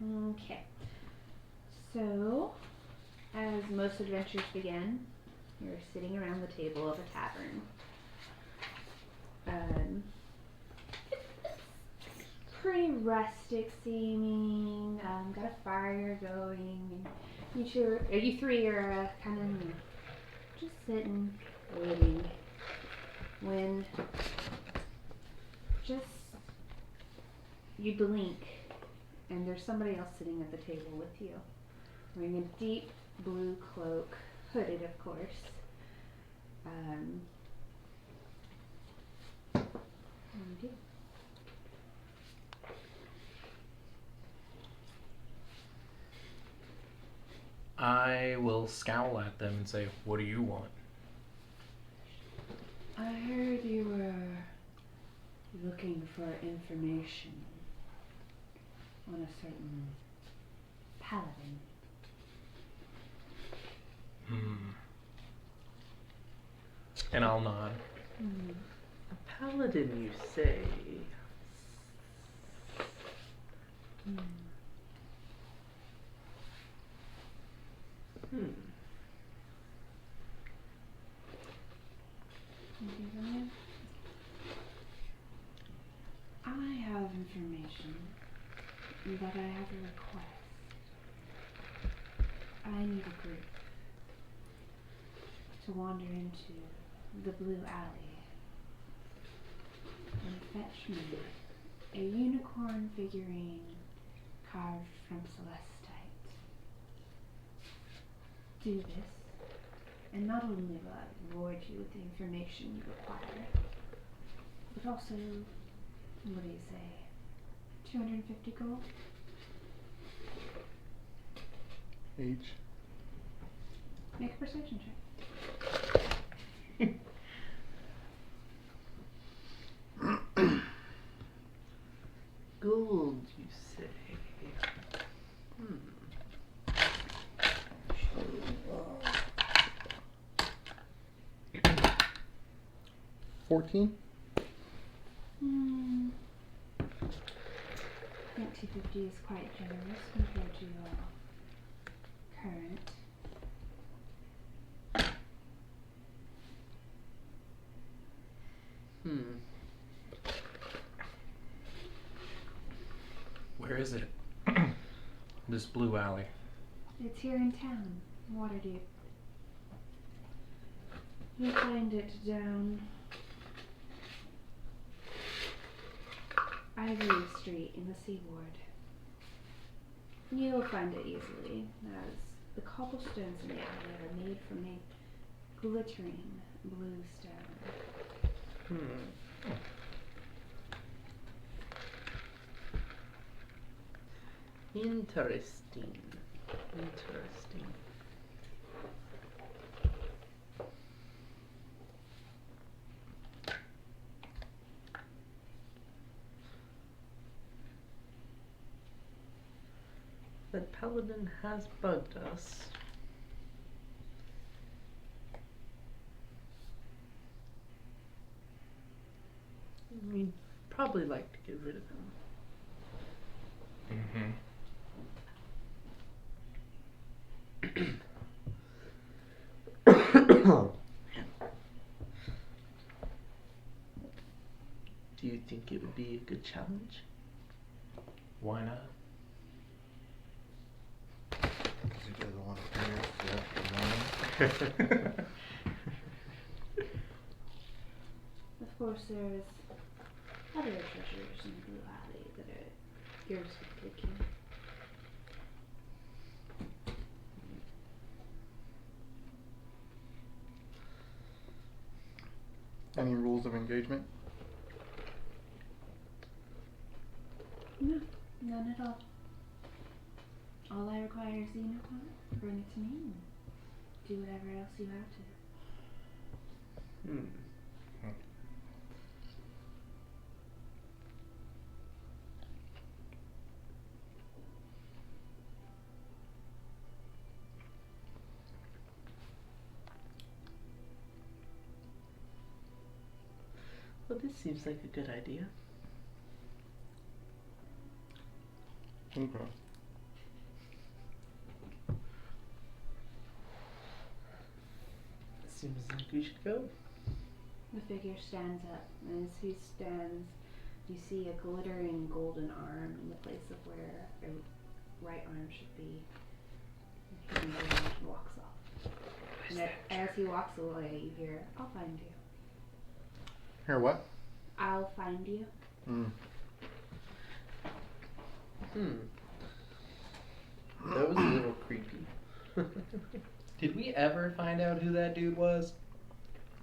Okay. So, as most adventures begin, you're sitting around the table of a tavern. Pretty rustic seeming. Got a fire going. You three are kind of just sitting, waiting. When just you blink, and there's somebody else sitting at the table with you, wearing a deep blue cloak, hooded, of course. What do you do? I will scowl at them and say, "What do you want?" I heard you were looking for information on a certain paladin. And I'll nod. A paladin, you say? I have information, but I have a request. I need a group to wander into the Blue Alley and fetch me a unicorn figurine carved from celestite. Do this, and not only will I reward you with the information you require, but also, what do you say, 250 gold? Each. Make a perception check. Gold, you say? 14? I think 250 is quite generous compared to your current. Where is it? This blue alley. It's here in town, Waterdeep. You'll find it down Ivory Street in the Seaward. You'll find it easily, as the cobblestones in the alley are made from a glittering blue stone. Interesting. That paladin has bugged us. We'd probably like to get rid of him. Do you think it would be a good challenge? Why not? Because he doesn't want to pay us the money. Of course, there's other treasures in the Blue Alley that are yours for the taking. Any rules of engagement? No, none at all. All I require is the unicorn. Bring it to me and do whatever else you have to. Well, this seems like a good idea. Okay. Seems like we should go. The figure stands up, and as he stands, you see a glittering golden arm in the place of where a right arm should be. And he turns around and walks off. And as he walks away, you hear, "I'll find you. Hear what? I'll find you." That was a little creepy. Did we ever find out who that dude was?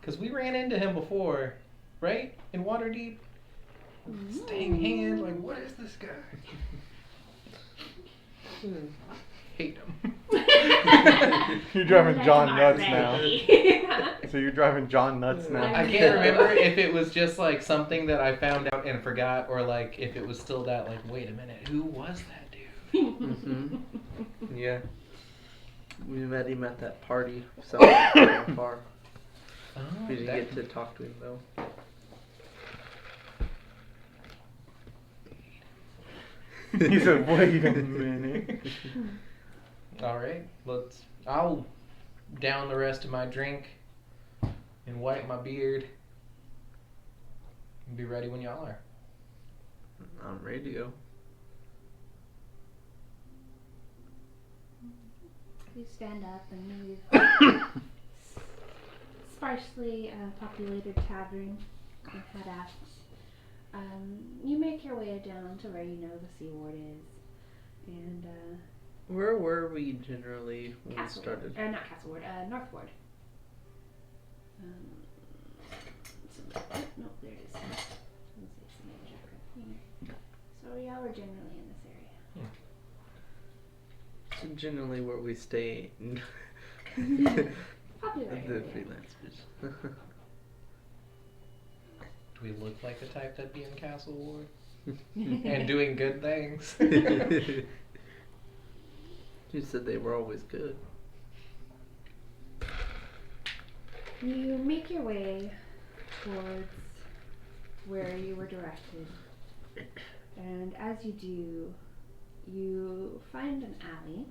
Because we ran into him before, right? In Waterdeep? Staying hand, like, what is this guy? Hate him. You're driving That's John not nuts ready. now. So you're driving John nuts now. I can't remember if it was just like something that I found out and forgot, or like if it was still that, like, wait a minute, who was that dude? Yeah. We met him at that party. Somewhere far. Oh, We didn't that- get to talk to him though. He said, wait a minute. Alright, I'll down the rest of my drink and wipe my beard and be ready when y'all are. I'm ready to go. You stand up and leave sparsely populated tavern and head out. You make your way down to where you know the Sea Ward is, and Where were we generally when we Castle started? Ward, not Castle Ward, North Ward. No, there it is. Let's see, Samantha Jack right here. So y'all were generally in this area. So generally where we stay in Popular the area. freelance bitch. Do we look like the type that'd be in Castle Ward? And doing good things? You said they were always good. You make your way towards where you were directed, and as you do, you find an alley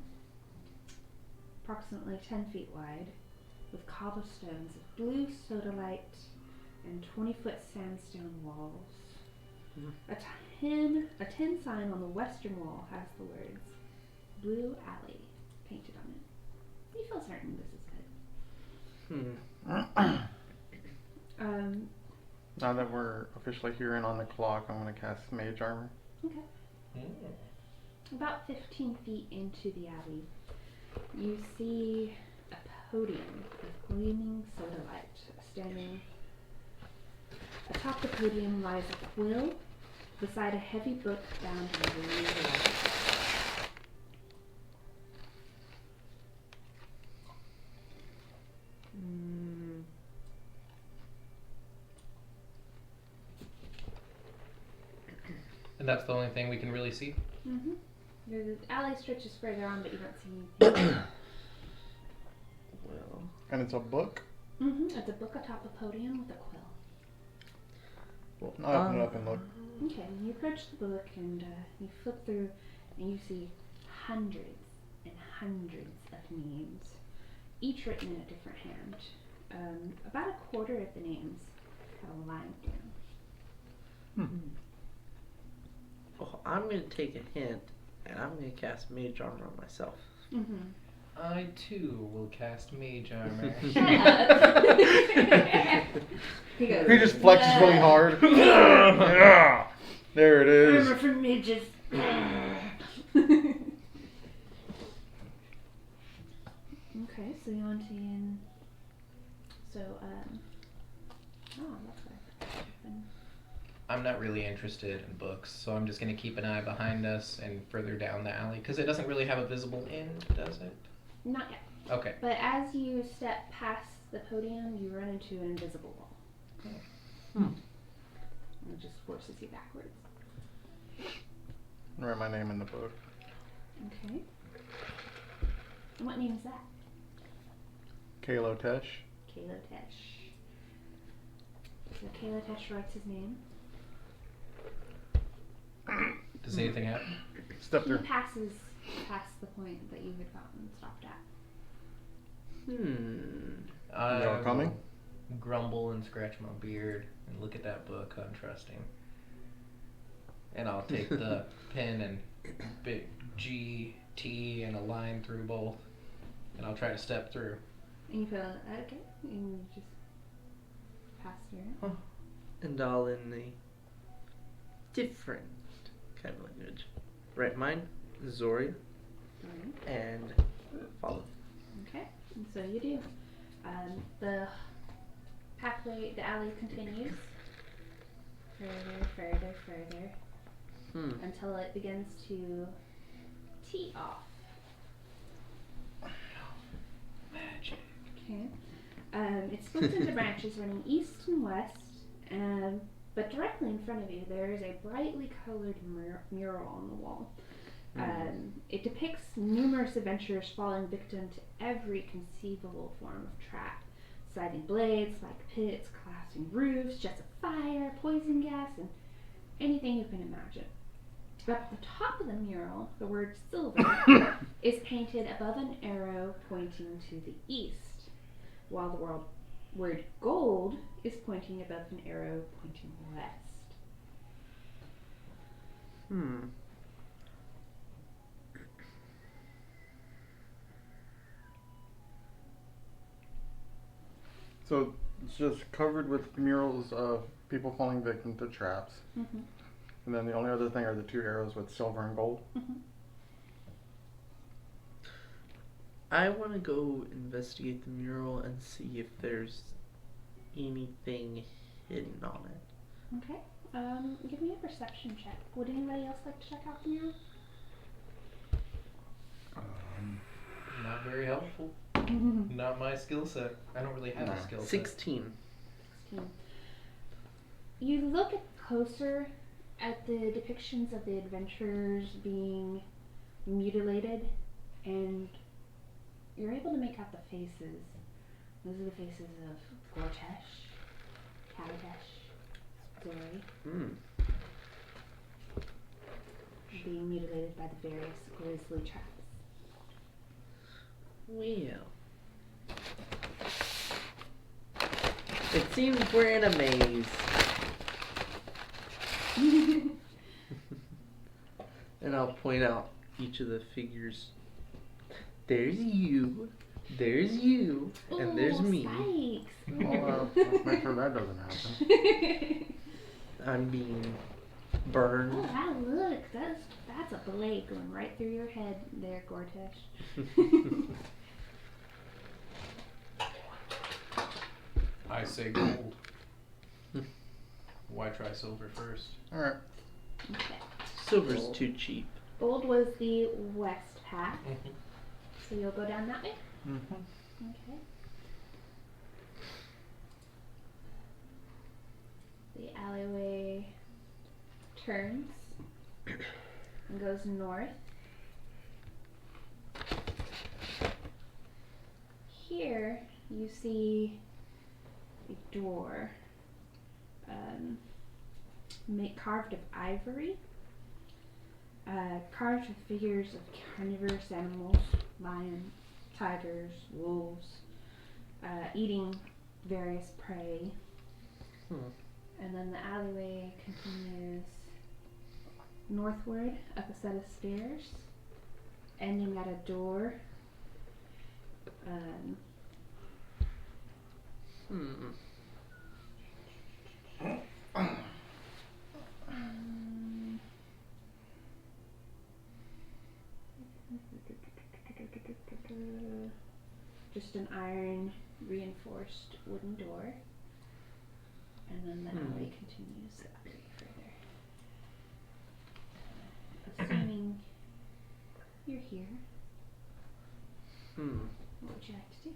approximately 10 feet wide with cobblestones of blue sodalite and 20-foot sandstone walls. A tin sign on the western wall has the words Blue Alley painted on it. You feel certain this is it. Now that we're officially here and on the clock, I'm going to cast Mage Armor. Okay. About 15 feet into the alley, you see a podium with gleaming sodalite. Standing atop the podium lies a quill beside a heavy book bound in blue leather. And that's the only thing we can really see? Mm-hmm. The alley stretches further on, but you don't see anything. Well, And it's a book? Mm-hmm. It's a book atop a podium with a quill. I'll open it up and look. Okay, you approach the book and you flip through and you see hundreds and hundreds of names, each written in a different hand. About a quarter of the names have a line down. well, I'm going to take a hint and I'm going to cast Mage Armor on myself. Mm-hmm. I too will cast Mage Armor. Shut up. He goes, He just flexes really hard. Yeah. There it is. Armor for midges. Okay, so you want to that's what I'm not really interested in books, so I'm just going to keep an eye behind us and further down the alley. Because it doesn't really have a visible end, does it? Not yet. Okay. But as you step past the podium, you run into an invisible wall. And it just forces you backwards. Write my name in the book. Okay. And what name is that? Kalo'Tesh. Kalo'Tesh. So Kalo'Tesh writes his name. Does anything happen? Step He through. passes past the point that you had gotten stopped at. I Y'all coming? will grumble and scratch my beard and look at that book untrusting. And I'll take the pen and big G, T, and a line through both. And I'll try to step through. And you feel okay, and you just pass through. And all in the different kind of language. Right, mine, Zorai, and follow. Okay, and so you do. The pathway, the alley continues further, until it begins to tee off. Magic. Okay. It splits into branches running east and west, but directly in front of you there is a brightly colored mural on the wall. It depicts numerous adventurers falling victim to every conceivable form of trap. Sliding blades, spiked pits, collapsing roofs, jets of fire, poison gas, and anything you can imagine. But at the top of the mural, the word silver is painted above an arrow pointing to the east, while the word gold is pointing above an arrow pointing west. So it's just covered with murals of people falling victim to traps. Mm-hmm. And then the only other thing are the two arrows with silver and gold. Mm-hmm. I want to go investigate the mural and see if there's anything hidden on it. Okay. Give me a perception check. Would anybody else like to check out the mural? Not very helpful. Not my skill set. I don't really have a skill set. 16. You look closer at the depictions of the adventurers being mutilated, and you're able to make out the faces. Those are the faces of Gor'Tesh, Kalo'Tesh, Zorai, being mutilated by the various grisly traps. Well, it seems we're in a maze. And I'll point out each of the figures. There's you, and there's me. Spikes. Well, let's make sure that doesn't happen. I'm being burned. Oh wow, look, that's a blade going right through your head there, Gor'Tesh. I say gold. Why try silver first? Alright. Okay. Silver's Gold. too cheap. Gold was the west path, so you'll go down that way? Mm-hmm. Okay. The alleyway turns and goes north. Here you see a door carved of ivory, carved with figures of carnivorous animals, lions, tigers, wolves, eating various prey. And then the alleyway continues northward up a set of stairs, ending at a door. Just an iron reinforced wooden door. And then the alley continues a bit further. Assuming you're here, what would you like to do?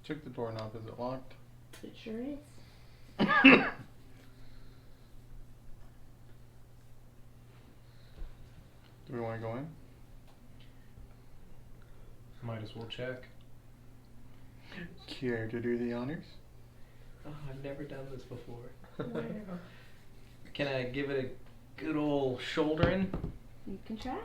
Check the doorknob. Is it locked? It sure is. Do we want to go in? Might as well check. Care to do the honors? Oh, I've never done this before. Can I give it a good old shouldering. You can try.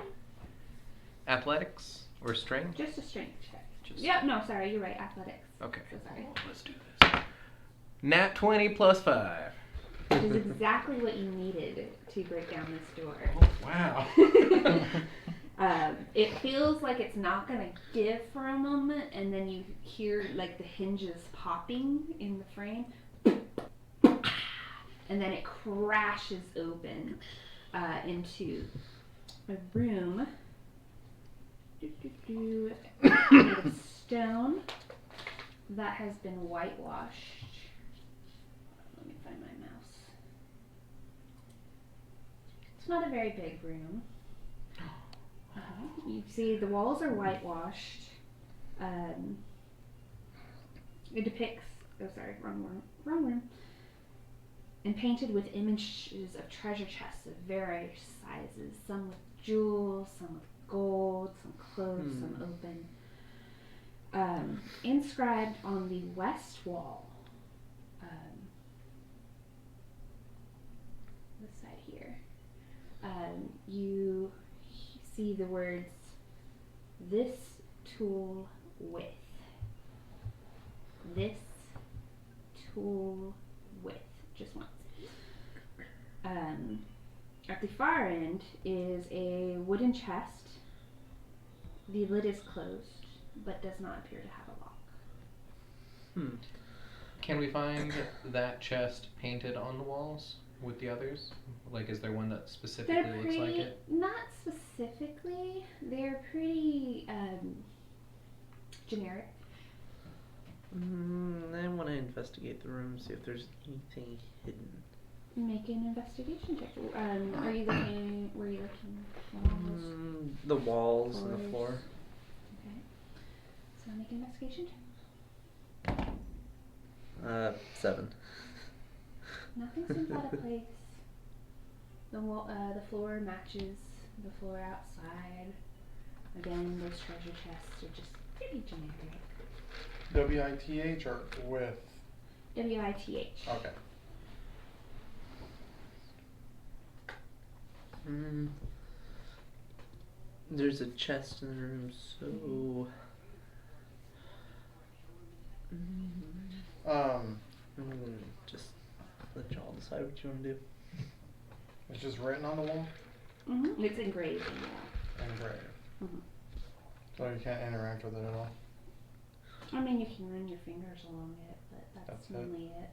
Athletics or strength? Just a strength check. Just Yep, no, sorry, you're right. Athletics. Okay. So sorry. Let's do this. Nat 20 plus 5. Which is exactly what you needed to break down this door. Oh, wow. It feels like it's not going to give for a moment, and then you hear like the hinges popping in the frame. And then it crashes open into a room made of stone that has been whitewashed. Let me find my mouse. It's not a very big room. You see the walls are whitewashed. It depicts, wrong room. And painted with images of treasure chests of various sizes, some with jewels, some with gold, some closed, some open. Inscribed on the west wall, this side here, you see the words, "This tool with." This tool with. Just once. At the far end is a wooden chest. The lid is closed, but does not appear to have a lock. Can we find that chest painted on the walls with the others? Like, is there one that specifically looks like it? Not specifically. They're pretty generic. I want to investigate the room, see if there's anything hidden. Make an investigation check. Are you looking? Were you looking? Walls? The walls and the floor. Okay. So make an investigation check. 7. Nothing seems out of place. The wall, the floor matches the floor outside. Again, those treasure chests are just pretty generic. WITH or with? WITH. Okay. There's a chest in the room, so I'm gonna just let y'all decide what you want to do. It's just written on the wall? It's engraved in the wall. Engraved. So you can't interact with it at all? I mean, you can run your fingers along it, but that's mainly it.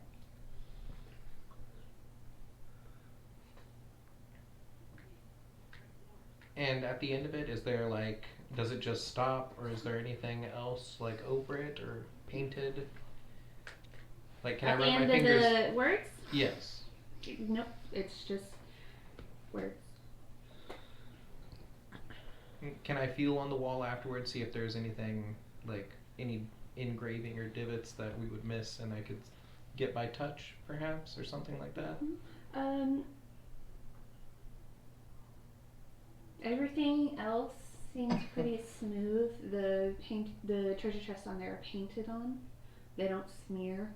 And at the end of it, is there like, does it just stop, or is there anything else like over it or painted? Like, can I run my fingers? At the end of the words? Yes. Nope, it's just words. Can I feel on the wall afterwards, see if there's anything, like any engraving or divots that we would miss and I could get by touch, perhaps, or something like that? Everything else seems pretty smooth. The treasure chests on there are painted on. They don't smear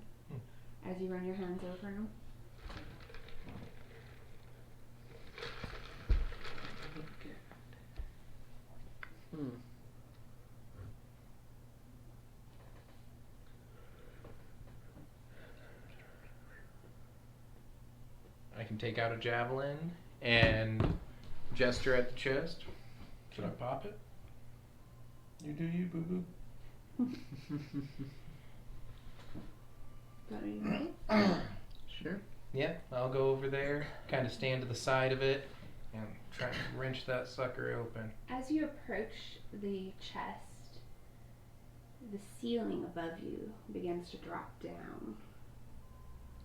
as you run your hands over them. I can take out a javelin and gesture at the chest. Should I pop it? You do you, boo boo. Are you ready? Sure. Yeah, I'll go over there, kind of stand to the side of it, and try to wrench that sucker open. As you approach the chest, the ceiling above you begins to drop down.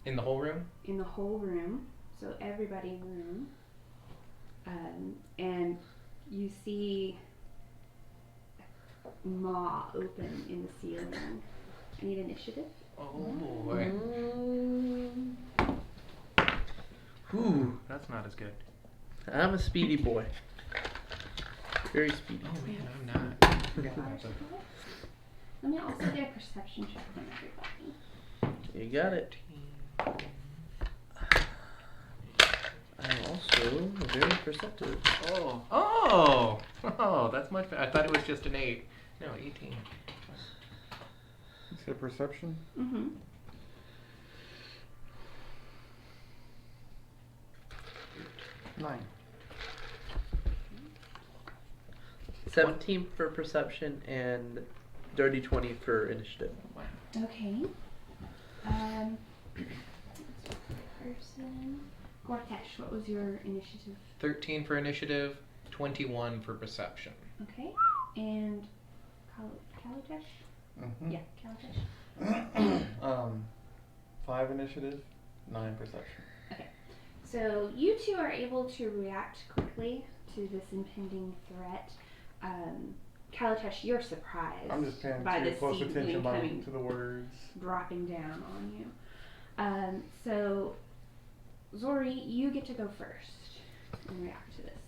In the whole room? In the whole room, so everybody in the room. And you see a maw open in the ceiling. I need initiative. Oh boy. Whew. That's not as good. I'm a speedy boy. Very speedy. Oh man, I'm not. Forgot about that. Let me also get a perception check on everybody. You got it. I'm also a perceptive. Oh, that's much better. I thought it was just an 8. No, 18. You say perception? Mm-hmm. 9. 17 for perception and dirty 20 for initiative. Okay. Person. Gor'Tesh, what was your initiative? 13 for initiative, 21 for perception. Okay. And Kalo'Tesh? Mm-hmm. Yeah, Kalo'Tesh. 5 initiative, 9 perception. Okay. So you two are able to react quickly to this impending threat. Kalo'Tesh, you're surprised I'm just paying by too this close seedling attention coming, to the words. dropping down on you. So Zorai, you get to go first and react to this.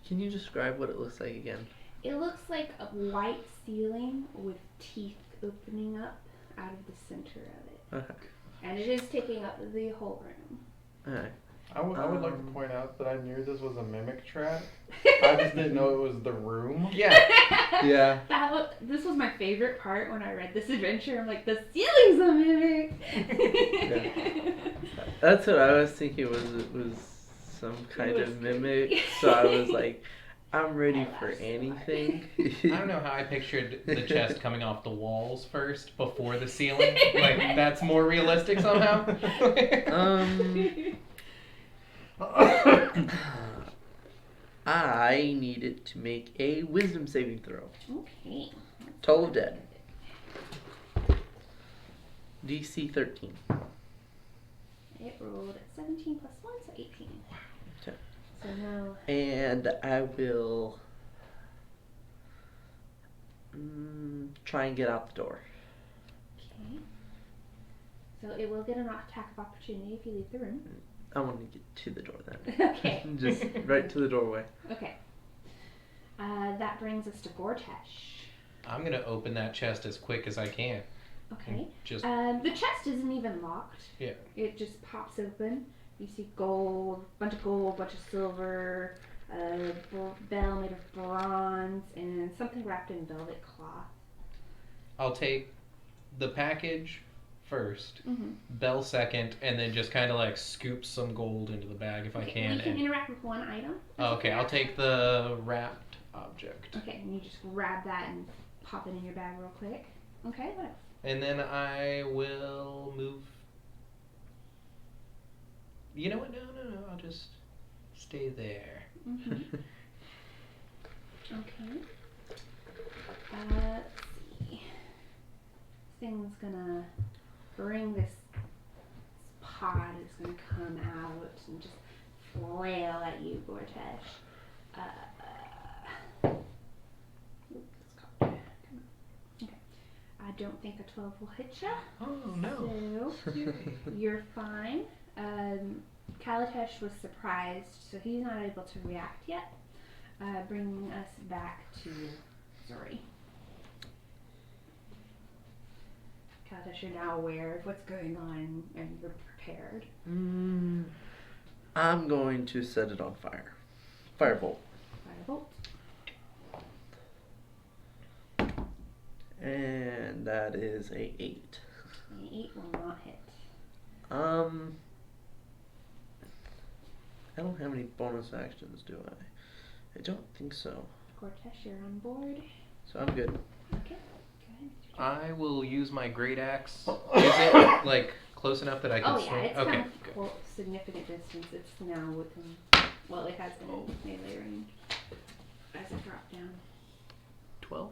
Can you describe what it looks like again? It looks like a white ceiling with teeth opening up out of the center of it. Okay. And it is taking up the whole room. Alright. I would like to point out that I knew this was a mimic trap. I just didn't know it was the room. Yeah. Yeah. This was my favorite part when I read this adventure. I'm like, the ceiling's a mimic. Yeah. That's what I was thinking was some kind of mimic. So I was like, I'm ready for anything. I don't know how I pictured the chest coming off the walls first before the ceiling. Like, that's more realistic somehow. I needed to make a wisdom saving throw. Okay. Toll of Dead. DC 13. It rolled at 17 plus 1, so 18. Okay. So now... And I will try and get out the door. Okay. So it will get an attack of opportunity if you leave the room. I want to get to the door then. Okay. Just right to the doorway. Okay. That brings us to Gor'Tesh. I'm going to open that chest as quick as I can. Okay. Just The chest isn't even locked. Yeah. It just pops open. You see gold, bunch of silver, a bell made of bronze, and something wrapped in velvet cloth. I'll take the package first, Mm-hmm. bell second, and then just kind of like scoop some gold into the bag if I can. You can interact with one item. Okay, I'll take the wrapped object. Okay, and you just grab that and pop it in your bag real quick. Okay, what else? And then I will move. You know what? No. I'll just stay there. Mm-hmm. Okay. Let's see. Thing's gonna bring this pod is gonna come out and just flail at you, Gor'Tesh. Oops, come on. Okay. I don't think a 12 will hit ya. Oh no. So you're fine. Kalo'Tesh was surprised, so he's not able to react yet. Bringing us back to Zorai. Kalo'Tesh, you're now aware of what's going on and you're prepared. I'm going to set it on fire. Firebolt. Firebolt. And that is a 8. An 8 will not hit. I don't have any bonus actions, do I? I don't think so. Gor'Tesh, you're on board. So I'm good. Okay, go ahead. I will use my great axe. Is it like close enough that I can Oh yeah, swing? it's Okay. kind of significant distance. It's now within, well, it has been melee range as it dropped down. 12?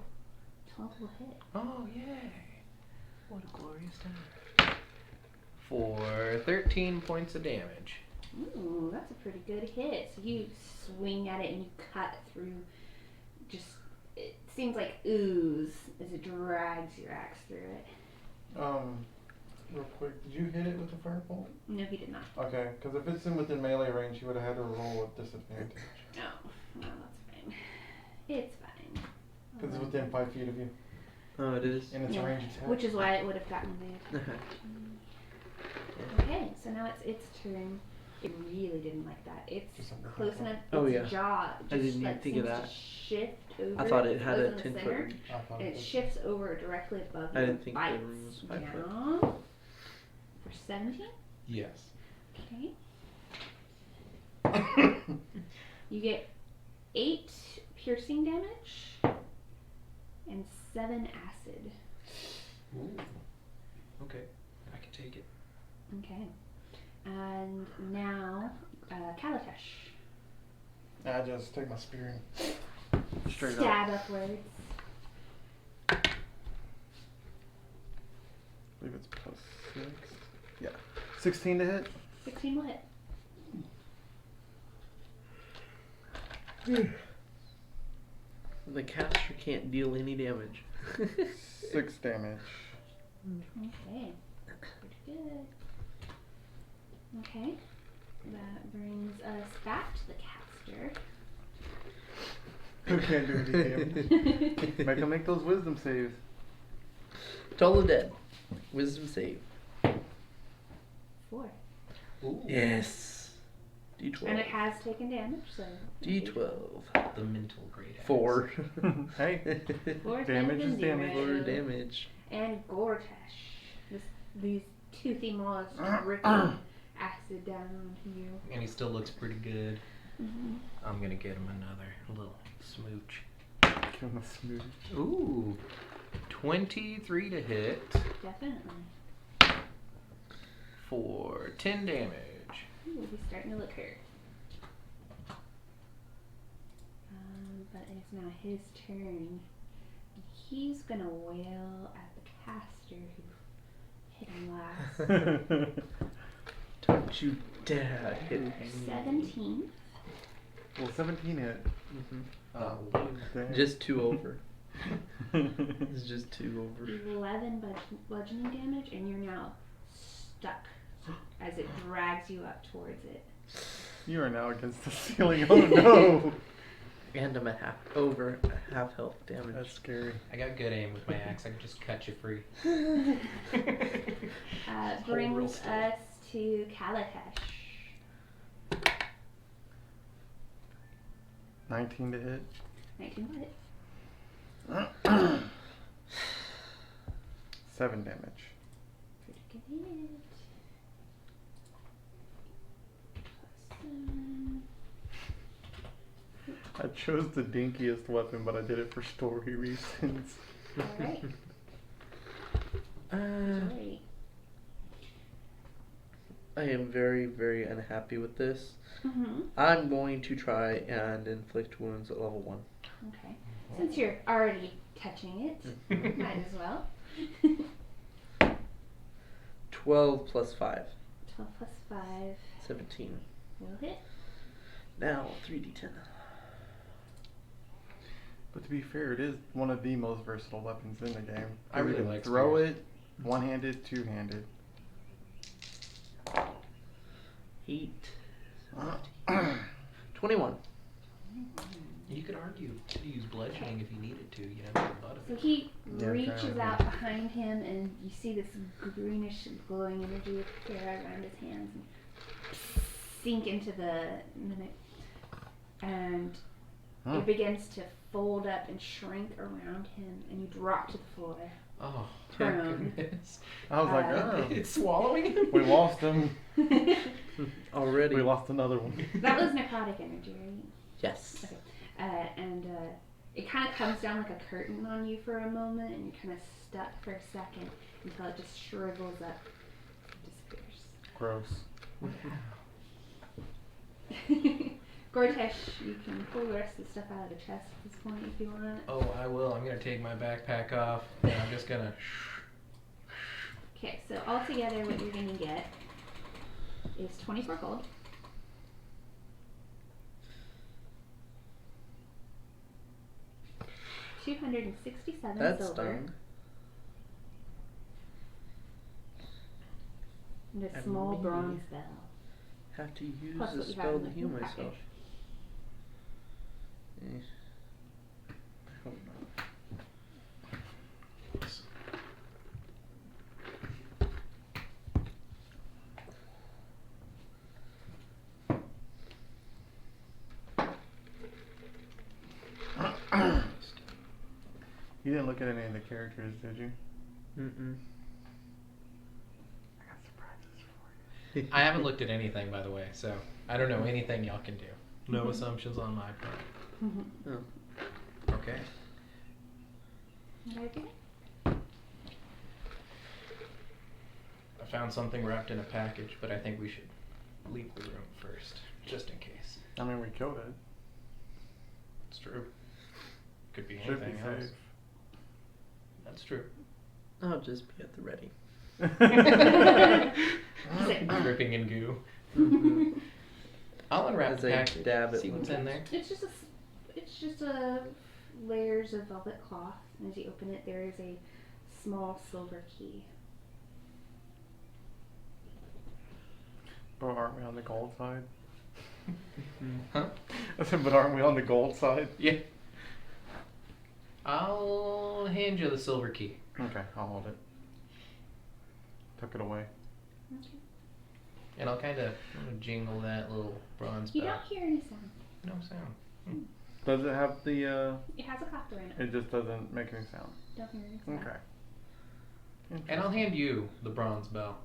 12 will hit. Oh yay! What a glorious time. For 13 points of damage. Ooh, that's a pretty good hit. So you swing at it and you cut through, just, it seems like ooze as it drags your axe through it. Real quick, did you hit it with the firebolt? No, he did not. Okay, because if it's in within melee range, you would have had to roll with disadvantage. No, that's fine. It's fine. Because it's within 5 feet of you, Oh, it is? and it's a Yeah, range attack. which is why it would have gotten the Okay, so now it's its turn. It really didn't like that. It's Just something close like that. enough. Oh, Its yeah. jaw just I didn't even think of seems that. to shift over. I thought it had goes a in the 10 foot center, reach. I thought and it it was- shifts over directly above you. I didn't think the bites room was 5 foot. down for 17. Yes. Okay. You get 8 piercing damage and 7 acid. Ooh. Okay. I can take it. Okay. And now, Kalo'Tesh. I just take my spear and straight up. Stab upwards. I believe it's plus 6. Yeah. 16 to hit. 16 will hit. The caster can't deal any damage. 6 damage. Okay. Pretty good. Okay. That brings us back to the caster. Who can't do any damage? Make him make those wisdom saves. Total dead. Wisdom save. 4. Ooh. Yes. D12. And it has taken damage, so. D12. The mental great axe. 4. Hey. 4 Damage is damage. 4 damage. And Gor'Tesh. These toothy maws dripping acid down onto you. And he still looks pretty good. Mm-hmm. I'm gonna get him another little smooch. Kill him a smooth. Ooh. 23 to hit Definitely. for 10 damage. Ooh, he's starting to look hurt. But it's now his turn. He's gonna wail at the caster who hit him last. Don't you dare hit me. 17. Well, 17 hit. Mhm. Oh, dang. Just 2 over. It's just 2 over. 11 bludgeoning damage, and you're now stuck as it drags you up towards it. You are now against the ceiling. Oh no! And I'm at half health damage. That's scary. I got good aim with my axe. I can just cut you free. Brings real still. us to Kalo'Tesh. 19 to hit. 19 hit. 7 damage. Pretty good hit. Plus 7. I chose the dinkiest weapon, but I did it for story reasons. Alright. Great. I am very, very unhappy with this. Mm-hmm. I'm going to try and inflict wounds at level 1. Okay. Since you're already touching it, might as well. 12 plus 5. 12 plus 5 17. will hit. Now 3d10. But to be fair, it is one of the most versatile weapons in the game. I really You can like throw spear. it one-handed, two-handed. 8. 21. You could argue to use bludgeoning if you needed to. You have the butt of So it. he Yeah, reaches apparently. out behind him, and you see this greenish glowing energy appear around his hands and sink into the mimic. And it begins to fold up and shrink around him, and you drop to the floor. Oh, Prone. goodness. I was like, Uh, oh, It's swallowing him? we lost him. Already. We lost another one. That was necrotic energy, right? Yes. Okay. And it kind of comes down like a curtain on you for a moment, and you're kind of stuck for a second until it just shrivels up and disappears. Gross. Gor'Tesh, you can pull the rest of the stuff out of the chest at this point if you want. Oh, I will. I'm going to take my backpack off, and I'm just going to... Okay, so altogether what you're going to get is 24 gold. $267 That's silver. stung. And a And small me. bronze bell. Have to use Plus a what you have spell in to the heal package. myself. I hope not. didn't look at any of the characters, did you? Mm-mm. I got surprises for you. I haven't looked at anything, by the way, so I don't know anything y'all can do. No assumptions on my part. Oh. Okay. Okay. I found something wrapped in a package, but I think we should leave the room first, just in case. I mean, we killed it. It's true. Could be Should be anything else. safe. That's true. I'll just be at the ready. Dripping in goo. Mm-hmm. I'll unwrap As the I package. dab it See what's in there. It's just a layers of velvet cloth, and as you open it, there is a small silver key. But aren't we on the gold side? Huh? I said, but aren't we on the gold side? Yeah. I'll hand you the silver key. Okay, I'll hold it. Tuck it away. Okay. And I'll kind of jingle that little bronze You bell. don't hear any sound. No sound. Does it have the, It has a copper in it. it just doesn't make any sound? Don't hear any sound. Okay. And I'll hand you the bronze bell.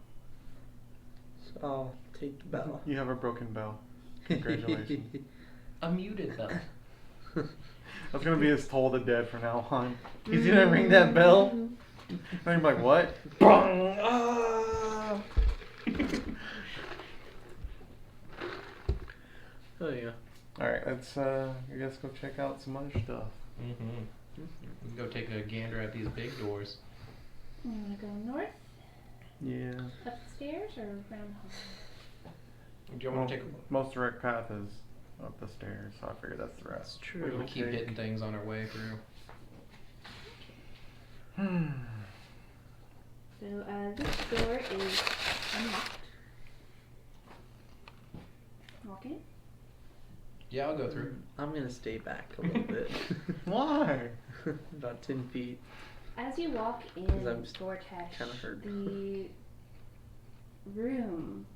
So I'll take the bell. You have a broken bell. Congratulations. A muted bell. That's gonna be his Toll the Dead from now on. He's gonna ring that bell. And I'm like, what? Bong! Ah! Oh yeah. Alright, let's I guess go check out some other stuff. Mm-hmm. Go take a gander at these big doors. You want to go north, Yeah. upstairs, or around home? Do you want to take a look? Most direct path is up the stairs, so I figure that's the rest. True. We'll keep hitting things on our way through. So this door is unlocked. Walk in. Yeah, I'll go through. I'm gonna stay back a little bit. Why? About 10 feet. As you walk in, 'Cause I'm Gor'Tesh, kinda hurt. the room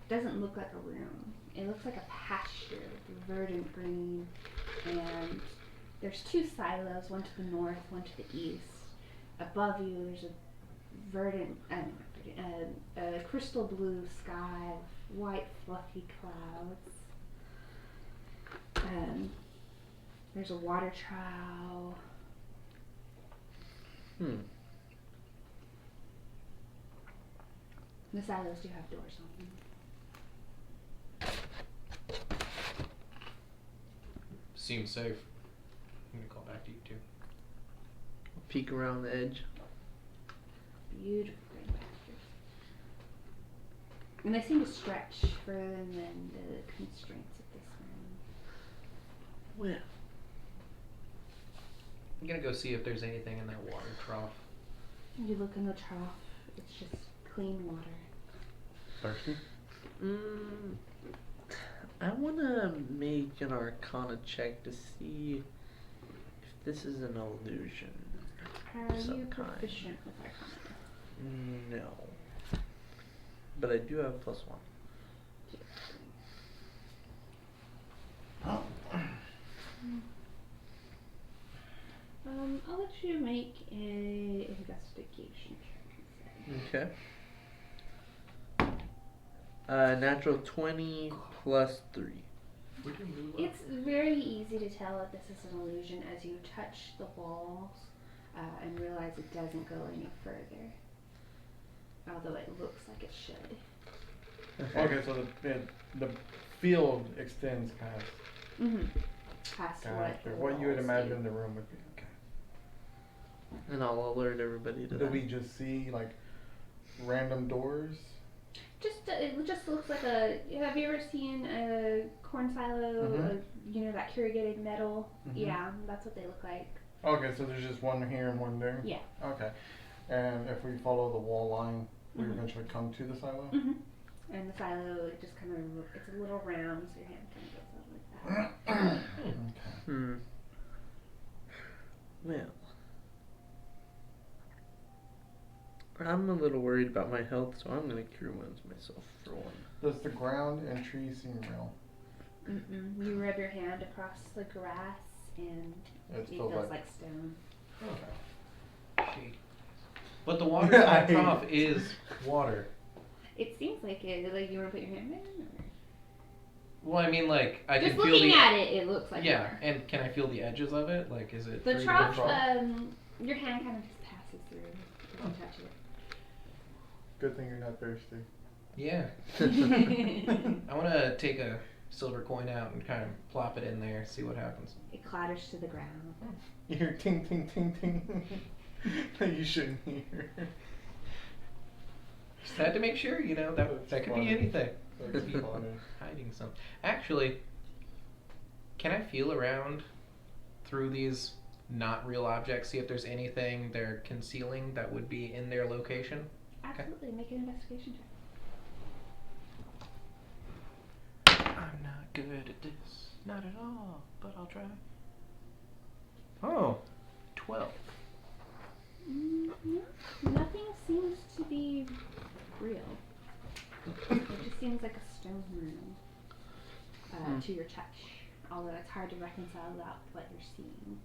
doesn't look like a room. It looks like a pasture with verdant green, and there's two silos, one to the north, one to the east. Above you, there's a a crystal blue sky with white fluffy clouds. There's a water trowel. The silos do have doors on them. Seems safe. I'm gonna call back to you too. Peek around the edge. Beautiful green pastures. And they seem to stretch further than the constraints of this room. Well. I'm gonna go see if there's anything in that water trough. You look in the trough, it's just clean water. Thirsty? I wanna make an Arcana check to see if this is an illusion. Are you Some kind. proficient with Arcana? No. But I do have +1. I'll let you make a investigation check instead. Okay. Natural 20 plus 3. We can move up. It's very easy to tell if this is an illusion as you touch the walls and realize it doesn't go any further. Although it looks like it should. Okay, so the field extends past. Past What you would walls imagine do. the room would be. Okay. And I'll alert everybody to Do that. we just see like random doors? It just looks like a. Have you ever seen a corn silo? You know that corrugated metal? Yeah, that's what they look like. Okay, so there's just one here and one there? Yeah. Okay. And if we follow the wall line, we eventually come to the silo? And the silo, it just kind of, it's a little round, so your hand kind of goes up like that. Okay. Well. I'm a little worried about my health, so I'm gonna cure wounds myself for one. Does the ground and trees seem real? You rub your hand across the grass and It it feels feels like like stone. Shady. But the water in I that hate trough it. is water. It seems like it. Like you want to put your hand in? Or? Well, I mean, like, I Just can feel looking the... at it, it looks like Yeah, water. and can I feel the edges of it? Like, is it... The through trough, trough? your hand kind of just passes through. You can touch Good thing you're not thirsty. Yeah. it. I want to take a silver coin out and kind of plop it in there, see what happens. It clatters to the ground. You hear ting ting ting ting that you shouldn't hear. Just had to make sure, you know, that That's could funny. be anything. That's Could be funny. hiding something. Actually, can I feel around through these not real objects, see if there's anything they're concealing that would be in their location? Absolutely. Make an investigation check. I'm not good at this. Not at all, but I'll try. Oh, 12. Nothing seems to be real. It just seems like a stone room to your touch. Although it's hard to reconcile that with what you're seeing.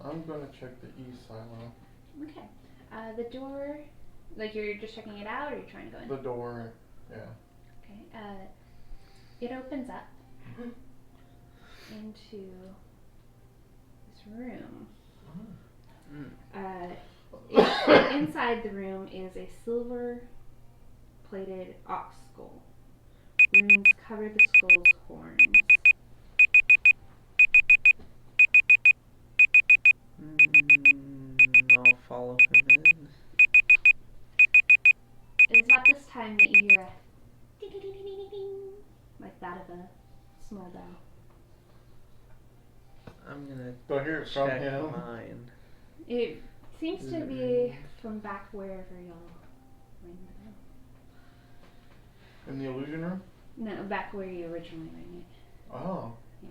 I'm gonna check the east silo. Okay. The door, like you're just checking it out, or you're trying to go in? The door, yeah. Okay. It opens up into this room. Inside the room is a silver-plated ox skull. Runes cover the skull's horns. I'll follow him in. It's about this time that you hear a ding ding ding ding ding ding, like that of a small bell. I'm gonna Do I hear it from check him? mine. It seems to be from back wherever y'all rang the bell. In the illusion room? No, back where you originally rang it. Oh. Yeah.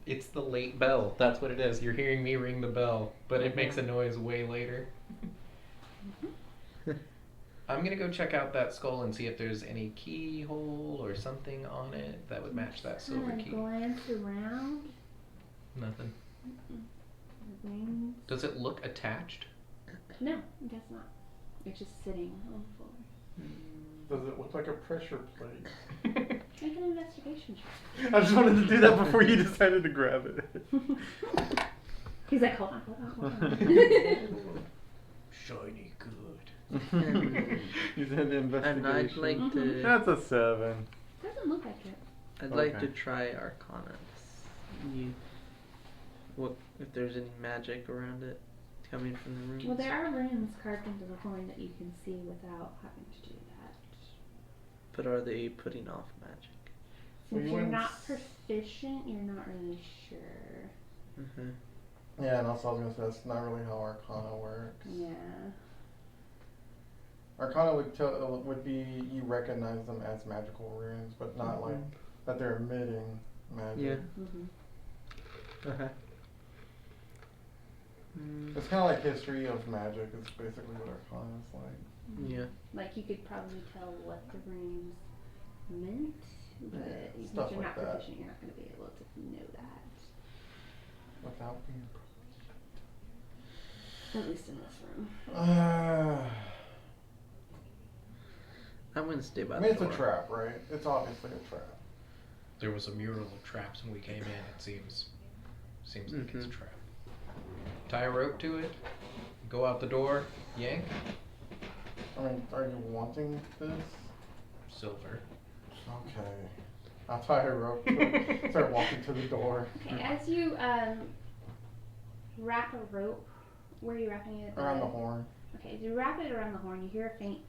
It's the late bell. That's what it is. You're hearing me ring the bell, but it makes a noise way later. I'm gonna go check out that skull and see if there's any keyhole or something on it that would match that silver Kinda key. glance around. Nothing. The rings. Does it look attached? No, it does not. It's just sitting on the floor. Does it look like a pressure plate? Make an investigation check. I just wanted to do that before you decided to grab it. He's like, hold on. Shiny good. You said the investigation. And I'd like to. That's a 7. Doesn't look like it. I'd like Okay. to try Arcana. You, what if there's any magic around it coming from the runes? Well, there are runes carved into the horn that you can see without having to do that. But are they putting off magic? Well, Since you you're wouldn't not s- proficient, you're not really sure. Mm-hmm. Yeah, and also I was gonna say that's not really how Arcana works. Yeah. Arcana would be you recognize them as magical runes, but not like that they're emitting magic. Yeah. Mm-hmm. Okay. It's kind of like history of magic. It's basically what Arcana is like. Yeah. Like you could probably tell what the runes meant, but Yeah, since stuff you're like not that. proficient, you're not going to be able to know that. Without being. At least in this room. I'm gonna stay by I the mean, it's door. a trap, right? It's obviously a trap. There was a mural of traps when we came in. It seems like it's a trap. Tie a rope to it. Go out the door. Yank. I mean, are you wanting this? Silver. Okay. I'll tie a rope. Start walking to the door. Okay, as you wrap a rope, where are you wrapping it? Around the horn. Okay, as you wrap it around the horn, you hear a faint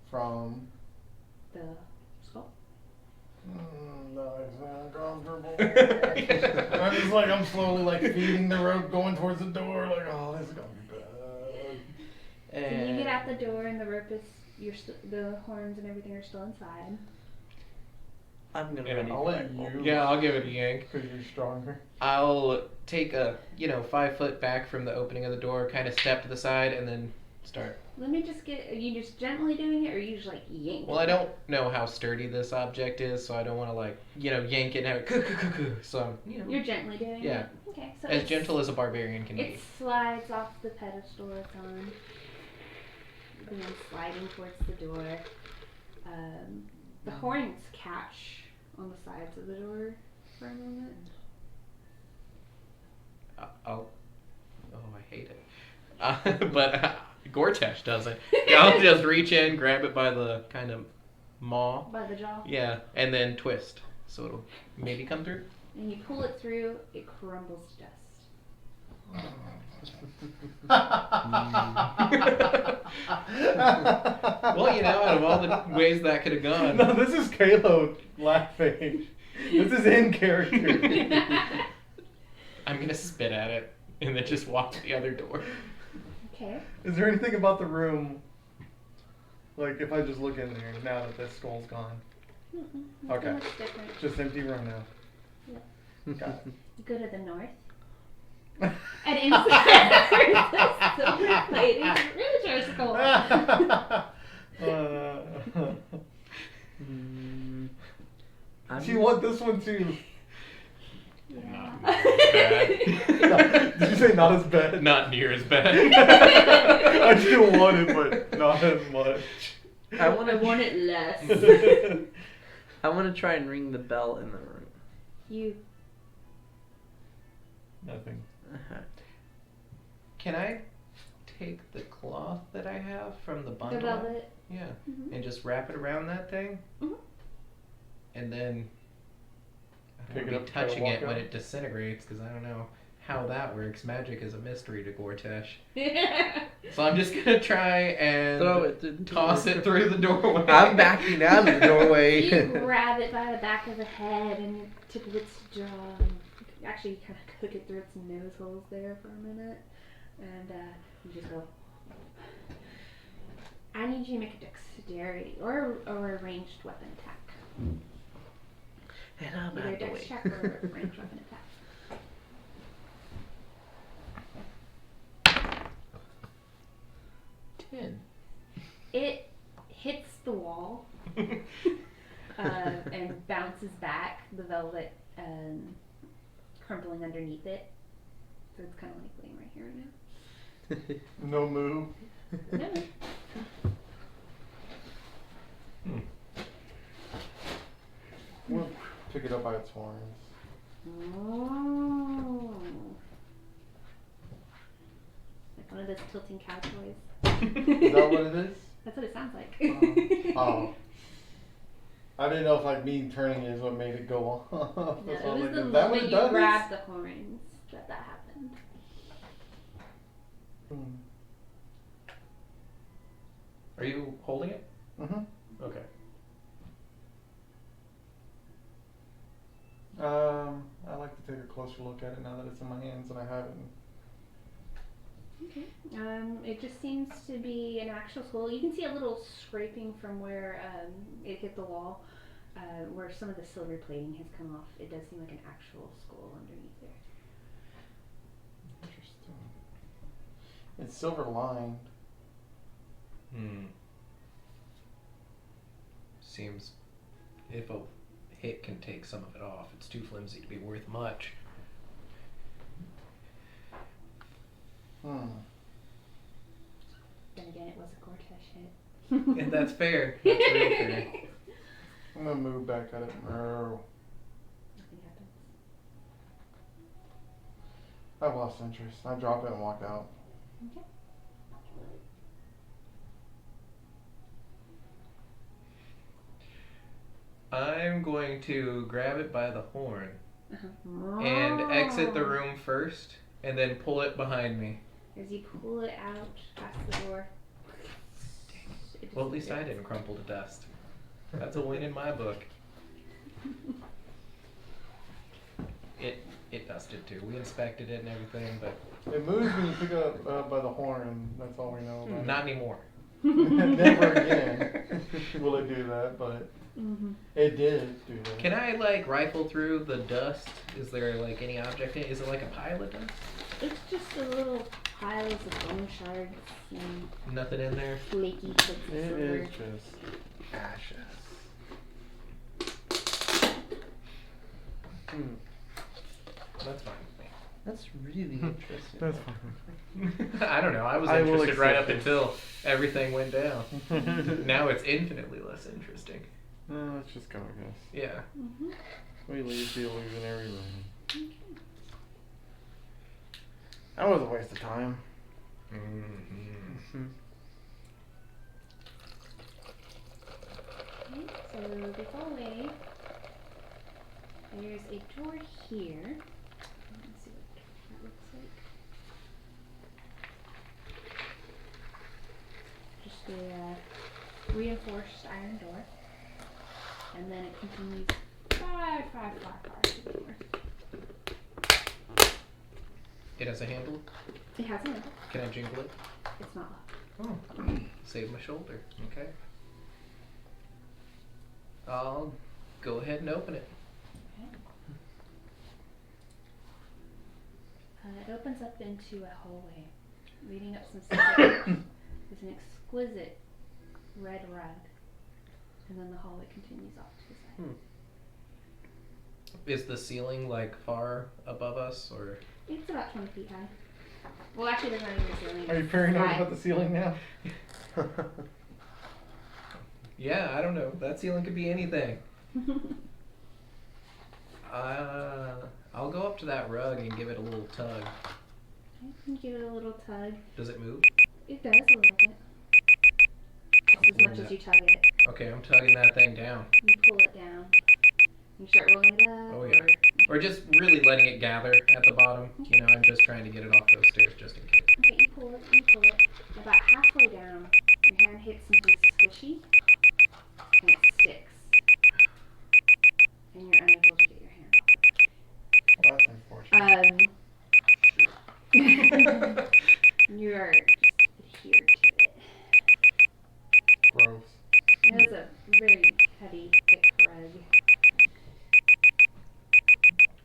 From. the skull. No, it's uncomfortable. I'm just like, I'm slowly like feeding the rope, going towards the door, like, oh, this is gonna be bad. So you get out the door and the rope is, the horns and everything are still inside. I'm gonna. And ready I'll for let my you. bolt. Yeah, I'll give it a yank. Because you're stronger. I'll take a 5 foot back from the opening of the door, kind of step to the side, and then start Let me just get. Are you just gently doing it, or are you just like yanking? Well, I don't know how sturdy this object is, so I don't want to like yank it and have it. So You're gently doing Yeah. it. Okay, so as gentle as a barbarian can it be. slides off the pedestal it's on. Then sliding towards the door. The horns catch on the sides of the door for a moment. Oh, I hate it. But Gor'Tesh doesn't. I'll just reach in, grab it by the kind of maw. By the jaw. Yeah, and then twist, so it'll maybe come through. And you pull it through, it crumbles to dust. Well, out of all the ways that could have gone. No, this is Kalo laughing. This is in character. I'm gonna spit at it and then just walk to the other door. Okay. Is there anything about the room, like if I just look in there now that this skull's gone? Mm-hmm. Okay. Looks different. Just empty room now. Yep. Got it. Go to the north. And inside there's a silver plating miniature skull. Do you want this one too? Yeah. Did you say not as bad? Not near as bad. I still want it, but not as much. I want it less. I want to try and ring the bell in the room. You. Nothing. Can I take the cloth that I have from the The bundle? velvet. Yeah. Mhm. And just wrap it around that thing? Mhm. And then Pick I'll it be up, try to touching walk it when out? it disintegrates because I don't know how that works. Magic is a mystery to Gor'Tesh. So I'm just gonna try and Throw it through the toss door. it through the doorway. I'm backing out of the doorway. You grab it by the back of the head and tip of its jaw. And actually, kind of hook it through its nose holes there for a minute. And you just go. I need you to make a dexterity or a ranged weapon attack. And I'm Either out the dex way. check or ranged weapon attack. 10. It hits the wall and bounces back, the velvet crumpling underneath it. So it's kind of like laying right here right now. No move. No. We'll pick it up by its horns. Oh. Like one of those tilting cow toys. Is that what it is? That's what it sounds like. Oh. I didn't know if like me turning it is what made it go off. No, That's it why I was like, the is that what moment it you does? grabbed the horns that happened. Are you holding it? Mm-hmm. Okay. I like to take a closer look at it now that it's in my hands and I have it. Okay. It just seems to be an actual skull. You can see a little scraping from where it hit the wall, where some of the silver plating has come off. It does seem like an actual skull underneath there. Interesting. It's silver lined. Seems if a hit can take some of it off, it's too flimsy to be worth much. Then again, it was a Gor'Tesh hit. And that's fair. That's real fair. I'm gonna move back at it. No. Nothing happens. I've lost interest. I drop it and walk out. Okay. I'm going to grab it by the horn Uh-huh. and exit the room first, and then pull it behind me. As you pull it out past the door. Well, at least I didn't crumple to dust. That's a win in my book. It dusted too. We inspected it and everything, but It moves when you pick it up by the horn, and that's all we know about not anymore. it. Never again will it do that, but Mm-hmm. it did do that. Can I like rifle through the dust? Is there like any object in it? Is it like a pile of dust? It's just a little piles of bone shards and Nothing in there. flaky bits of It silver. is just ashes. That's fine with me. That's really interesting. That's fine. I don't know. I was I will interested right up accept it. until everything went down. Now it's infinitely less interesting. No, let's just go, I guess. Yeah. Mm-hmm. We leave the illusionary room. That was a waste of time. Mm-hmm. Okay, so the hallway. There's a door here. Let's see what that looks like. Just a reinforced iron door. And then it continues far to the north. It has a handle. It has a handle. Can I jingle it? It's not locked. Oh, save my shoulder. Okay. I'll go ahead and open it. It opens up into a hallway, leading up some stairs. There's an exquisite red rug, and then the hallway continues off to the side. Is the ceiling like far above us, or? It's about 20 feet high. Well, actually, there's not even a ceiling. Are you paranoid High. about the ceiling now? Yeah, I don't know. That ceiling could be anything. I'll go up to that rug and give it a little tug. You can give it a little tug. Does it move? It does a little bit. Just as much as you tug it. Okay, I'm tugging that thing down. You pull it down. You start rolling it up. Oh, yeah. Or just really letting it gather at the bottom. You know, I'm just trying to get it off those stairs just in case. Okay, you pull it. About halfway down, your hand hits something squishy, and it sticks. And you're unable to get your hand Well, that's unfortunate. off. You are just adhered to it. Gross. It was a very heavy, thick rug.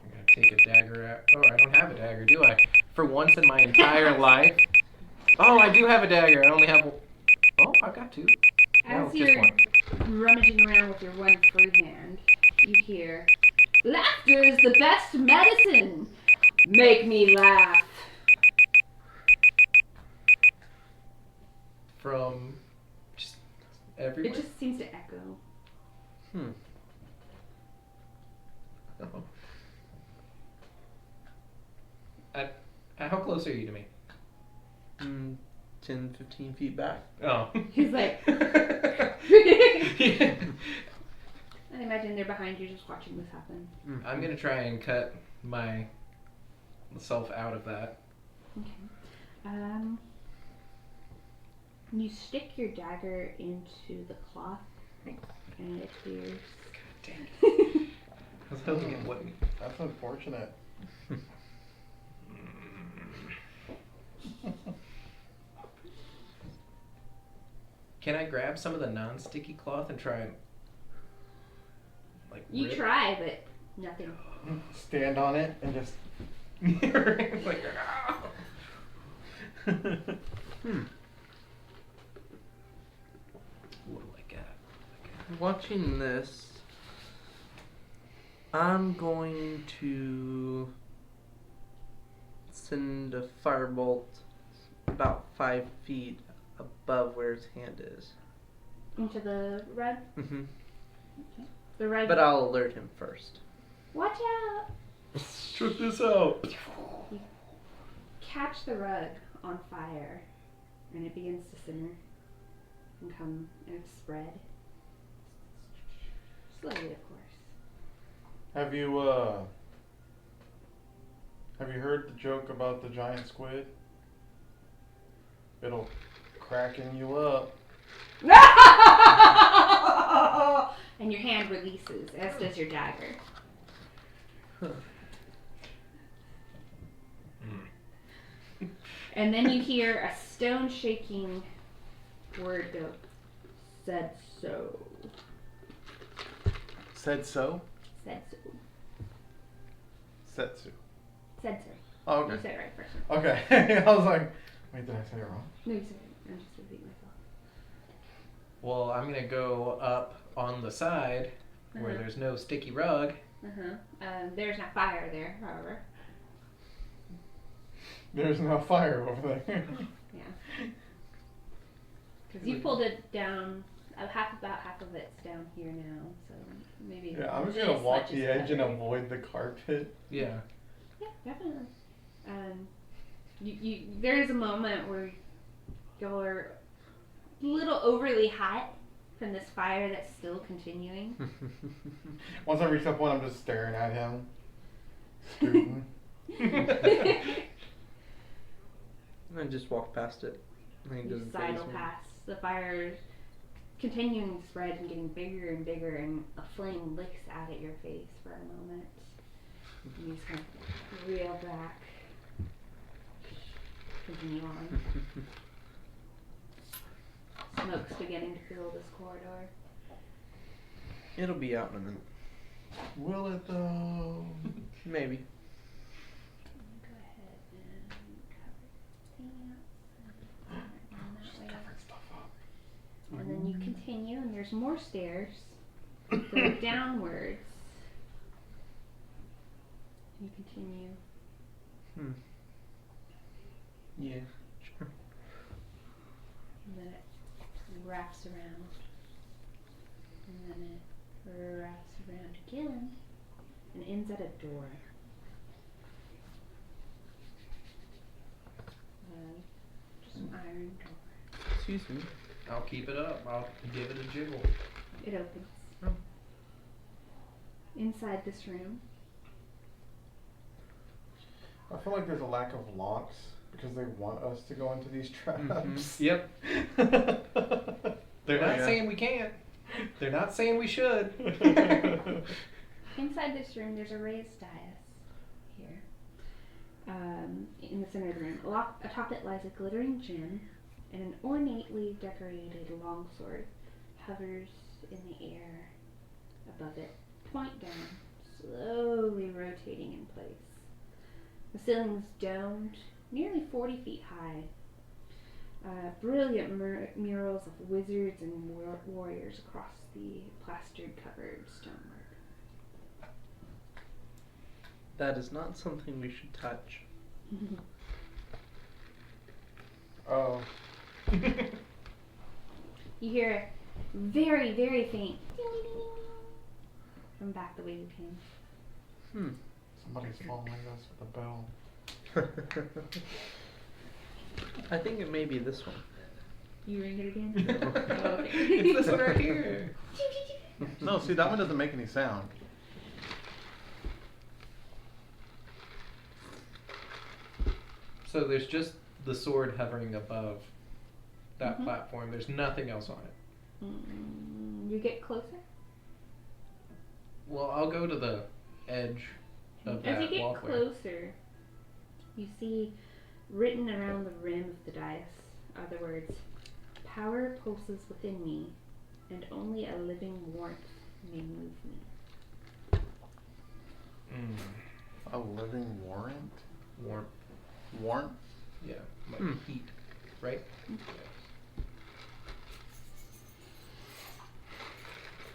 I'm gonna take a dagger out. Oh, I don't have a dagger, do I? For once in my entire life. Oh, I do have a dagger. I only have one. Oh, I've got two. No, As just you're one. rummaging around with your one free hand, you hear, "Laughter is the best medicine! Make me laugh!" From just everywhere. It just seems to echo. Oh. How close are you to me? 10, 15 feet back. Oh. He's like, Yeah. I imagine they're behind you just watching this happen. I'm gonna try and cut myself out of that. Okay. You stick your dagger into the cloth, and it appears. God dang it. I was hoping it wouldn't. That's unfortunate. Can I grab some of the non-sticky cloth and try and like You rip? try, but nothing. Stand on it and just. Like, "Ah." What do I got? Watching this, I'm going to send a firebolt about 5 feet above where his hand is. Into the rug. Hmm. The rug. But I'll alert him first. Watch out! Check this out. Catch the rug on fire, and it begins to simmer and come and spread. Slowly, of course. Have you heard the joke about the giant squid? It'll cracken you up. And your hand releases, as does your dagger. And then you hear a stone shaking word go, "Said so." Said so? Said so. Setsu. Said so. Oh, You okay. said it right first. Okay. I was like, Wait, did I say it wrong? No, you said it. I'm just repeating myself. Well, I'm gonna go up on the side where Uh-huh. there's no sticky rug. There's not fire there, however. There's no fire over there. Yeah. Because you pulled it down. About half of it's down here now, so maybe. Yeah, I'm just gonna this walk much the is edge and better. avoid the carpet. Yeah. Yeah, definitely. There is a moment where y'all are a little overly hot from this fire that's still continuing. Once I reach that point, I'm just staring at him, scooting. I just walk past it. It You doesn't sidle faze me. past. The fire continuing to spread and getting bigger and bigger, and a flame licks out at your face for a moment. And you just kind of reel back. Continue on. Smoke's beginning to fill this corridor. It'll be out in a minute. Will it though? Maybe. Go ahead and cover Just that way. covering stuff up. And then you continue, and there's more stairs. Go downwards. You continue. Yeah. Sure. And then it wraps around. And then it wraps around again. And ends at a door. Just an iron door. Excuse me. I'll keep it up. I'll give it a jiggle. It opens. Oh. Inside this room, I feel like there's a lack of locks because they want us to go into these traps. Yep. They're not Yeah. saying we can't. They're not saying we should. inside this room, there's a raised dais here. In the center of the room, atop it lies a glittering gem, and an ornately decorated longsword hovers in the air above it, point down, slowly rotating in place. The ceiling's domed, nearly 40 feet high. Brilliant murals of wizards and warriors across the plastered covered stonework. That is not something we should touch. Oh. You hear a very, very faint ding, ding, ding, ding, from back the way you came. Somebody's following us with a bell. I think it may be this one. You ring it again? No. Oh, okay. It's this one right here. No, see, that one doesn't make any sound. So there's just the sword hovering above that Mhm. platform. There's nothing else on it. You get closer. Well, I'll go to the edge of As that you get walkway. closer, you see written around the rim of the dais are the words, "Power pulses within me, and only a living warmth may move me." A living warrant? Warm. Warrant? Yeah. Like Hmm. heat. Right?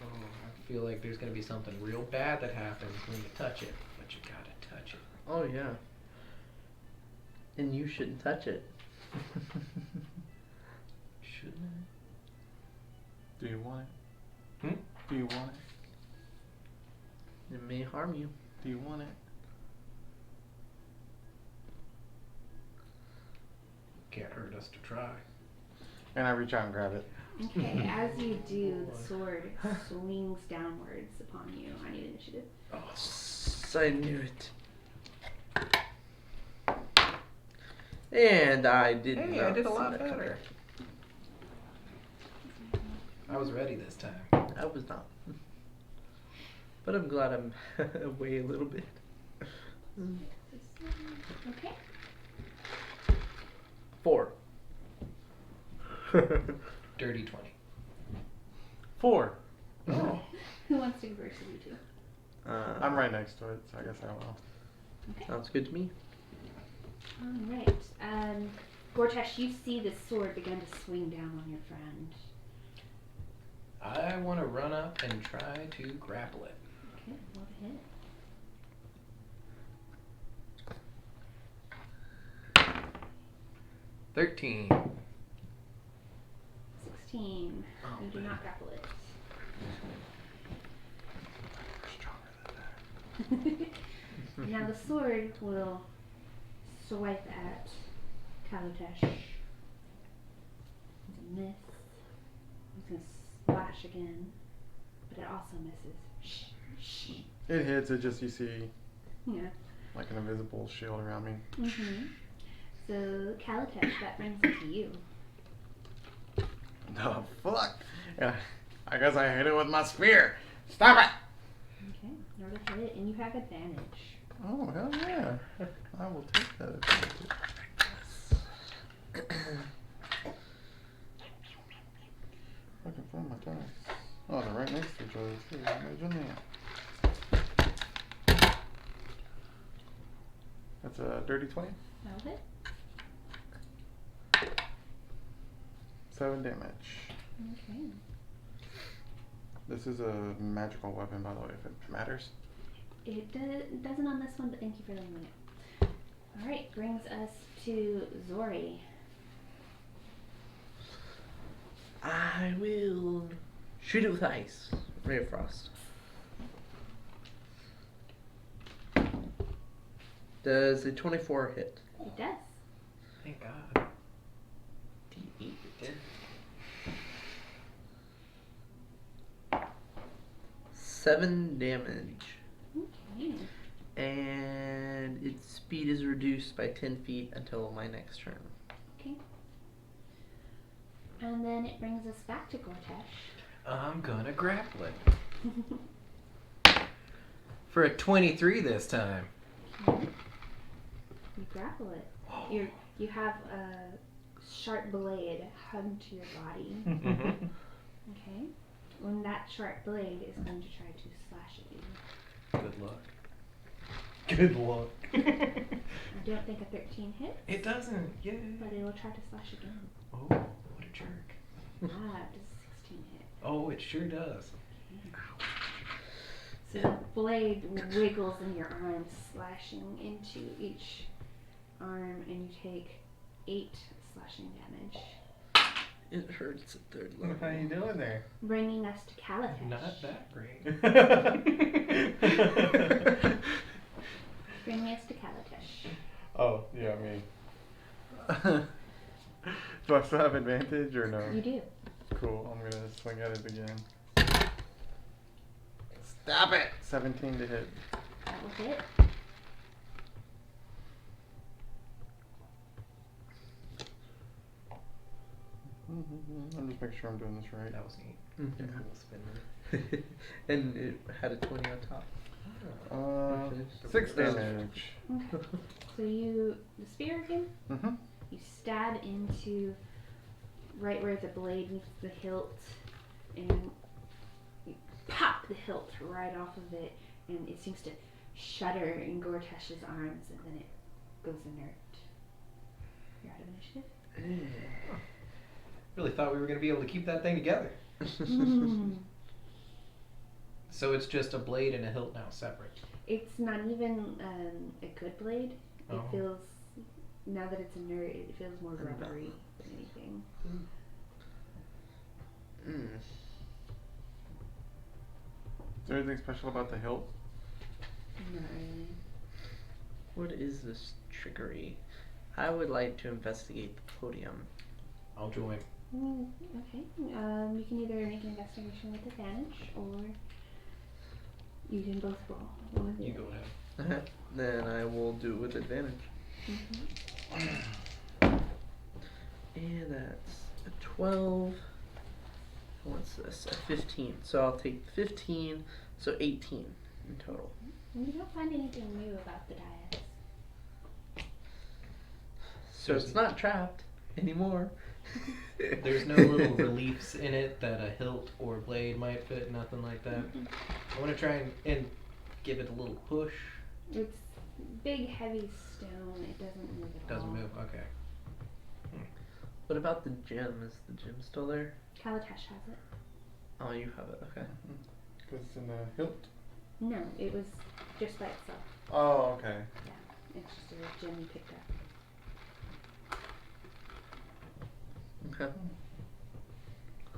Oh, I feel like there's gonna be something real bad that happens when you touch it, but you gotta touch it. Oh yeah. And you shouldn't touch it. Shouldn't I? Do you want it? Hmm? Do you want it? It may harm you. Do you want it? Can't hurt us to try. And I reach out and grab it. Okay, as you do, the sword swings downwards upon you. I need initiative. I knew it. And I did Hey, not I did a see lot that better. I was ready this time. coming. I was not. But I'm glad I'm away a little bit. Okay. 4. Dirty 20. 4. Oh. Who wants to converse with you two? I'm right next to it, so I guess I will. Okay. Sounds good to me. All right. Gor'Tesh, you see this sword begin to swing down on your friend. I want to run up and try to grapple it. Okay, roll the hit. 13. 16. You do not grapple it. Now the sword will swipe at Kalo'Tesh. It's a miss. He's going to slash again, but it also misses. Shh, shh. It hits, it just, you see, Yeah. like an invisible shield around me. Mm-hmm. So, Kalo'Tesh, that brings it to you. The fuck? Yeah, I guess I hit it with my spear. Stop it! Okay, roll to hit it, and you have advantage. Oh, hell yeah. I will take that advantage. Looking for my dice. Oh, they're right next to each other, too. Imagine that. That's a dirty 20. That'll hit. 7 damage. Okay. This is a magical weapon, by the way, if it matters. It doesn't on this one, but thank you for letting me know. Alright, brings us to Zorai. I will shoot it with ice. Ray of Frost. Does a 24 hit? It does. Thank God. D8. It did. 7 damage. Okay. And its speed is reduced by 10 feet until my next turn. Okay. And then it brings us back to Gor'Tesh. I'm gonna grapple it. For a 23 this time. Okay. You grapple it. You have a sharp blade hugged to your body. Mm-hmm. Okay. When that sharp blade is going to try to slash at you. Good luck. Good luck. I don't think a 13 hits. It doesn't. Yeah. But it will try to slash again. Oh, what a jerk. Does 16 hit. Oh, it sure does. So the blade wiggles in your arm, slashing into each arm, and you take 8 slashing damage. It hurts at 3rd level. How you doing there? Bringing us to Kalo'Tesh. Not that great. Bringing us to Kalo'Tesh. Oh, yeah, me. Do I still have advantage or no? You do. Cool, I'm gonna swing at it again. Stop it! 17 to hit. That will hit. I'm just making sure I'm doing this right. That was neat. Mhm. Cool spinner. And it had a 20 on top. 6 damage. Okay. So you, the spear again, Mm-hmm. you stab into right where the blade meets the hilt, and you pop the hilt right off of it, and it seems to shudder in Gor'Tesh's arms, and then it goes inert. You're out of initiative. Really thought we were gonna be able to keep that thing together. So it's just a blade and a hilt now, separate. It's not even a good blade. It Oh. feels, now that it's inert, it feels more rubbery than anything. Mm. Is there anything special about the hilt? Not really. What is this trickery? I would like to investigate the podium. I'll join. Okay. You can either make an investigation with advantage, or you can both roll. One of the You other. go ahead. Then I will do it with advantage. Mhm. And that's a 12. What's this? A 15. So I'll take 15, so 18 in total. And you don't find anything new about the dais. So it's not trapped anymore. There's no little reliefs in it that a hilt or blade might fit, nothing like that. I want to try and give it a little push. It's big, heavy stone. It doesn't move at all. Doesn't move, okay. What about the gym? Is the gym still there? Kalo'Tesh has it. Oh, you have it. Okay. Because it's in the hilt. No, it was just by itself. Oh, okay. Yeah, it's just a gym you picked up. Okay.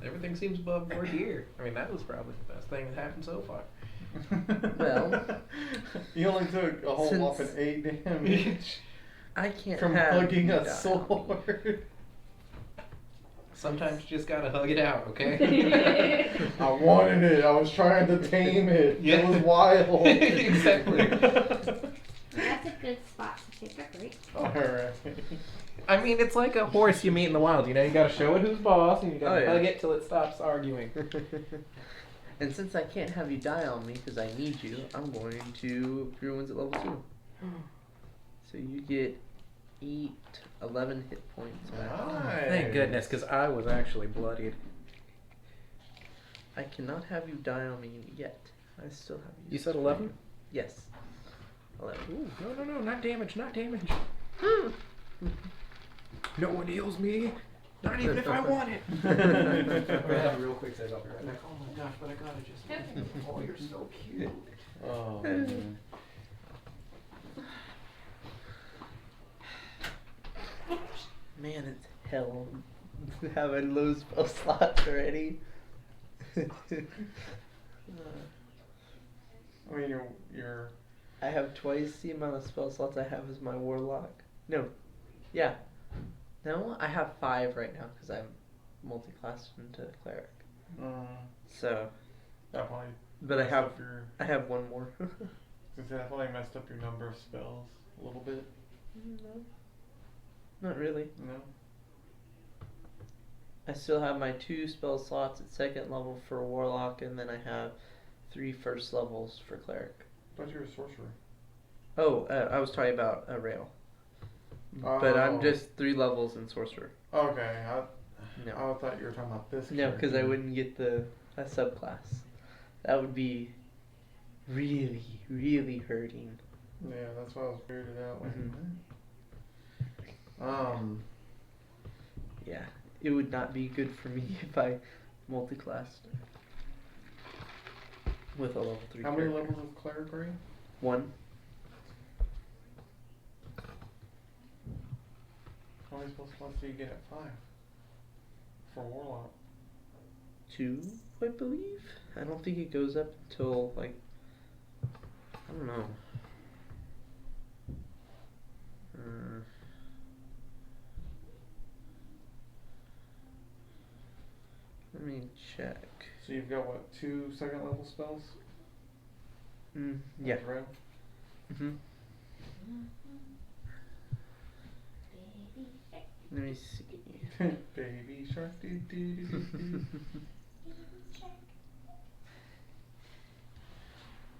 Everything seems above board here. I mean, that was probably the best thing that happened so far. Well, you only took a whole since- whopping 8 damage I can't from have hugging you a die. sword. Sometimes you just gotta hug it out, okay? I wanted it. I was trying to tame it. Yeah. It was wild. Exactly. That's a good spot to take a break. Alright. I mean, it's like a horse you meet in the wild. You know, you gotta show it who's boss, and you gotta Oh, yeah. hug it till it stops arguing. And since I can't have you die on me because I need you, I'm going to Pure Wounds at level 2. So you get 11 hit points. Nice. Thank goodness, because I was actually bloodied. I cannot have you die on me yet. I still have you. You said 11? Yes. 11. Ooh, no, not damage, not damage. No one heals me, not even if I want it. I'm gonna have a real quick save. I'll be right back. Oh my gosh, but I gotta just. Oh, you're so cute. Oh, man. Man, it's hell having low spell slots already. I mean, you're. I have twice the amount of spell slots I have as my warlock. No. Yeah. No, I have 5 right now because I'm multi-classed into cleric. So, That probably. but I have Your, I have one more. that probably messed up your number of spells a little bit. No. Not really. No. I still have my 2 spell slots at 2nd level for warlock, and then I have 3 first levels for cleric. I thought you were a sorcerer. Oh, I was talking about a rail. But I'm just 3 levels in sorcerer. Okay. No. I thought you were talking about this. No, because I character. wouldn't get a subclass. That would be really, really hurting. Yeah, that's why I was weirded out. Like, Mhm. Yeah, it would not be good for me if I multi-classed with a level 3 How many character. levels of cleric are you? 1. How many spell slots do you get at 5? For warlock. 2, I believe. I don't think it goes up until like, I don't know. Let me check. So you've got what, 2 second level spells? Yeah. Right. Mhm. Let me see. Baby shark doo doo doo doo doo.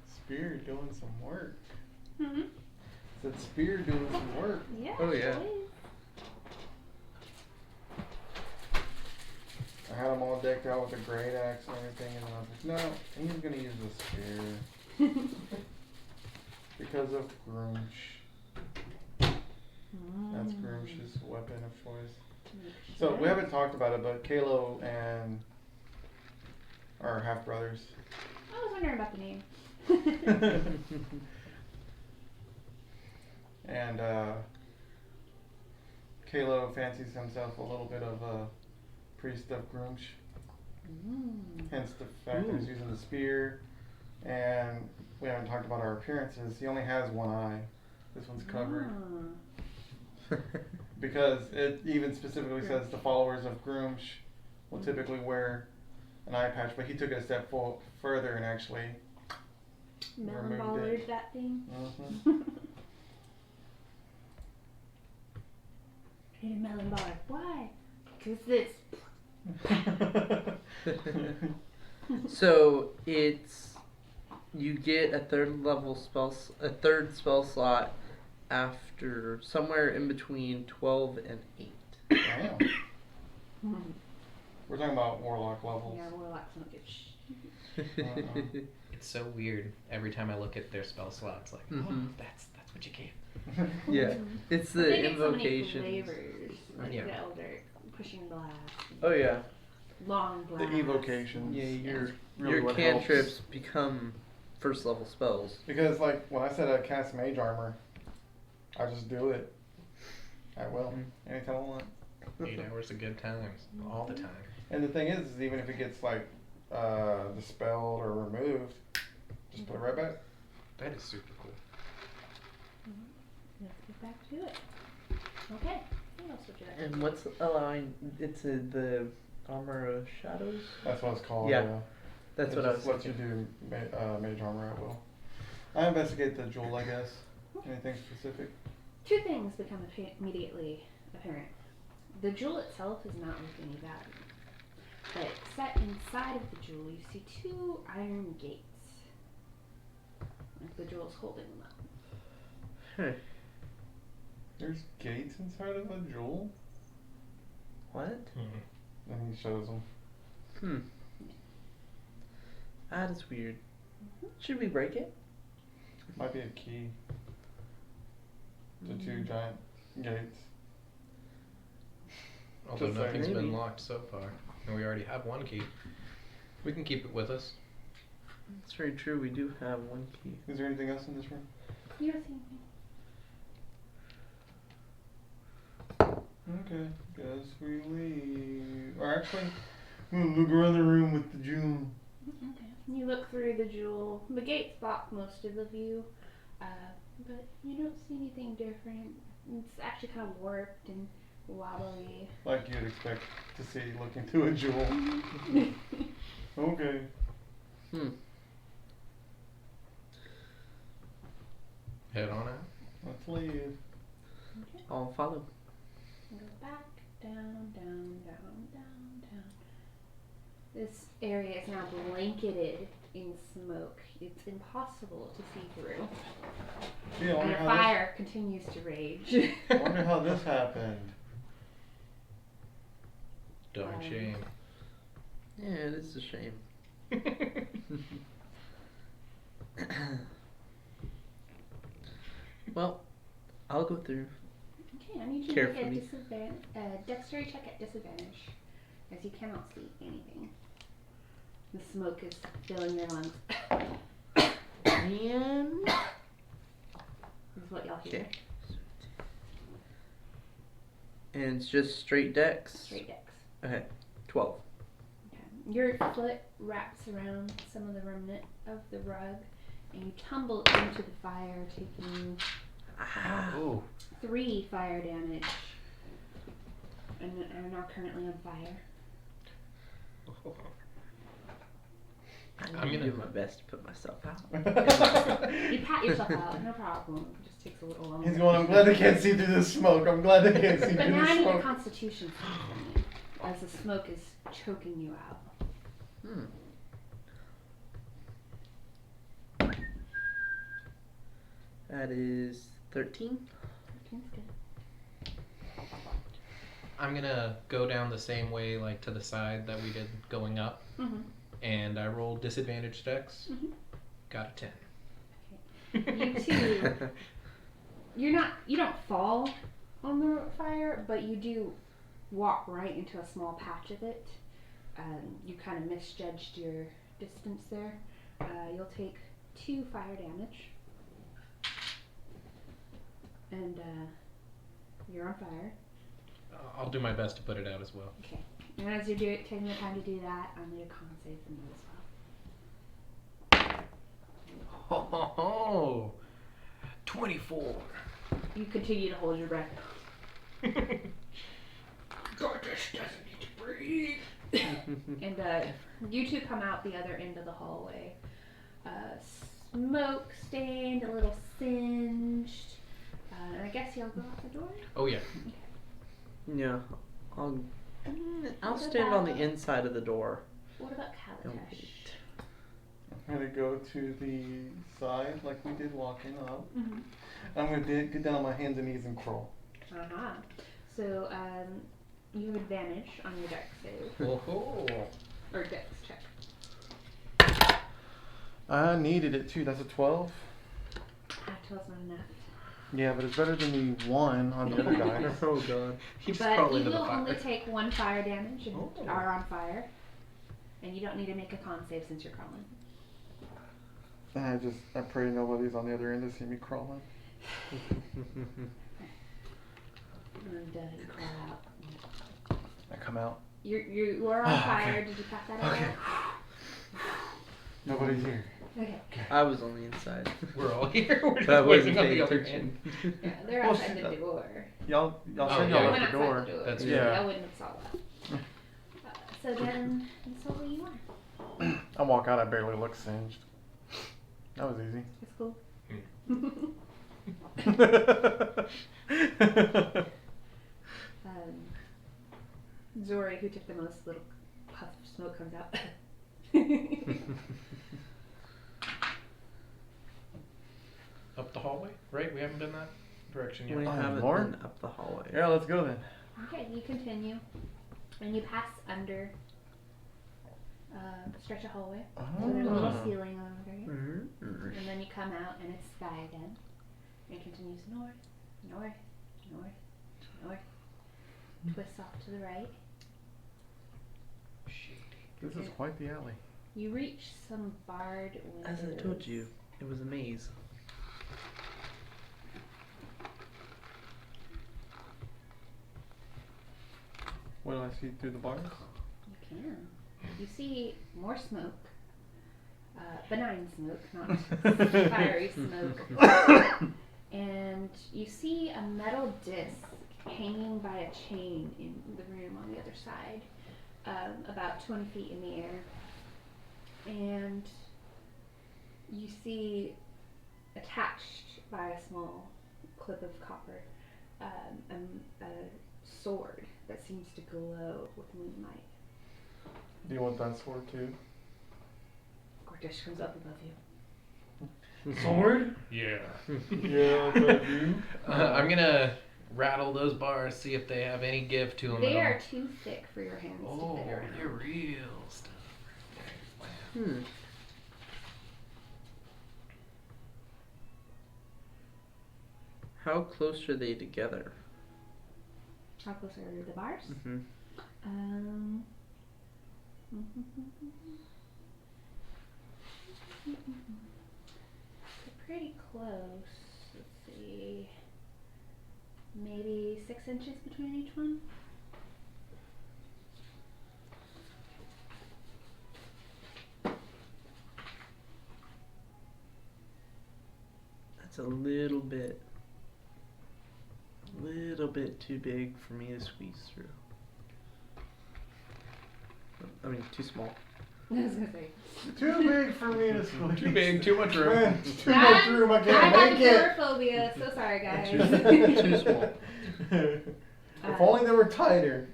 Spear doing some work. Mm-hmm. Said Spear doing some work. Yeah. Oh, yeah. it is. I had him all decked out with a great axe and everything, and I was like, no, he's gonna use the spear because of Grunch. That's Grunch's weapon of choice. So we haven't talked about it, but Kalo and our half brothers. I was wondering about the name. And Kalo fancies himself a little bit of a priest of Grunch. Hence the fact that he's using the spear. And we haven't talked about our appearances. He only has one eye. This one's covered. Because it even specifically says the followers of Grunch will typically wear an eye patch, but he took it a step further and actually Melon removed ballered it. that thing. Hey, melon baller. Why? Because this. So it's you get a third spell slot after somewhere in between 12 and 8. Damn. We're talking about warlock levels. Yeah, warlocks don't give shit. It's so weird. Every time I look at their spell slots, like, oh, Mhm. that's what you get. Yeah, it's But they the get so many invocations. flavors, like Yeah. the elder pushing blast. Oh yeah. Long blast. The evocations. Yeah, really your what cantrips helps. become first level spells. Because like when I said I cast mage armor, I just do it. I will. Anytime I want. 8 hours of good times. All the time. And the thing is even if it gets like dispelled or removed, just put it right back. That is super cool. Let's get back to it. Okay. What else would you like? And what's allowing it's the armor of shadows? That's what it's called. Yeah. That's it what I was just lets thinking. you do mage armor at will. I investigate the jewel, I guess. Anything specific? Two things become immediately apparent. The jewel itself is not worth any value. But set inside of the jewel, you see 2 iron gates. Like the jewel's holding them up. Huh. There's gates inside of a jewel? What? And he shows them. That is weird. Should we break it? Might be a key. The 2 giant gates. Although Just saying. nothing's Maybe. been locked so far. And we already have 1 key. We can keep it with us. It's very true. We do have 1 key. Is there anything else in this room? You don't see anything. Okay, guess we leave. Or actually, I'm gonna look around the room with the jewel. Okay. You look through the jewel. The gates block most of the view, but you don't see anything different. It's actually kind of warped and wobbly. Like you'd expect to see looking through a jewel. Okay. Head on out. Let's leave. Okay. I'll follow. Go back, down, down, down, down, down. This area is now blanketed in smoke. It's impossible to see through. Gee, I And wonder a how fire continues to rage. this, I wonder how this happened. Darn shame. Yeah, it is a shame. Well, I'll go through. Okay, I need you to make Carefully. a dexterity check at disadvantage, as you cannot see anything. The smoke is filling your lungs. And This is what y'all hear. okay. And it's just straight dex. Straight dex. Okay. 12. Okay. Your foot wraps around some of the remnant of the rug, and you tumble into the fire, taking Ooh. 3 fire damage, and are now currently on fire. I'm gonna do my best to put myself out. You pat yourself out, no problem. It just takes a little longer. He's going, I'm glad they can't see through this smoke. I'm glad they can't see But through now I this need a smoke. constitution save from you, as the smoke is choking you out. That is 13. 13's good. I'm gonna go down the same way, like to the side that we did going up. Mm-hmm. And I rolled disadvantage dex. Mhm. Got a 10. You two, you don't fall on the fire, but you do walk right into a small patch of it. You kind of misjudged your distance there. You'll take 2 fire damage. And you're on fire. I'll do my best to put it out as well. Okay. And as you're taking the time to do that, I'm going to con save from you as well. Oh, 24. You continue to hold your breath. Gor'Tesh doesn't need to breathe. And you two come out the other end of the hallway. Smoke stained, a little singed. And I guess y'all go out the door? Oh yeah. Yeah. I'll What stand on the about- inside of the door. What about and Kalo'Tesh? wait. I'm gonna go to the side like we did walking up. Mm-hmm. I'm gonna get down on my hands and knees and crawl. Uh-huh. So, you have advantage on your dex save. Oh. Or dex check. I needed it too. That's a 12. 12's not enough. Yeah, but it's better than the one on the other guy. Oh god. He's But crawling you into the will fire. only take 1 fire damage and Oh. are on fire. And you don't need to make a con save since you're crawling. I pray nobody's on the other end to see me crawling. And you crawl out. I come out. You are on fire. Okay. Did you pass that out? Okay. Nobody's here. Okay. I was on the inside. We're all here. We're just I wasn't waiting on the paying other attention. end. Yeah, they're Well, outside the door. Y'all Oh, said yeah. y'all They left went the door. outside the door. That's so yeah. I wouldn't have saw that. So then, that's all you are. I walk out, I barely look singed. That was easy. That's cool. Zorai, who took the most little puff of smoke, comes out. Up the hallway, right? We haven't been that direction yet. We Oh, haven't more? been up the hallway. Yeah, let's go then. Okay, you continue. And you pass under a stretch of hallway. So there's a little ceiling over here. Mm-hmm. And then you come out and it's sky again. And it continues north, north, north, north. Twists off to the right. This is quite the alley. You reach some barred windows. As I told you, it was a maze. What do I see through the bars? You can. You see more smoke. Benign smoke, not fiery smoke. And you see a metal disc hanging by a chain in the room on the other side, about 20 feet in the air. And you see attached by a small clip of copper a sword that seems to glow with moonlight. Do you want that sword too? Gor'Tesh comes up above you. Sword? Yeah. Yeah, I do. I'm gonna rattle those bars, see if they have any give to them. They are too thick for your hands Oh, to fit around. they're real stuff. Hmm. How close are they together? How close are the bars? Mm-hmm. They're pretty close. Let's see. Maybe 6 inches between each one. That's a little bit too big for me to squeeze through. I mean, too small. I was gonna say. Too big for me to squeeze. Too big, too much room. Man, too much room, I I can't have make it. agoraphobia. So sorry, guys. Too small. If only they were tighter.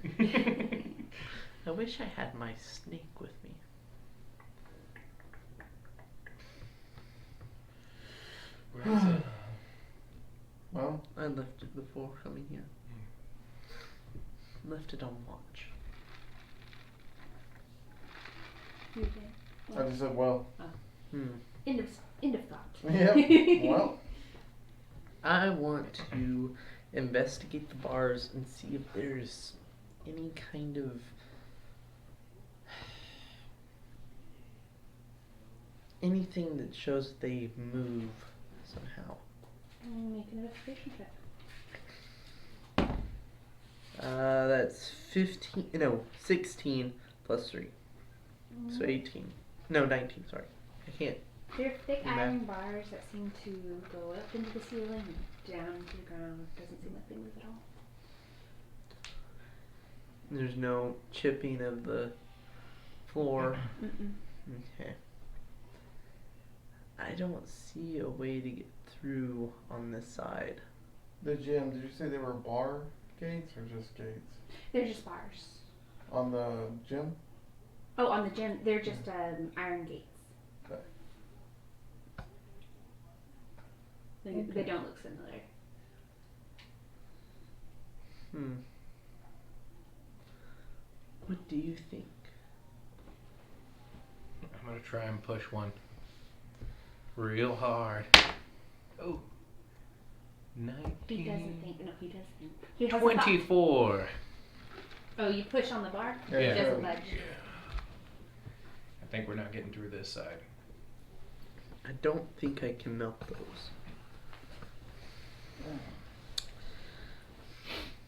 I wish I had my snake with me. Where is it? Well, I left it before coming here. Left it on watch. You did. I just said, well. End of thought. Yep. Well. I want to investigate the bars and see if there's any kind of anything that shows that they move somehow. Make an investigation check. That's 16 plus 3. So 18. No, 19, sorry. I can't. They're thick Math. iron bars that seem to go up into the ceiling and down to the ground. Doesn't seem like they move at all. There's no chipping of the floor. Mm-mm. Okay. I don't see a way to get through on this side. The gym, did you say they were bar gates or just gates? They're just bars. On the gym? Oh, on the gym, they're just iron gates. Okay. They don't look similar. What do you think? I'm gonna try and push one real hard. Oh. He 19. doesn't think. No, he does think. He has a thought. 24. Oh, you push on the bar? Yeah. He doesn't budge. I think we're not getting through this side. I don't think I can melt those.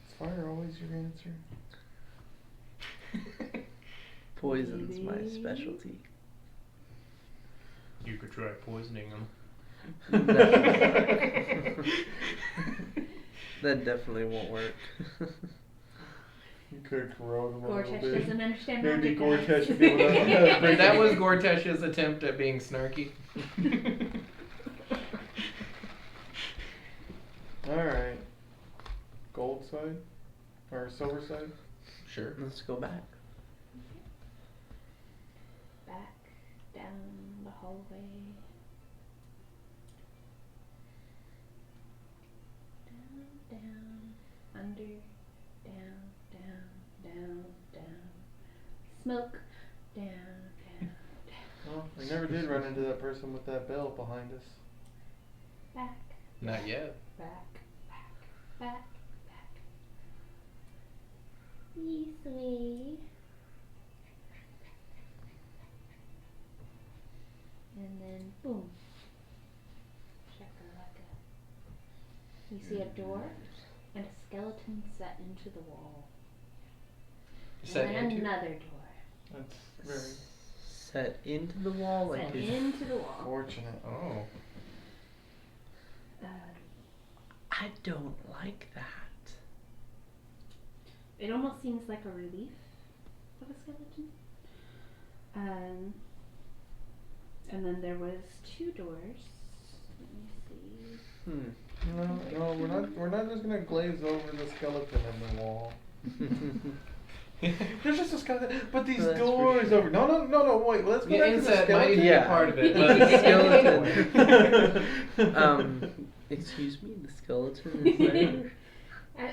Is fire always your answer? Poison's my Maybe. specialty. You could try poisoning them. That definitely won't work. You could corrode them a little Gor'Tesh bit. doesn't understand Maybe magic, guys. Gor'Tesh would be able to. That was Gor'Tesh's attempt at being snarky. Alright. Gold side? Or silver side? Sure. Let's go back. Back, down the hallway. Down, under, down. Smoke, down. Well, we never did run into that person with that bell behind us. Back, Not yet. back. This way. And then, boom. Shakalaka. You see a door and a skeleton set into the wall. Set and then into? another door. That's very Set into the wall like Set it's into the wall. fortunate. Oh. I don't like that. It almost seems like a relief of a skeleton. And then there was 2 doors. Let me see. No, we're not just gonna glaze over the skeleton in the wall. There's just a skeleton, but these That's doors for over. No, wait. Let's go Yeah, back to the inside might skeleton. be a part of it, but Skeleton. Excuse me, the skeleton is there.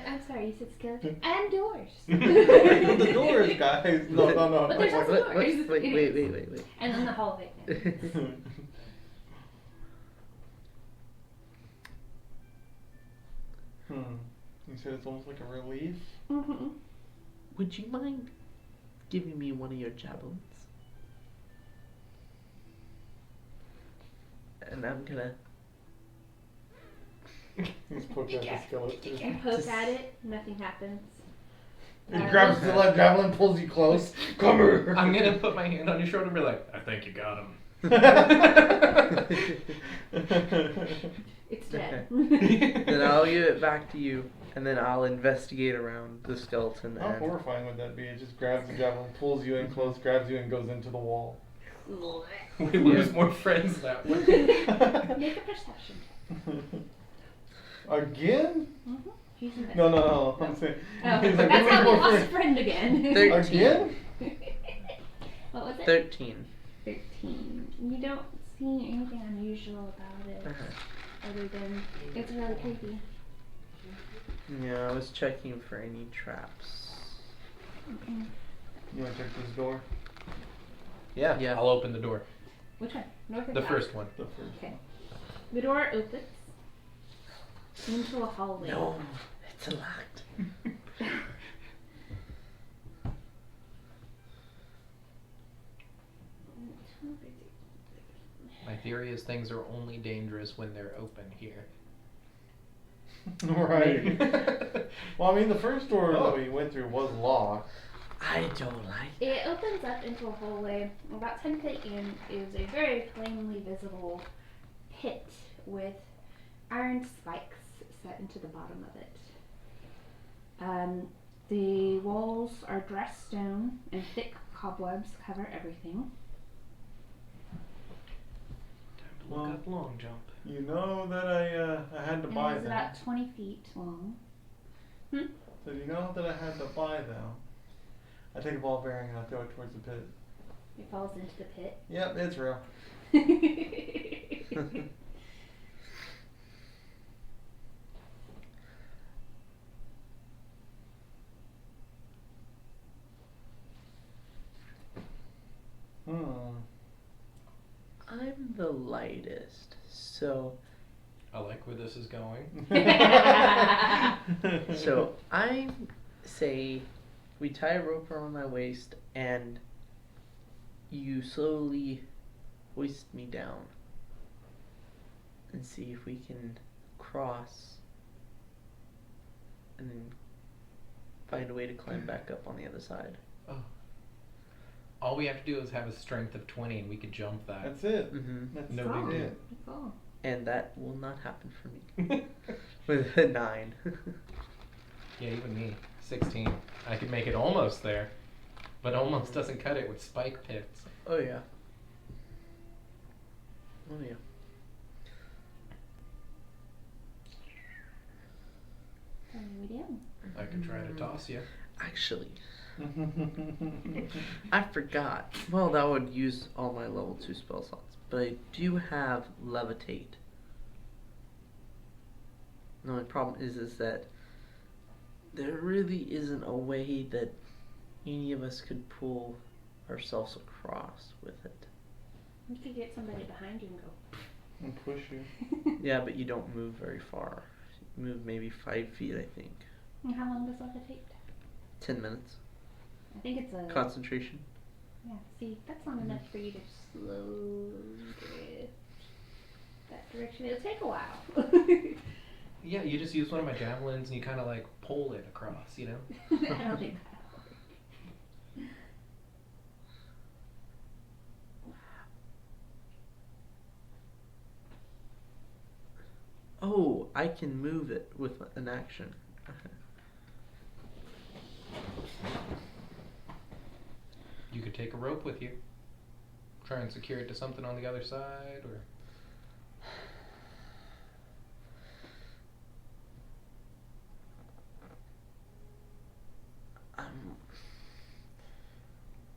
I'm sorry, you said skeleton and doors. The doors, guys. No. But there's also What- doors. Wait. And then the hallway. You said it's almost like a relief. Mm-hmm. Would you mind giving me one of your javelins? And I'm gonna. He's poking at the You skeleton. poke at it, nothing happens. He grabs the left javelin, pulls you close. Come here. I'm gonna put my hand on your shoulder and be like, I think you got him. It's dead. Then I'll give it back to you, and then I'll investigate around the skeleton. How And horrifying would that be? It just grabs the javelin, pulls you in close, grabs you, and goes into the wall. We lose more friends that way. Make a perception check. Again? Mm-hmm. He's in No. I'm saying. Oh, He's like, that's "We how lose we more lost a friends." friend again. 13. Again? What was it? 13. 13. You don't see anything unusual about it, other than it's really creepy. Yeah, I was checking for any traps. Mm-mm. You want to check this door? Yeah, Yeah. I'll open the door. Which one? North or The south? first one. The first. Okay. The door opens into a hallway. No, it's locked. My theory is things are only dangerous when they're open here. Right. Well, I mean, the first door Oh. that we went through was locked. I don't like It opens up into a hallway. About 10 feet in is a very plainly visible pit with iron spikes set into the bottom of it. The walls are dressed stone and thick cobwebs cover everything. Time to look up long jump. You know that I had to And buy it is them. about 20 feet long. So you know that I had to buy them. I take a ball bearing and I throw it towards the pit. It falls into the pit. Yep, it's real. I'm the lightest, so I like where this is going. So I say we tie a rope around my waist and you slowly hoist me down and see if we can cross and then find a way to climb back up on the other side. Oh. All we have to do is have a strength of 20 and we could jump that. That's it. Mm-hmm. That's No big deal. it. That's all. And that will not happen for me. With a 9. Yeah, even me. 16. I could make it almost there. But almost doesn't cut it with spike pits. Oh yeah. Oh yeah. What are we doing? I could try to toss you. Actually, I forgot. Well, that would use all my level 2 spell slots. But I do have levitate. The only problem is that there really isn't a way that any of us could pull ourselves across with it. You could get somebody behind you and go. And push you. Yeah, but you don't move very far. You move maybe 5 feet, I think. And how long does levitate? 10 minutes. I think it's a. Concentration. Yeah, see, that's not enough for you to slowly drift that direction. It'll take a while. Yeah, you just use one of my javelins and you kind of like pull it across, you know? I don't think that'll work. Oh, I can move it with an action. You could take a rope with you. Try and secure it to something on the other side, or...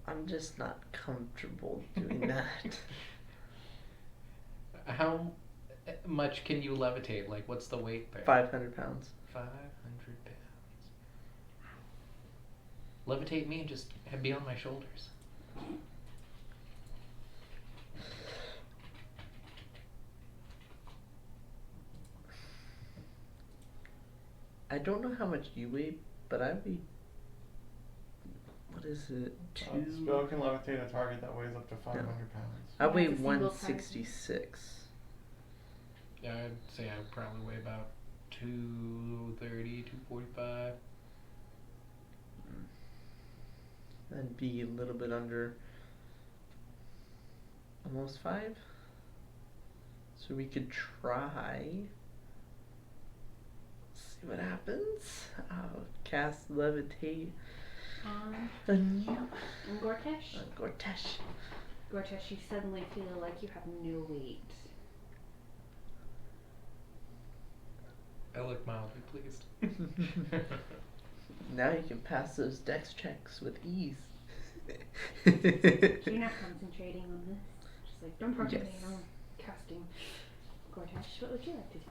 I'm just not comfortable doing that. How much can you levitate? Like, what's the weight there? 500 pounds. 500 pounds. Levitate me and just be on my shoulders. I don't know how much you weigh, but I'd be... What is it? Spell can levitate a target that weighs up to 500 pounds. I weigh That's a single 166. Yeah, I'd say I would probably weigh about 230, 245. That'd be a little bit under... almost 5. So we could try... See what happens. I'll cast levitate on you. And Gor'Tesh? Gor'Tesh. Gor'Tesh, you suddenly feel like you have no weight. I look mildly pleased. Now you can pass those dex checks with ease. You're not concentrating on this. Just like, don't procrastinate on casting. Gor'Tesh, what would you like to do?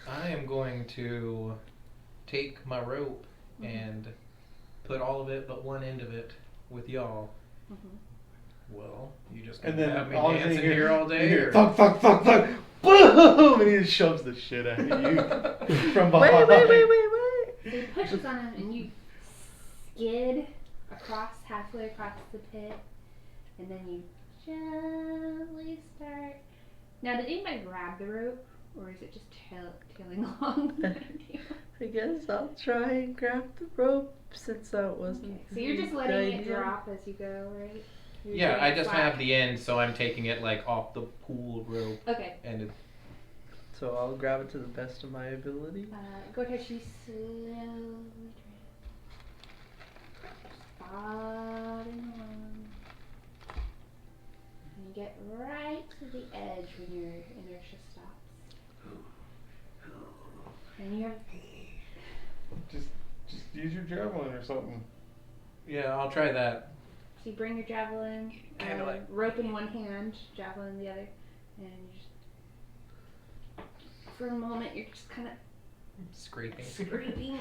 I am going to take my rope and put all of it but one end of it with y'all. Well, you just gonna And then have me all dancing you here all day? hear, Or? fuck, fuck, fuck, fuck, boom! And he just shoves the shit out of you from behind. Wait. So he pushes on him and you skid halfway across the pit, and then you gently start. Now, did anybody grab the rope, or is it just tailing along? I guess I'll try and grab the rope since that wasn't. Okay, so you're just letting it drop as you go, right? Yeah, I just have the end, so I'm taking it like off the pool rope. Okay. And it, So I'll grab it to the best of my ability. Gor'Tesh, you slowly plodding along. And you get right to the edge when your inertia stops. And you have... Just use your javelin or something. yeah, I'll try that. So you bring your javelin, Kinda like- rope in one hand, javelin in the other, and you just... For a moment, you're just kind of Scraping. scraping,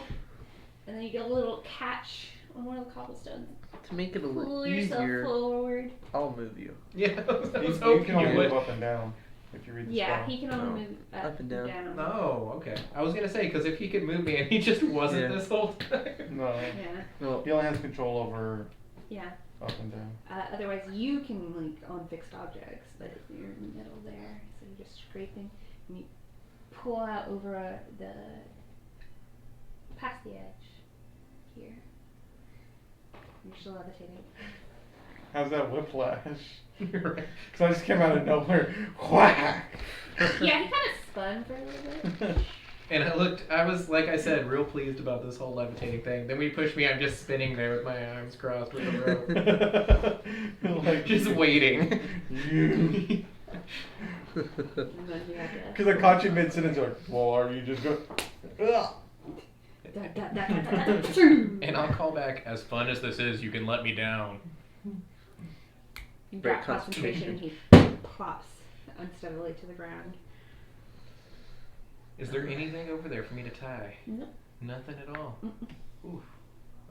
and then you get a little catch on one of the cobblestones. To make it a little Pull yourself easier, forward. I'll move you. Yeah, I was You hoping can only you would. move up and down. If you read the Yeah, spell. he can only move Up and down. Oh, okay. I was gonna say, because if he could move me and he just wasn't Yeah. this whole time. No. Yeah. Well, He only has control over Yeah. up and down. Otherwise, you can link on fixed objects, but you're in the middle there, so you're just scraping, and you pull out over past the edge here. You're still levitating. How's that whiplash? You're right. Because I just came out of nowhere. Whack! Yeah, he kind of spun for a little bit. And I was, like I said, real pleased about this whole levitating thing. Then when he pushed me, I'm just spinning there with my arms crossed with the rope. Like, just waiting. You. And then you have to- Because I caught you mid-sentence, like, well, are you just going, ugh. And I'll call back, as fun as this is, you can let me down. You Break drop concentration, and he plops unsteadily to the ground. Is there anything over there for me to tie? Nope. Nothing at all. Oof.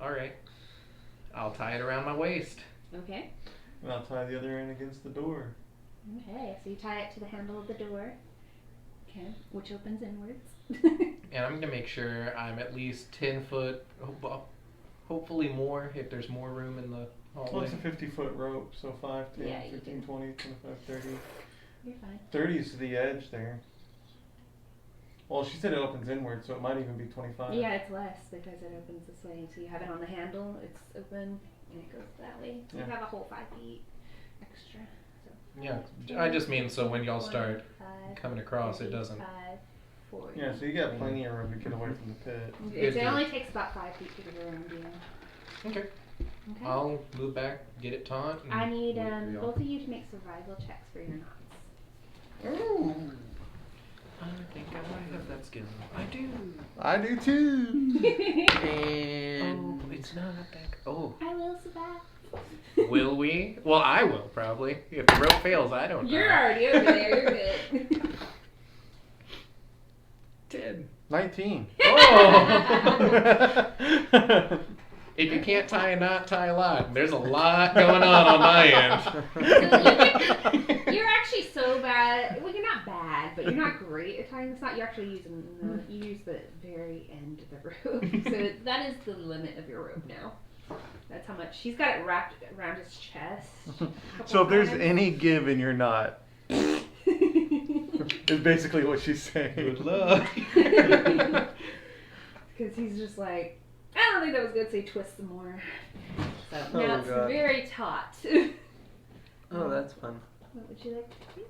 Alright. I'll tie it around my waist. Okay. And I'll tie the other end against the door. Okay, so you tie it to the handle of the door. Okay, which opens inwards. And I'm going to make sure I'm at least 10 foot, hopefully more, if there's more room in the Well, hallway. it's a 50-foot rope, so 5, 10, Yeah, you 15, do. 20, 25, 30. You're fine. 30 is to the edge there. Well, she said it opens inward, so it might even be 25. Yeah, it's less because it opens this way. So you have it on the handle, it's open, and it goes that way. So Yeah. you have a whole 5 feet extra. Yeah, I just mean so when y'all 20, start 5, coming across, it 30, doesn't. 5, 40. Yeah, so you got plenty of room to get away from the pit. It only takes about 5 feet to get around you. Okay. Okay. I'll move back, get it taut. And I need we all- both of you to make survival checks for your knots. Ooh. I think I might have that skill. I do. I do too. and Oh, it's not up back. Oh, I will survive. will we? Well, I will probably. If the rope fails, I don't know. You're already over there. You're good. 10. 19. Oh! If you can't tie a knot, tie a lot. There's a lot going on my end. You're actually so bad. Well, you're not bad, but you're not great at tying this knot. You're actually using you use the very end of the rope. So that is the limit of your rope now. That's how much he's got it wrapped around his chest. So if there's times. any give in your knot, is basically what she's saying. Good luck. Because he's just like, I don't think that was good, so he twists some more. So Oh, now it's God. very taut. oh, that's fun. What would you like to do?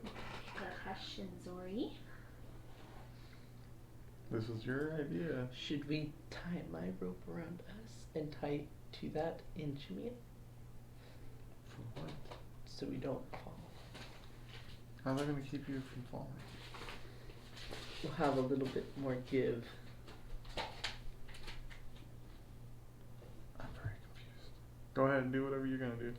Kalo'Tesh and Zorai. This was your idea. Should we tie my rope around us and tie it to that and shimmy it For what? so we don't fall? How's that going to keep you from falling? We'll have a little bit more give. I'm very confused. Go ahead and do whatever you're going to do.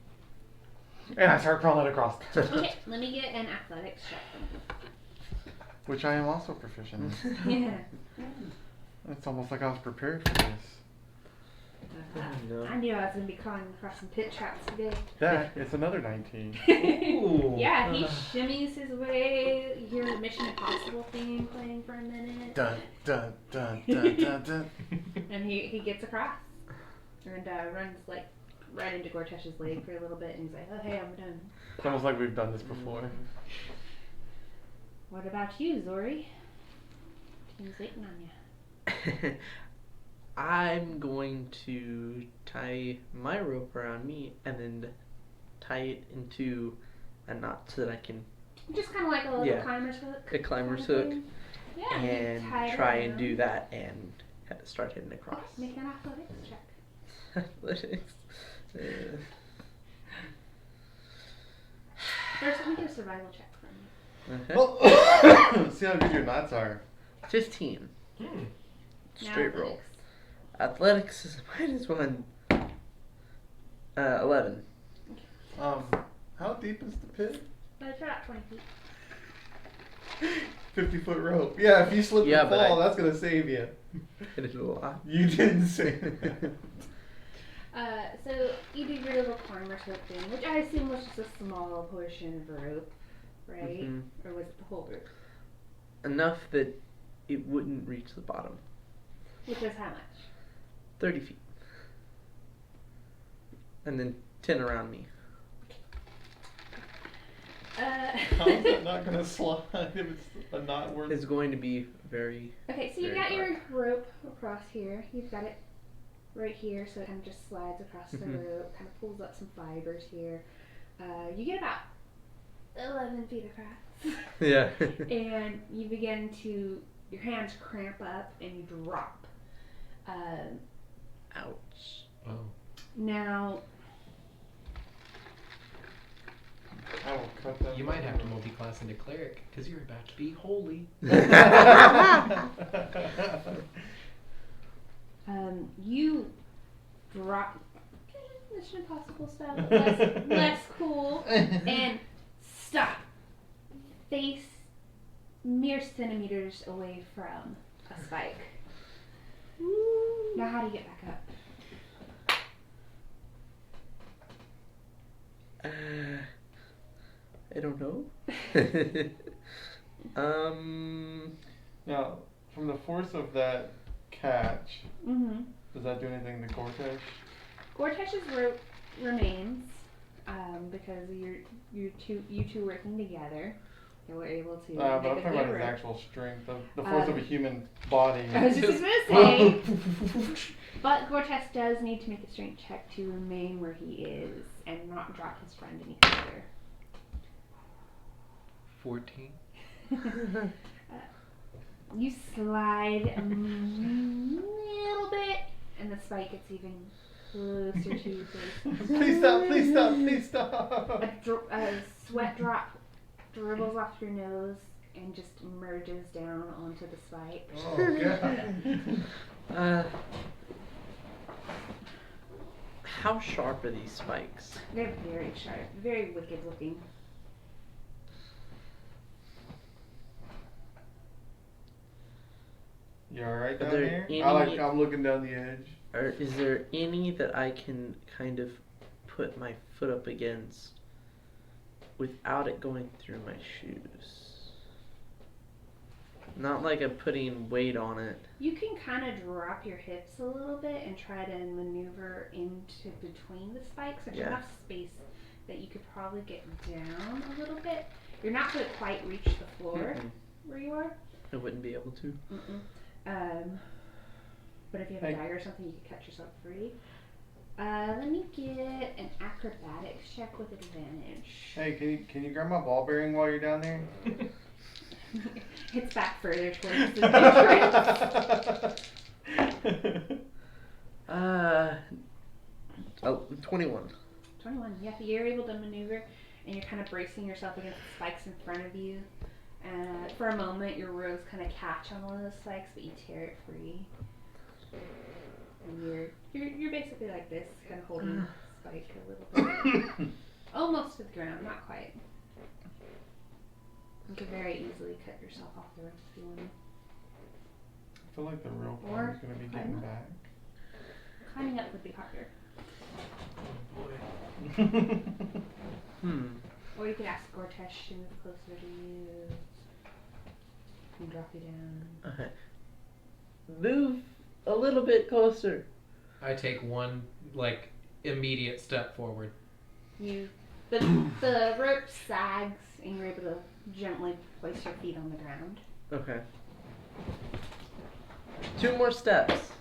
And I start crawling across. Okay, let me get an athletics check from Which I am also proficient in. you. Yeah. It's almost like I was prepared for this. No. I knew I was going to be crawling across some pit traps today. That, it's another 19. Ooh. Yeah, he shimmies his way. You hear the Mission Impossible theme playing for a minute. Dun, dun, dun, dun, dun, dun. And he gets across. And runs like right into Gor'Tesh's leg for a little bit. And he's like, oh, hey, I'm done. It's almost like we've done this before. What about you, Zorai? Team's waiting on you. I'm going to tie my rope around me and then tie it into a knot so that I can Just kind of like a little Yeah. climber's hook. a climber's kind of hook thing. Yeah, you and tie it try and around. do that and start hitting across. Okay, make an athletics check. Athletics. First, let me get a survival check from you. Okay. See how good your knots are. 15. Hmm. Now Straight roll. athletics. Athletics is -1. 11. How deep is the pit? It's about 20 feet. 50-foot rope. Yeah, if you slip Yeah, and but fall, that's gonna save you. Hit it a lot. You didn't say that. So you do your little climber's hook thing, which I assume was just a small portion of rope. right? Mm-hmm. Or was it the whole rope? Enough that it wouldn't reach the bottom. Which is how much? 30 feet. And then 10 around me. How is that not gonna slide if it's a knot worth? It's going to be very. Okay, so you very got your hard. rope across here. You've got it right here, so it kind of just slides across the rope, kind of pulls up some fibers here. You get about 11 feet across. Yeah. And you begin to, your hands cramp up and you drop. Ouch. Oh. Now, I will cut that. You might have to multi-class into cleric because you're about to be holy. you drop Mission Impossible stuff, less cool, and stop. Face mere centimeters away from a spike. Now how do you get back up? I don't know. Now, from the force of that catch, Mm-hmm. does that do anything to Gor'Tesh? Gor'Tesh's rope remains because you two working together. They were able to But I'm make a talking good about his rope. actual strength, the force of a human body. I was just gonna say, but Gor'Tesh does need to make a strength check to remain where he is and not drop his friend any further. 14. You slide a little bit, and the spike gets even closer to your face. Please stop, please stop, please stop. A sweat drop dribbles off your nose and just merges down onto the spike. Oh, God. How sharp are these spikes? They're very sharp, very wicked looking. You alright Are down there here? any- I'm looking down the edge. Or is there any that I can kind of put my foot up against without it going through my shoes? Not like I'm putting weight on it. You can kind of drop your hips a little bit and try to maneuver into between the spikes. There's Yeah. enough space that you could probably get down a little bit. You're not going to quite reach the floor where you are. I wouldn't be able to. But if you have a dagger or something, you could cut yourself free. Let me get an acrobatics check with advantage. Hey, can you grab my ball bearing while you're down there? It's back further towards the entrance. 21. 21. Yeah, you're able to maneuver, and you're kind of bracing yourself against the spikes in front of you. For a moment, your rows kind of catch on one of the spikes, but you tear it free. And you're basically like this, kind of holding the spike a little bit, almost to the ground, not quite. You could very easily cut yourself off the rope if you want. I feel like the real Or problem is going to be getting climb up. back. Climbing up would be harder. Or you could ask Gor'Tesh to move closer to you and drop you down. Okay. Move a little bit closer. I take one, immediate step forward. The rope sags and you're able to gently place your feet on the ground. Okay. 2 more steps.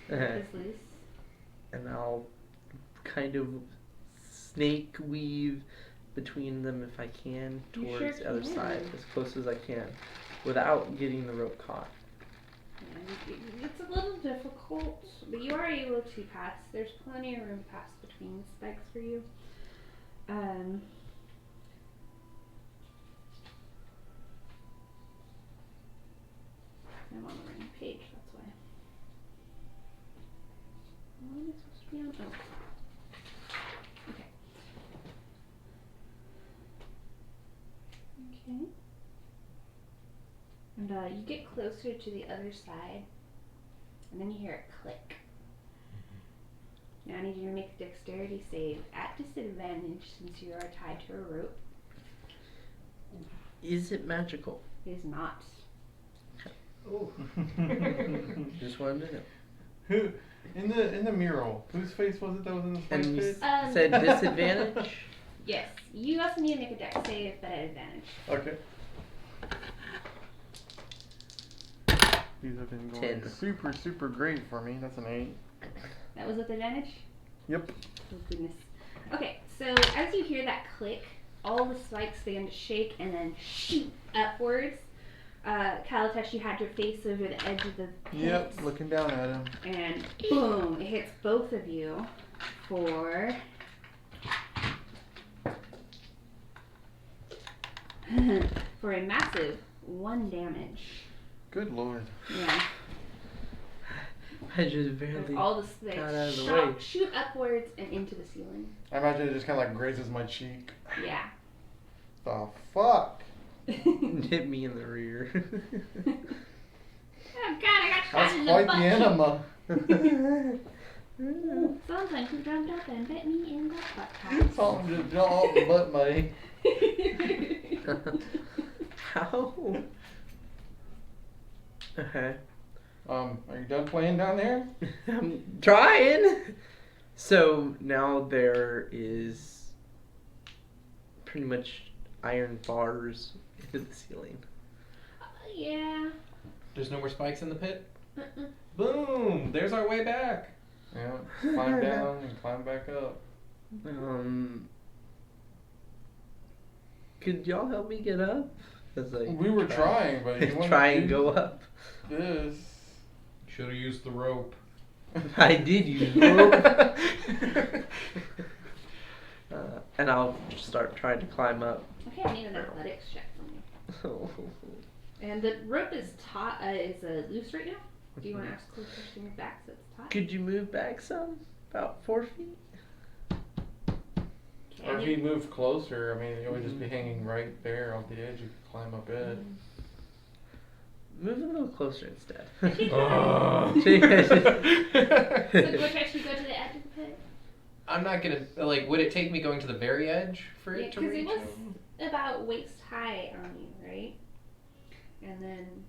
It's loose. And I'll kind of snake weave between them if I can You towards sure the other can. side as close as I can without getting the rope caught. Yeah, it's a little difficult, but you are able to pass. There's plenty of room to pass between the spikes for you. I'm on the wrong page, that's why. What am I supposed to be on? Oh. Okay. Okay. And you get closer to the other side, and then you hear it click. Now I need you to make a dexterity save at disadvantage since you are tied to a rope. Is it magical? It is not. Ooh. Just wanted to know. Who in the mural? Whose face was it that was in the spice And you pit? said disadvantage? Yes. You also need to make a dex save, but at advantage. Okay. These have been going 10. super great for me. That's an 8. That was with advantage? Yep. Oh goodness. Okay, so as you hear that click, all the spikes begin to shake and then shoot upwards. Kalo'Tesh, you had your face over the edge of the pit. Yep. Looking down at him. And boom, it hits both of you for for a massive 1 damage. Good lord. Yeah. I just barely All the spikes got out of the way. shoot upwards and into the ceiling. I imagine it just kind of like grazes my cheek. Yeah. The fuck? hit me in the rear. Oh god, I got shot That's in the quite butt. the enema. Sometimes you jumped up and bit me in the butt. Something just jumped off the butt, mate. How? Okay. Are you done playing down there? I'm trying. So now there is pretty much iron bars into the ceiling. Yeah. There's no more spikes in the pit? Uh-uh. Boom! There's our way back. Yeah. Climb down and climb back up. Could y'all help me get up? 'Cause, like, We were trying, but you try and wanna do go up. This. Should have used the rope. I did use rope. And I'll start trying to climb up. Okay, I need an athletics check from you. And the rope is loose right now. Do you want to ask Kalo'Tesh to move back so it's taut? Could you move back some? About 4 feet? Or if he moved closer, I mean, it would just be hanging right there off the edge. You could climb up it. Move a little closer instead. So Gor'Tesh, you go to the edge of the pit? I'm not gonna, like, would it take me going to the very edge for Yeah, it to because reach? it was about waist high on you, right? And then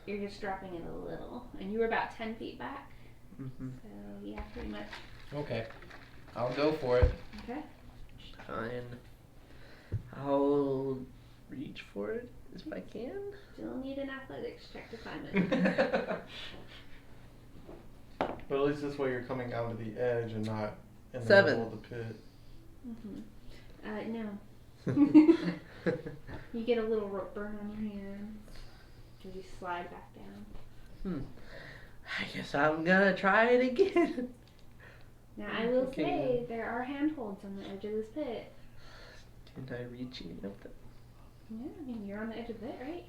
you're just dropping it a little. And you were about 10 feet back. Mm-hmm. So, yeah, pretty much. Okay. I'll go for it. Okay. Fine. I'll reach for it if I can. Still need an athletics check to climb it. But at least this way you're coming out to the edge and not in the 7. middle of the pit. No. You get a little rope burn on your hands as you slide back down. I guess I'm gonna try it again. Now, I will Okay. say there are handholds on the edge of this pit. Did I reach any of them? Yeah, I mean, you're on the edge of it, right?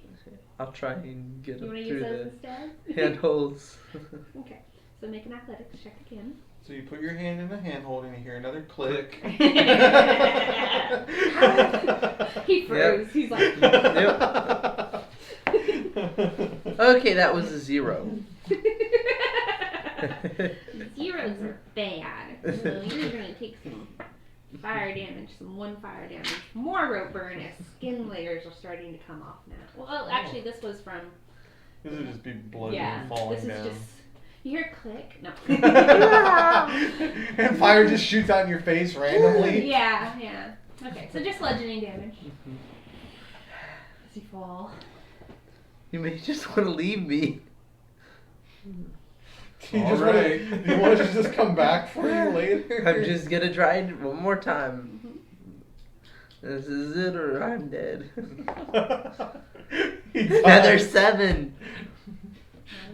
I'll try and get You up want to through use those the instead? handholds. Okay, so make an athletics check again. So you put your hand in the handhold and you hear another click. He froze. He's like, Yep. Okay, that was a 0. Zeros are bad. So you're going to take some fire damage, some 1 fire damage, more rope burn as skin layers are starting to come off now. Well, actually, this was from. This would just be blood Yeah, falling this is down. just. You hear a click? No. And fire just shoots out in your face randomly. Yeah. Okay, so just bludgeoning damage. As you fall. You may just want to leave me. You Alright. want to just come back for you later? I'm just gonna try it one more time. This is it or I'm dead. Another 7.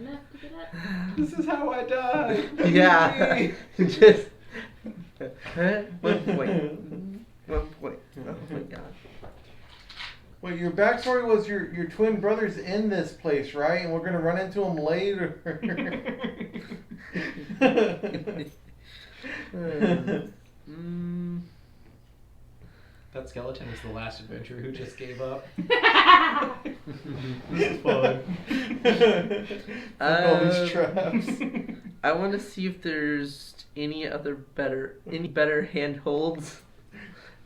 Not enough to get up. This is how I die. Yeah. Just 1 point. 1 point. Oh my god. Wait, your backstory was your twin brother's in this place, right? And we're gonna run into him later. That skeleton was the last adventurer who just gave up. This is fun. All these traps. I want to see if there's any better handholds,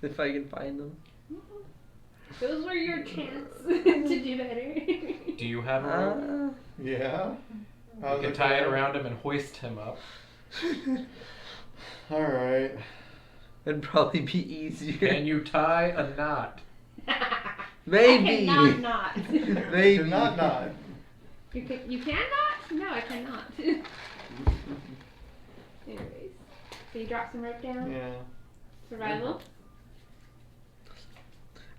if I can find them. Those were your chance to do better. Do you have a rope? Yeah. You can tie it around him and hoist him up. Alright. It'd probably be easier. Can you tie a knot? Maybe. I cannot not. Maybe. Do not nod. You can not? No, I cannot. Anyways, so you drop some rope down. Yeah. Survival.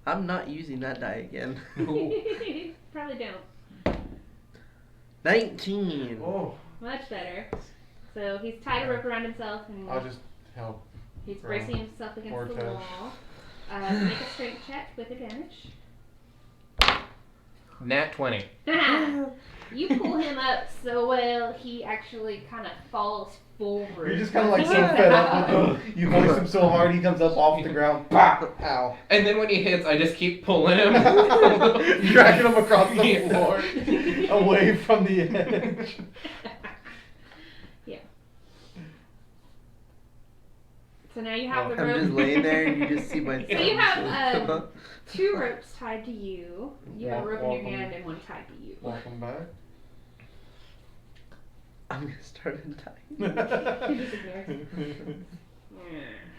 I'm not using that die again. Probably don't. 19. Oh. Much better. So he's tied a rope around himself and I'll just help. he's bracing himself against the Gor'Tesh. wall. Make a strength check with advantage. Nat 20. You pull him up so well, he actually kind of falls forward. You're just kind of like so fed up with him. You hoist him so hard, he comes up off the ground. Bah! Ow. And then when he hits, I just keep pulling him. Dragging him across the floor. Away from the edge. Yeah. So now you have the I'm rope. just laying there and you just see my So you have come up. 2 ropes tied to you. You have a rope in your Welcome. hand and one tied to you. Welcome back. I'm gonna start untying. He disappears.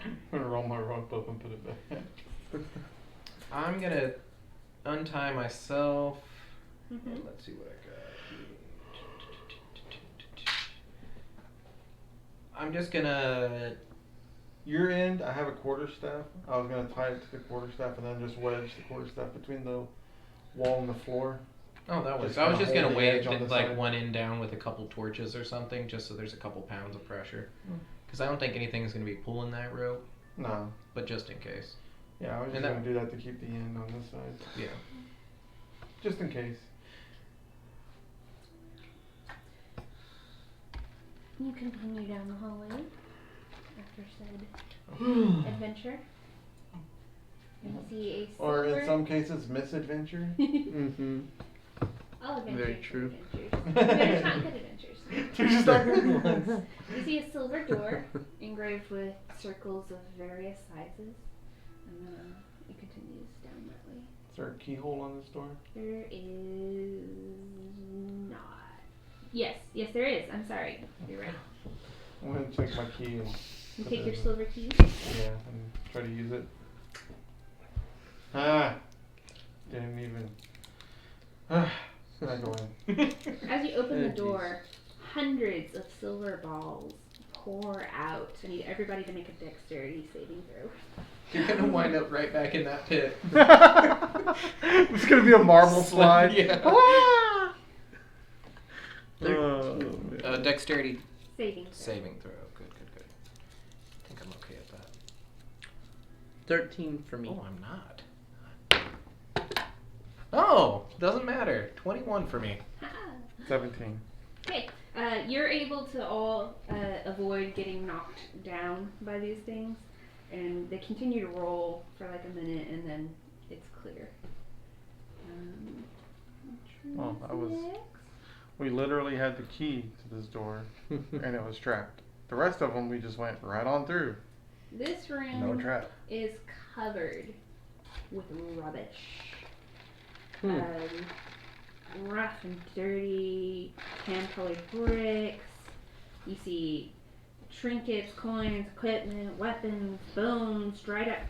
I'm gonna roll my rope up and put it back. I'm gonna untie myself. Mhm. Let's see what I got. I'm just gonna. Your end, I have a quarterstaff. I was gonna tie it to the quarterstaff and then just wedge the quarterstaff between the wall and the floor. Oh, that works. Just I was kinda just gonna hold the wait edge on the like side. one end down with a couple torches or something, just so there's a couple pounds of pressure. Mm. Because I don't think anything's gonna be pulling that rope, No. but just in case. Yeah, I was just And that- gonna do that to keep the end on this side. Yeah. Just in case. You continue down the hallway after said adventure. You see a Or in silver. some cases, misadventure. Mm-hmm. All adventures. Very are true. Adventures. There's not good adventures. They're just not good ones. You see a silver door engraved with circles of various sizes, and then it continues down that way. Is there a keyhole on this door? There is not. Yes, there is. I'm sorry. You're right. I'm gonna take my key and You put take it your in. silver keys. Yeah, and try to use it. Ah! Didn't even. I go in. As you open the Oh, door, hundreds of silver balls pour out. I need everybody to make a dexterity saving throw. You're gonna wind up right back in that pit. It's gonna be a marble slide. Yeah. Ah! Dexterity Saving throw. saving throw. Good. I think I'm okay at that. 13 for me. Oh, I'm not. Oh, doesn't matter. 21 for me. 17. Okay, you're able to all avoid getting knocked down by these things, and they continue to roll for like a minute, and then it's clear. Oh, that was- next? We literally had the key to this door, and it was trapped. The rest of them, we just went right on through. This No room trap. is covered with rubbish. Hmm. Rough and dirty, hand-colored bricks. You see trinkets, coins, equipment, weapons, bones, dried up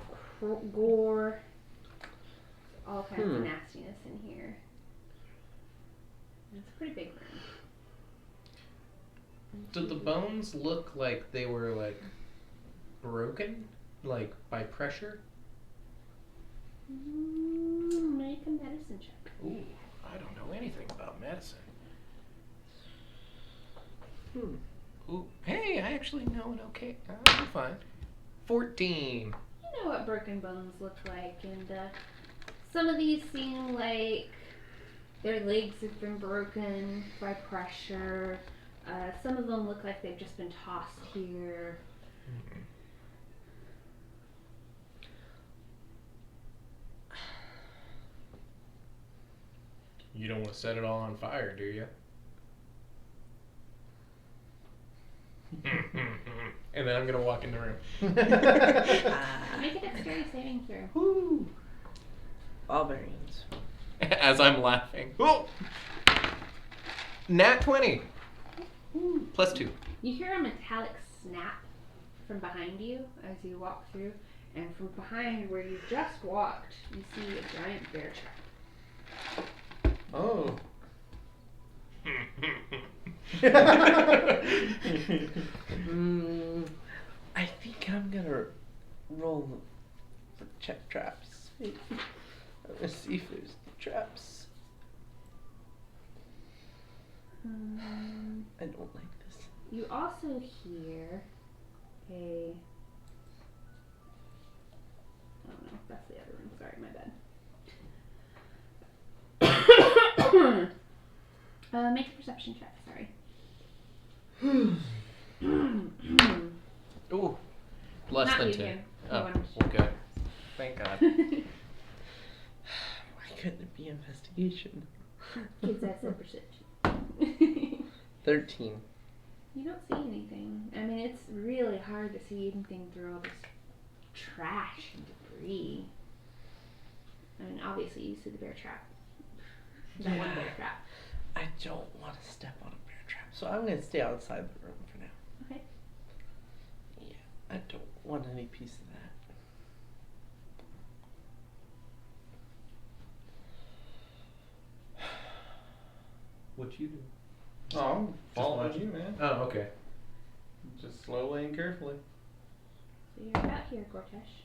gore. All kinds of nastiness in here. It's a pretty big room. Did the bones look like they were like broken, like by pressure? Make a medicine check. Ooh, I don't know anything about medicine. Ooh, hey, I actually know it. Okay, I'm fine. 14. You know what broken bones look like, and some of these seem like their legs have been broken by pressure. Some of them look like they've just been tossed here. You don't want to set it all on fire, do you? and then I'm gonna walk in the room. Make a dexterity saving throw. Woo! All variants. As I'm laughing. Oh! Nat 20. Plus 2. You hear a metallic snap from behind you as you walk through, and from behind where you just walked, you see a giant bear trap. Oh. I think I'm gonna roll for check traps. I'm gonna see if there's traps. I don't like this. You also hear a... Oh no, that's the other room. Sorry, my bad. Make a perception check, sorry. Ooh. Less Not than you, 10. Jim. Oh, You wanted well, good. Thank God. Why couldn't it be investigation? Because that's a perception. 13. You don't see anything. I mean, it's really hard to see anything through all this trash and debris. I mean, obviously you see the bear trap. That one bear trap. I don't want to step on a bear trap, so I'm gonna stay outside the room for now. Okay. Yeah, I don't want any piece of that. What you do? Oh, I'm following you, man. Oh, okay. Just slowly and carefully. So you're about here, Gor'Tesh.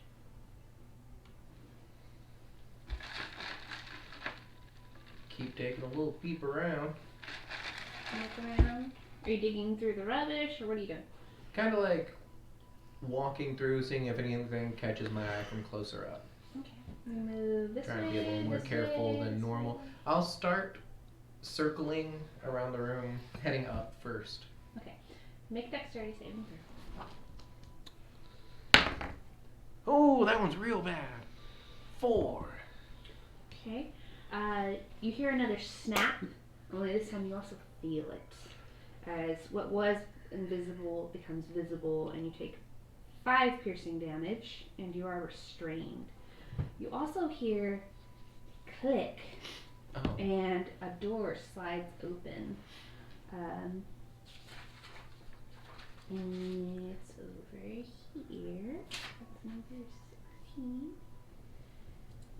Keep taking a little peep around. Look around. Are you digging through the rubbish, or what are you doing? Kind of like walking through, seeing if anything catches my eye from closer up. Okay. Move this Trying way. to be a little more this careful way, than this normal. way. I'll start circling around the room, heading up first. Okay. Make a dexterity saving throw. Oh, that one's real bad. 4. Okay. You hear another snap, only this time you also feel it. As what was invisible becomes visible, and you take 5 piercing damage, and you are restrained. You also hear click, and a door slides open. And it's over here. That's number 16.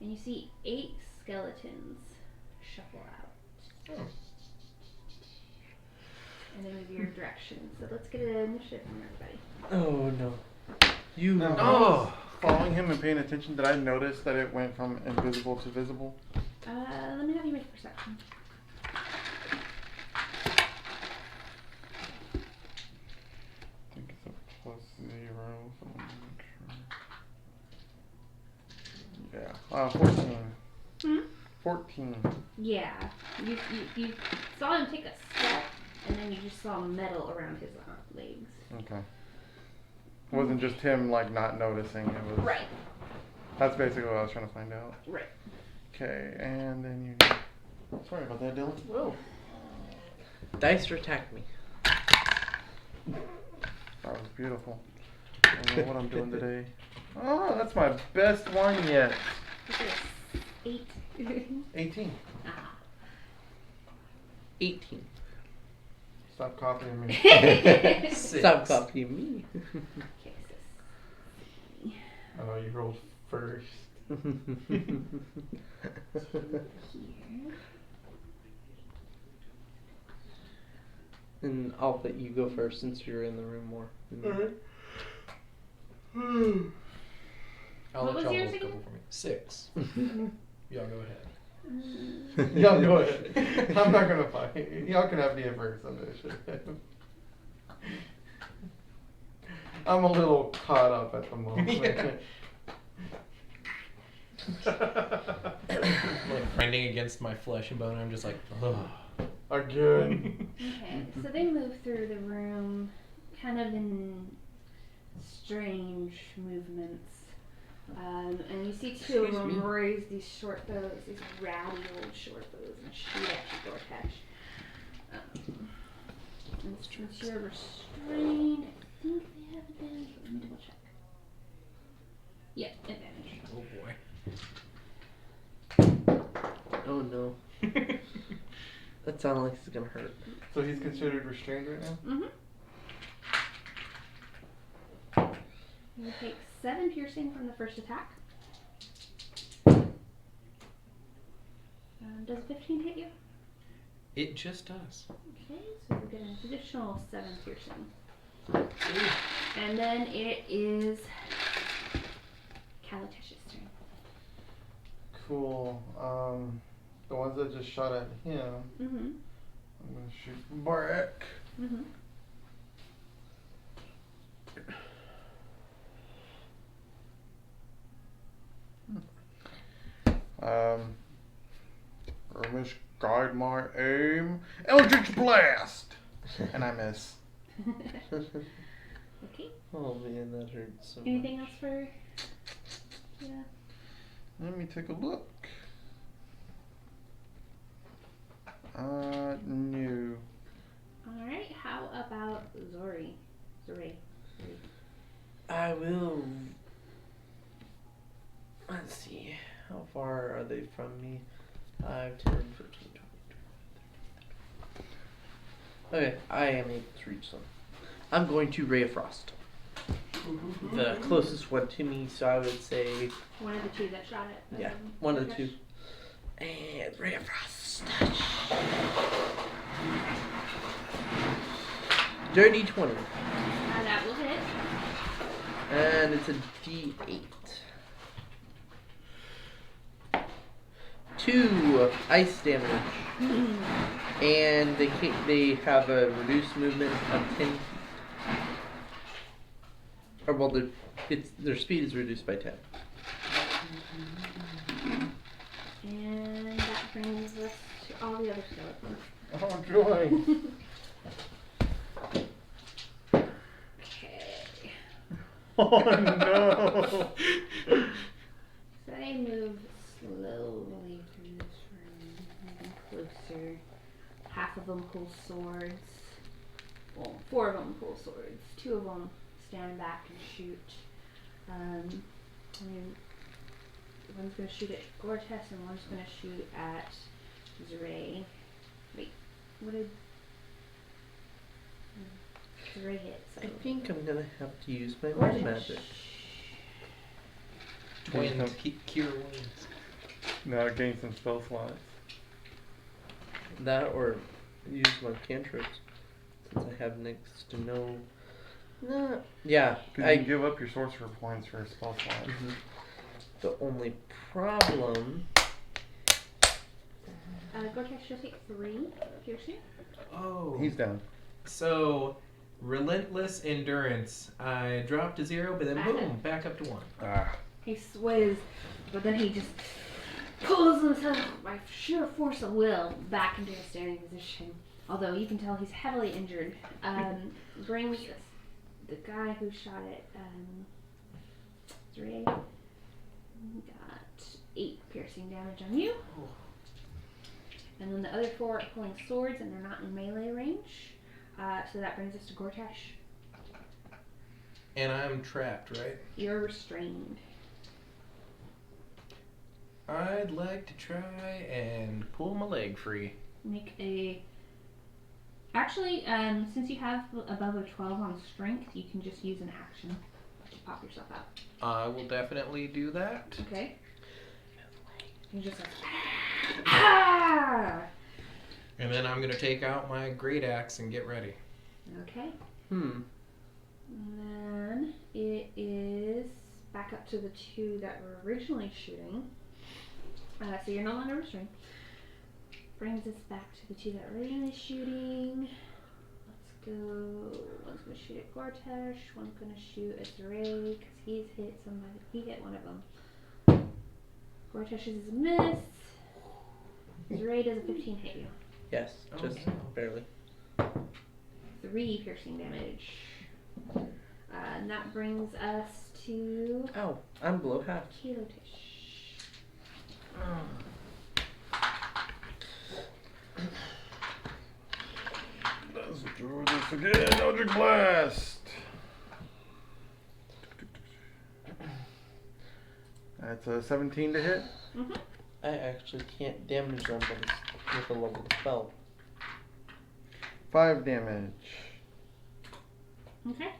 And you see 8 skeletons shuffle out. Oh. And they move your direction. So let's get an initiative from everybody. Oh no. You. Now, Oh. following him and paying attention, did I notice that it went from invisible to visible? Let me have you make a perception. I think it's a +0, so I'm not sure. Yeah, 14. Hmm? 14. Yeah. You saw him take a step, and then you just saw metal around his legs. Okay. It wasn't just him like not noticing. It was. Right. That's basically what I was trying to find out. Right. Okay, and then you. Sorry about that, Dylan. Whoa. Dice attack me. That was beautiful. I don't know what I'm doing today. Oh, that's my best one yet. Look at this. 8. 18. Ah. 18. Stop copying me. 6. Stop copying me. Okay, so Oh, you rolled first. here. And I'll let you go first since you're in the room more. Alright. I'll What let was y'all yours roll a couple again? for me. 6. Y'all go ahead. Y'all go ahead. I'm not gonna fight. Y'all can have the first initiative. I'm a little caught up at the moment. Like grinding against my flesh and bone, I'm just like, ugh. Again. Okay, so they move through the room, kind of in strange movements. And you see 2 of them raise these short bows, these ratty old short bows, and shoot at you, Gor'Tesh. And since you're restrained, I think they have advantage? Let me double check. Yep, advantage. Oh boy. Oh no. That sounds like it's gonna hurt. So he's considered restrained right now? Mm-hmm. You take 7 piercing from the first attack. Does 15 hit you? It just does. Okay, so you get an additional 7 piercing. And then it is Kalo'Tesh's turn. Cool. The ones that just shot at him, Mm-hmm. I'm gonna shoot back. Mm-hmm. Misguide my aim. Eldritch Blast! And I miss. Okay. Oh man, that hurts so Anything much. else for? Yeah. Let me take a look. No. Alright, how about Zorai? I will. Let's see. How far are they from me? 5, 10, 15, 20. Okay, I am able to reach them. I'm going to Ray of Frost. The closest one to me, so I would say. One of the 2 that shot it. Yeah, one of the 2. And Ray of Frost. Dirty 20. That will hit. And it's a D8. 2 ice damage. And they have a reduced movement of 10 feet. Or well, their speed is reduced by 10. And that brings us to all the other skeletons. Oh, joy. Okay. Oh, no. So they move slowly through this room, moving closer. Half of them pull swords. Well, 4 of them pull swords. 2 of them stand back and shoot. One's going to shoot at Gor'Tesh and one's going to shoot at Zorai. Wait, what did Zorai hit? So. I think I'm gonna have to use my Gor'Tesh. wind magic. Twins cure wounds. Now gain some spell slots. That or use my cantrips. Since I have next to no. No. Yeah. Because you can give up your sorcerer points for a spell slot. Mm-hmm. The only problem. Gor'Tesh, you'll take 3 piercing. Oh. He's down. So, relentless endurance. I dropped to 0, but then boom, back up to 1. He sways, but then he just pulls himself by sheer force of will back into a standing position. Although you can tell he's heavily injured. Brings the guy who shot it, Zorai, got 8 piercing damage on you. And then the other 4 are pulling swords and they're not in melee range. So that brings us to Gor'Tesh. And I'm trapped, right? You're restrained. I'd like to try and pull my leg free. Make a... Actually, since you have above a 12 on strength, you can just use an action to pop yourself out. I will definitely do that. Okay. You just like... Ah! And then I'm going to take out my great axe and get ready. Okay. Hmm. And then it is back up to the 2 that were originally shooting. So you're no longer restrained. Brings us back to the 2 that were originally shooting. Let's go. One's going to shoot at Gor'Tesh. One's going to shoot at Zorai because he's hit somebody. He hit one of them. Gor'Tesh is a miss. Zorai does a 15 hit you. Yes, just Okay. barely. 3 piercing damage. And that brings us to Ow, I'm below half. Kalo'Tesh. Let's do this again. Eldritch Blast. That's a 17 to hit. Mm-hmm. I actually can't damage them with a level spell. 5 damage. Okay.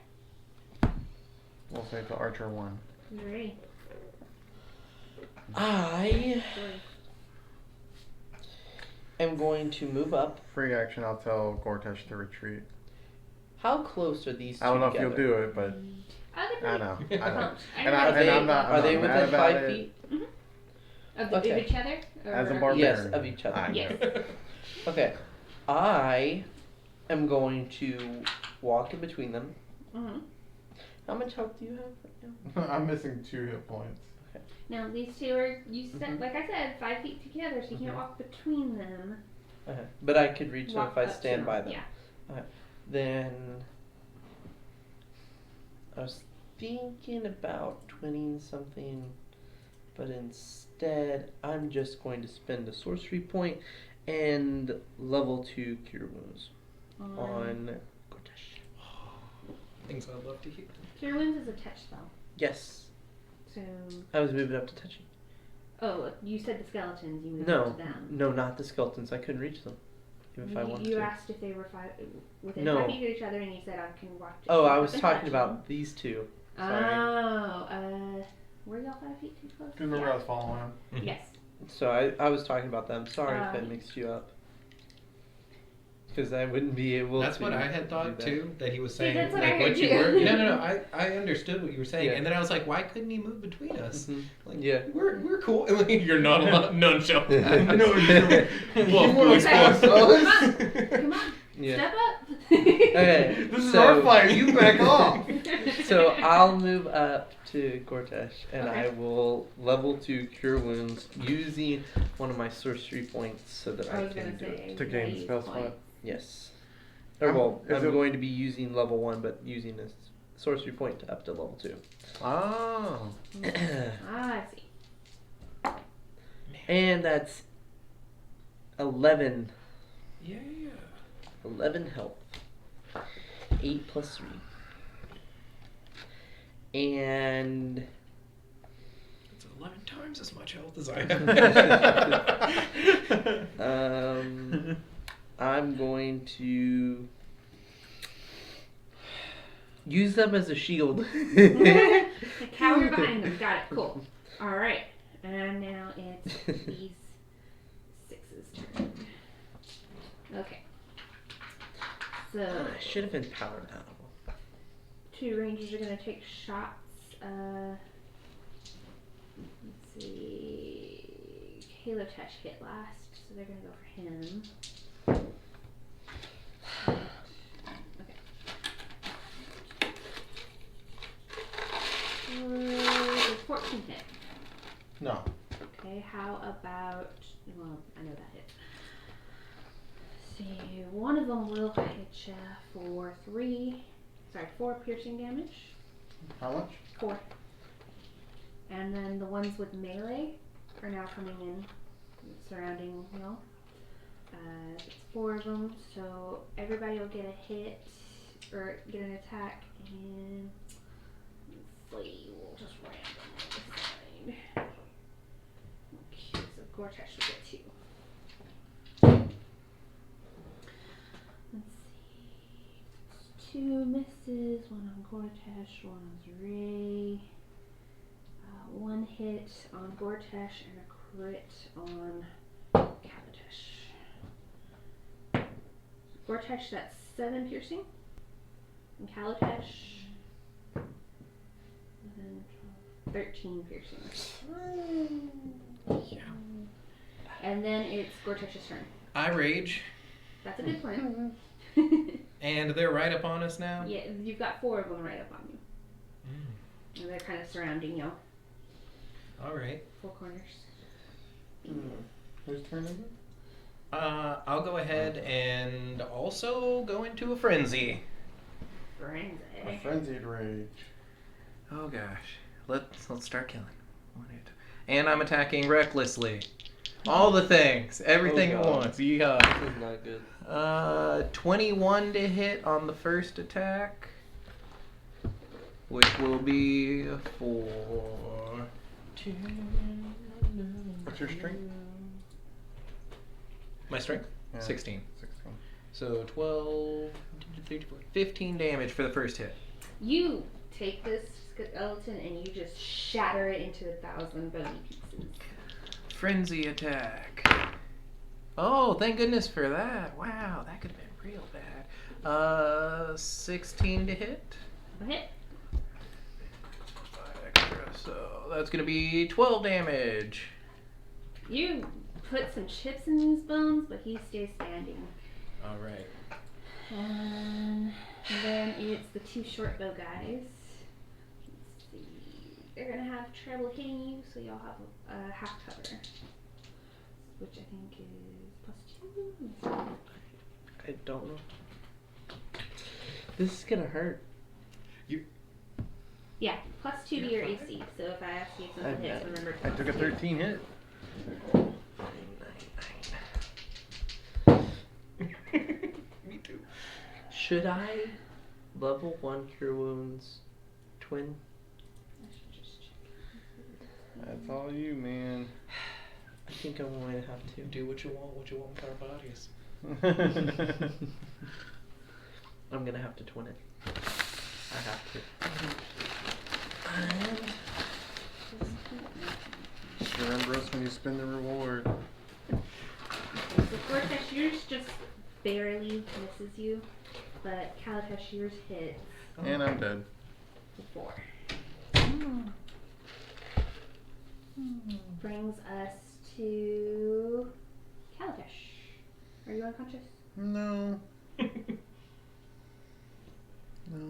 We'll say to Archer 1. You're ready. I Sorry. am going to move up. Free action, I'll tell Gor'Tesh to retreat. How close are these two I don't know if together? you'll do it, but They're I pretty know. close. And Are they, I'm not are they mad within about 5 it. feet? Of Okay. each other? Or? As a Yes, barbarian. of each other. I Yes. know. Okay. I am going to walk in between them. Mm-hmm. How much health do you have right now? I'm missing 2 hit points. Now these two are, you said, Mhm. like I said, 5 feet together, so you can't walk between them. Okay. But I could reach them Walk if I up to stand by them. Yeah. Then I was thinking about twinning something, but instead I'm just going to spend a sorcery point and level 2 cure wounds on Gor'Tesh. Things I'd love to hear. Cure Wounds is a touch spell. Yes, So, I was moving up to touching. oh, you said the skeletons, you moved No, up to them. no, not the skeletons. I couldn't reach them, even if I wanted You to. asked if they were within No. 5 feet of each other, and you said I can walk to Oh, I up was and talking touch about them. these two. Oh, were y'all 5 feet too close? Remember Yeah. I was following him. Yes. So I was talking about them. Sorry if I Um, mixed you up. Because I wouldn't be able That's to. what I had do thought that. too. That he was See, saying that's what I like heard what you too. were. No. I understood what you were saying, Yeah. and then I was like, why couldn't he move between us? Mhm. Like, Yeah. we're cool. You're not allowed. None shall. No, Well, boys, Okay. boys. Come on, Yeah. step up. Okay. This is so, our fight. You back off. So I'll move up to Gor'Tesh and Okay. I will level 2 cure wounds using one of my sorcery points so that I I was can gonna do it. say To gain raise spell point. slot. Yes. Or well, Is I'm it- going to be using level 1, but using this sorcery point up to level 2. Oh. I see. And that's 11 Yeah. 11 health. 8 plus 3. And It's 11 times as much health as I have. I'm going to use them as a shield. Cower behind them. Got it. Cool. All right. And now it's these sixes' turn. Okay. So I should have empowered that. 2 rangers are gonna take shots. Let's see. Kalo'Tesh hit last, so they're gonna go for him. Okay. 14 hit. No. Okay, how about, well, I know that hit. See, one of them will hit you for 4 piercing damage. How much? 4. And then the ones with melee are now coming in, surrounding y'all. It's 4 of them, so everybody will get a hit, or get an attack, and let's see, we'll just randomly decide. Okay, so Gor'Tesh will get 2. Let's see, 2 misses, 1 on Gor'Tesh, 1 on Zorai. 1 hit on Gor'Tesh and a crit on Kalo'Tesh. Gor'Tesh, that's 7 piercing. And Kalo'Tesh, 13 piercing. Yeah. And then it's Gor'Tesh's turn. I rage, That's a good plan. and they're right up on us now. Yeah, you've got 4 of them right up on you. And they're kind of surrounding you. All right. 4 corners. Whose turn is it? I'll go ahead and also go into a frenzy. A Frenzy. frenzied rage. Oh gosh, let's start killing. And I'm attacking recklessly. All the things, everything at God. once. Yeah. This is not good. 21 to hit on the first attack, which will be for What's your strength? My strength? Yeah. 16. 16. So 12, 15 damage for the first hit. You take this skeleton and you just shatter it into 1,000 bony pieces. Frenzy attack. Oh, thank goodness for that. Wow, that could have been real bad. 16 to hit. A hit. 5 extra, so that's gonna be 12 damage. You put some chips in these bones, but he stays standing. All right. And then it's the 2 short bow guys. Let's see. They're gonna have trouble hitting you, so y'all have a half cover, which I think is +2. I don't know. This is gonna hurt. Yeah, +2 to your AC. So if I ask you if something hits, remember. I took a +2. 13 hit. 9. Me too. Should I level 1 cure wounds twin? I should just check. That's all you, man. I think I'm going to have to. Do what you want with our bodies. I'm gonna have to twin it. I have to. Remember us when you spend the reward. So Gor'Tesh, yours just barely misses you, but Kalo'Tesh, yours hits And I'm dead. for 4. Brings us to Kalo'Tesh. Are you unconscious? No. No.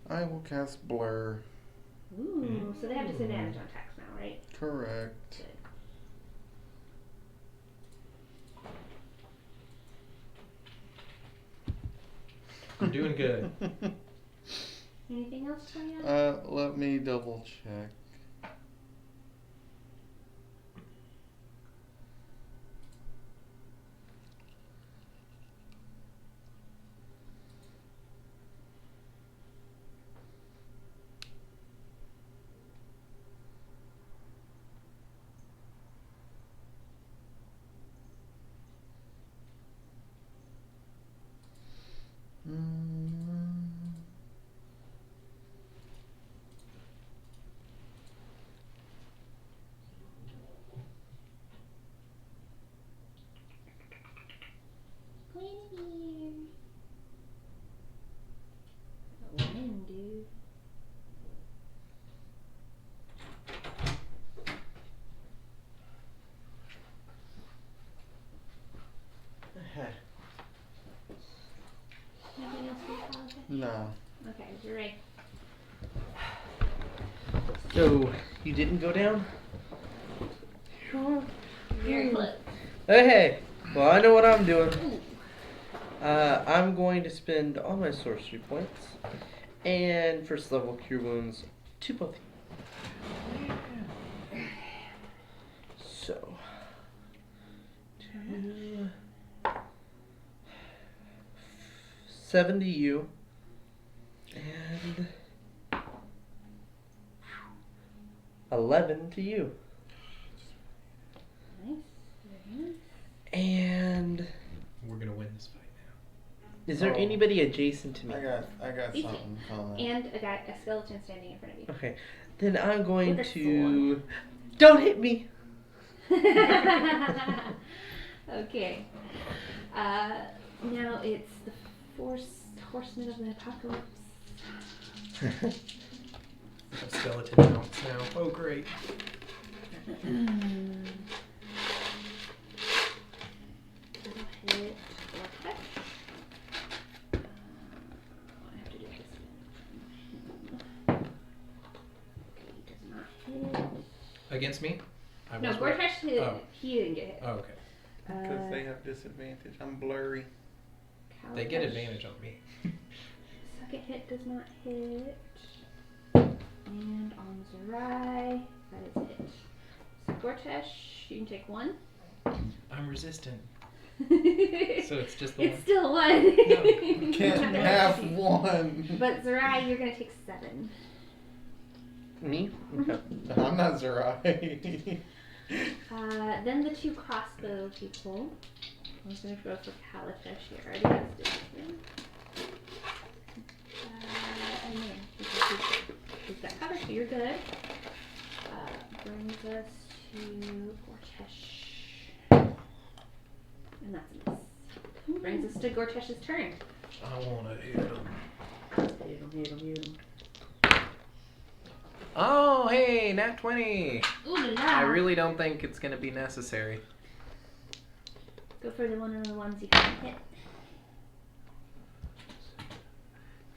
I will cast Blur. Ooh, so they have disadvantage on attacks now, right? Correct. Good. I'm doing good. Anything else for you? Let me double check. Guinevere. When, dude? Anything else for you, Kalo'Tesh? No. Okay, Zorai. So, you didn't go down? Very close. Hey, well I know what I'm doing. I'm going to spend all my sorcery points and first level cure wounds to both. So, 7 to you and 11 to you. Nice. Very nice. And We're gonna win this fight now. is there Oh. anybody adjacent to me? I got Easy. something coming. And a skeleton standing in front of you. Okay, then I'm going With a to. Don't hit me. Okay. Now it's the horsemen of the apocalypse. Skeleton mounts now. Oh, great. That'll hit Gor'Tesh. I have to do this. Okay, he does not hit. Against me? I No, was Gor'Tesh hit. Oh. He didn't get hit. Oh, okay. Because they have disadvantage. I'm blurry. They get Kalo'Tesh. advantage on me. Second hit does not hit. And on Zorai, that is hit. So Gor'Tesh, you can take 1. I'm resistant. So So it's just the it's one. still 1. No, Can't have one. But Zorai, you're gonna take 7. Me? Okay. I'm not Zorai. Then the two crossbow people. I was going to go for Kalo'Tesh here. I already have this one. And then he's got cover, so you're good. Brings us to Gor'Tesh. And that's a miss. Brings us to Gor'Tesh's turn. I want to hit him. Hit him. Oh, hey, nat 20. Ooh la la. I really don't think it's going to be necessary. Go for the one of the ones you can hit.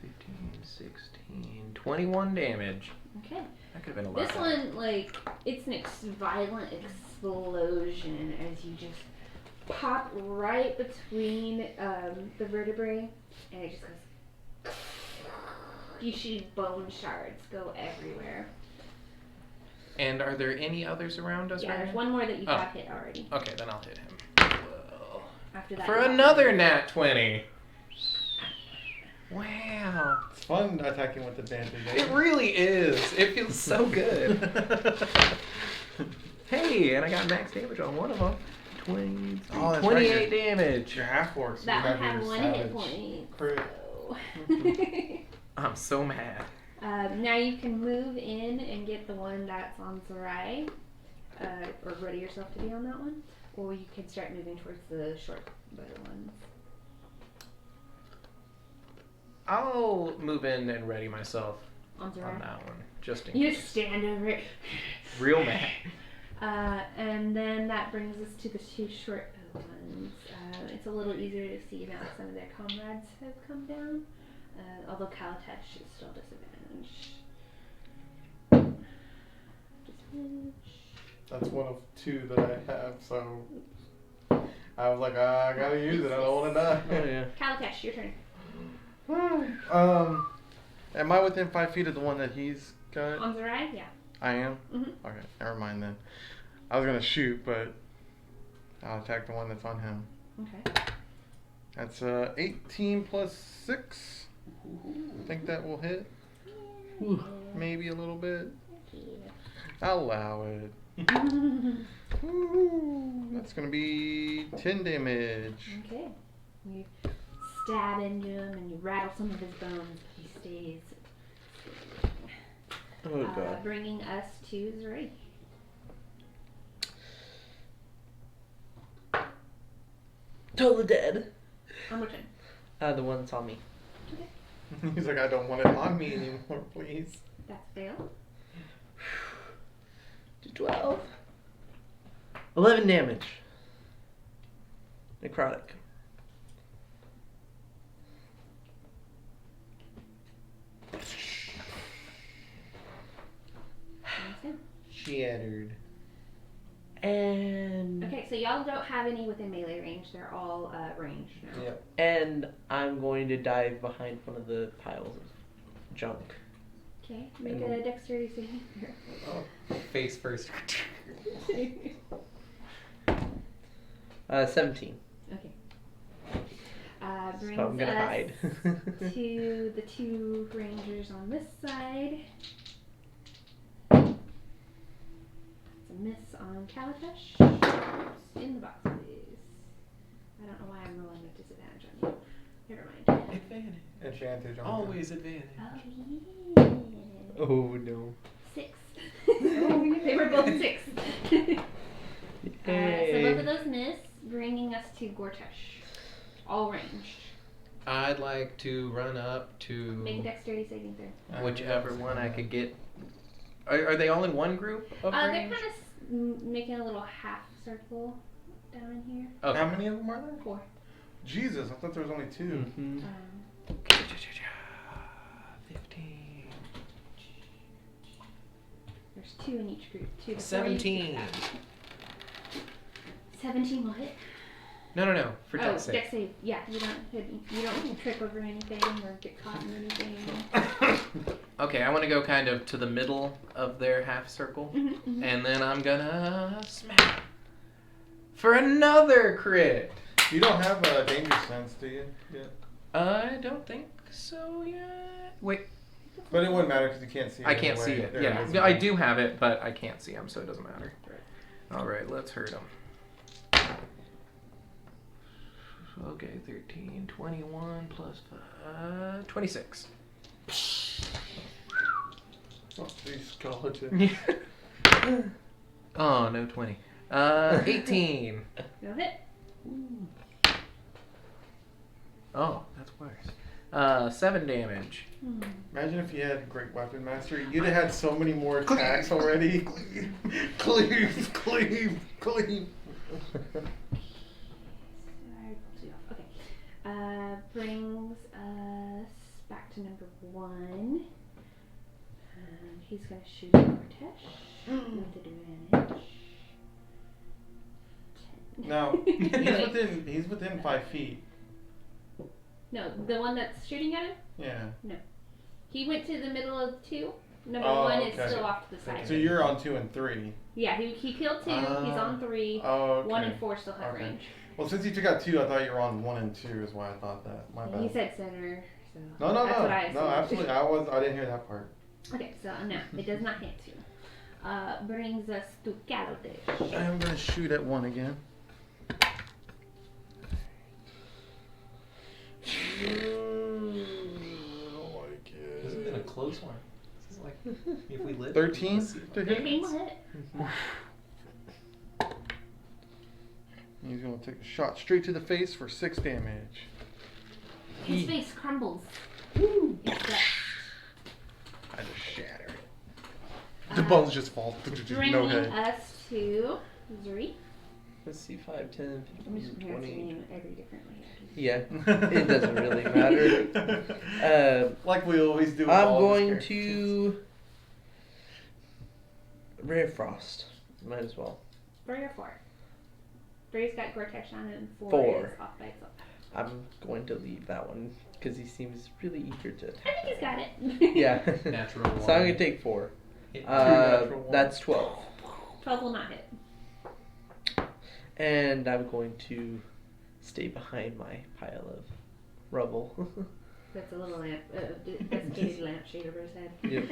15, 16, 21 damage. Okay. That could have been a lot. This one, like, it's an violent explosion as you just pop right between the vertebrae, and it just goes. You see bone shards go everywhere. And are there any others around us Yeah, right there's now? one more that you have hit already. Okay, then I'll hit him. Well, After that, for you another nat 20. Wow. It's fun attacking with advantage. It really is. It feels so good. Hey, and I got max damage on one of them. 20, Oh, that's 28 right. damage. Your half orcs. That you one have had your one savage hit point. crit. So. I'm so mad. Now you can move in and get the one that's on Zorai, or ready yourself to be on that one, or you can start moving towards the short bow ones. I'll move in and ready myself On Zorai. on that one, just in You case. just stand over it. Real mad. And then that brings us to the two short bow ones. It's a little easier to see now that some of their comrades have come down. Although Kalo'Tesh is still disadvantaged. That's one of two that I have, so I was like, I gotta use it. I don't want to die. Oh, yeah. Kalo'Tesh, your turn. Am I within 5 feet of the one that he's got? On Zorai, yeah. I am? Mhm. Okay, never mind then. I was gonna shoot, but I'll attack the one that's on him. Okay. That's 18 plus 6. I think that will hit. Maybe a little bit. I'll allow it. Ooh, that's gonna be 10 damage. Okay. You stab into him and you rattle some of his bones, but he stays. Oh, God. Bringing us to Zorai. Totally dead. On which one? The one that saw me. He's like, I don't want it on me anymore, please. That's fail. 12. 11 damage. Necrotic. Shattered. And Okay, so y'all don't have any within melee range. They're all ranged now. Yep. and I'm going to dive behind one of the piles of junk. Okay, make a dexterity saving throw. Face first. 17. Okay. Brings So I'm gonna us hide. to the two rangers on this side. It's a miss on Kalo'Tesh. In the box, please. I don't know why I'm rolling with disadvantage on you. Never mind. Advantage. Advantage on Always advantage. Oh, yeah. Oh no. 6. They were both 6. So Yay. both of those miss, bringing us to Gor'Tesh. All ranged. I'd like to run up to Make a dexterity saving throw. whichever one I could get. Are they all in one group of They're range? kind of making a little half circle down in here. Okay. How many of them are there? 4. Jesus, I thought there was only 2. Mm-hmm. 15. There's 2 in each group. 2 to 17. 17 will hit. No. For dex save. Dex save. Yeah, you don't trip over anything or get caught in anything. Okay, I want to go kind of to the middle of their half circle, and then I'm gonna smack for another crit. You don't have a danger sense, do you? Yeah. I don't think so yet. Wait, But it wouldn't matter because you can't see it. I can't see anyway. it. There Yeah, is. I do have it, but I can't see him, so it doesn't matter. All right, let's hurt him. Okay, 13, 21 plus 5, 26. Oh, these skeletons. Oh, no 20. 18. No hit. Oh, that's worse. 7 damage. Imagine if you had Great Weapon Master. You'd have had so many more attacks already. Cleave. Okay. Brings us back to number 1. He's going to shoot Gor'Tesh with advantage. 10. No, he's within 5 feet. No, the one that's shooting at him? Yeah. No. He went to the middle of 2. Number Oh, 1 okay. is still off to the side. So you're on 2 and 3. Yeah, he killed 2. He's on 3. Oh, okay. 1 and 4 still have Okay. range. Well, since you took out 2, I thought you were on 1 and 2 is why I thought that. My bad. He said center. So No, that's what I no, assumed. absolutely. I didn't hear that part. Okay, so no, it does not hit 2. Brings us to Kalo'Tesh. I'm gonna shoot at 1 again. This has been a close one. This is like, if we live. 13 to hit. 13 will hit. He's gonna take a shot straight to the face for 6 damage. His face crumbles. It's dust. I just shatter it. The bones just fall. Bringing No head. us to Zorai. Let's see, 5, 10, I'm just 15, pronouncing 20. your name every differently. Yeah, it doesn't really matter. Like we always do. With I'm all of his going characters. to Ray of Frost. Might as well. 3 or 4? 3's got Gor'Tesh on it and 4 4. is off by itself. I'm going to leave that one because he seems really eager to I attack. think he's got it. Yeah. Natural one. So I'm gonna take 4. Hit natural ones. That's 12. 12 will not hit. And I'm going to stay behind my pile of rubble. That's a little lamp, desiccated lampshade over his head. Yep.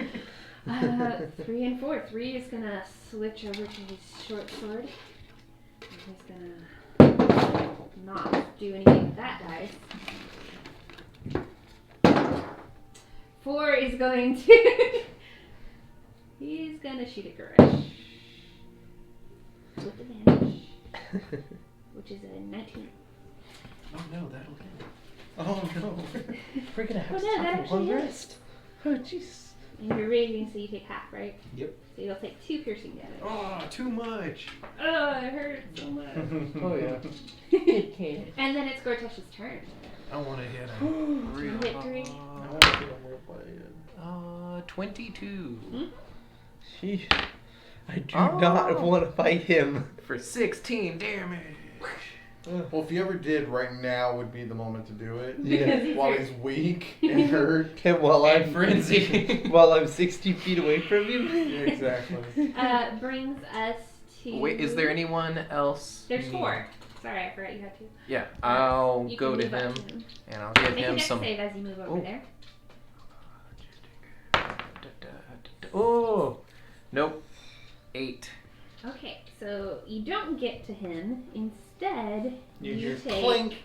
3 and 4. 3 is gonna switch over to his short sword. And he's gonna not do anything with that dice. 4 is going to. He's gonna shoot at Gor'Tesh with advantage, which is a 19. Oh no, that'll hit. Oh no. We're gonna have Oh, to no, that stop actually one is. rest. Oh jeez. And you're raging, so you take half, right? Yep. So you'll take 2 piercing damage. Oh, too much. Oh, it hurts so much. Oh yeah. It can. And then it's Gor'Tesh's turn. I want to hit him. You hit 3. 22 Sheesh. I do not want to fight him. for 16 damage. Well, if you ever did, right now would be the moment to do it. Because he's While hurt. he's weak and hurt. And while And frenzy. while I'm 60 feet away from him. Yeah, exactly. Brings us to. Wait, is there anyone else? There's near? 4. Sorry, I forgot you had 2. Yeah, I'll You go can to move up him him. and I'll give Make a him dex some. save as you move over Ooh. there. Oh, nope. 8. Okay, so you don't get to him. Instead, You you just take clink.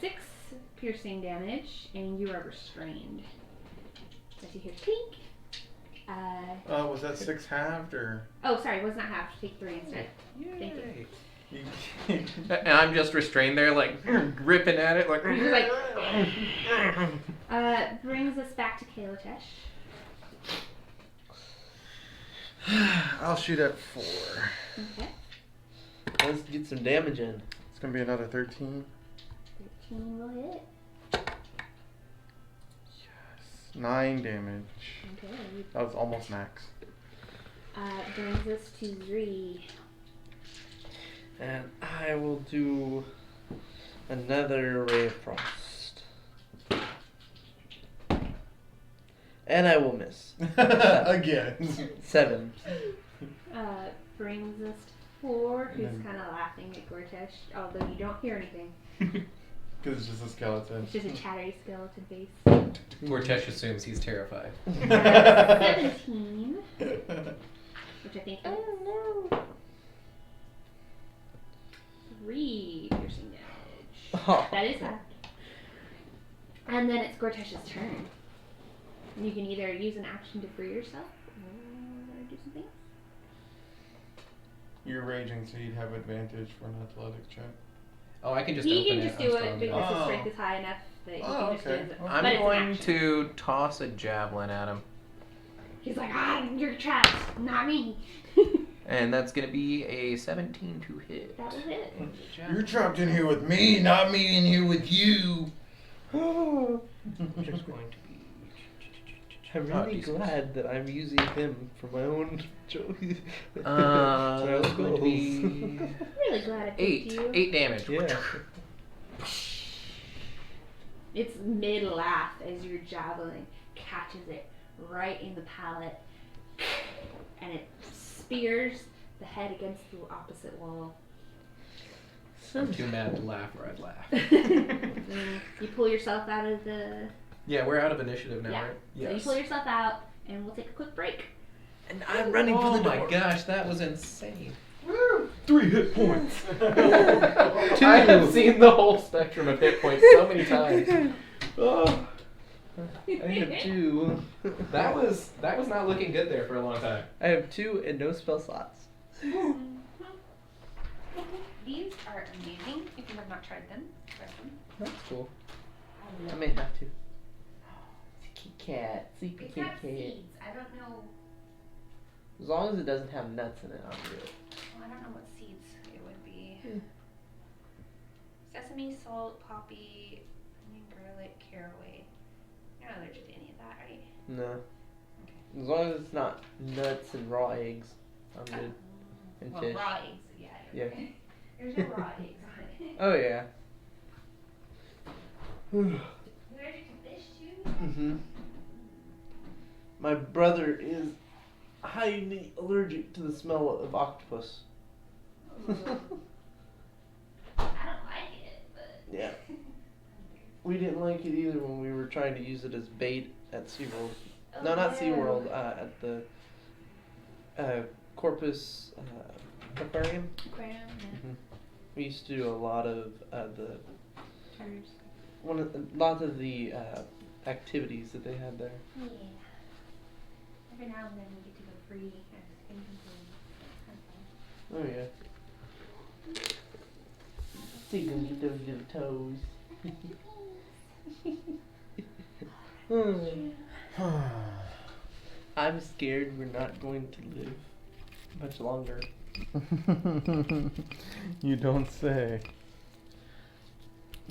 6 piercing damage, and you are restrained. So you hear clink. Was that 6 halved or? Oh, sorry, it was not half. Take 3 instead. Thank you. And I'm just restrained there, like ripping at it, like. You're like. Brings us back to Kalo'Tesh. I'll shoot at 4. Okay. Let's get some damage in. It's gonna be another 13. 13 will hit. Yes. 9 damage. Okay. That was almost max. Brings us to Zorai. And I will do another Ray of Frost. And I will miss. Again. 7. Brings us to 4, who's And then- kind of laughing at Gor'Tesh, although you don't hear anything. Because it's just a skeleton. It's just a chattery skeleton face. Gor'Tesh assumes he's terrified. 17. Which I think is 3 piercing damage. Oh. That is that. And then it's Gor'Tesh's turn. You can either use an action to free yourself or do something else. You're raging, so you'd have advantage for an athletics check. Oh, I can just You open can it. just I'm do strong it because enough. his strength is high enough that you Oh, can just do okay. it. Okay. But I'm it's an going action. to toss a javelin at him. He's like, you're trapped, not me. And that's going to be a 17 to hit. That will hit. You're trapped in here with me, not me in here with you. Just going to be... I'm really decent. glad that I'm using him for my own choice. That's going to be... I'm really glad I picked you. 8 damage. Yeah. It's mid-laugh as your javelin catches it right in the palate, and it spears the head against the opposite wall. I'm too mad to laugh or I'd laugh. You pull yourself out of the... Yeah, we're out of initiative now, Yeah. right? So you pull yourself out, and we'll take a quick break. And I'm running for the door. Oh my gosh, that was insane. Woo! 3 hit points. I have seen the whole spectrum of hit points so many times. Oh, I have 2. That was not looking good there for a long time. I have 2 and no spell slots. These are amazing. If you have not tried them, try them. That's cool. I may have to. Kit Kat, sleepy It's Kit got Kat. seeds. I don't know. As long as it doesn't have nuts in it, I'll do it. Well, I don't know what seeds it would be. Hmm. Sesame, salt, poppy, onion, garlic, caraway. You're not allergic to any of that, right? No. As long as it's not nuts and raw eggs, I'm good. And well, fish. raw eggs, yeah. Yeah. There's no raw eggs on it. Oh yeah. You're allergic to fish too? Mhm. My brother is highly allergic to the smell of octopus. I don't like it, but... Yeah. We didn't like it either when we were trying to use it as bait at SeaWorld. No, not SeaWorld, at the Corpus Aquarium. Aquarium, yeah. We used to do a lot of Turtles. lots of the activities that they had there. Yeah. Every now and then we get to go free and Oh yeah. So you can get those little toes. I'm scared we're not going to live much longer. You don't say.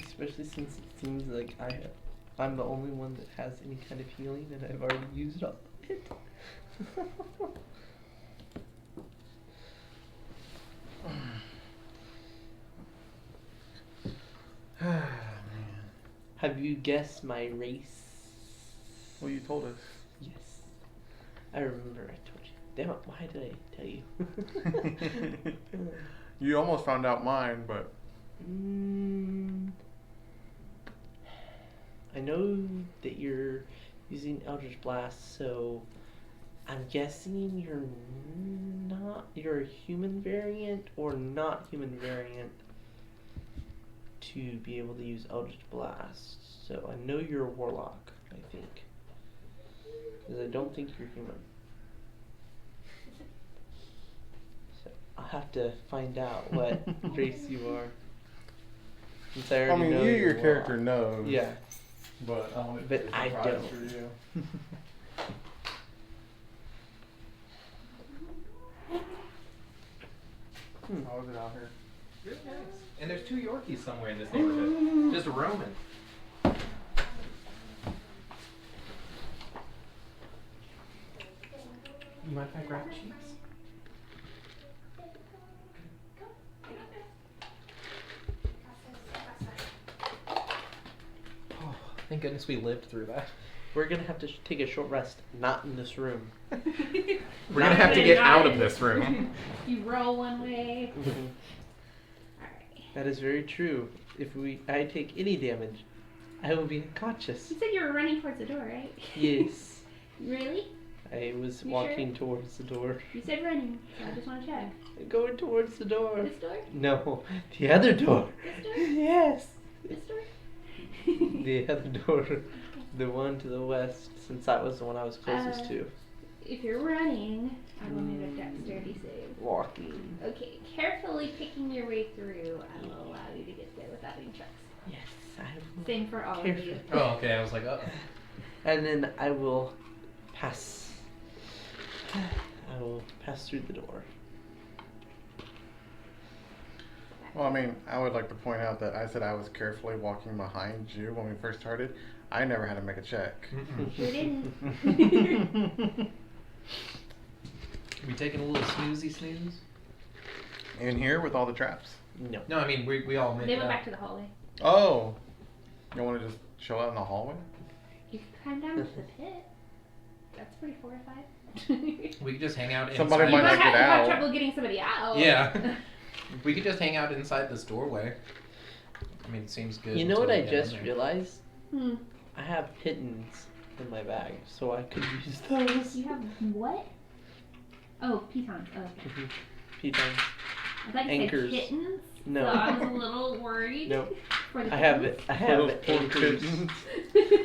Especially since it seems like I'm the only one that has any kind of healing and I've already used all of it. Have you guessed my race? Well, you told us. Yes. I remember I told you. Damn it, why did I tell you? You almost found out mine, but I know that you're using Eldritch Blast, so I'm guessing you're a human variant or not human variant to be able to use Eldritch Blast. So I know you're a warlock, I think. Because I don't think you're human. So I'll have to find out what race you are. Since I already know your you're a character warlock. knows. Yeah. But I wanted But to I surprise don't. for you. How is it out here? Really nice. And there's 2 Yorkies somewhere in this neighborhood. Just roaming. You mind if I grab cheese? Oh, thank goodness we lived through that. We're gonna have to take a short rest, not in this room. We're gonna have to get out of this room. You roll one way. Mm-hmm. Alright. That is very true. If I take any damage, I will be unconscious. You said you were running towards the door, right? Yes. Really? I was You walking towards the door. You said running, so I just want to check. Going towards the door. This door? No, the other door. This door? Yes. This door? The other door. The one to the west, since that was the one I was closest to. If you're running, I will need a dexterity save. Walking. Okay, carefully picking your way through, I will allow you to get there without any checks. Yes, I will. Same for all of Careful. you. Oh, okay. I was like, And then I will pass. I will pass through the door. Well, I mean, I would like to point out that I said I was carefully walking behind you when we first started. I never had to make a check. Sure didn't. We taking a little snooze? In here with all the traps. No. No, I mean we all made They it went out. back to the hallway. Oh. You want to just chill out in the hallway? You can climb down to the pit. That's pretty fortified. We could just hang out inside. Somebody You might might not get have out. trouble getting somebody out. Yeah. We could just hang out inside this doorway. I mean, it seems good. You know what until I we get just in there. realized? Hmm. I have pitons in my bag, so I could use those. You have what? Oh, pitons. Oh, okay. Pitons. I thought you Anchors. said kittens. No. So I was a little worried. Nope. For the I have kittens. it. I have Those poor anchors. kittens.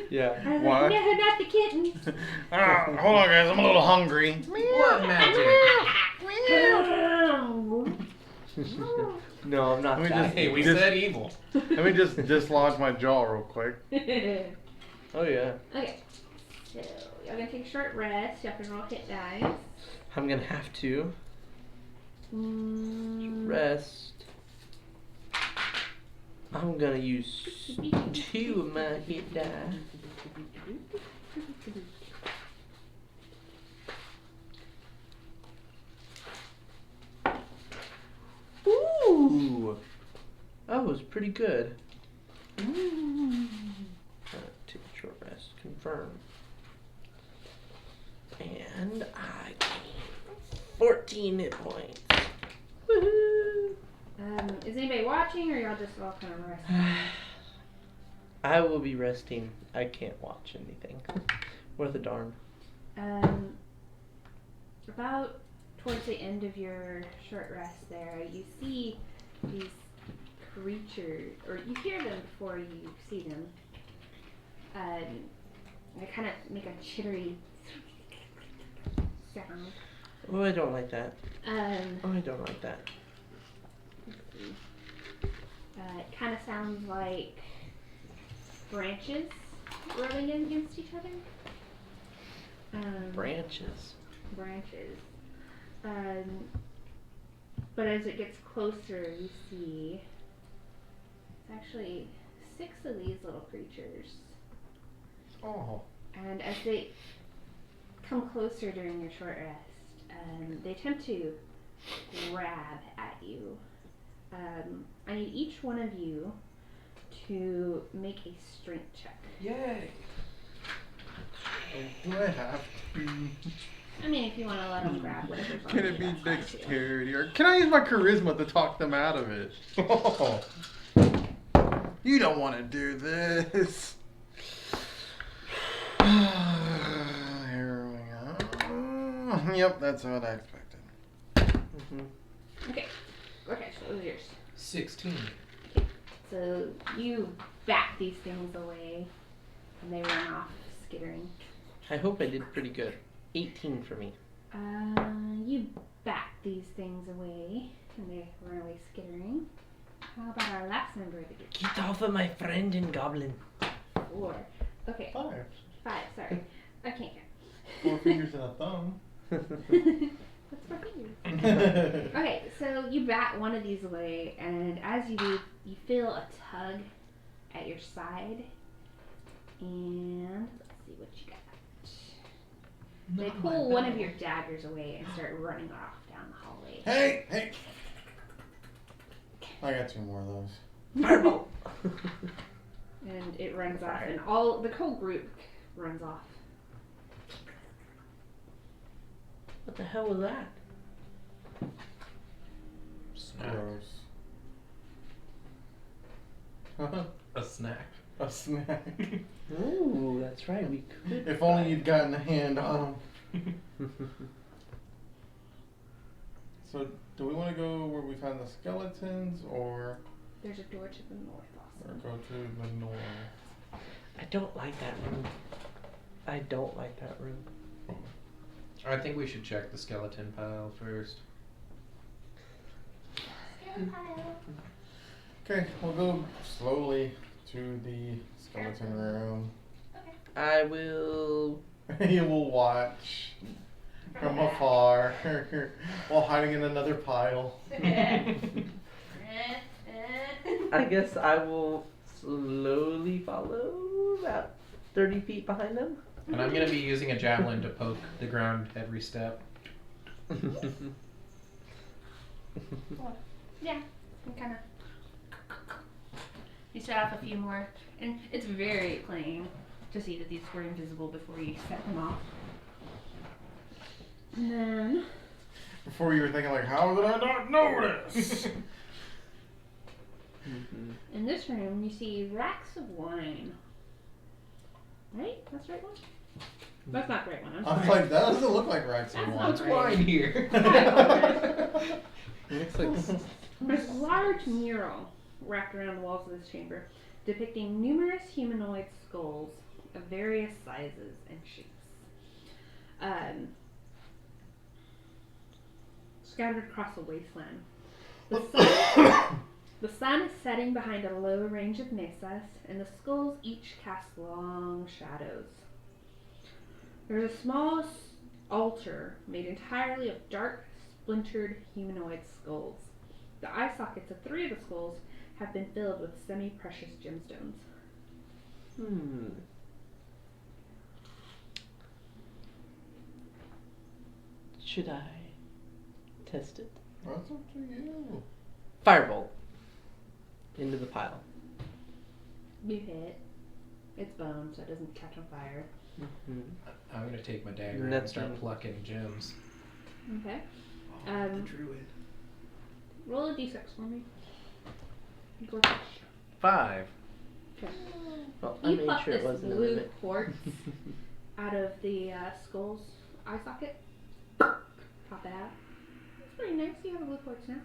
Yeah. I was Why? like, no, not the kittens. Hold on, guys. I'm a little hungry. What magic? No, I'm not Let me that. just- Hey, we Just- said evil. Let me just dislodge my jaw real quick. Oh yeah. Okay. So, y'all gonna take a short rest. Y'all can roll hit dice. I'm gonna have to rest. I'm gonna use 2 of my hit die. Ooh, that was pretty good. Take a short rest. Confirm. And I gain 14 hit points. Woohoo! Is anybody watching, or y'all just all kind of resting? I will be resting. I can't watch anything. Worth a darn. About towards the end of your short rest there, you see these creatures, or you hear them before you see them. They kind of make a chittery sound. Oh, I don't like that. Um, Oh, I don't like that. it kind of sounds like branches rubbing against each other. Branches. Branches. But as it gets closer, you see it's actually 6 of these little creatures. Oh. And as they come closer during your short rest, they attempt to grab at you. I need each one of you to make a strength check. Yay. Do I have to? I mean, if you want to let them grab whatever's on Can you, it be that's fine too. dexterity? Or can I use my charisma to talk them out of it? Oh. You don't want to do this. Here we go. Yep, that's what I expected. Okay, Gor'Tesh, what was yours? 16. So you bat these things away, and they run off, skittering. I hope I did pretty good. 18 for me. You bat these things away, and they run away, skittering. How about our last member of the group? Get off of my friend and goblin. 4. Okay, 5. 5. Sorry, I can't count. 4 fingers and a thumb. What's 4 fingers? Okay, so you bat one of these away, and as you do, you feel a tug at your side. And let's see what you got. They pull one of your daggers away and start running off down the hallway. Hey! I got 2 more of those. Fireball. And it runs off, and all the whole group runs off. What the hell was that? Snack. Gross. A snack. A snack. Ooh, that's right. We could. If only you'd gotten a hand on them. So, do we want to go where we found the skeletons, or There's a door to the north also. go to the north? I don't like that room. I don't like that room. I think we should check the skeleton pile first. Okay, we'll go slowly to the skeleton room. I will. You will watch from afar while hiding in another pile. I guess I will slowly follow about 30 feet behind them. And I'm going to be using a javelin to poke the ground every step. Yeah, and kind of. You set off a few more, and it's very plain to see that these were invisible before you set them off. And then, Before you were thinking like, how did I not notice? in this room, you see racks of wine. Right? That's the right one? That's not the right one. I'm I was sorry. like, that doesn't look like racks of That's wine. not wine here. It looks like. There's a large mural wrapped around the walls of this chamber, depicting numerous humanoid skulls of various sizes and shapes, scattered across the wasteland. The sun is setting behind a low range of mesas, and the skulls each cast long shadows. There's a small altar made entirely of dark, splintered humanoid skulls. The eye sockets of 3 of the skulls have been filled with semi-precious gemstones. Should I test it? That's up to you. Firebolt. Into the pile. You hit. It's bone, so it doesn't catch on fire. I'm going to take my dagger and That's start fine. plucking gems. Okay. The druid. Roll a d6 for me. Gor'Tesh. 5. Okay. Well, I You made pluck sure it this wasn't a blue limit. quartz out of the skull's eye socket. Pop it out. It's pretty nice. You have a blue quartz now.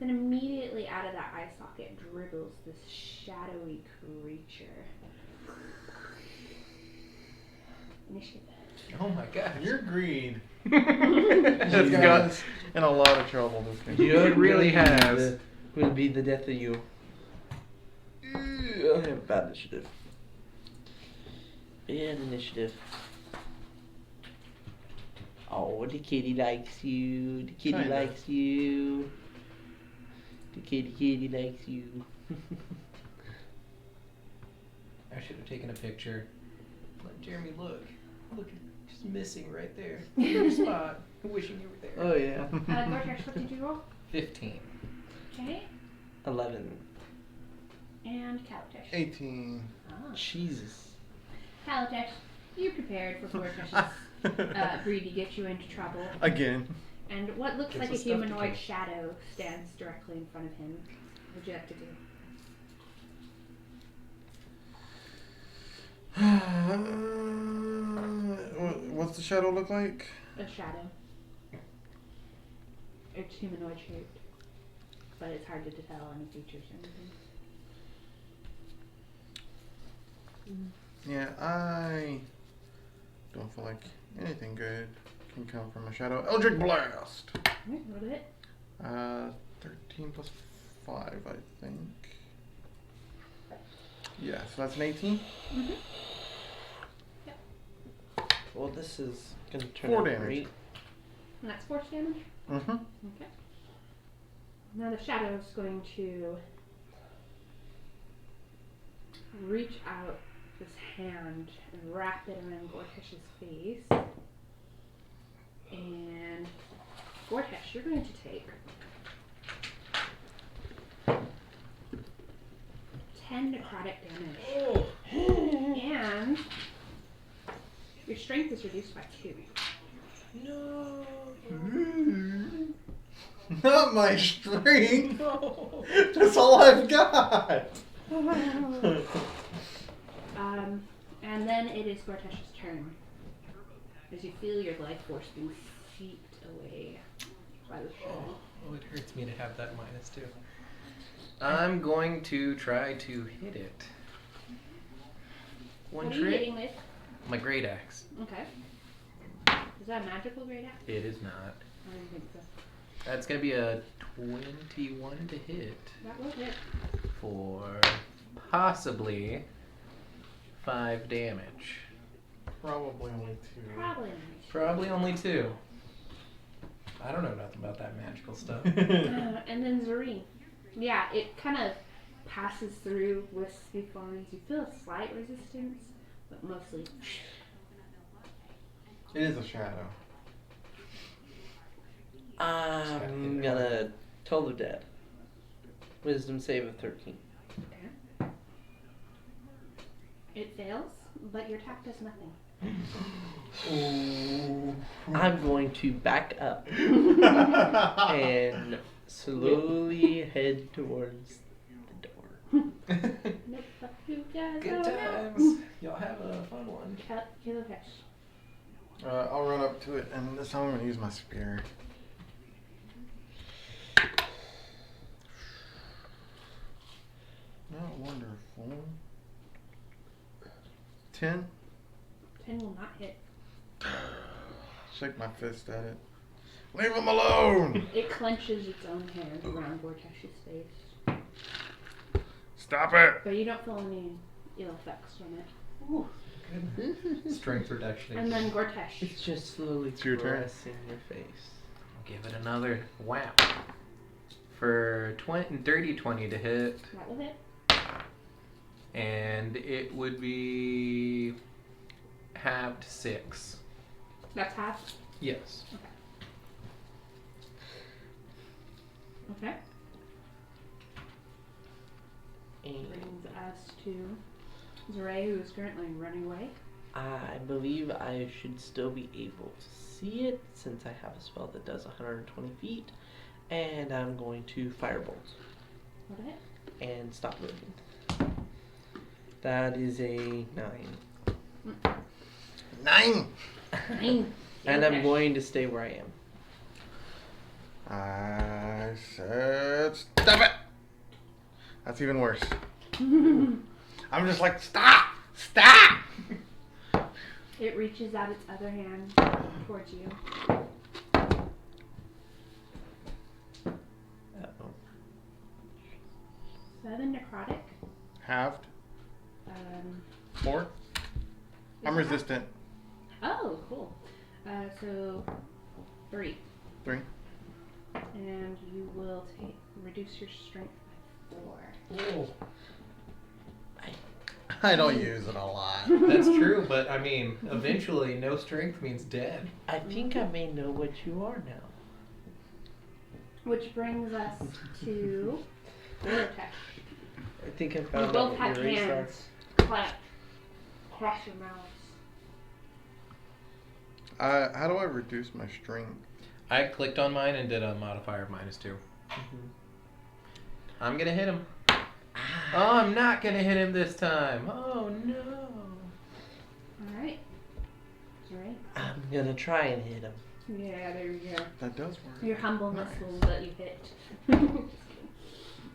Then immediately out of that eye socket dribbles this shadowy creature. Initiative. Oh my gosh. Your greed. It's This got- guy's in a lot of trouble. This game. It really has. Will be the death of you. I have bad initiative. Bad initiative. Oh, the kitty likes you. The kitty Kinda. likes you. The kitty likes you. I should have taken a picture. Let Jeremy look. Look, just missing right there. Spot. Wishing you were there. Oh yeah. Gor'Tesh, what did you roll? 15. Okay. 11. And Kalo'Tesh. 18. Ah. Jesus. Kalo'Tesh, you're prepared for Gor'Tesh's greed to get you into trouble. Again. And what looks Gives like a us stuff to humanoid kill. shadow stands directly in front of him. What would you like to do? What's the shadow look like? A shadow. It's humanoid shaped, but it's hard to tell any features or anything. Yeah, I don't feel like anything good can come from a shadow. Eldritch Blast! Alright, what about it? 13 plus 5, I think. Yeah, so that's an 18. Mm-hmm. Well, this is gonna turn 4 out damage. great. And that's force damage. Mm-hmm. Okay. Now the shadow is going to reach out this hand and wrap it around Gor'Tesh's face. And Gor'Tesh, you're going to take 10 necrotic damage. And your strength is reduced by 2. No. Not my strength! That's all I've got! And then it is Gor'Tesh's turn. As you feel your life force being seeped away by the shadow. Oh, it hurts me to have that -2. I'm going to try to hit it. What are you hitting with? My great axe. Okay. Is that a magical great axe? It is not. I don't think so. That's gonna be a 21 to hit. That will hit. For possibly 5 damage. Probably only 2. Probably. Probably only 2. I don't know nothing about that magical stuff. And then Zorai. Yeah, it kind of passes through wispy forms. You feel a slight resistance, but mostly. It is a shadow. I'm gonna Toll the Dead. Wisdom save of 13. Okay. It fails, but your attack does nothing. I'm going to back up and slowly head towards the door. Nope, fuck you guys. Good Oh, no. times. Y'all have a fun one. Kalo'Tesh. I'll run up to it, and this time I'm going to use my spear. Not wonderful. 10. 10 will not hit. Shake my fist at it. Leave him alone! It clenches its own hand around Gor'Tesh's face. Stop it! But you don't feel any ill effects from it. Ooh, good. Strength reduction. And then Gor'Tesh. It's just slowly It's your turn. caressing your face. I'll give it another whap. For dirty 20 to hit. That will hit. And it would be halved 6. That's half. Yes. Okay. And Brings us to Zorai, who is currently running away. I believe I should still be able to see it since I have a spell that does 120 feet. And I'm going to Firebolt What hit? and stop moving. That is a 9. 9! 9. And I'm going to stay where I am. I said stop it! That's even worse. I'm just like, stop! Stop! It reaches out its other hand towards you. Uh-oh. 7 necrotic. Halved. 4. Is I'm it half? resistant. Oh, cool. So 3. 3. And you will reduce your strength by 4. I don't use it a lot. That's true, but I mean, eventually, no strength means dead. I think I may know what you are now. Which brings us to Kalo'Tesh. I think I You found out both what have your race are. hands clapped across your mouths. How do I reduce my strength? I clicked on mine and did a modifier of -2. Mhm. I'm gonna hit him. Oh, I'm not gonna hit him this time. Oh no. Alright. Zorai? I'm gonna try and hit him. Yeah, there you go. That does work. Your humbleness Nice. will let you hit.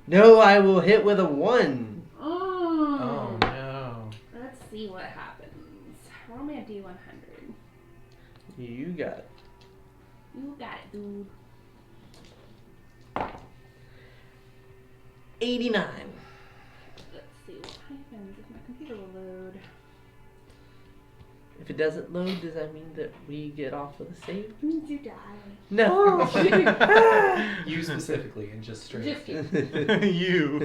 No, I will hit with a 1. Oh no. Let's see what happens. Roll me a D100. You got it. You got it, dude. 89. Let's see what happens if my computer will load. If it doesn't load, does that mean that we get off of the save? You die. No. You specifically and just straight. Just kidding. You.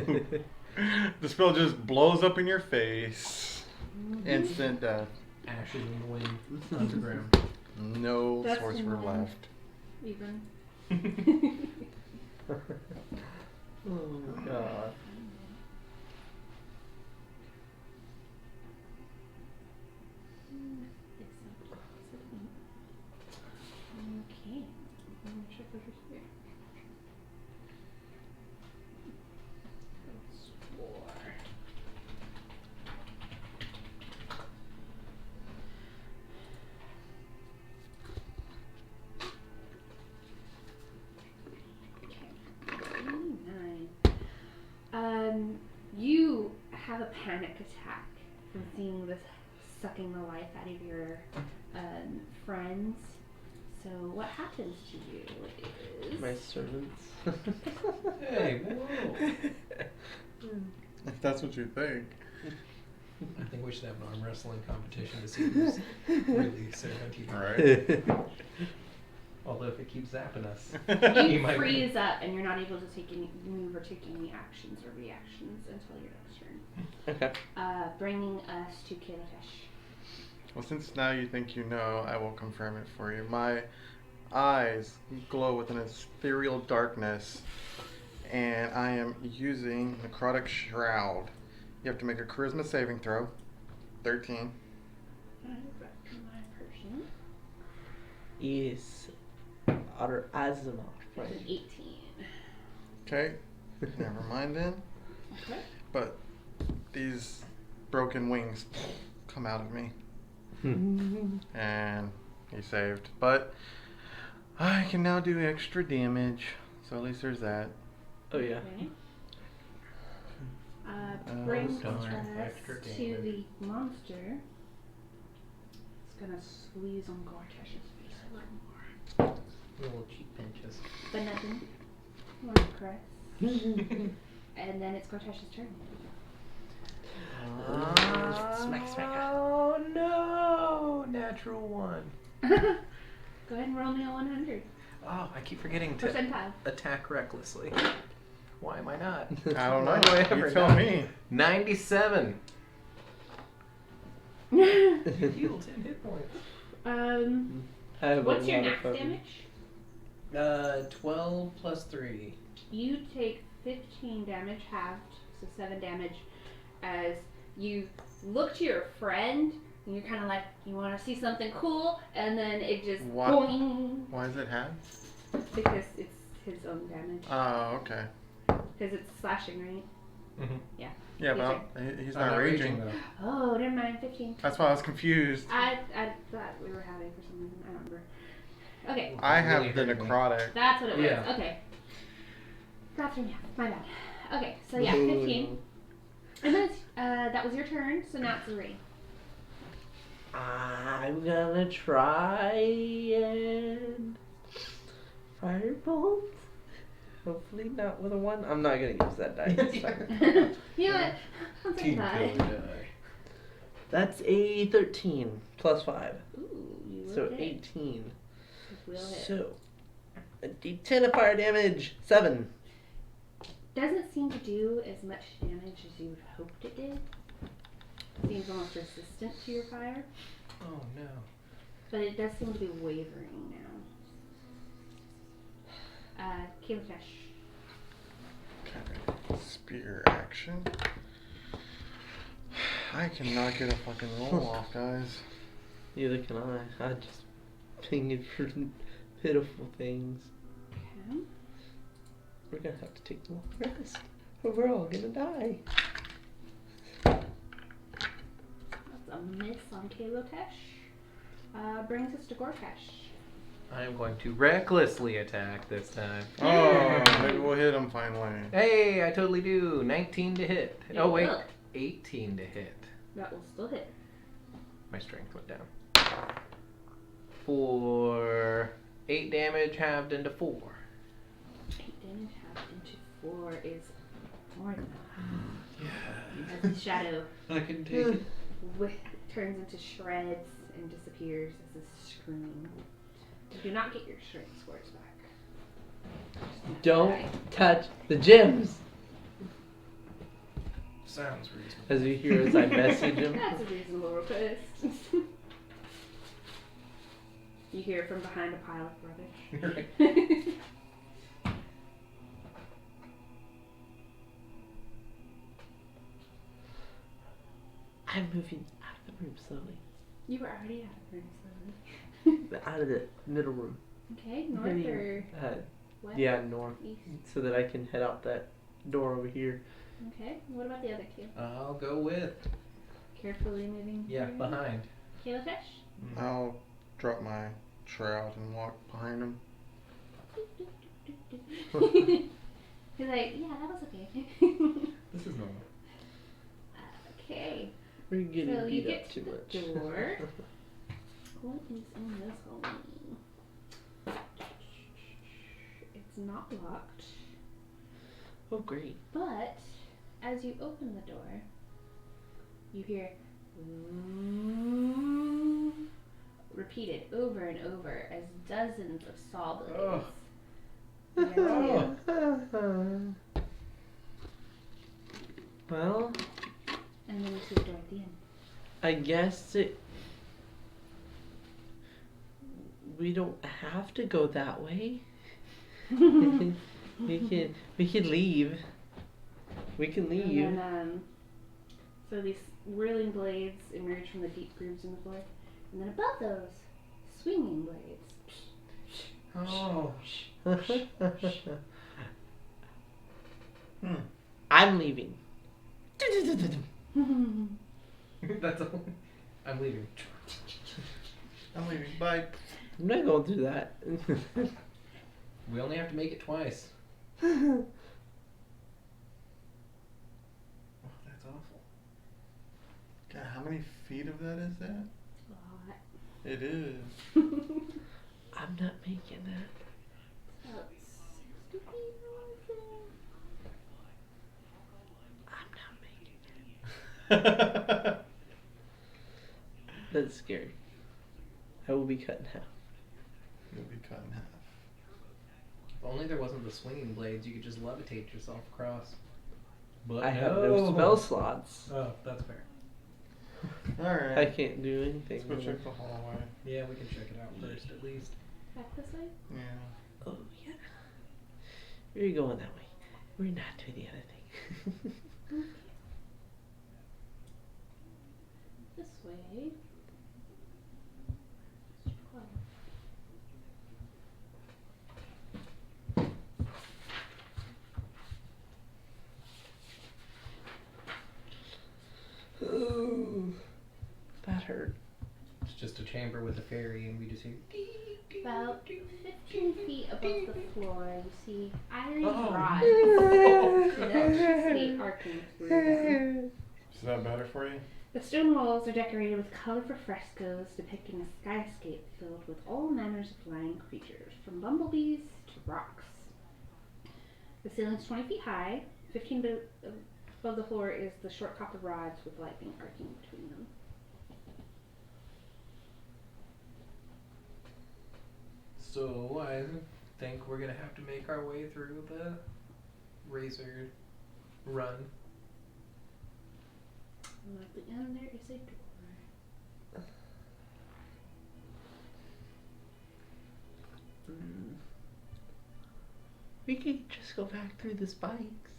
The spell just blows up in your face. Instant death. Ashes in the wind, underground. No That's sorcerer annoying. left. Even. Oh god. Okay. I'm gonna check over here. That's 4. panic attack from seeing this sucking the life out of your friends. So what happens to you is... My servants. Hey, whoa. If that's what you think. I think we should have an arm wrestling competition to see who's really servant. Alright. Although if it keeps zapping us, You might freeze up and you're not able to take any move or take any actions or reactions until your next turn. Okay. Bringing us to Kalo'Tesh. Well, since now you think you know, I will confirm it for you. My eyes glow with an ethereal darkness, and I am using Necrotic Shroud. You have to make a Charisma saving throw. 13. Back to my person. Yes. Otter Asimov, That's right? an 18. Okay. Never mind then. Okay. But these broken wings come out of me. And he saved. But I can now do extra damage. So at least there's that. Oh yeah. Okay. Bring darn, us extra to damage. the monster. It's gonna squeeze on Gor'Tesh's face a little more. little cheek pinches. But nothing. More press. And then it's Gor'Tesh's turn. Smack, smack. Oh no! Natural 1. Go ahead and roll me a 100. Oh, I keep forgetting to Percentile. attack recklessly. Why am I not? I don't know. Why do I ever You tell not? me. 97. Heal 10 hit points. I have What's a your lot of max fucking- Uh, 12 plus 3. You take 15 damage halved, so 7 damage, as you look to your friend and you're kind of like, you want to see something cool, and then it just What? boing, Why is it half? because it's his own damage. Oh, okay. Because it's slashing, right? Mm-hmm. Yeah. Yeah, but he's not raging. though. Oh, never mind, 15. That's why I was confused. I thought we were having for some reason. I don't remember. Okay, I Really have the hurt me. necrotic. that's what it was. Yeah. Okay. Dropped in half. My bad. Okay, so yeah, 15. And then that was your turn, so now it's Zorai. I'm gonna try and firebolt. Hopefully not with a 1. I'm not gonna use that die this time. You know what? I'll take Team that. killer die. That's a 13 plus 5. Ooh, you will So hit. 18. Will hit. So a d10 of fire damage. 7. Doesn't seem to do as much damage as you would hoped it did. Seems almost resistant to your fire, Oh no. but it does seem to be wavering now. Kalo'Tesh. Okay. Spear action. I cannot get a fucking roll off, guys. Neither can I. I just pinging for pitiful things. Okay. We're gonna have to take a long rest, or we're all gonna die. That's a miss on Kalo'Tesh. Brings us to Gor'Tesh. I am going to recklessly attack this time. Oh, maybe we'll hit him finally. Hey, I totally do. 19 to hit. You Oh wait, will. 18 to hit. That will still hit. My strength went down. For 8 damage halved into 4. 8 damage halved into 4 is more than that. Yeah. As the shadow I can take it. turns into shreds and disappears as a scream. You do not get your strength scores back. Don't touch the gems. Sounds reasonable. As you hear as I message him. That's a reasonable request. You hear from behind a pile of rubbish. I'm moving out of the room slowly. You were already out of the room slowly. Out of the middle room. Okay, north or west? Yeah, north. East. So that I can head out that door over here. Okay, what about the other two? I'll go with. Carefully moving. Yeah, through. behind. Kalo'Tesh? I'll drop my shroud and walk behind him. He's like, yeah, that was okay. This is normal. Okay. We're getting So you beat get up to too the much. door. What is in this hole? It's not locked. Oh, great. But as you open the door, you hear repeated over and over as dozens of saw blades. Well, And then you see the door at the end. I guess we don't have to go that way. we can leave. We can leave. And then, so these whirling blades emerge from the deep grooves in the floor, and then above those, swinging blades. Oh. I'm leaving. That's all. I'm leaving. I'm leaving. Bye. I'm not going through that. We only have to make it twice. Oh, that's awful. God, how many feet of that is that? It is. I'm not making that. I'm not making it. That's scary. I will be cut in half. You'll be cut in half. If only there wasn't the swinging blades, you could just levitate yourself across. But I have no spell slots. Oh, that's fair. Alright. I can't do anything. Let's go with check it. the hallway. Yeah, we can check it out first at least. Back this way? Yeah. Oh, yeah. We're going that way. We're not doing the other thing. This way. Ooh, that hurt. It's just a chamber with a fairy, and we just hear. About 15 feet above the floor, you see iron Oh. rods with electricity arcing through them. Is that better for you? The stone walls are decorated with colorful frescoes depicting a skyscape filled with all manners of flying creatures, from bumblebees to rocks. The ceiling's 20 feet high. 15 feet above the floor is the short copper rods with lightning arcing between them. So I think we're gonna have to make our way through the razor run. And at the end there is a door. We could just go back through the spikes.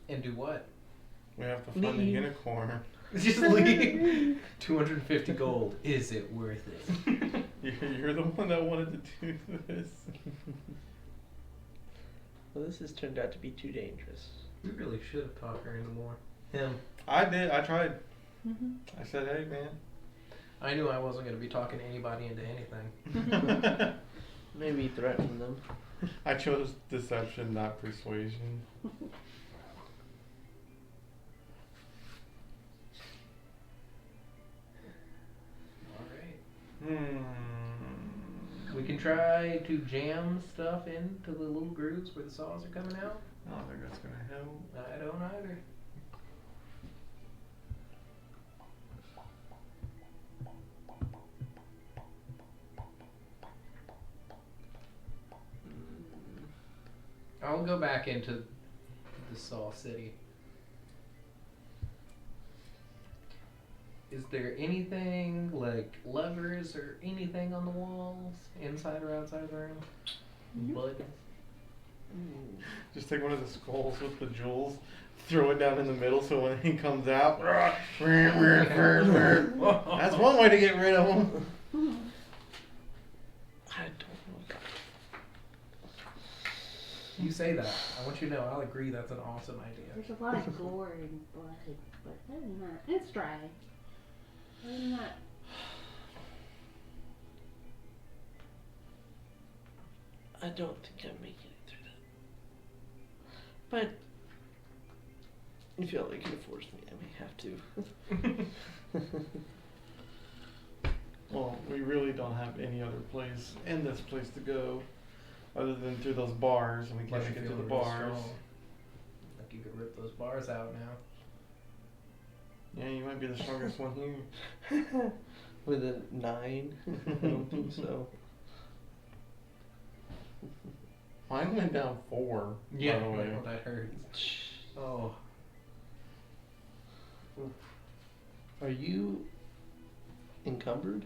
And do what? We have to find the Leave. unicorn. Just leave. 250 gold. Is it worth it? You're the one that wanted to do this. Well, this has turned out to be too dangerous. We really should have talked her into more. Him. I did. I tried. Mm-hmm. I said, hey, man. I knew I wasn't gonna be talking anybody into anything. Maybe threaten them. I chose deception, not persuasion. Alright. We can try to jam stuff into the little grooves where the saws are coming out. I don't think that's gonna help. I don't either. I'll go back into the Saw City. Is there anything like levers or anything on the walls, inside or outside the room? Buttons? Mm. Just take one of the skulls with the jewels, throw it down in the middle so when he comes out, that's one way to get rid of him. I don't know. You say that. I want you to know I'll agree that's an awesome idea. There's a lot of gore and blood, but other than that, it's dry. Other than that, I don't think I'm making it through that. But You feel like you force me, I may have to. Well, we really don't have any other place in this place to go other than through those bars, and we can't Unless make you it to feel the real bars. strong. Like you could rip those bars out now. Yeah, you might be the strongest one here. With a 9? I don't think so. Mine went down 4. By the way. Oh, that hurts. Oh. Are you encumbered?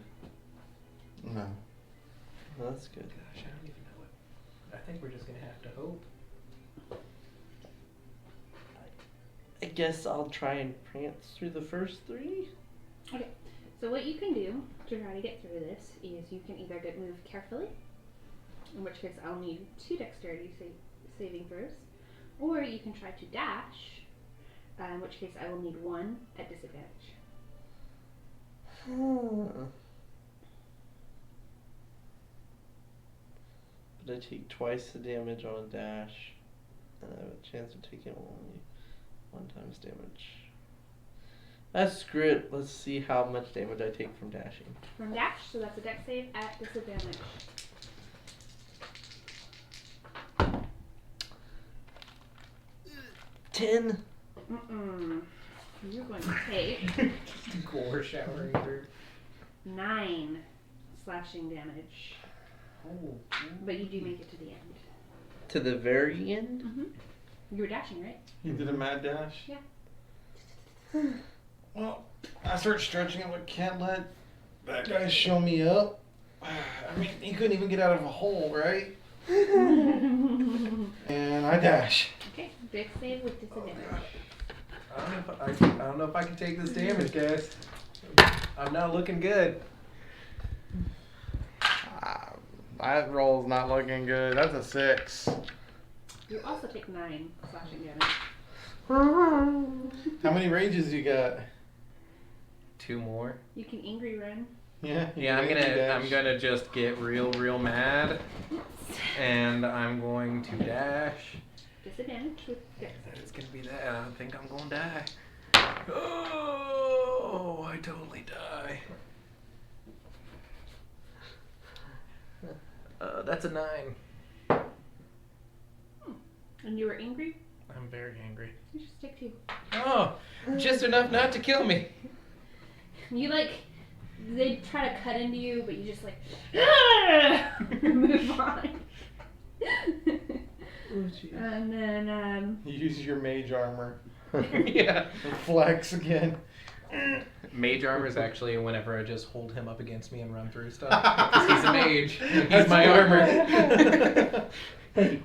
No. Well, that's good. Gosh, I don't even know what. I think we're just gonna have to hope. I guess I'll try and prance through the first 3. Okay. So what you can do to try to get through this is you can either move carefully, in which case I'll need 2 dexterity saving throws, or you can try to dash, in which case I will need 1 at disadvantage. But I take twice the damage on a dash, and I have a chance of taking only 1 times damage. That's screw it. Let's see how much damage I take from dashing. From dash, so that's a dex save at disadvantage. 10. You're going to take Gore showering through. 9 slashing damage, Oh. but you do make it to the end. To the very end? You were dashing, right? You did a mad dash? Yeah. Well, I start stretching it, but can't let that guy show me up. I mean, he couldn't even get out of a hole, right? And I dash. Okay, dex save with disadvantage. I don't know if I can take this damage, guys. I'm not looking good. That roll's not looking good. That's a 6. You also take 9 slashing damage. How many rages you got? 2 more. You can angry run. Yeah. Yeah, I'm gonna just get real mad, and I'm going to dash. Disadvantage with dex. It's gonna be that. I think I'm gonna die. Oh, I totally die. That's a 9. And you were angry? I'm very angry. You just take 2. Oh, just enough not to kill me. You they try to cut into you, but you just move on. And then You use your mage armor. Yeah. And flex again. Mage armor is actually whenever I just hold him up against me and run through stuff. Because he's a mage. He's my armor. okay.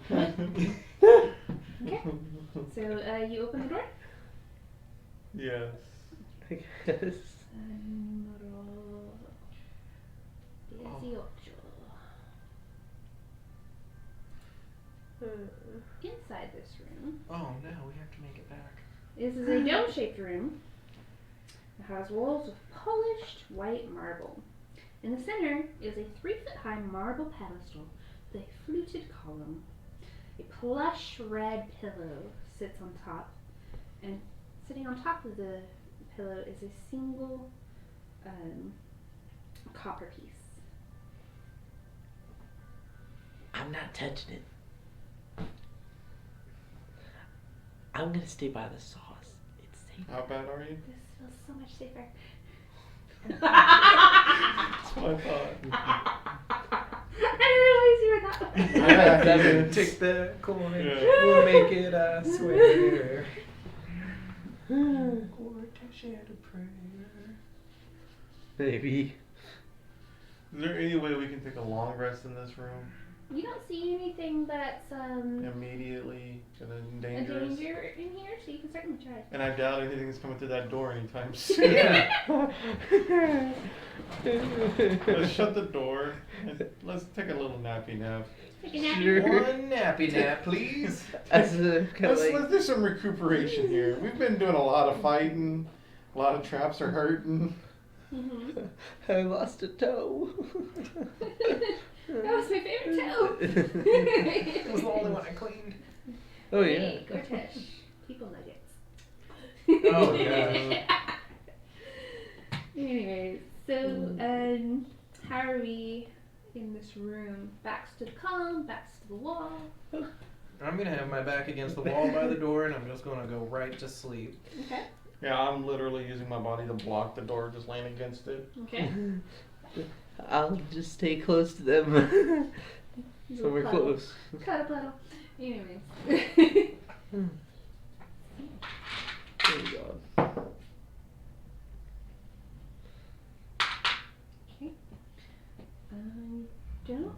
So you open the door. Yes. I guess. Inside this room, Oh no, we have to make it back. this is a dome-shaped room. It has walls of polished white marble. In the center is a 3-foot-high marble pedestal with a fluted column. A plush red pillow sits on top, and sitting on top of the pillow is a single copper piece. I'm not touching it. I'm gonna stay by the sauce. It's safe. How bad are you? This feels so much safer. That's what I thought. I didn't realize you were that way. Yeah, Take the coin. Yeah. We'll make it, I swear. Gor'Tesh had a prayer. Baby. Is there any way we can take a long rest in this room? You don't see anything that's Immediately a dangerous? danger in here, so you can certainly try. And I doubt anything's coming through that door anytime soon. Yeah. Let's shut the door and let's take a little nappy nap. Take a nap. Sure. One nappy nap, please. As a kind of Let's do some recuperation here. We've been doing a lot of fighting. A lot of traps are hurting. Mm-hmm. I lost a toe. That was my favorite toe. It was the only one I cleaned. Oh yeah. Hey, Gor'Tesh. People nuggets. Oh, gosh. Anyways, so how are we in this room? Backs to the column, backs to the wall. I'm gonna have my back against the wall by the door, and I'm just gonna go right to sleep. Okay. Yeah, I'm literally using my body to block the door, just laying against it. Okay. I'll just stay close to them. So we're Cuddle. close. Cuddle puddle. Anyways. There we go. Okay. Don't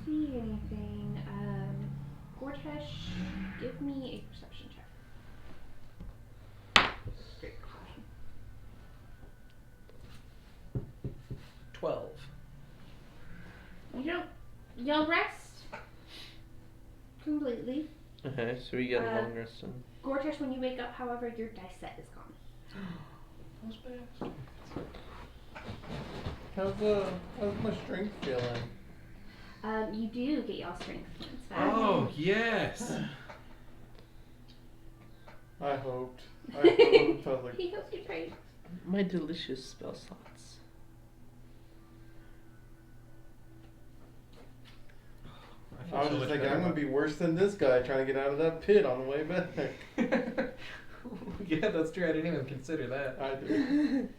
see anything. Gor'Tesh, give me a perception check. Great question. 12. You'll rest completely. Okay, so we get a long rest. Gor'Tesh, when you wake up, however, your dice set is gone. Those bastards. How's my strength feeling? You do get y'all strength points back. Oh, yes! I hoped. I was like, He hopes you prayed. My delicious spell slots. I was just thinking, I'm gonna be worse than this guy trying to get out of that pit on the way back. Yeah, that's true. I didn't even consider that. I did.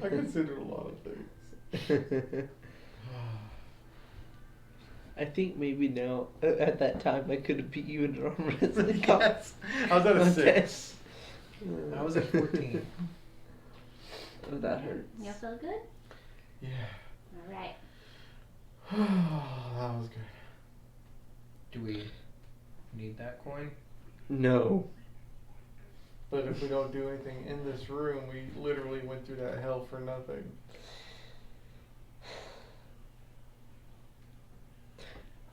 I considered a lot of things. I think maybe now, at that time, I could have beat you in an arm wrestling. Yes. I was at a Okay. 6. I was at 14. Oh, that hurts. Y'all feel good? Yeah. Alright. That was good. Do we need that coin? No. But if we don't do anything in this room, we literally went through that hell for nothing.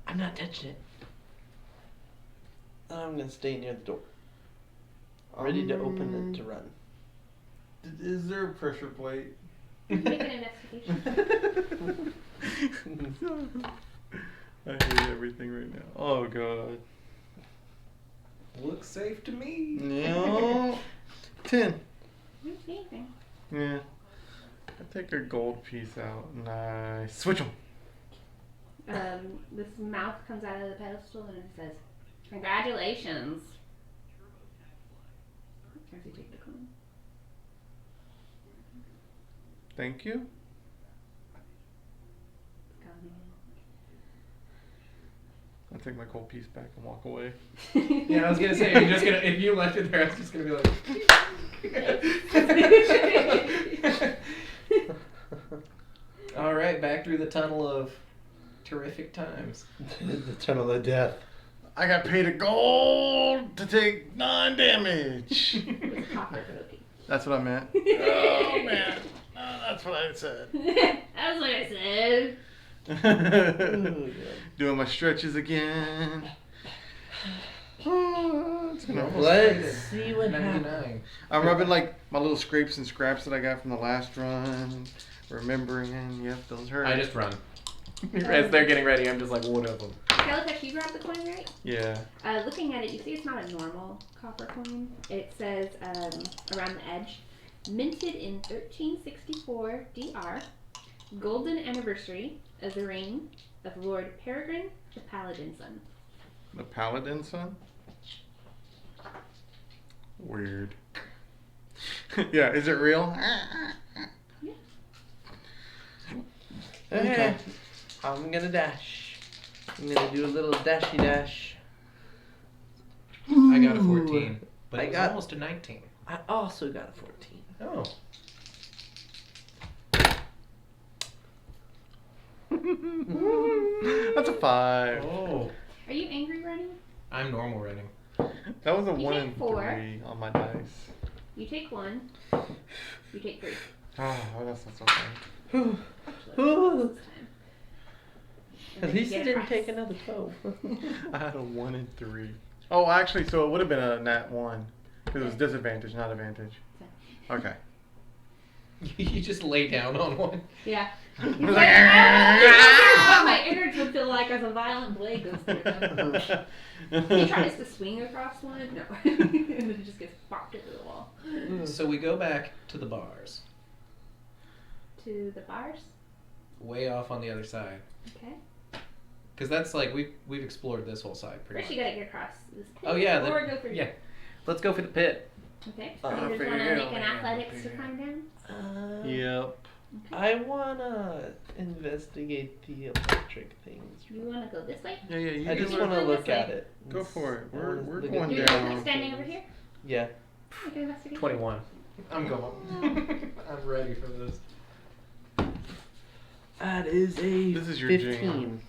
I'm not touching it. I'm gonna stay near the door. Ready to open it to run. Is there a pressure plate? Make an investigation. I hate everything right now. Oh god. Looks safe to me. No. 10. I don't see anything. Yeah. I take a gold piece out and I switch them. This mouth comes out of the pedestal and it says, "Congratulations." As you take the coin. Thank you. I take my gold piece back and walk away. Yeah, I was gonna say, if you left it there, I was just gonna be like. All right, back through the tunnel of terrific times. The tunnel of death. I got paid a gold to take 9 damage. With copper cookie. That's what I meant. Oh man, that's what I said. That's what I said. Doing my stretches again. Oh, it's gonna Let's see what 99. happens. I'm rubbing like my little scrapes and scraps that I got from the last run. Remembering, yep, those hurt. I just run. As they're getting ready, I'm just like, what of them? Kalo'Tesh, you grabbed the coin, right? Yeah. Looking at it, you see it's not a normal copper coin. It says around the edge, minted in 1364 DR, golden anniversary of the reign of Lord Peregrine, the Paladin son. The Paladin son? Weird. Yeah, is it real? Yeah. Okay. I'm gonna dash. I'm gonna do a little dashy dash. I got a 14, but I it was got- almost a 19. I also got a 14. Oh. That's a 5. Oh. Are you angry running? I'm normal running. That was a You 1 take and 4. 3 on my dice. You take 1. You take 3. Oh, that's not so bad. Actually, Ooh. this time. And At then you least get it a didn't prize. take another 12. I had a 1 and 3. Oh, actually, so it would have been a nat 1. Because it was disadvantage, not advantage. Okay. You just lay down on one. Yeah. I was He's like, like, what my innards would feel like as a violent blade goes through them. He tries to swing across one, no. And then it just gets popped into the wall. So we go back to the bars. To the bars? Way off on the other side. Okay. Because that's like, we've explored this whole side pretty First much. you gotta get across this pit. Oh yeah, Or go through yeah. Let's go for the pit. Okay. Uh, You just for wanna you. make an athletics to climb down? Yep. I wanna investigate the electric things. You wanna go this way? Yeah, you I can just look- want to Go look this at way. it. Go for it. I We're wanna look going at You're down. standing over here? Yeah. Make an investigation. 21. I'm going. I'm ready for this. That is a This is your 15. jam.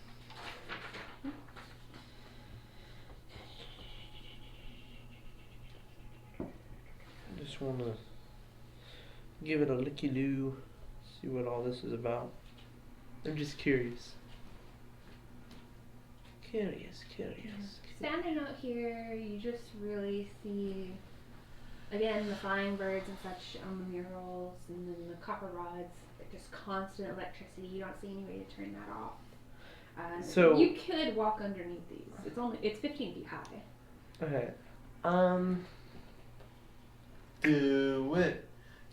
I just want to give it a licky-loo, see what all this is about. I'm just curious. Curious. Standing out here, you just really see, again, the flying birds and such on the murals, and then the copper rods, like just constant electricity. You don't see any way to turn that off. So- you could walk underneath these. It's 15 feet high. Okay. Do it.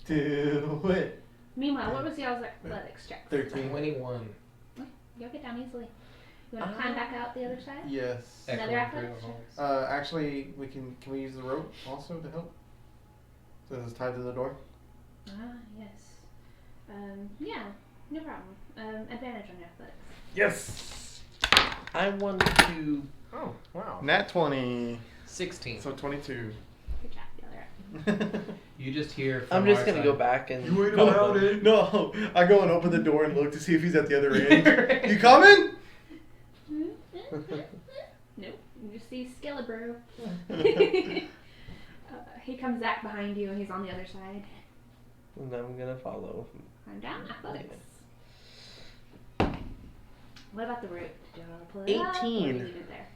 Do it. Meanwhile, what was y'all's athletics check? 13. 21. You'll get down easily. You want to climb back out the other side? Yes. Another Echoing through athletics the check? halls. Actually, can we use the rope also to help? So it's tied to the door. Ah, yes. Yeah, no problem. Advantage on your athletics. Yes. I want to. Oh, wow. Nat 20. 16. So 22. Good job, the other. You just hear from I'm just our gonna side. go back and. You ain't help allowed them. it. No, I go and open the door and look to see if he's at the other end. You coming? Nope. You just see Skellebro. He comes back behind you and he's on the other side. And I'm gonna follow. Climb down. Athletics. What about the rope? Do you want to pull it up, or 18. you leave it there?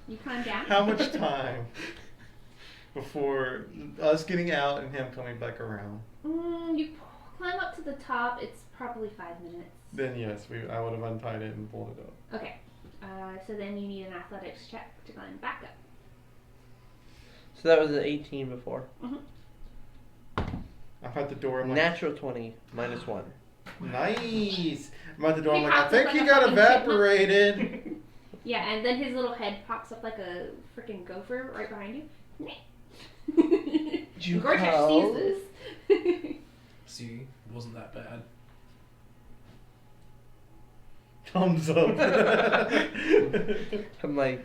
You climb down. How much time before us getting out and him coming back around? You climb up to the top. It's probably 5 minutes. Then yes, I would have untied it and pulled it up. Okay. So then you need an athletics check to climb back up. So that was an 18 before. I'm at the door. I'm like, Natural 20 minus 1. nice. I'm at the door. I'm He like, I pops up think like he a got fucking evaporated. Yeah, and then his little head pops up like a freaking gopher right behind you. You Gor'Tesh call? sees this. See, it wasn't that bad. Thumbs up. I'm like,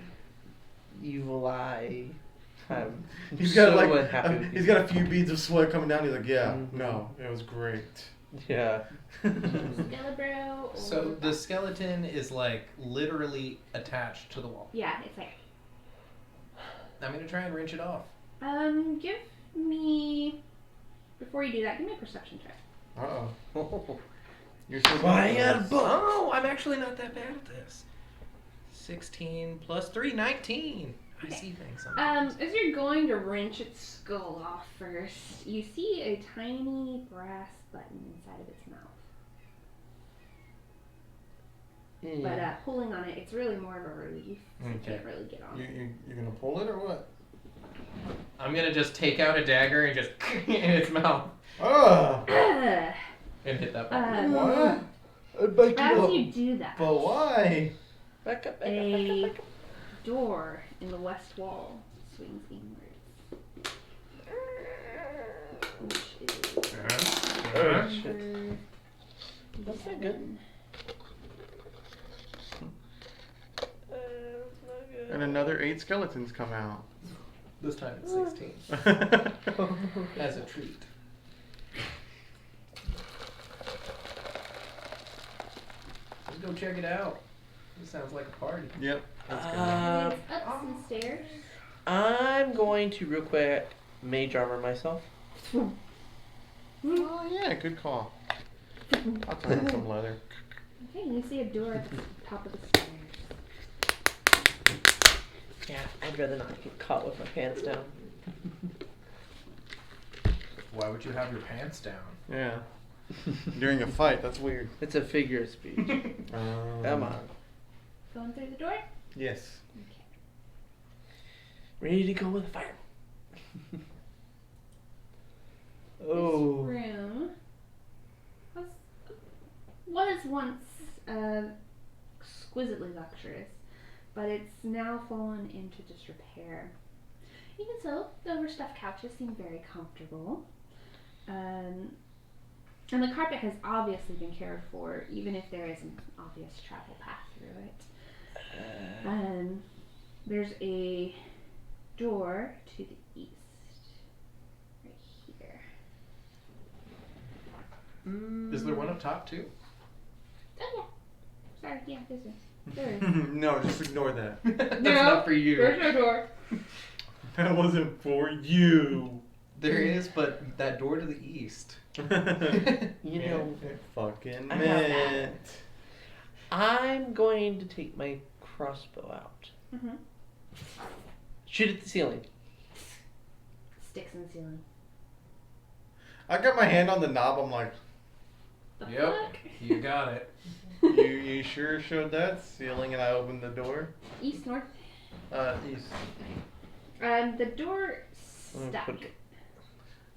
evil eye. I'm He's got so like unhappy with he's you. got a few beads of sweat coming down. He's like, yeah, Mhm. no, it was great. Yeah. Skellebro or So the skeleton is like literally attached to the wall. yeah, it's like I'm gonna try and wrench it off. give me before you do that, give me a perception check. Uh-oh. You're so Flying good at out of this. Oh, I'm actually not that bad at this. 16 plus 3, 19. I see things sometimes. As you're going to wrench its skull off first, you see a tiny brass button inside of its mouth. But pulling on it, it's really more of a relief. So you Okay. can't really get on it. You're gonna pull it or what? I'm gonna just take out a dagger and just in its mouth Oh. and hit that button. What? As you do that, But why? Back up, a door in the west wall swings inwards. Which is Oh, shit. number That's not good. 11. And another 8 skeletons come out. This time it's 16. As a treat. Let's go check it out. This sounds like a party. Yep. That's good. And it's up some stairs. I'm going to real quick mage armor myself. Oh yeah, good call. I'll tie in some leather. Okay, you see a door at the top of the stairs. Yeah, I'd rather not get caught with my pants down. Why would you have your pants down? Yeah. During a fight, that's weird. It's a figure of speech. Come on. Going through the door? Yes. Okay. Ready to go with the fire. Oh. This room was once exquisitely luxurious, but it's now fallen into disrepair. Even so, the overstuffed couches seem very comfortable. And the carpet has obviously been cared for, even if there is an obvious travel path through it. There's a door to the east, right here. Is there one up top too? Oh yeah. Sorry, yeah, there is. No, just ignore that. That's not for you. There's no door. That wasn't for you. There is, but that door to the east. You know, It fucking I have meant. I'm going to take my crossbow out. Mm-hmm. Shoot at the ceiling. Sticks in the ceiling. I got my hand on the knob. I'm like, The Yep, fuck? you got it. you sure showed that ceiling? And I opened the door. East, north. East. The door I'm stuck. gonna put-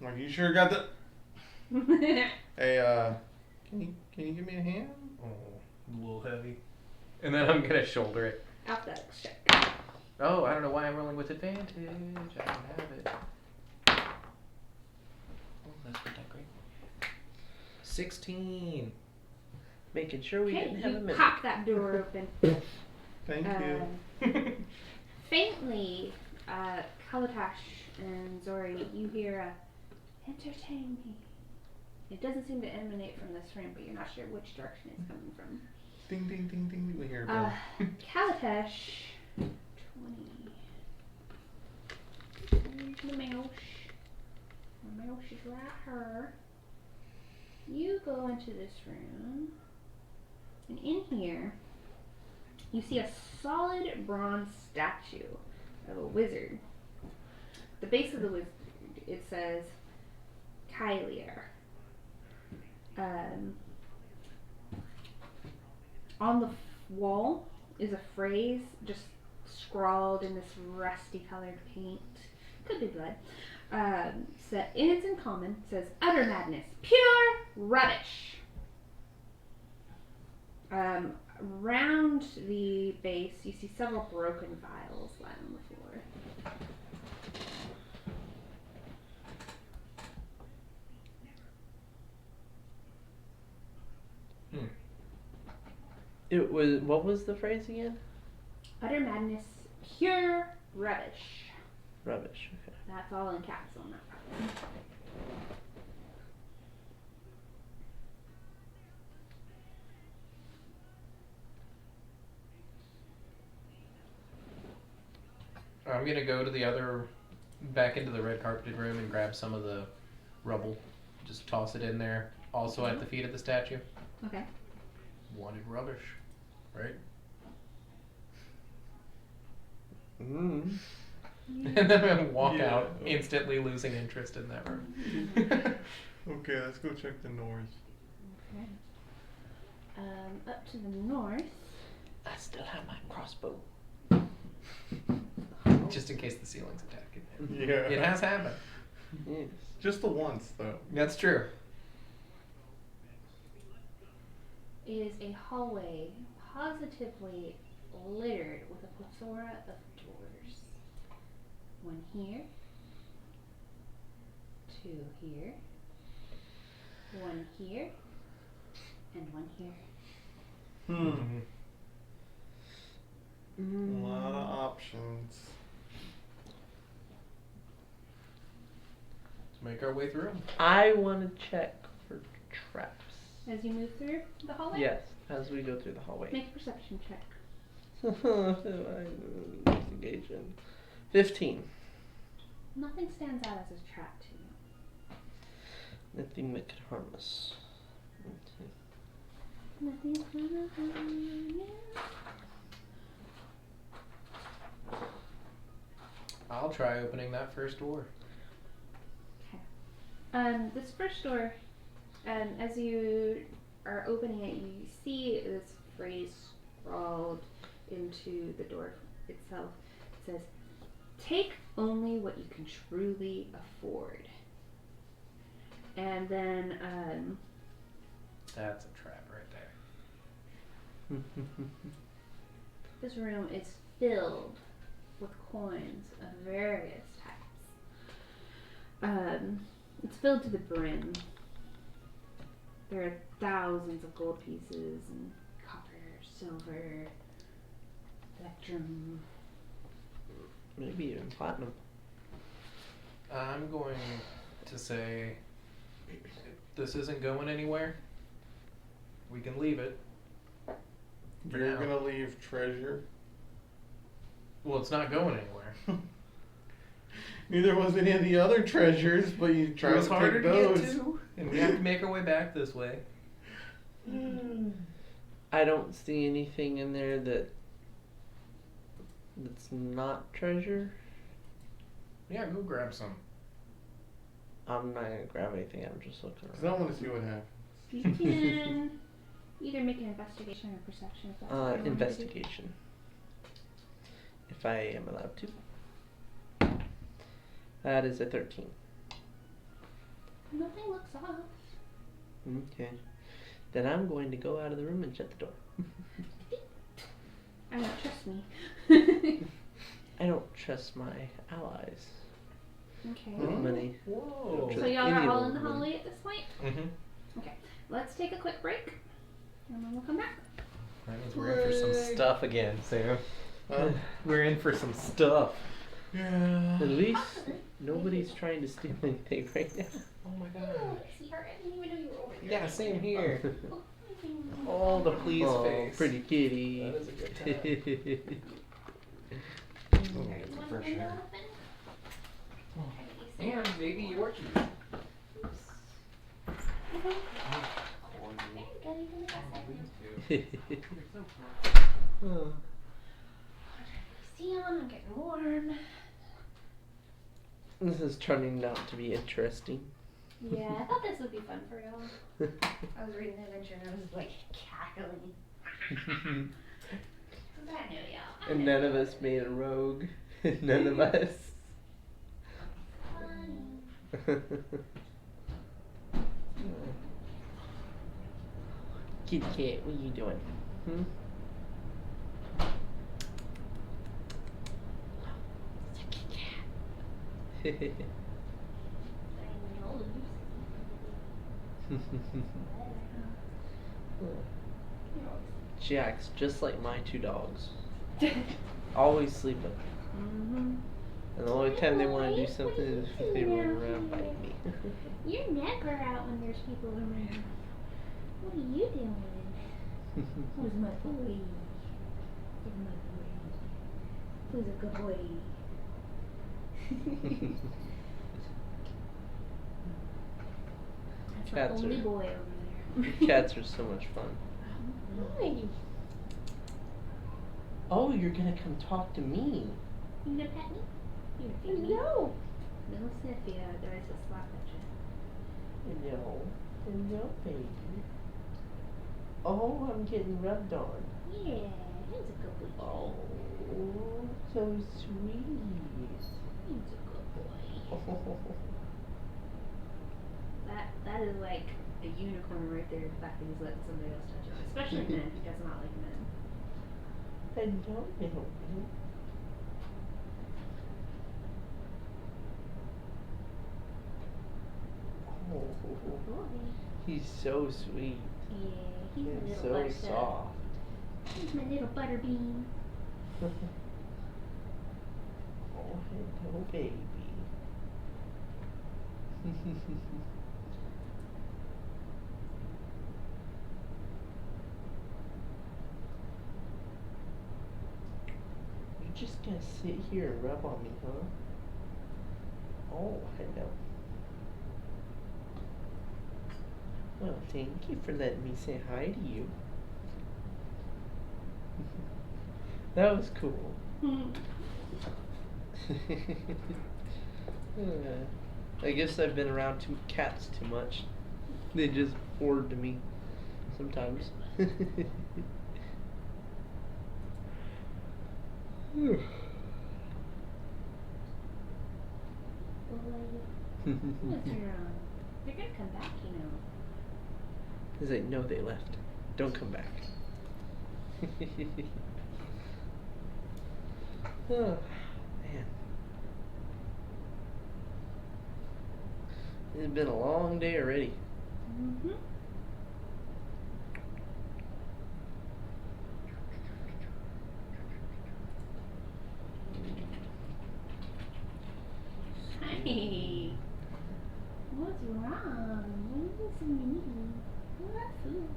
I'm like, you sure got the? Hey, can you give me a hand? Oh, a little heavy. And then I'm gonna shoulder it. Athletics check. Oh, I don't know why I'm rolling with advantage. I don't have it. Oh, that's not that great. 16. Making sure we Okay, didn't have a you minute. pop that door open. Thank you. Faintly, Kalo'Tesh and Zorai, you hear a entertain me. It doesn't seem to emanate from this room, but you're not sure which direction it's coming from. Ding ding ding ding. We hear a bell. Kalo'Tesh, 20. Where's my mouse? My mouse is right here. You go into this room, and in here, you see a solid bronze statue of a wizard. The base of the wizard, it says Kylier. On the wall is a phrase just scrawled in this rusty colored paint. Could be blood. And it's in common. It says utter madness, pure rubbish. Around the base, you see several broken vials lying on the floor. It was. What was the phrase again? Utter madness, pure rubbish. Rubbish. Okay. That's all in caps on that part. I'm gonna go to the other, back into the red carpeted room and grab some of the rubble. Just toss it in there. Also at the feet of the statue. Okay. Wanted rubbish, right? Mm. And then I'm gonna walk Yeah. out, instantly losing interest in that room. Okay, let's go check the north. Okay. Up to the north. I still have my crossbow. Just in case the ceiling's attacking him. Yeah. It has happened. Yes. Just the once though. That's true. It is a hallway positively littered with a plethora of doors. One here, two here, one here, and one here. A lot of options. Let's make our way through. I want to check for traps. As you move through the hallway, Yes, as we go through the hallway. make a perception check. Investigation. 15. Nothing stands out as a trap to you. Nothing that could harm us. Nothing's gonna harm you. I'll try opening that first door. This first door, as you are opening it, you see this phrase scrawled into the door itself. It says, "Take only what you can truly afford. And then That's a trap right there. this room is filled with coins of various types. It's filled to the brim. There are thousands of gold pieces and copper, silver, electrum. Maybe even platinum. I'm going to say this isn't going anywhere. We can leave it. For You're now. gonna leave treasure. Well, it's not going anywhere. Neither was any of the other treasures, but you It tried was to harder take to those. get to, and we have to make our way back this way. I don't see anything in there that's not treasure. Yeah, go grab some. I'm not gonna grab anything. I'm just looking Cause I around. want to see what happens. You can either make an investigation or perception if that's what you want to do. Investigation. If I am allowed to. That is a 13. Nothing looks off. Okay. Then I'm going to go out of the room and shut the door. I don't trust me. I don't trust my allies Okay. with money. Whoa. So Any y'all are all old in the money. hallway at this point? Mm-hmm. Let's take a quick break, and then we'll come back. That means we're in for some stuff again, Sam. Huh? We're in for some stuff. Yeah. At least nobody's trying to steal anything right now. Oh my Oh, sweetheart, I didn't even know you were over here. Yeah, same here. Oh, the please Oh, face. pretty kitty. That is a good time. You want For the window sure. open? And maybe your key. Oh. See on, I'm getting warm. This is turning out to be interesting. Yeah, I thought this would be fun for y'all. I was reading the adventure and I was like cackling. Cause I knew y'all. I And knew none of y'all us would. made a rogue. None of us. Funny. Kitty cat, what are you doing? Hmm? Kitty cat. She acts just like my two dogs. Always sleeping. Mm-hmm. And the only time they want to do something is if they run around biting me. You're never out when there's people around. What are you doing? Who's my boy? Who's my boy? Who's a good boy? That's Cats my only are- boy over there. Cats are so much fun. Hi. Oh, you're gonna come talk to me. You gonna pet me? You gonna feed me? No. Little Cynthia tries to slap at you. Hello. Hello, baby. Oh, I'm getting rubbed on. Yeah, he's a good boy. Oh, so sweet. He's a good boy. That is like a unicorn right there. The fact that he's letting somebody else touch him, especially men. He does not like men. Hello, little baby. Oh, Boy. he's so sweet. Yeah, he's a And little so buttercup. soft. He's my little butterbean. Oh, hello, baby. You're just gonna sit here and rub on me, huh? Oh, hello. Well, thank you for letting me say hi to you. That was cool. I guess I've been around cats too much. They just hoard to me sometimes. Boy. I'm gonna turn around. They're gonna come back, you know. He's like, no, they left. Don't come back. Oh, man. It's been a long day already. Mm-hmm. Hey, what's wrong? What's mean? What food?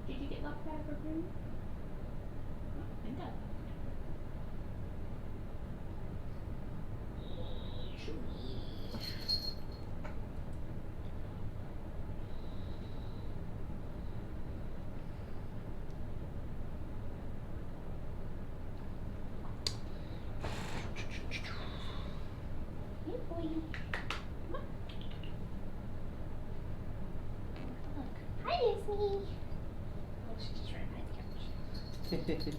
Did you get locked out of her room? Oh, I got Hey, boy. Come on. Look. Hi, Disney. Oh, she's just right behind the couch.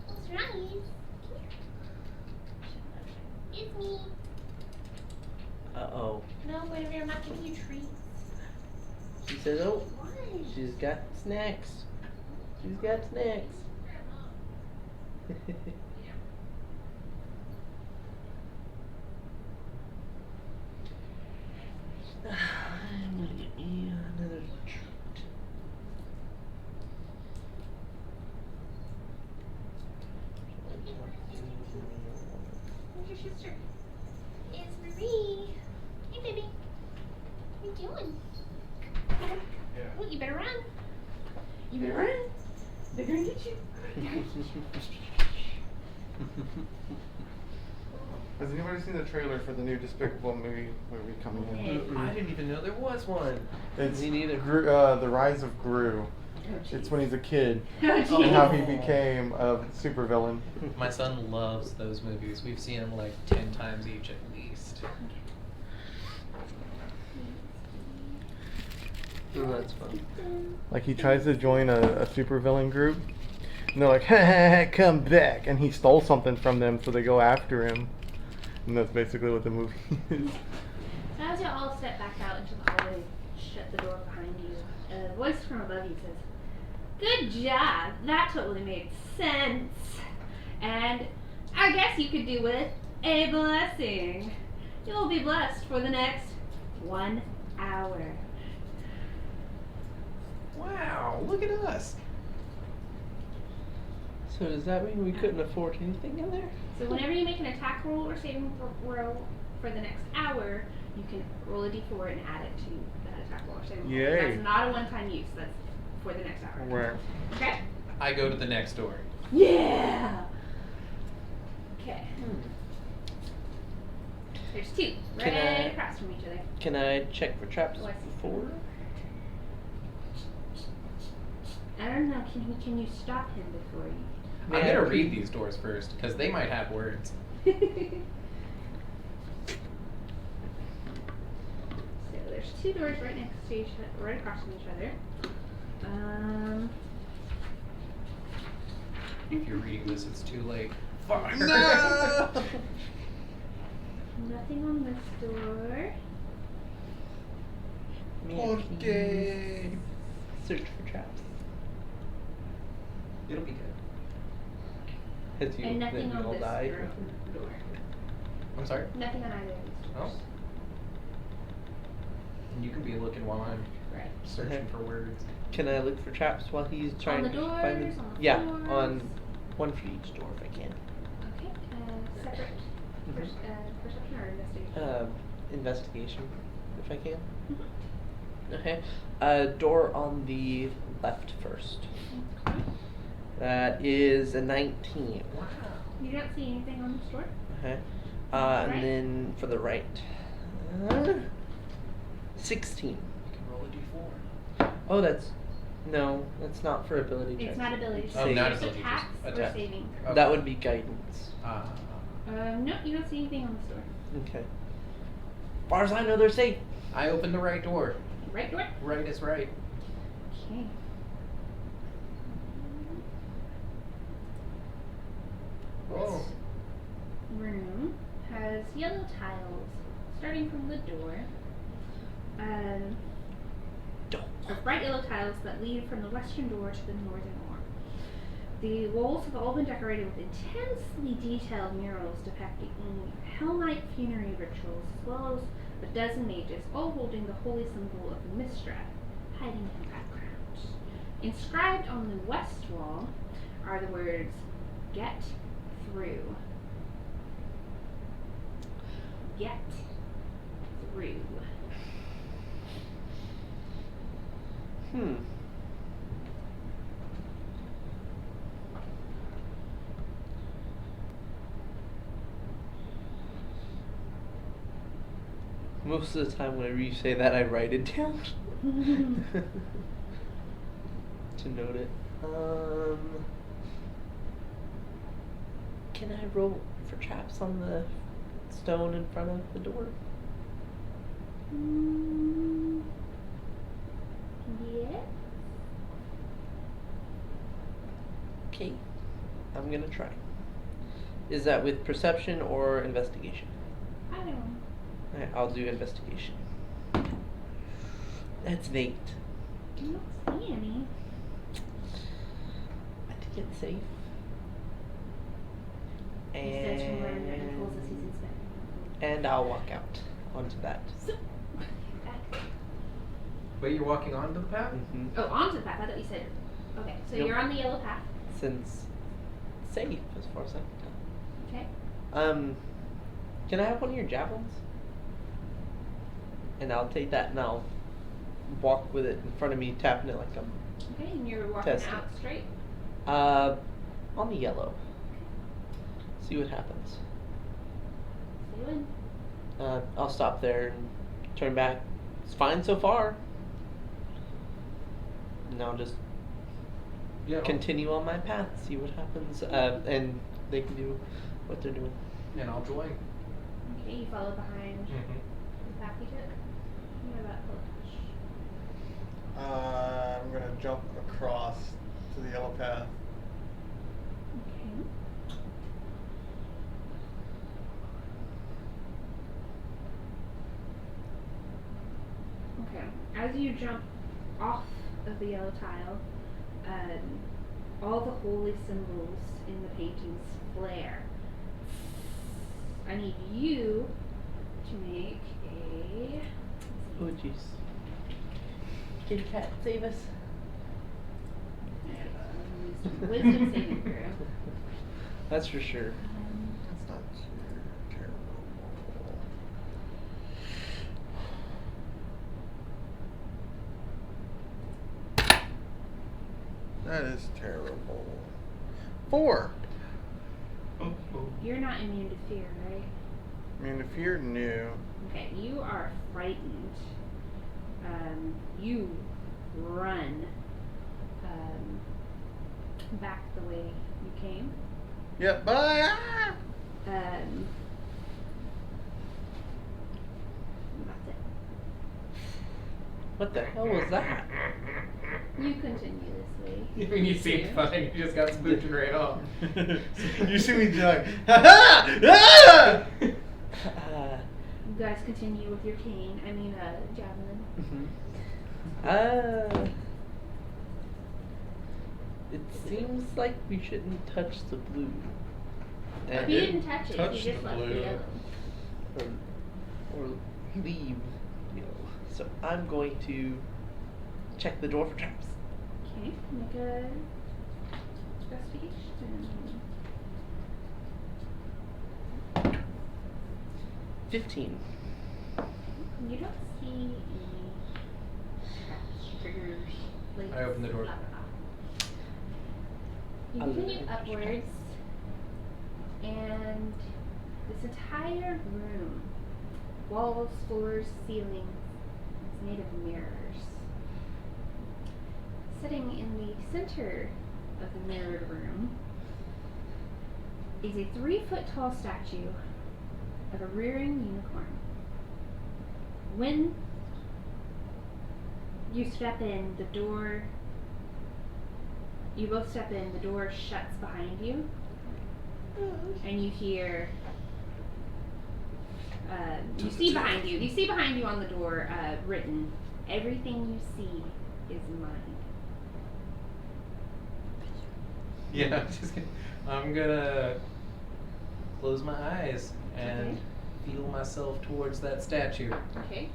What's wrong, Come here. Disney. Uh-oh. No, whatever. I'm not giving you treats. She says, oh, Why? she's got snacks. She's got snacks. I'm gonna get me another treat. Where's your sister? It's Marie. Hey, baby. What are you doing? Yeah. Oh, you better run. You better run. They're gonna get you. Has anybody seen the trailer for the new Despicable movie coming in? I didn't even know there was one. It's Me neither. The Rise of Gru. It's when he's a kid Oh, and geez. how he became a supervillain. My son loves those movies. We've seen them like 10 times each at least. Oh, that's fun. Like he tries to join a supervillain group, and they're like, "Ha ha ha, come back!" And he stole something from them, so they go after him. And that's basically what the movie is. As you all step back out into the hallway, shut the door behind you, a voice from above you says, "Good job! That totally made sense. And I guess you could do with a blessing. You'll be blessed for the next 1 hour." Wow, look at us. So does that mean we couldn't afford anything in there? So whenever you make an attack roll or saving roll for the next hour, you can roll a d4 and add it to that attack roll or saving roll. Yay. That's not a one-time use. That's for the next hour. Right. Okay? I go to the next door. Yeah! Okay. There's two, Can right I- across from each other. Can I check for traps Oh, I see. before? I don't know, can you stop him before you... I'm gonna read these doors first, because they might have words. So there's two doors right next to each other, right across from each other. If you're reading this, it's too late. Fire! No! Nothing on this door. Okay. Search for traps. It'll be good. As you And then nothing you on all this die. door. I'm sorry? Nothing on either of these doors. Oh. You can be looking while I'm Right. searching for words. Can I look for traps while he's trying the to doors, find them? on the Yeah, floors? on one for each door if I can. Okay. Separate perception or investigation? Investigation, if I can. Mhm. Okay. Door on the left first. Okay. That is a 19. Wow. You don't see anything on this door? Okay. Right. And then for the right. 16. You can roll a d4. Oh, that's not for ability checks. It's not ability. Oh, It's not just ability, attacks just or attack. saving. Okay. That would be guidance. No, you don't see anything on this door. Okay. Far as I know, they're safe. I opened the right door. Right door? Right is right. Okay. Oh. This room has yellow tiles starting from the door, of bright yellow tiles that lead from the western door to the northern wall. The walls have all been decorated with intensely detailed murals depicting Hellnight funerary rituals, as well as a dozen mages, all holding the holy symbol of the Mistra, hiding in the background. Inscribed on the west wall are the words, "Get through." Get through. Most of the time whenever you say that, I write it down. To note it. Can I roll for traps on the stone in front of the door? Yeah. Okay. I'm gonna try. Is that with perception or investigation? I don't know. Alright, I'll do investigation. That's an 8. I don't see any. I think it's safe. He says from where and pulls as he's inspecting. And I'll walk out onto that. Wait, you're walking onto the path? Mm-hmm. Oh, onto the path. I thought you said. Okay, so Nope. you're on the yellow path. Since safe as far as I can Okay. tell. Can I have one of your javelins? And I'll take that and I'll walk with it in front of me, tapping it like I'm Okay, and you're walking Test it. out straight. on the yellow. See what happens. See you in. I'll stop there and turn back. It's fine so far. And I'll just continue on my path, see what happens, and they can do what they're doing. And I'll join. Okay, you follow behind the path you took. What about Kalo'Tesh? I'm gonna jump across to the yellow path. Okay. Okay. As you jump off of the yellow tile, all the holy symbols in the paintings flare. I need you to make a. Oh jeez. Kitty cat, save us. Wisdom saving throw. That's for sure. That's not too terrible. That is terrible. 4. You're not immune to fear, right? I mean, if you're new, Okay, you are frightened. You run back the way you came. yep, bye. That's it. What the hell was that? You continue this way. When you seemed fine, you just got spooked and ran off. You see me like, ha ha! You guys continue with your cane. I mean, javelin. It seems like we shouldn't touch the blue. If you didn't touch it, touch you just the left the blue. yellow. Or leave, you know. So I'm going to check the door for traps. Okay, make a investigation. 15. You don't see any traps, triggers, like I open the door. blah, blah, blah. You continue upwards, and this entire room, walls, floors, ceilings, is made of mirrors. Sitting in the center of the mirrored room is a 3-foot-tall statue of a rearing unicorn. When you step in, the door, you both step in, the door shuts behind you, and you hear You see behind you. You see behind you on the door written, "Everything you see is mine." Yeah, I'm gonna close my eyes and feel myself towards that statue. Okay.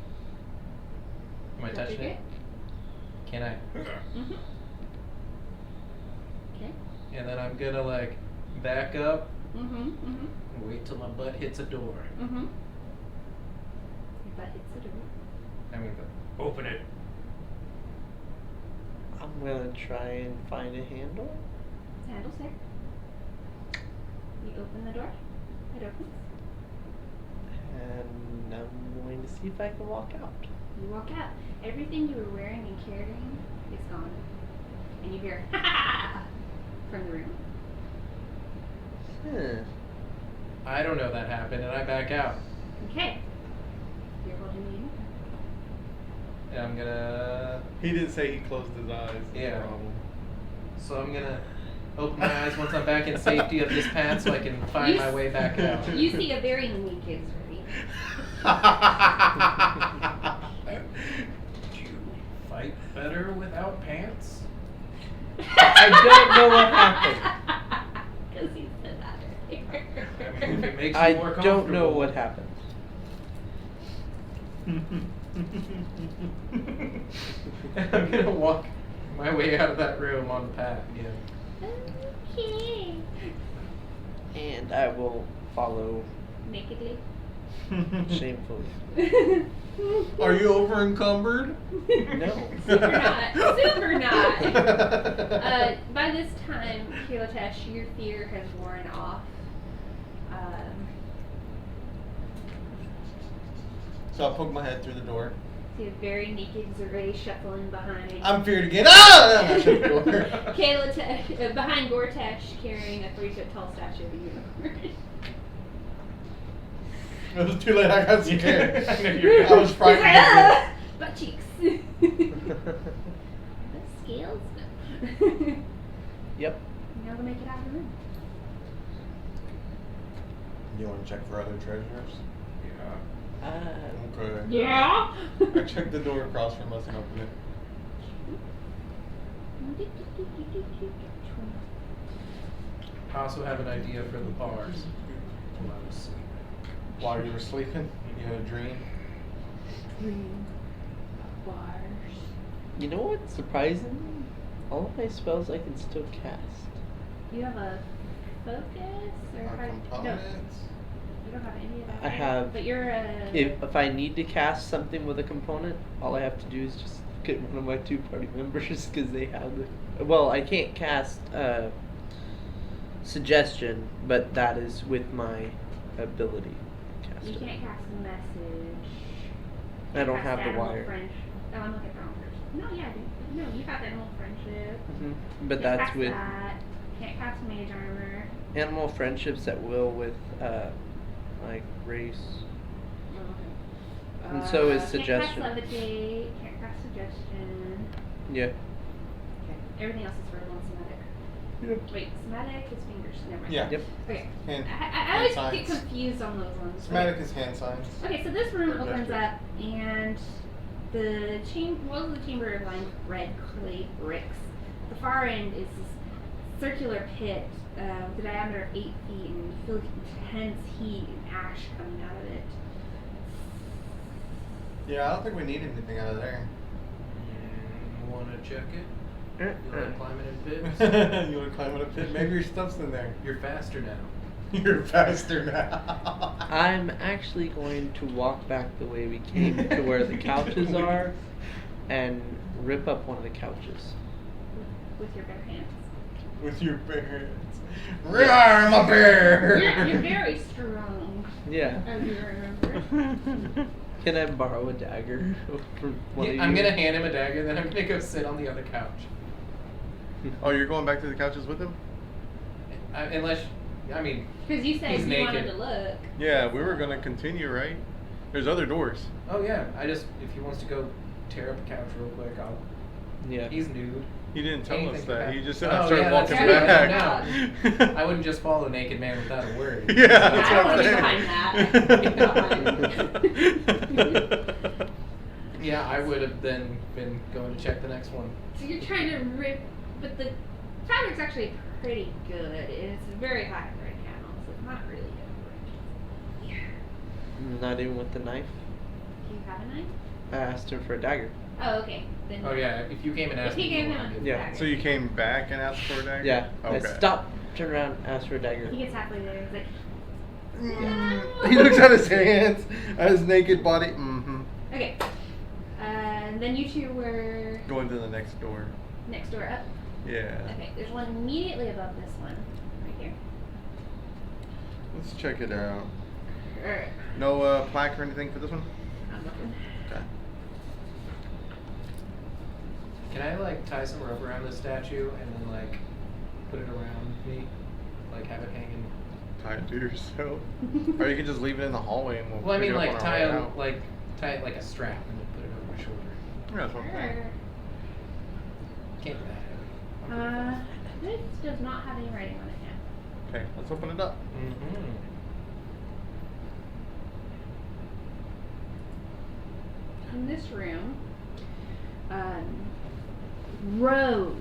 Am I touching it? Can I? Mm-hmm. Okay. And then I'm gonna like back up Mm-hmm. Mm-hmm. and wait till my butt hits a door. Mm-hmm. Your butt hits the door. I'm gonna go, open it. I'm gonna try and find a handle. Handle's there. You open the door. It opens. And I'm going to see if I can walk out. You walk out. Everything you were wearing and carrying is gone. And you hear "ha ha ha" from the room. I don't know that happened, and I back out. Okay. You're holding me in. And I'm gonna. He didn't say he closed his eyes. Yeah. So I'm gonna open my eyes once I'm back in safety of this path, so I can find my way back out. You see a very unique Zorai. Do you fight better without pants? I don't know what happened. Because he said that earlier. I mean, if it makes you I more don't know comfortable. what happened. I'm gonna walk my way out of that room on the path again. Okay. And I will follow Nakedly. shamefully. Are you over encumbered? No. Super not. Super not. By this time, Kalo'Tesh, your fear has worn off. So I poke my head through the door. See a very naked Zorai shuffling behind. I'm feared again. Ah! I shut the door. Kalo'Tesh, behind Gor'Tesh, carrying a 3-foot-tall statue of a unicorn. It was too late. I got scared. I know you're I was frightened. He's like, "Ah!" Butt cheeks. The scales. Yep. Now we'll make it out of the room. You want to check for other treasures? Yeah. Okay. Yeah. I checked the door across from us and opened it. I also have an idea for the bars. While I was sleeping. While you were sleeping, you had a dream. Dream bars. You know what's surprising? All of my spells I can still cast. You have a focus or Our no? components. You don't have any of that. I right? have- But you're a. If I need to cast something with a component, all I have to do is just get one of my 2 party members because they have the. Well, I can't cast suggestion, but that is with my ability. Cast You it. can't cast a message. I don't Cast have the animal wire. Oh, I'm looking at the wrong person. No, yeah, I do. No, you have animal friendship. But Can't that's cast with that. Can't cast mage armor. animal friendships at will with like race. And so is suggestion. Can't cast levitate. Can't cast suggestion. Yeah. Okay. Everything else is verbal and somatic. Yep. Wait, somatic is fingers. Never mind. Yeah. Yep. Okay. Hand, I always hand get signs. confused on those ones. Somatic is hand signs. Okay, so this room Or opens gesture. up, and the walls of the chamber are lined with red clay bricks. The far end is this circular pit with a diameter of 8 feet, and you feel intense heat and ash coming out of it. Yeah, I don't think we need anything out of there. Wanna check it? You like climbing in pits? You want to climb in a pit? Maybe your stuff's in there. You're faster now. You're faster now. I'm actually going to walk back the way we came to where the couches are and rip up one of the couches. With your bare hands. With your bare hands. Roar, I'm a bear! You're very strong, Yeah. as you remember. Can I borrow a dagger from one of you? I'm gonna hand him a dagger, then I'm gonna go sit on the other couch. Oh, you're going back to the couches with him? Unless, I mean, Because you said He's you naked. wanted to look. Yeah, we were going to continue, right? There's other doors. oh yeah, if he wants to go tear up a couch real quick, Yeah. he's nude. He didn't tell us anything that. about- He just said Oh, I started yeah, walking that's back. I wouldn't just follow Naked Man without a word. Yeah, that's I what don't I'm wanna be saying. behind that. Yeah, I would have then been going to check the next one. So you're trying to rip, but the fabric's actually pretty good. It's very high right now, so it's not really good. Yeah. Not even with the knife. Do you have a knife? I asked him for a dagger. Oh, okay. Then Oh yeah, if you came and asked If he me, gave for him one, a I'd Yeah. dagger. So you came back and asked for a dagger? Yeah. Okay. I stopped, turned around, asked for a dagger. He gets halfway there. He's like, He looks at his hands, at his naked body. Mm-hmm. okay. And then you two were Going to the next door. next door up. Yeah. Okay, there's one immediately above this one, right here. Let's check it out. Alright, No plaque or anything for this one? I'm looking. Okay. Can I like tie some rope around this statue and then like put it around me, like have it hanging? Tie it to yourself. Or you can just leave it in the hallway and we'll Well, I pick mean it up like on our way out. tie it like a strap and then put it over my shoulder. Yeah, that's what I'm saying. Can't be that heavy. This does not have any writing on it yet. Okay, let's open it up. Mm-hmm. In this room, rows,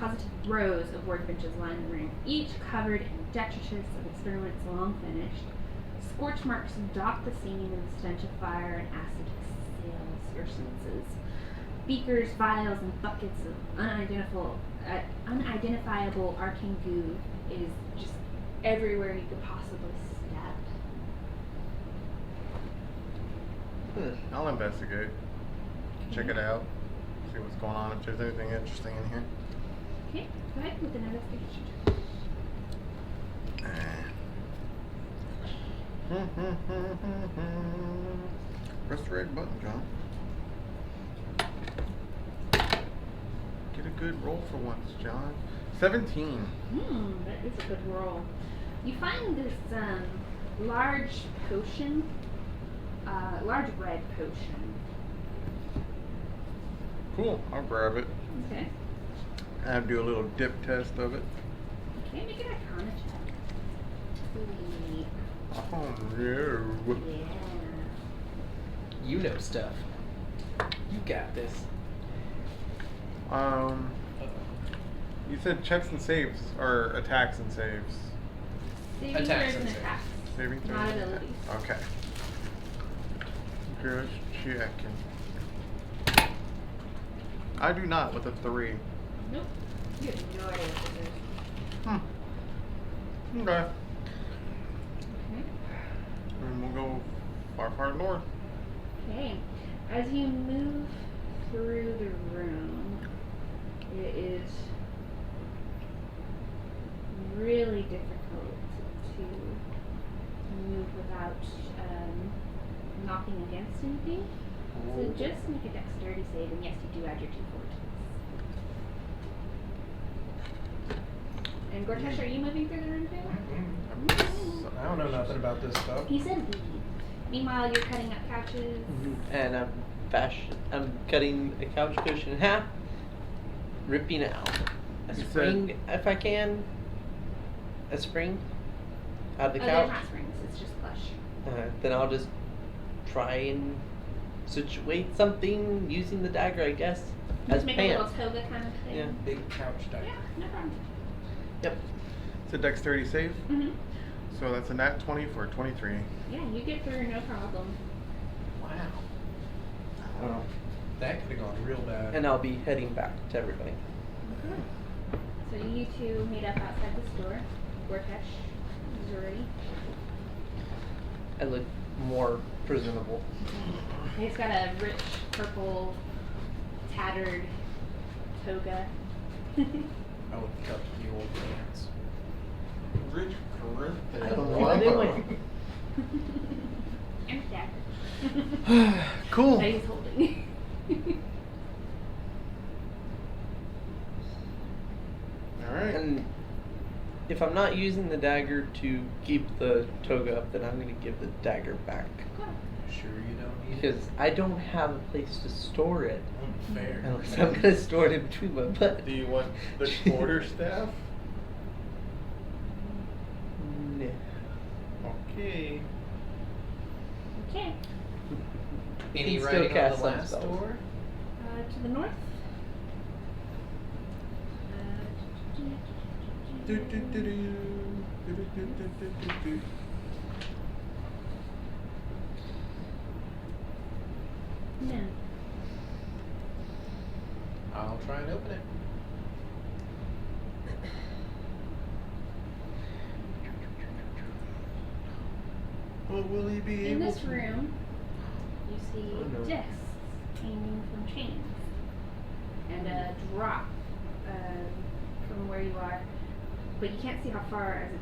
positive rows of workbenches line the room, each covered in detritus of experiments long finished. Scorch marks dot the scene, and the stench of fire and acid assails your senses. Beakers, vials, and buckets of unidentifiable arcane goo is just everywhere you could possibly step. I'll investigate. Check it out. See what's going on, if there's anything interesting in here. Okay, go ahead with an investigation check. Press the right button, John. Get a good roll for once, John. 17. That is a good roll. You find this large potion, large red potion. Cool, I'll grab it. Okay. I'll do a little dip test of it. Okay, make an Arcana check. Sweet. Oh no. Yeah. You know stuff. You got this. You said checks and saves, or attacks and saves. Saving Attacks throws and and attacks. Saving throws. Not and abilities. attacks. Okay. Just checking. I do not with a 3. Nope. You have no idea what this is. Okay. Okay. And we'll go far, far north. Okay. As you move through the room, it is really difficult to move without knocking against anything. So just make a dexterity save, and yes, you do add your 2 fortunes. And Gor'Tesh, are you moving through the room too? I don't know nothing about this stuff. He said we. Meanwhile, you're cutting up couches. And I'm cutting a couch cushion in half, ripping out a You said- spring if I can. A spring out of the Oh, they're couch. not springs, it's just plush. Then I'll just try and situate something using the dagger, I guess, as Just make pants. a little toga kind of thing. Yeah. Big couch diaper. Yeah, no problem. Yep. It's a dexterity save, Mm-hmm. so that's a nat 20 for a 23. Yeah, you get through no problem. Wow. That could have gone real bad. And I'll be heading back to everybody. So you two meet up outside the store. Gor'Tesh, Zorai. I look more presentable. He's got a rich purple, tattered toga. I would cut the old pants. Rich Corinth. I don't know what I'm doing. And a dagger. Cool. That he's holding. Alright. And if I'm not using the dagger to keep the toga up, then I'm going to give the dagger back. Sure you don't need Because I don't have a place to store it. Fair. Unless I'm gonna store it in between my butt. Do you want the quarterstaff? No. Okay. Okay. Any You can still writing on cast the some last spells. door? To the north. Do, do, do, do. Do, do, do, do, do, do. No. I'll try and open it. But will he be In able this to? room, you see Oh, no. discs hanging from chains and a drop from where you are, but you can't see how far as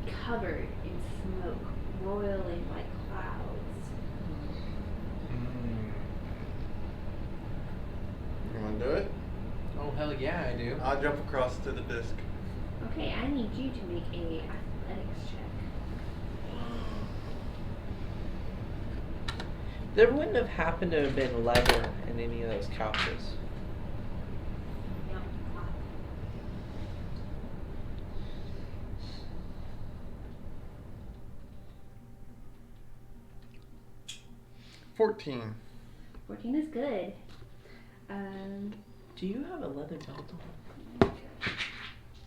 it's covered in smoke, roiling like clouds. You want to do it? Oh, hell yeah, I do. I'll jump across to the disc. Okay, I need you to make a athletics check. There wouldn't have happened to have been leather in any of those couches. Yep. 14. 14 is good. Do you have a leather belt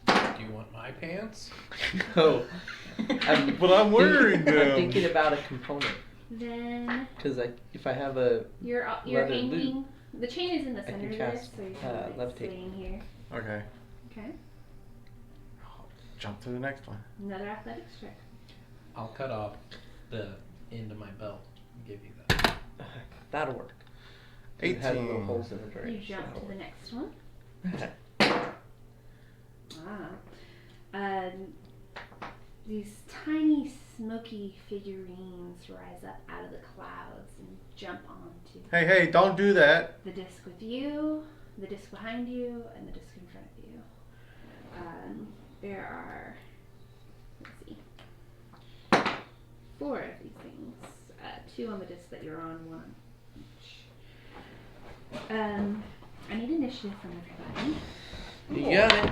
Do you want my pants? on? No. But I'm wearing them. I'm thinking about a component. Then Because if I have a you're leather hanging. loop, The chain is in the I center can of this, cast, so you're kind of like levitate. swaying here. Okay. Okay. I'll jump to the next one. Another athletics check. I'll cut off the end of my belt and give you that. that'll work. It has little 18. holes in the drape. You jump to the next one. Wow. These tiny smoky figurines rise up out of the clouds and jump onto Hey, don't do that. the disc with you, the disc behind you, and the disc in front of you. There are, let's see, 4 of these things. 2 on the disc that you're on, 1 on each. I need initiative from everybody. You got it.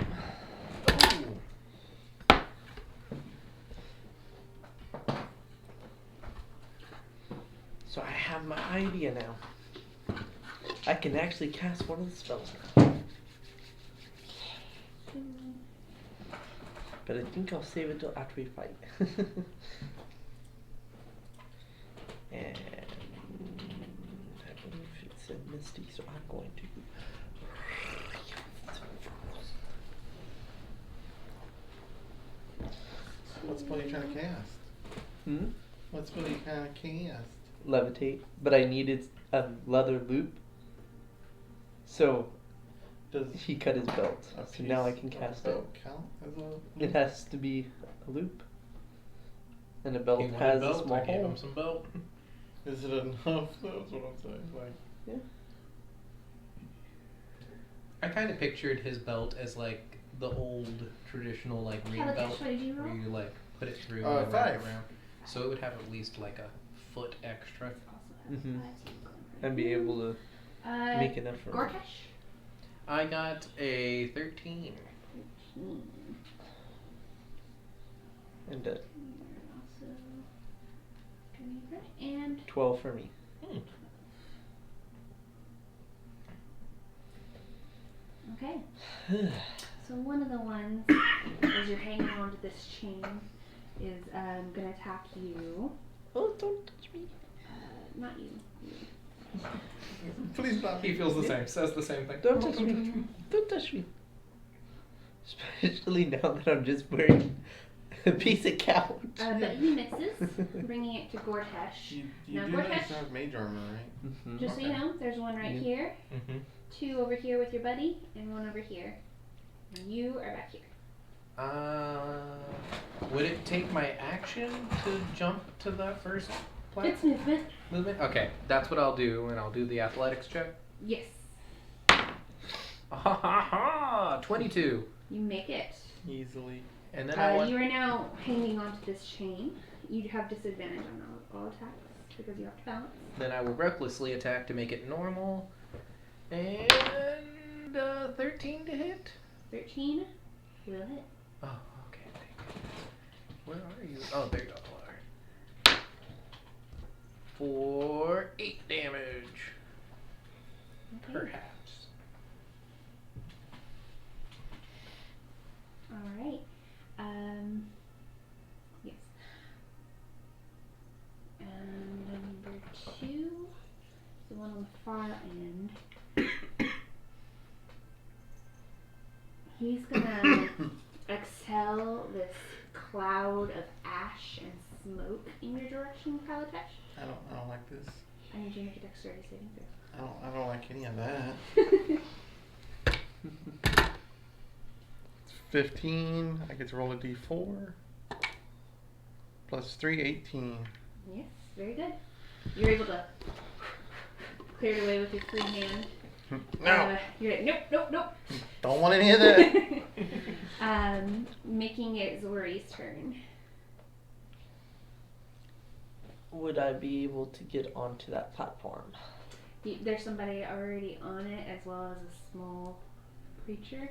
So I have my idea now. I can actually cast one of the spells now. But I think I'll save it till after we fight. And I believe it said Misty, so I'm going to. What spell are you trying to cast? What spell are you trying to cast? Levitate, but I needed a leather loop. So Does he cut his belt. a So now I piece can of cast it. belt count as a? It has to be a loop. And a He belt wanted has belt, a small I gave hole. him some belt. Is it enough? That's what I'm saying. Like, Yeah. I kind of pictured his belt as like the old traditional like ring Kalo'Tesh, belt what did you where roll? you like put it through and wrap 5. it around. So it would have at least like a foot extra. Also has Mhm. 5, so you're going And be able to Uh, make enough for Gor'Tesh. I got a 13. 13. And You're also doing that. And 12 for me. okay. So one of the ones, as you're hanging onto this chain, is gonna attack you. Oh, don't touch me. Not you. please stop. He feels the same, says the same thing. Don't touch me. Don't touch me. Especially now that I'm just wearing a piece of couch. But he misses, bringing it to Gor'Tesh. You Now, do know you Gor'Tesh, still have mage armor, right? Mhm. just so you Okay. know, there's one right Yeah. here, Mm-hmm. 2 over here with your buddy, and 1 over here. And you are back here. Would it take my action to jump to that first It's movement. movement? Okay, that's what I'll do, and I'll do the athletics check. Yes. Ha ha ha! 22. You make it. Easily. And then I want. You are now hanging onto this chain. You have disadvantage on all attacks. because you have to balance. Then I will recklessly attack to make it normal. And 13 to hit. 13 will hit. Oh, okay. Thank you. Where are you? Oh, there you are. For 8 damage. Okay. Perhaps. Alright. Yes. And number 2, the one on the far end. He's gonna exhale this cloud of ash and smoke in your direction, Kalo'Tesh. I don't like this. I need you to make a dexterity saving throw. I don't like any of that. 15. I get to roll a d4. Plus 3, 18. Yes, very good. You're able to clear it away with your free hand. No. You're like, nope. Don't want any of that. Making it Zori's turn. Would I be able to get onto that platform? There's somebody already on it, as well as a small creature.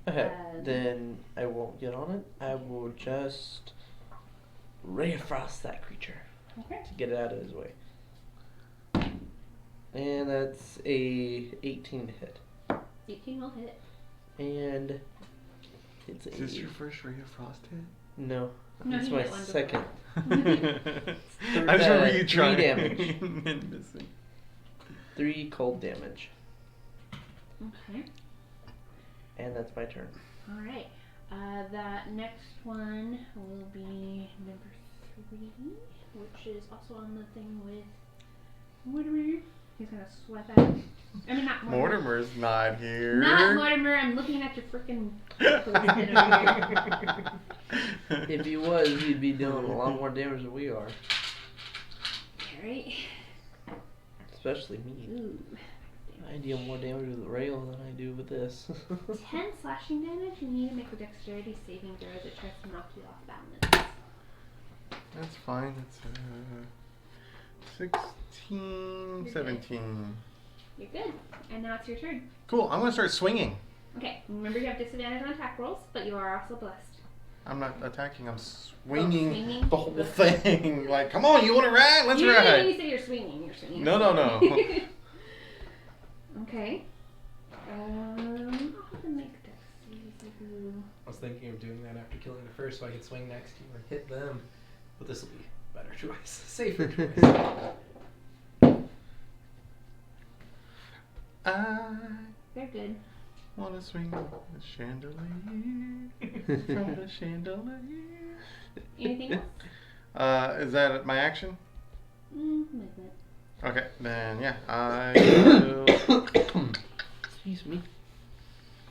Okay, then I won't get on it. I will just ray of frost that creature to get it out of his way. And that's a 18 to hit. 18 will hit. And it's Is this your first Ray of Frost hit? No, No, it's he my hit one second. I just remember you 3 trying. damage. And missing. 3 cold damage. Okay. And that's my turn. Alright. That next one will be number 3, which is also on the thing with Mortimer. He's gonna swipe at it. I mean, not Mortimer. Mortimer's not here. Not Mortimer. I'm looking at your freaking post-it over here. If he was, he'd be doing a lot more damage than we are. Alright. Especially me. Ooh. I deal more damage with the rail than I do with this. 10 slashing damage. You need to make a dexterity saving throw as it tries to knock you off balance. That's fine. It's 16, 17. You're good. And now it's your turn. Cool. I'm gonna start swinging. Okay. Remember you have disadvantage on attack rolls, but you are also blessed. I'm not attacking. I'm swinging, swinging? the whole thing. Like, come on, you want to ride? Let's When ride. you say you're swinging, you're swinging. No. Okay. I'll have to make dex saves. I was thinking of doing that after killing the first so I could swing next to you and hit them. But this will be a better choice. Safer choice. I They're good. want to swing the chandelier from the chandelier. Anything else? Is that my action? Movement. Okay, then yeah, I will. Excuse me.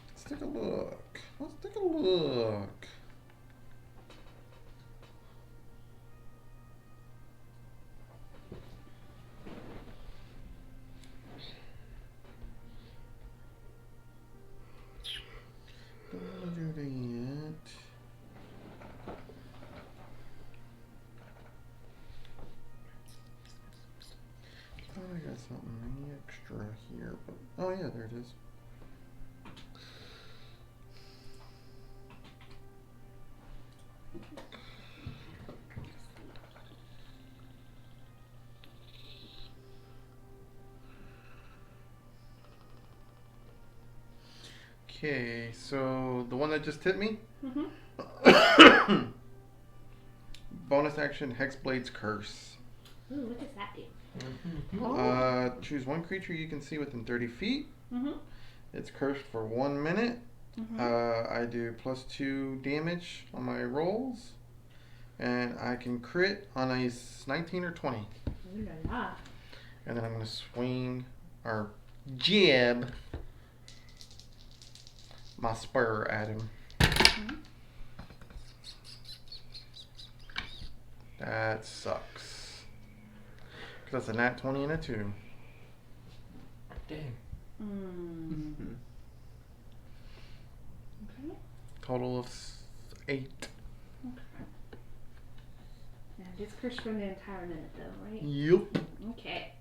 Let's take a look. Don't wanna do that yet. Thought I got something extra here, but oh yeah, there it is. Okay, so the one that just hit me. Mm-hmm. Bonus action, Hexblade's Curse. Ooh, what does that do? Choose one creature you can see within 30 feet. Mm-hmm. It's cursed for 1 minute. Mm-hmm. I do +2 damage on my rolls. And I can crit on a 19 or 20. Ooh la la. And then I'm going to swing or jab my spur at him. Mm-hmm. That sucks. Because that's a nat 20 and a 2. Dang. Mm-hmm. Okay. Total of 8. Okay. Now It's cursed for the entire minute, though, right? Yup. Okay.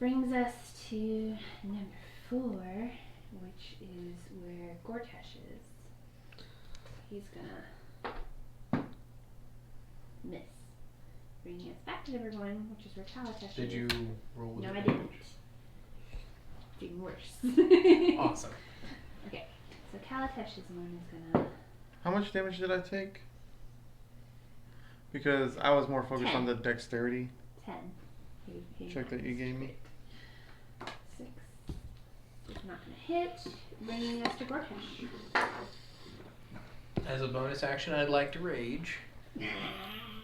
Brings us to number 4, which is where Gor'Tesh is. He's gonna miss. Bringing us back to number 1, which is where Kalo'Tesh is. Did you roll with No, I advantage? didn't. Even worse. Awesome. Okay, so Kalo'Tesh's one is gonna... How much damage did I take? Because I was more focused 10. on the dexterity 10. He check that you gave me. 6. It's not gonna hit. Bringing us to Gor'Tesh. As a bonus action, I'd like to rage.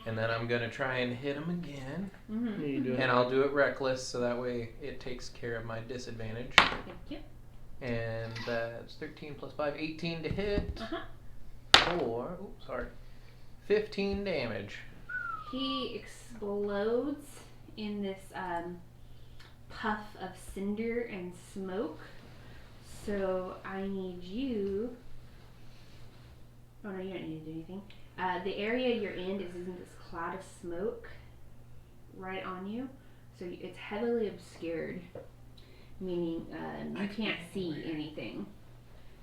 And then I'm going to try and hit him again. Mm-hmm. You do it. And I'll do it reckless, so that way it takes care of my disadvantage. Thank you. And that's 13 plus 5, 18 to hit. Uh-huh. Or, 15 damage. He explodes in this puff of cinder and smoke. So I need you... Oh no, you don't need to do anything. The area you're in is in this cloud of smoke right on you. So it's heavily obscured, meaning you can't see anything.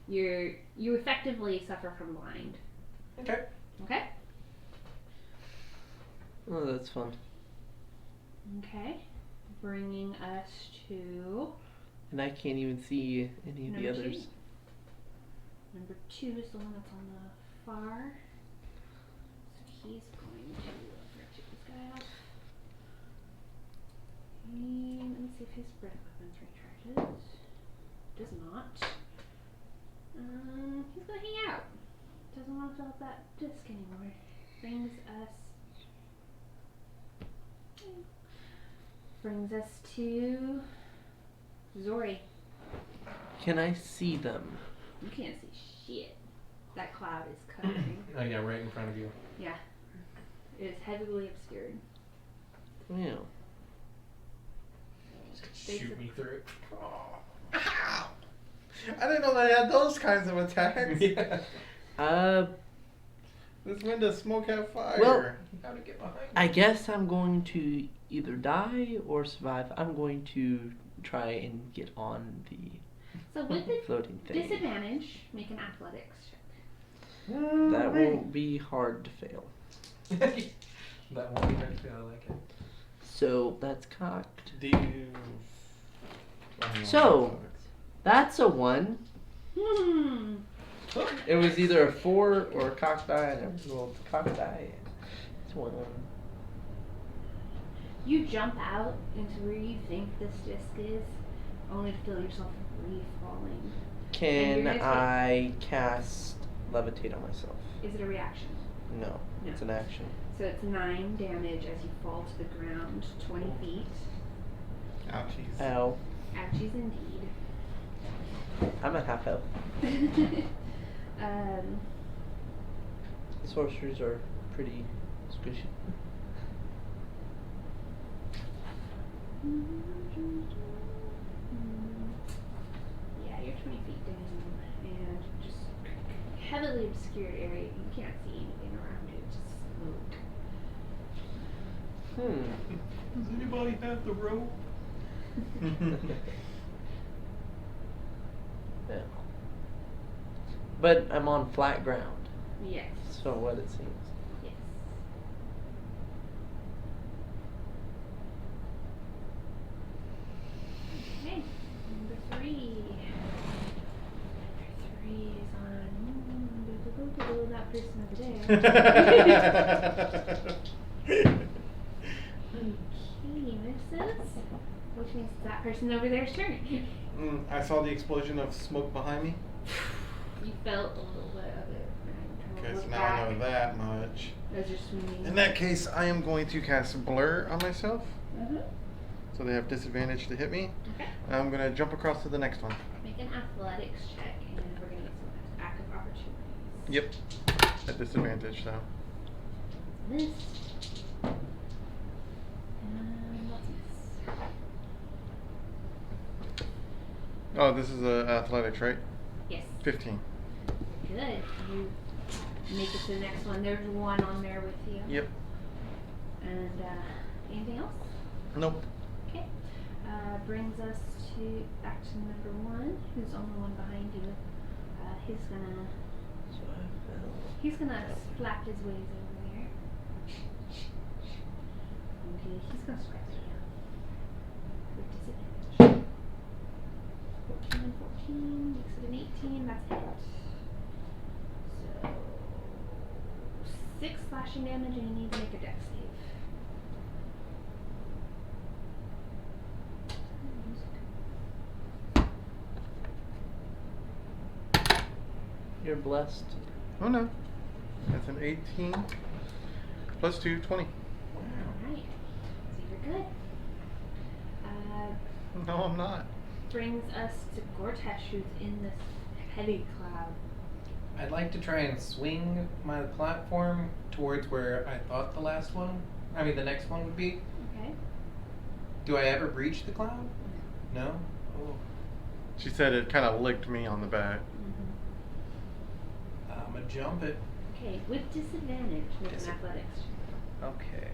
You effectively suffer from blind. Okay. Okay? Oh, that's fun. Okay. Bringing us to And I can't even see any of the Number others. 2. Number 2 is the one that's on the far. So he's going to rip this guy off. And let me see if his breath weapons recharges. Does not. He's gonna hang out. Doesn't want to fill up that disc anymore. Brings us to Zorai. Can I see them? You can't see shit. That cloud is covering. Oh yeah, right in front of you. Yeah. It is heavily obscured. Yeah. Shoot me through it. Ow! I didn't know they had those kinds of attacks. Yeah. This wind does smoke have fire. Well, How to get behind I guess I'm going to either die or survive. I'm going to try and get on the So with the floating thing. disadvantage, make an athletics check. That won't be hard to fail. That won't be hard to feel, I like it. So that's cocked. Do you... So, that's a 1. Hmm. It was either a 4 or a cocked die, and I rolled the cocked die. It's 1. You jump out into where you think this disc is, only to feel yourself free-falling. Can you're gonna I cast levitate on myself? Is it a reaction? No, No. it's an action. So it's 9 damage as you fall to the ground 20 feet. Ouchies. Ow. Ouchies indeed. I'm at half health. Sorcerers are pretty squishy. Yeah, you're 20 feet down, and just heavily obscured area. You can't see anything around you. Just smoke. Does anybody have the rope? Yeah. But I'm on flat ground, Yes. so what it seems. Yes. Okay. Number 3. Number 3 is on that person over there. He misses, which means that person over there's turn. I saw the explosion of smoke behind me. You felt a little bit of it. Okay, so Look now back I know that much. As you're swinging. In that case, I am going to cast Blur on myself. Uh-huh. So they have disadvantage to hit me. Okay. I'm going to jump across to the next one. Make an athletics check, and we're gonna get some active opportunities. Yep. At disadvantage, though. Miss. And let's miss. Oh, this is athletics, right? Yes. 15. Good. You make it to the next one. There's one on there with you. Yep. And anything else? Nope. Okay. Brings us back to number 1, who's on the one behind you. He's gonna flap his ways over there. Okay, he's gonna scratch you down. With disadvantage. 14 and 14 makes it an 18. That's it. So 6 slashing damage, and you need to make a dex save. You're blessed. Oh no. That's an 18 plus 2, 20. Alright. So you're good. No, I'm not. Brings us to Gor'Tesh, who's in this heavy cloud. I'd like to try and swing my platform towards where I thought the next one would be. Okay. Do I ever breach the cloud? No? Oh. She said it kind of licked me on the back. I'm gonna jump it. Okay, with disadvantage with an athletics. Okay.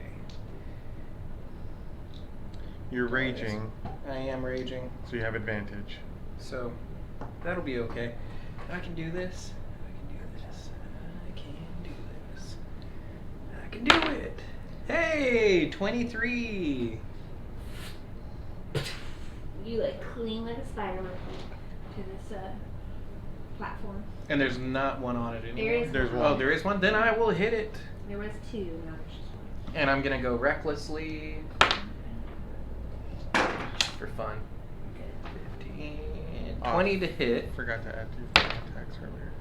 You're raging, I am raging. so you have advantage. So, that'll be okay. I can do this. I can do this. I can do it. Hey, 23. You cling like a spider to this platform. And there's not one on it anymore. There is There's one. one. Oh, there is one. Then I will hit it. There was 2, now there's just 1. And I'm gonna go recklessly for fun. Good. 15, Oh, 20 to hit Forgot to add 2 attacks earlier.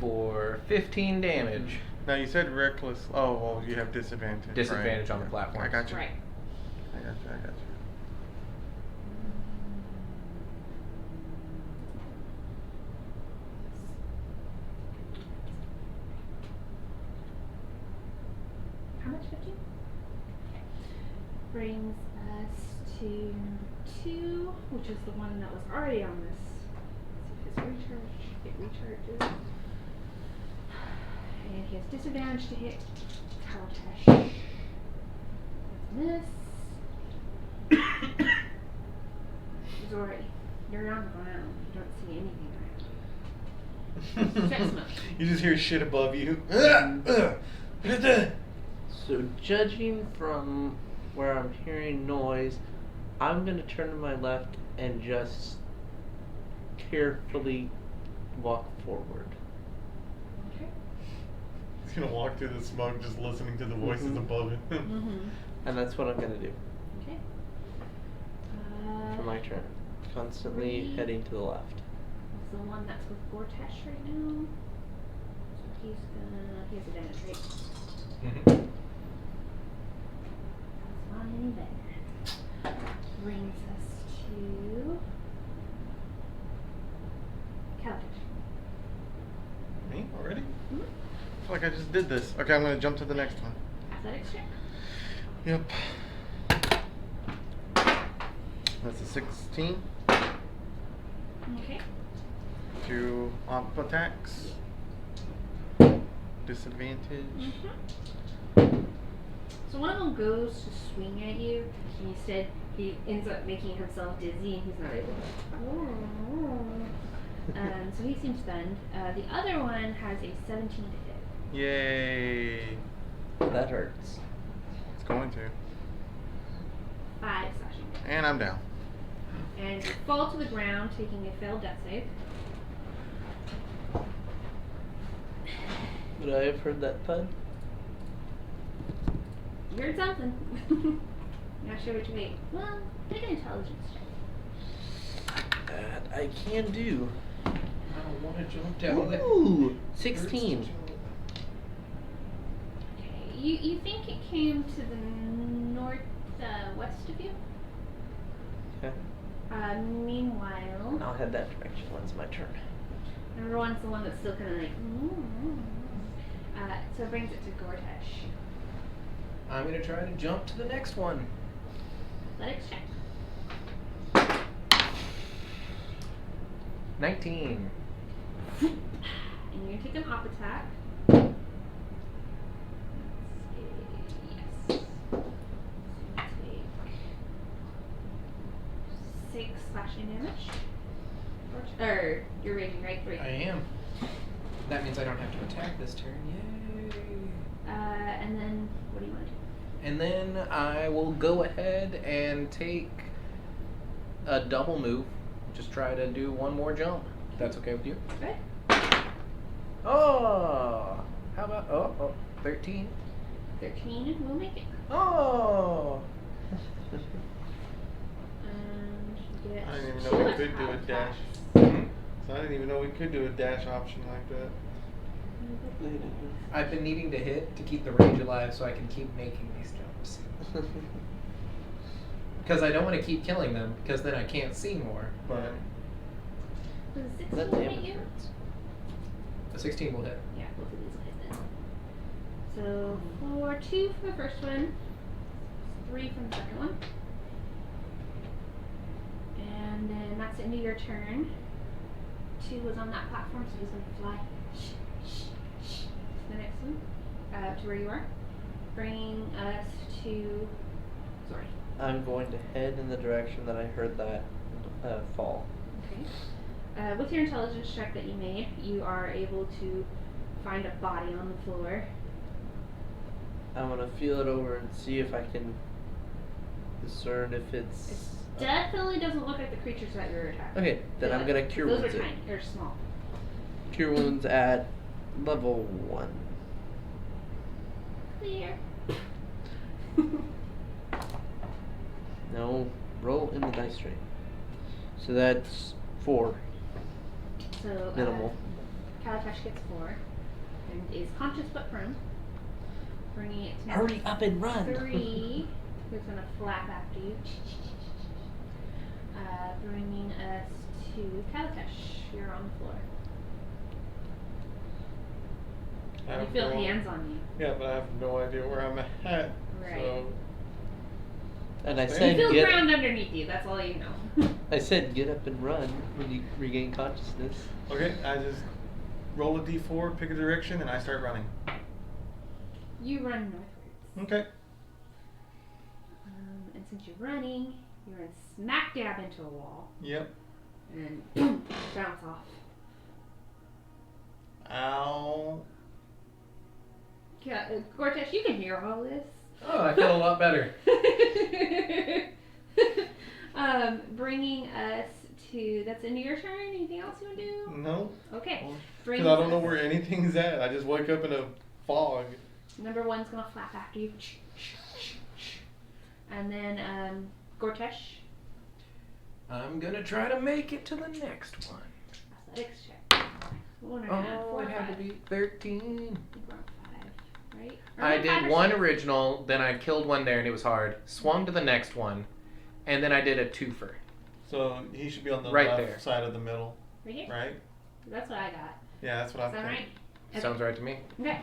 for 15 damage. Now you said reckless. Oh, well, you have disadvantage. Disadvantage right? on the platform. I got you. Right. I got you. How much? 15? Okay. Brings us to number 2, which is the one that was already on this. Let's see if it recharges. And he has disadvantage to hit Kalo'Tesh. That's a miss. Zorai, you're on the ground. You don't see anything around. Stretch smoke. You just hear shit above you. So judging from where I'm hearing noise, I'm gonna turn to my left and just carefully walk forward. Okay. He's gonna walk through the smoke just listening to the voices Mhm. above him. Mm-hmm. And that's what I'm gonna do Okay. for my turn. Constantly Three. heading to the left. It's the one that's with Gor'Tesh right now. So he has advantage, right? Mhm. That's not any better. Brings us to Kalo'Tesh. Me already? Mhm. I feel like I just did this. Okay, I'm gonna jump to the next one. Athletics check. Yep. That's a 16. Okay. 2 op attacks. Disadvantage. So one of them goes to swing at you. Instead, he ends up making himself dizzy, and he's not able to. So he seems stunned. The other one has a 17 to hit. Yay. That hurts. It's going to. 5 slashing damage. And I'm down. And you fall to the ground, taking a failed death save. Would I have heard that thud? You heard something. Not sure which way. Well, make an intelligence check. That I can do. I don't want to jump down it. Ooh, 16. Okay, you think it came to the northwest of you? Okay. Meanwhile, I'll head that direction when it's my turn. number 1's the one that's still kind of like. So it brings it to Gor'Tesh. I'm gonna try to jump to the next one. Athletics check. 19. And you're gonna take an op attack. Yes. slashing damage. Or you're raging, right? 3. I am. That means I don't have to attack this turn. Yay! And then what do you want to do? And then I will go ahead and take a double move. Just try to do one more jump. If that's okay with you. Good. Oh! How about 13? 13 will make it. Oh! And you get I didn't even know 2 we could do a attack dash. attacks. So I didn't even know we could do a dash option like that. I've been needing to hit to keep the rage alive so I can keep making these jumps. Because I don't want to keep killing them, because then I can't see more. But Does a 16 That hit damage you? hurts. a 16 will hit. Yeah, both of these will hit then. So for 2 for the first one, 3 from the second one. And then that's the end of your turn. 2 was on that platform, so he's going to fly to the next one, to where you are. Bringing us to Zorai. I'm going to head in the direction that I heard that fall. Okay. With your intelligence check that you made, you are able to find a body on the floor. I'm gonna feel it over and see if I can discern if It it's. definitely doesn't look like the creatures that you're attacking. Okay, then I'm gonna cure Those wounds are it. tiny. They're small. Cure wounds at level 1. Clear. No, roll in the dice tray. So that's 4 So minimal. Kalo'Tesh gets 4 and is conscious but prone. Bringing it to Hurry up and run! 3. Who's gonna flap after you? Bringing us to Kalo'Tesh. You're on the floor. I You have feel no- hands on you. Yeah, but I have no idea where I'm at. Right. So And I You You said feel get. ground underneath you. That's all you know. I said get up and run when you regain consciousness. okay, I just roll a d4, pick a direction, and I start running. You run northwards. Okay. And since you're running, you run smack dab into a wall. Yep. And then boom, bounce off. Ow. Yeah, Gor'Tesh, you can hear all this. Oh, I feel a lot better. Bringing us to, that's into your turn. Anything else you want to do? No. Okay. Because I don't know where anything's at. I just wake up in a fog. Number 1's gonna flap after you. And then Gor'Tesh, I'm gonna try to make it to the next one. athletics check. 1 or 4 Oh, or it had 5. to be 13. You brought 5, right? Or I 5 did or one 6? original, then I killed one there and it was hard. Swung to the next one, and then I did a twofer. So he should be on the Right left there. side of the middle, Right here? right? That's what I got. Yeah, that's what I'm Sound thinking. right? Okay. Sounds right to me. Okay.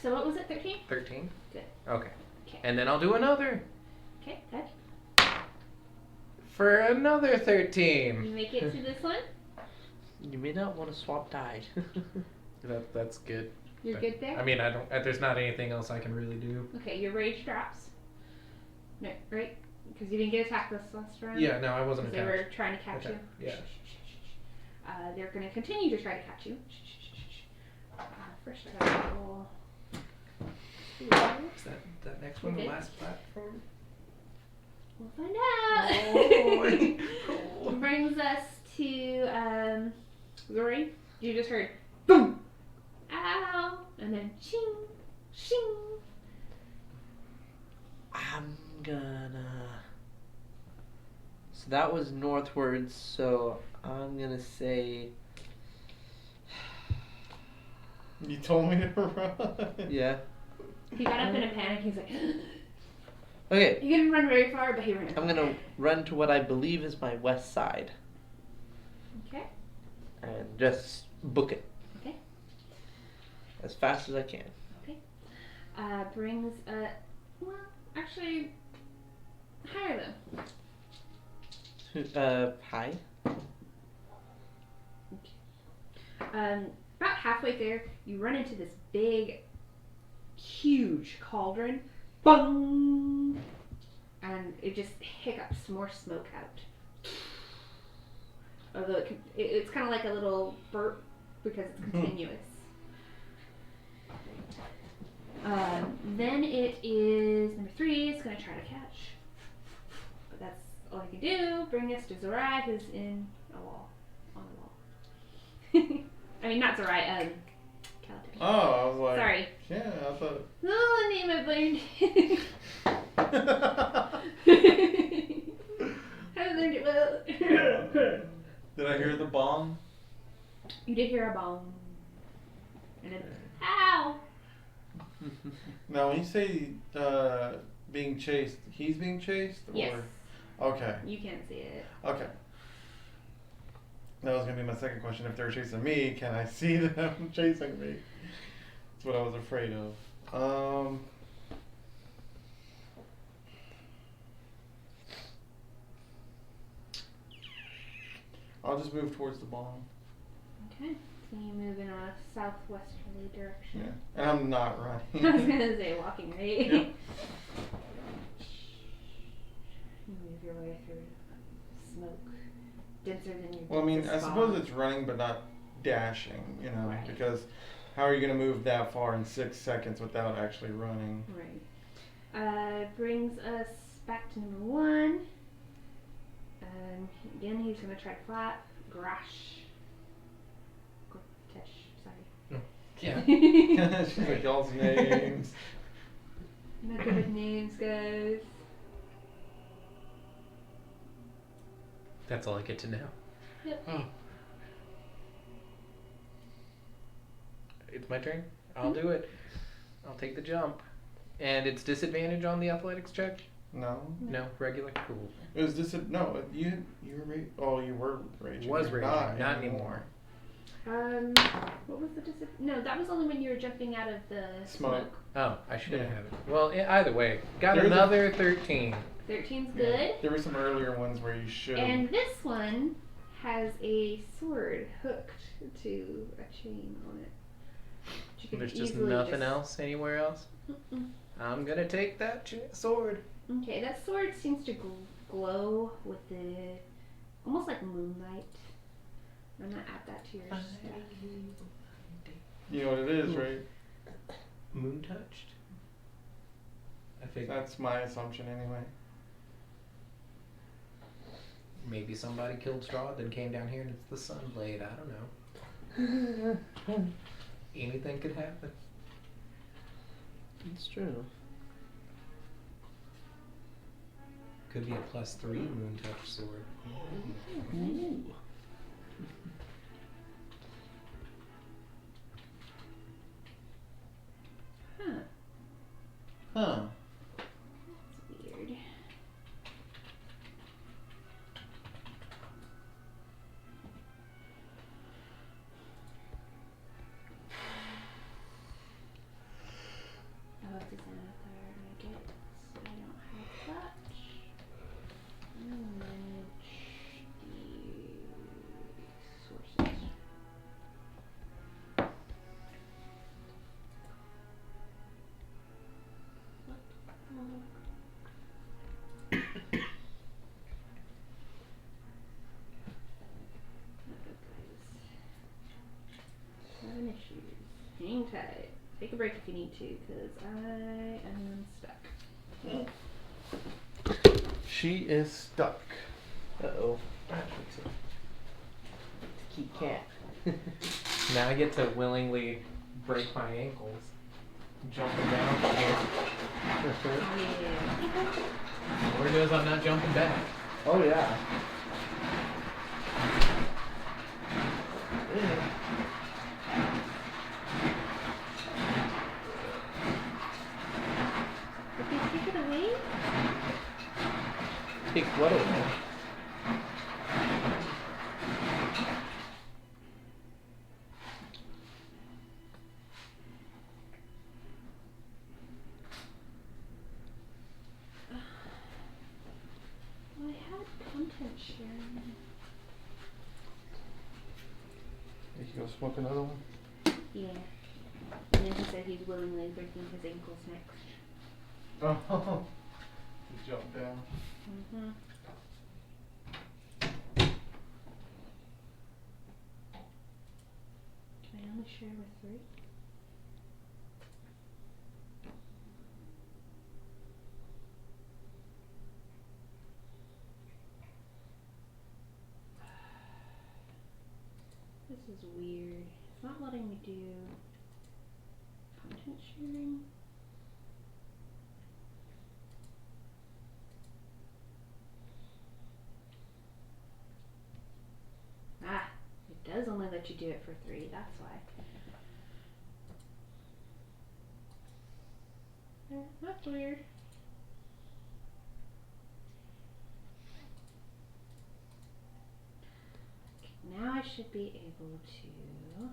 So what was it, 13? 13? Good. Okay. Okay. And then I'll do another. Okay, good. For another You 13. make it to this one? You may not want to swap die. That's good. You're But, good there? I mean, there's not anything else I can really do. Okay, your rage drops. No, right? Because you didn't get attacked this last round? Yeah, no, I wasn't Because they attacked. were trying to catch Okay, you? yeah. They're going to continue to try to catch you. First I gotta roll. Is that next one, the Okay. last platform? We'll find out. Oh. Brings us to Zorai. You just heard boom, ow, and then ching, shing. I'm gonna. So that was northwards, so I'm gonna say. You told me to run. Yeah. He got up in a panic. He's like, Okay, he didn't run very far, but he ran. I'm gonna run to what I believe is my west side Okay. and just book it. Okay. As fast as I can. Brings well, actually, higher though. Hi. About halfway there, you run into this big, huge cauldron. Bung! And it just hiccups more smoke out Although it's kind of like a little burp because it's continuous. Then it is number 3. It's going to try to catch. But that's all he can do. Bring us to Zorai, who's in a wall. On the wall. I mean, not Zorai, Kalo'Tesh. Oh, I was like. Sorry. Yeah, I thought. Oh, the name I learned. I learned it well. Did I hear the bomb? You did hear a bong. And then, ow! Now, when you say being chased, he's being chased? Yes. Or? Okay. You can't see it. Okay. That was going to be my second question. If they're chasing me, can I see them chasing me? That's what I was afraid of. I'll just move towards the bomb. Okay. So you move in a southwesterly direction. Yeah. And I'm not running. I was gonna say walking, right? Yep. You move your way through smoke, denser than your. Well, I mean, I densest suppose fog. it's running, but not dashing, you know, Right. because how are you going to move that far in 6 seconds without actually running? Right. Brings us back to number 1. Again, he's gonna try to flap. Gor'Tesh. Sorry. Yeah. She's like, y'all's names. Not good with names, guys. That's all I get to know. Yep. Oh. It's my turn. I'll do it. I'll take the jump. And it's disadvantage on the athletics check? No. No, regular? Cool. It was no, you were you were raging. Was You're raging, not anymore. What was the No, that was only when you were jumping out of the smoke. Oh, I should have Yeah. had it. Well, either way, got There's another 13. 13's good. There were some earlier ones where you should have. And this one has a sword hooked to a chain on it. You could There's just easily nothing else anywhere else? Mm-mm. I'm gonna take that sword. Okay, that sword seems to glow with the almost like moonlight. I'm gonna add that to your stack. You know what it is, right? Moon touched? I think That's my assumption anyway. maybe somebody killed Straw, then came down here and it's the Sunblade. I don't know. Anything could happen. It's true. Could be a +3 moon touch sword. Ooh. Huh. Huh. That's weird. I'll have to send a third make it. So I don't have touch. Manage the sources. Seven issues. Hang tight. Take a break if you need to, because I am stuck. She is stuck. Uh-oh. Key cat. Now I get to willingly break my ankles. Jumping down from here. Yeah. Lord knows I'm not jumping back. Oh yeah. Did they take it away? Take what away? Well, I had content sharing. You can go smoke another one. Yeah. And then he said he's willingly breaking his ankles next. Oh. You jump down. Mm-hmm. share with 3. This is weird. It's not letting me do content sharing. Ah, it does only let you do it for 3, that's why. That's weird. Okay, now I should be able to...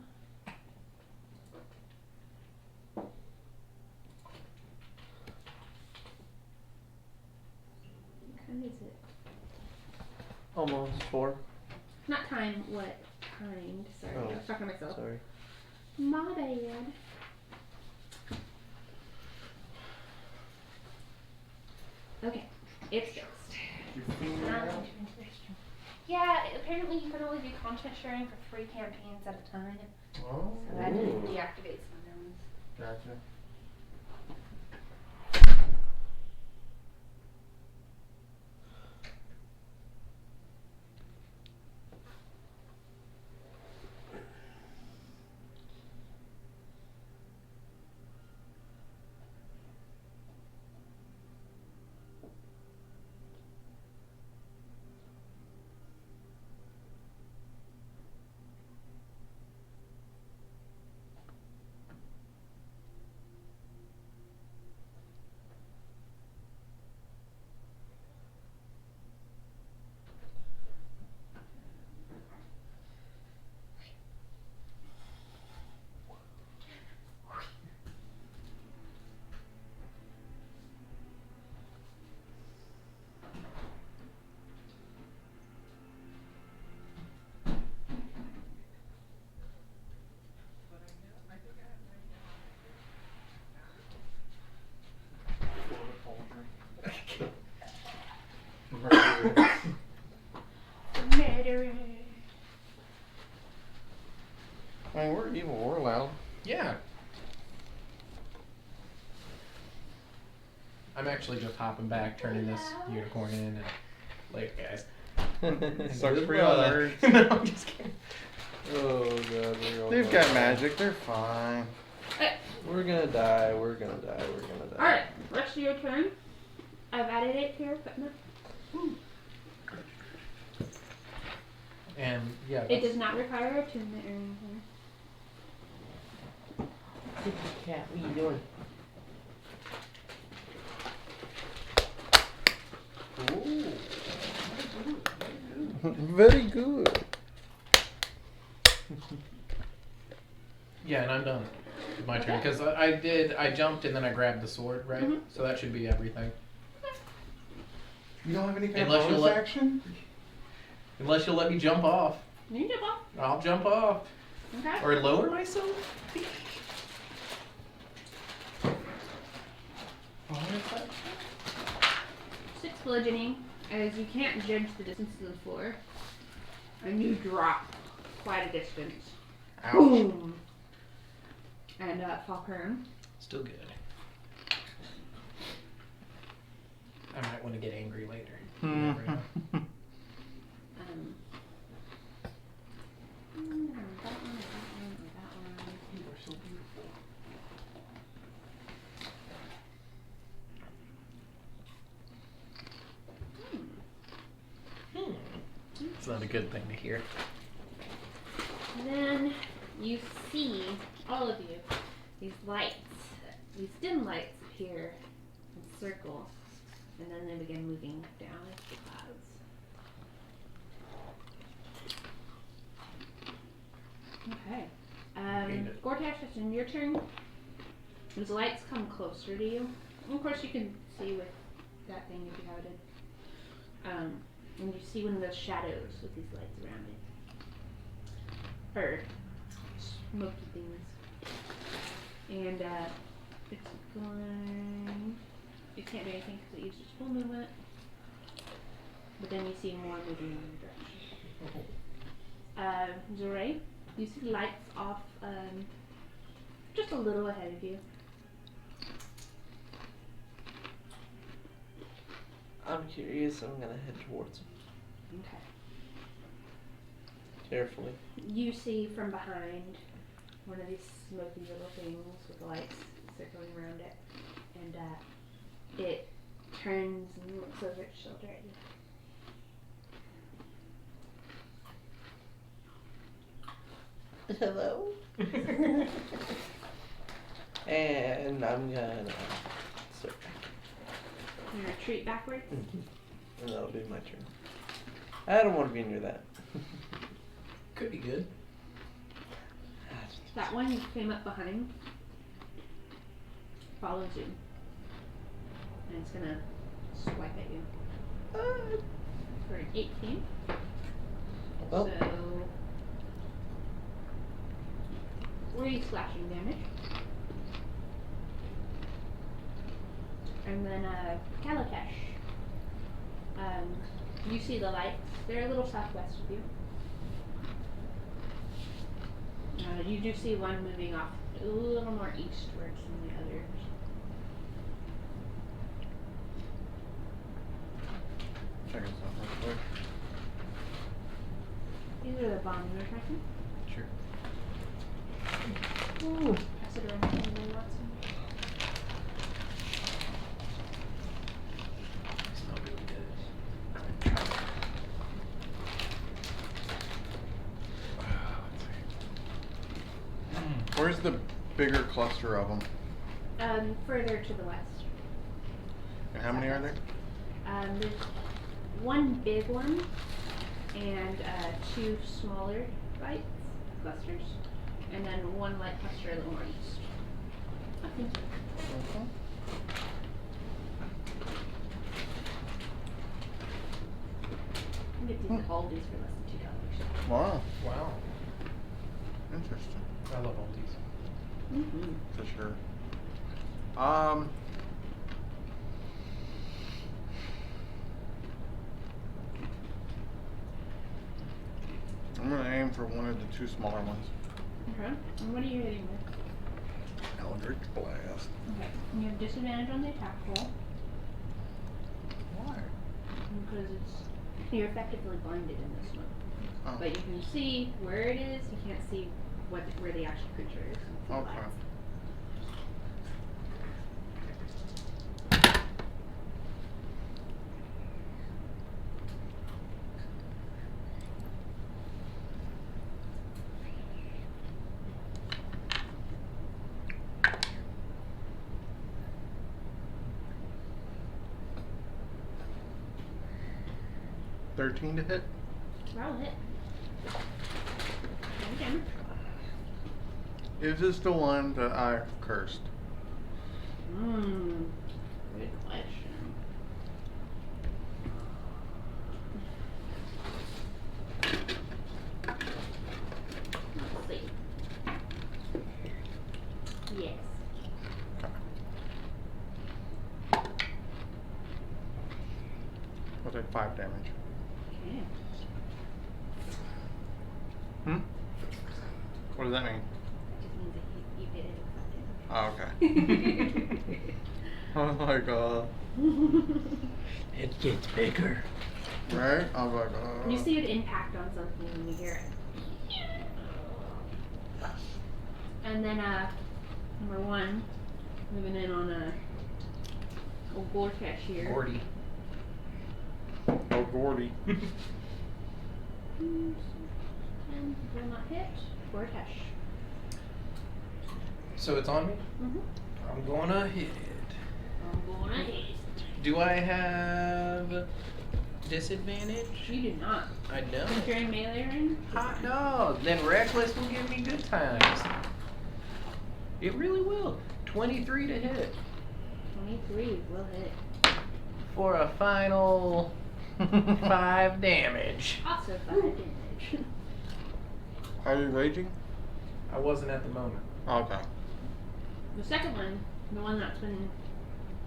What kind is it? Almost 4. Not time, what kind? Sorry, Oh, I was talking to myself. Sorry. My bad. Okay, it's fixed. Your finger Now out? I'll enter into the restroom. Yeah, apparently you can only do content sharing for 3 campaigns at a time. Oh, So that deactivates some other ones. gotcha. Murderers. I mean, we're evil, we're loud. Yeah. I'm actually just hopping back, turning this unicorn in, and later, guys. Sucks Good for you, luck. nerds. No, I'm just kidding. Oh god, we're all They've gonna got die. magic, they're fine. We're gonna die, we're gonna die, we're gonna die. Alright, rest of your turn. I've added it to your equipment. And yeah, It does not require attunement or anything. Cat, what are you doing? Very good. yeah, and I'm done. My turn, because I jumped and then I grabbed the sword, right? Mhm. So that should be everything. You don't have any kind Unless of you bonus let- action? Unless you'll let me jump off. You can jump off. I'll jump off. Okay. Or lower myself. Bonus action? 6 bludgeoning, as you can't judge the distance to the floor. And you drop quite a distance. Ouch. Boom! And fall prone. Still good. I might want to get angry later. You never know. That one, that one. You are so beautiful. It's not a good thing to hear. And then you see, all of you, these lights, these dim lights appear in circles, and then they begin moving down into the clouds. Okay. Hate it. Gor'Tesh, it's in your turn. Those lights come closer to you. And of course, you can see with that thing if you have it. And you see one of those shadows with these lights around it. Or smoky things. And it's going. It can't do anything because it used its full movement. But then you see more moving in your direction. Zorai, You see lights off just a little ahead of you. I'm curious. I'm gonna head towards him Okay. carefully. You see from behind one of these smoky little things with lights circling around it, and it turns and looks over its shoulder at you. Hello. And I'm gonna start You retreat backwards. and that'll be my turn. I don't want to be near that. Could be good. That one you came up behind follows you, and it's gonna swipe at you for an 18. Oh. So 3 slashing damage. And then Kalo'Tesh. You see the lights. They're a little southwest of you. You do see one moving off a little more eastwards than the others. Check this out real quick. These are the bombs you're attacking. Sure. Ooh. Pass it around if anybody wants some. Smell really good. Where's the bigger cluster of them? Further to the west. And how many are there? There's one big one and 2 smaller light clusters, and then one light cluster a little more east. I think so. You can get these at Aldi's for less than $2. Wow, Wow. interesting. I love all these. Mm-hmm. For sure. I'm gonna aim for one of the 2 smaller ones. Okay. And what are you hitting with? Eldritch Blast. Okay. You have disadvantage on the attack roll Why? because you're effectively blinded in this one. Oh. But you can see where it is. You can't see where the actual creature is. You can see the Okay. lights. $13 to hit. Roll hit. Okay. Is this the one that I cursed? Good question. Let's see. Yes. I'll take 5 damage. Okay. Hmm? What does that mean? That just means that you hit it Oh, okay. I was like, It gets bigger. right? I was like, You see it impact on something when you hear it. And then, number 1, moving in on old Gor'Tesh here. Gordy. oh, Gordy. And will not hit. Gor'Tesh. So it's on me? Mm-hmm. I'm gonna hit. I'm gonna hit. Do I have disadvantage? You do not. I don't. Since you're in melee range. Hot dog. Then reckless will give me good times. It really will. 23 to hit 23 will hit. for a final 5 damage. Also 5 damage. Are you raging? I wasn't at the moment. Okay. The second one, the one that's been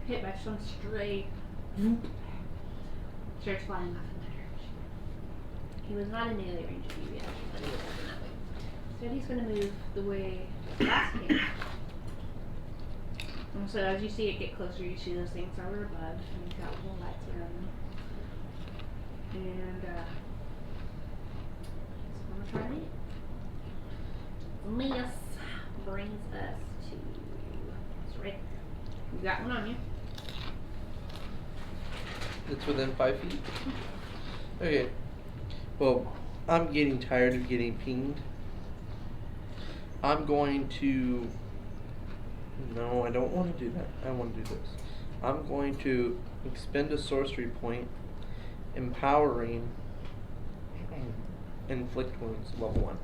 hit by some stray, starts flying off in that direction. He was not in melee range of you yet, but he was up in that way. Said he's gonna move the way the last came. And so as you see it get closer, you see those things over above, and you've got little lights around them. And so I'm gonna try it. Miss brings us to Zorai. You got one on you. It's within 5 feet? Okay. Well, I'm getting tired of getting pinged. I'm going to... No, I don't want to do that. I want to do this. I'm going to expend a sorcery point, empowering inflict wounds, level 1.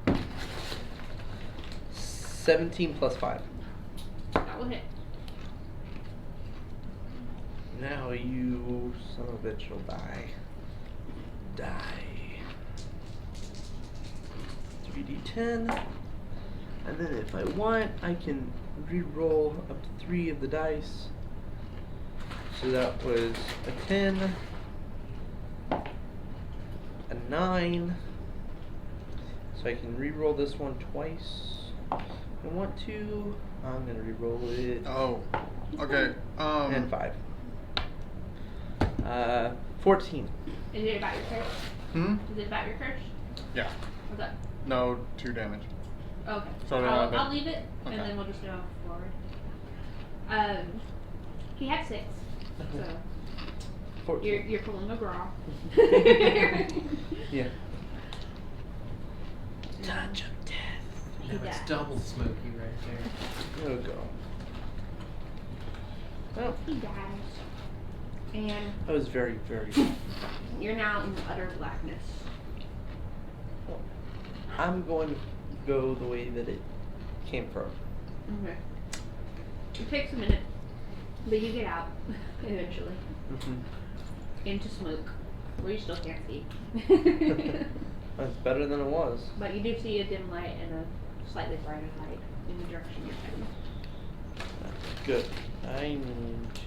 Okay. 17 plus 5. That will hit. Now you son of a bitch will die. Die. 3d10. And then if I want, I can re-roll up to 3 of the dice. So that was a 10, a 9. So I can re-roll this one twice. If I want to, I'm gonna re-roll it. Oh, okay. And 5. 14. Is it about your curse? Is it about your curse? Yeah. What's up? No, 2 damage. Okay. So I'll leave it, Okay. and then we'll just go forward. He had 6, so 14. you're pulling a graw. Yeah. Touch of death. He Now it's dies. double smoky right there. There we go. Well, He dies. And that was very, very. you're now in utter blackness. I'm going to go the way that it came from. Okay. It takes a minute, but you get out eventually into smoke, where you still can't see. That's better than it was. But you do see a dim light and a slightly brighter light in the direction you're heading. That's good. I need to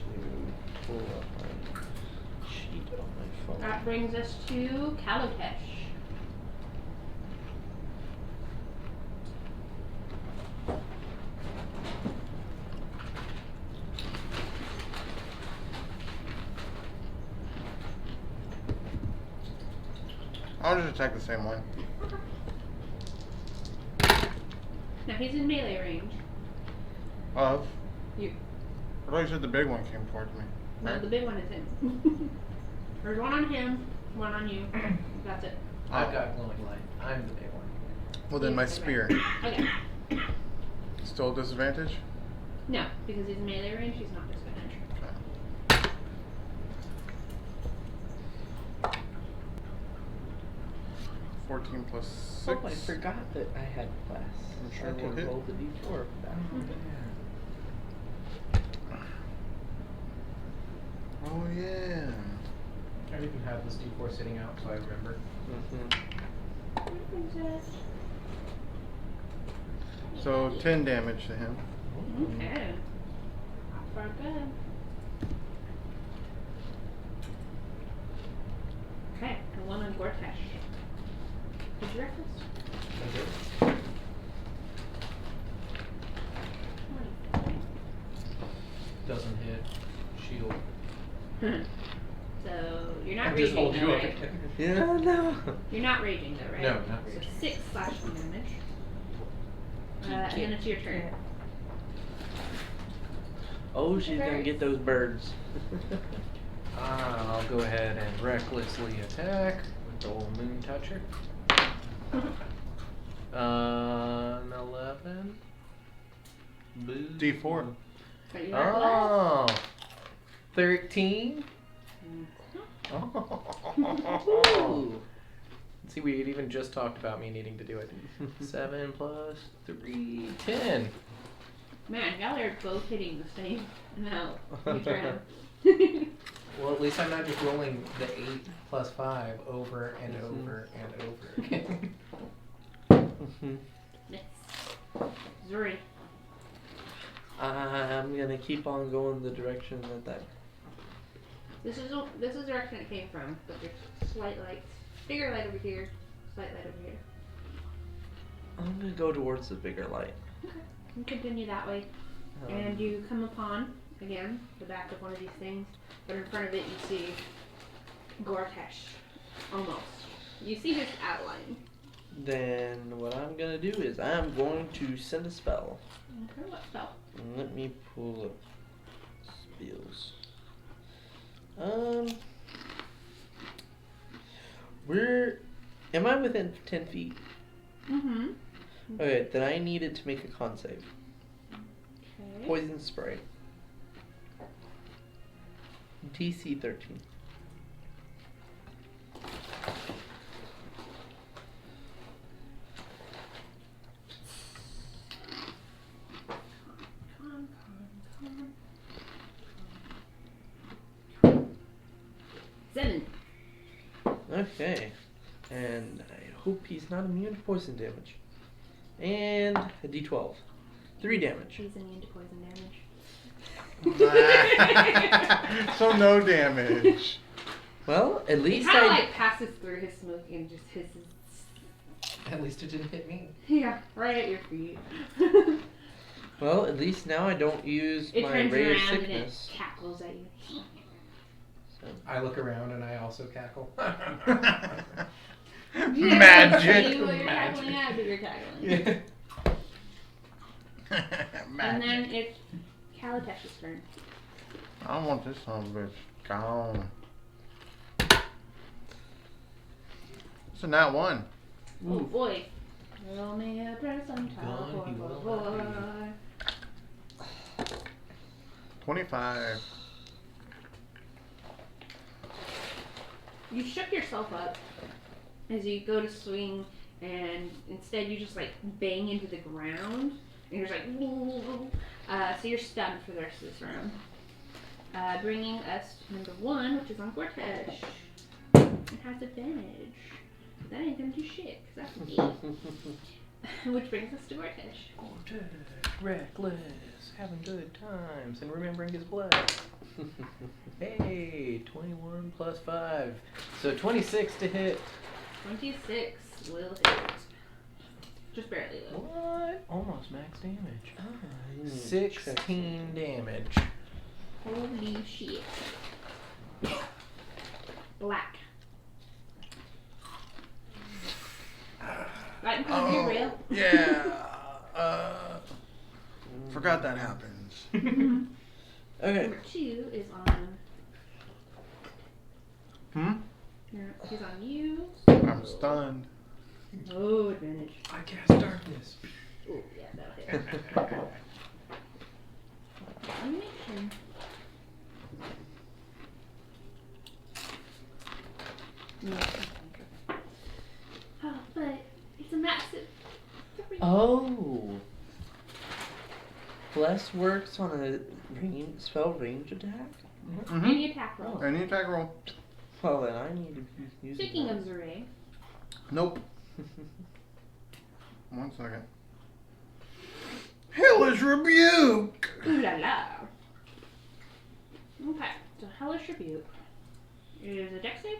pull up my sheet on my phone. That brings us to Kalo'Tesh. I'll just attack the same one. Now he's in melee range. Of? You. I thought you said the big one came towards me. No, the big one is him. There's one on him, one on you. That's it. I've got glowing light. I'm the big one. Well, then my spear. Okay. Still disadvantage? No, because he's in melee range, he's not disadvantaged. Okay. 14 plus 6. Oh, I forgot that I had class. I'm sure I we'll can hit. roll the d4 for that. Oh, yeah. I even have this D4 sitting out, so I remember. So 10 damage to him. Okay. Not far good. Okay, the one on Gor'Tesh. Did you wreck this? Doesn't hit. Shield. So you're not I just raging hold though, you up right? again. Yeah, no. You're not raging though, right? No, not So raging. 6 slashing damage. And then it's your turn. Oh, she's gonna get those birds. I'll go ahead and recklessly attack with the old moon toucher. An 11. Boo. D4. But you are blessed. Oh, 13. Oh. See, we had even just talked about me needing to do it. 7 plus 3, 10. Man, y'all are both hitting the same amount each round. Well, at least I'm not just rolling the 8 plus 5 over and over and over again. Yes. Zorai. I'm gonna keep on going the direction that This is the direction it came from, but there's slight light. Bigger light over here, slight light over here. I'm gonna go towards the bigger light. Okay. And continue that way. And you come upon, again, the back of one of these things, but in front of it you see Gor'Tesh. Almost. You see his outline. Then what I'm gonna do is I'm going to send a spell. Okay, what spell? Let me pull up spells. Am I within 10 feet? Mm-hmm. Okay, then I need it to make a con save. Okay. Poison spray. DC 13. Seven. Okay. And I hope he's not immune to poison damage. And a D12. 3 damage. He's immune to poison damage. So no damage. Well, at He least kind of I... like passes through his smoke and just hisses. At least it didn't hit me. Yeah, right at your feet. Well, at least now I don't use It my turns ray of around and it sickness. cackles at you. So. I look around and I also cackle. You never Magic. see what you're cackling at, but you're cackling. And then it's Kalo'Tesh's turn. I want this son of a bitch gone. It's a nat 1. Oh boy. Roll me a percentile, Gone, boy, he boy, will boy. 25. You shook yourself up as you go to swing, and instead you just like bang into the ground, and you're just like, so you're stunned for the rest of this round. Bringing us to number 1, which is on Gor'Tesh. It has advantage. That ain't gonna do shit, cause that's a D. Which brings us to Gor'Tesh. Gor'Tesh, reckless, having good times, and remembering his blood. Hey, 21 plus 5. So 26 to hit. 26 will hit. Just barely though. What? Almost max damage. I need to 16 damage. Holy shit. Black. Right in front of your rail. Yeah. Forgot that happens. Okay. Number 2 is on. He's on you. I'm stunned. Oh, advantage. I cast darkness. Oh, yeah, that'll hit. Animation. Oh, but it's a massive 3. Oh. Bless works on a spell range attack? Any attack roll. Any attack roll. Well, then I need to be using Speaking that. of Zorai. Nope. 1 second. Hellish Rebuke! Ooh la la. Okay, so Hellish Rebuke is a dex save,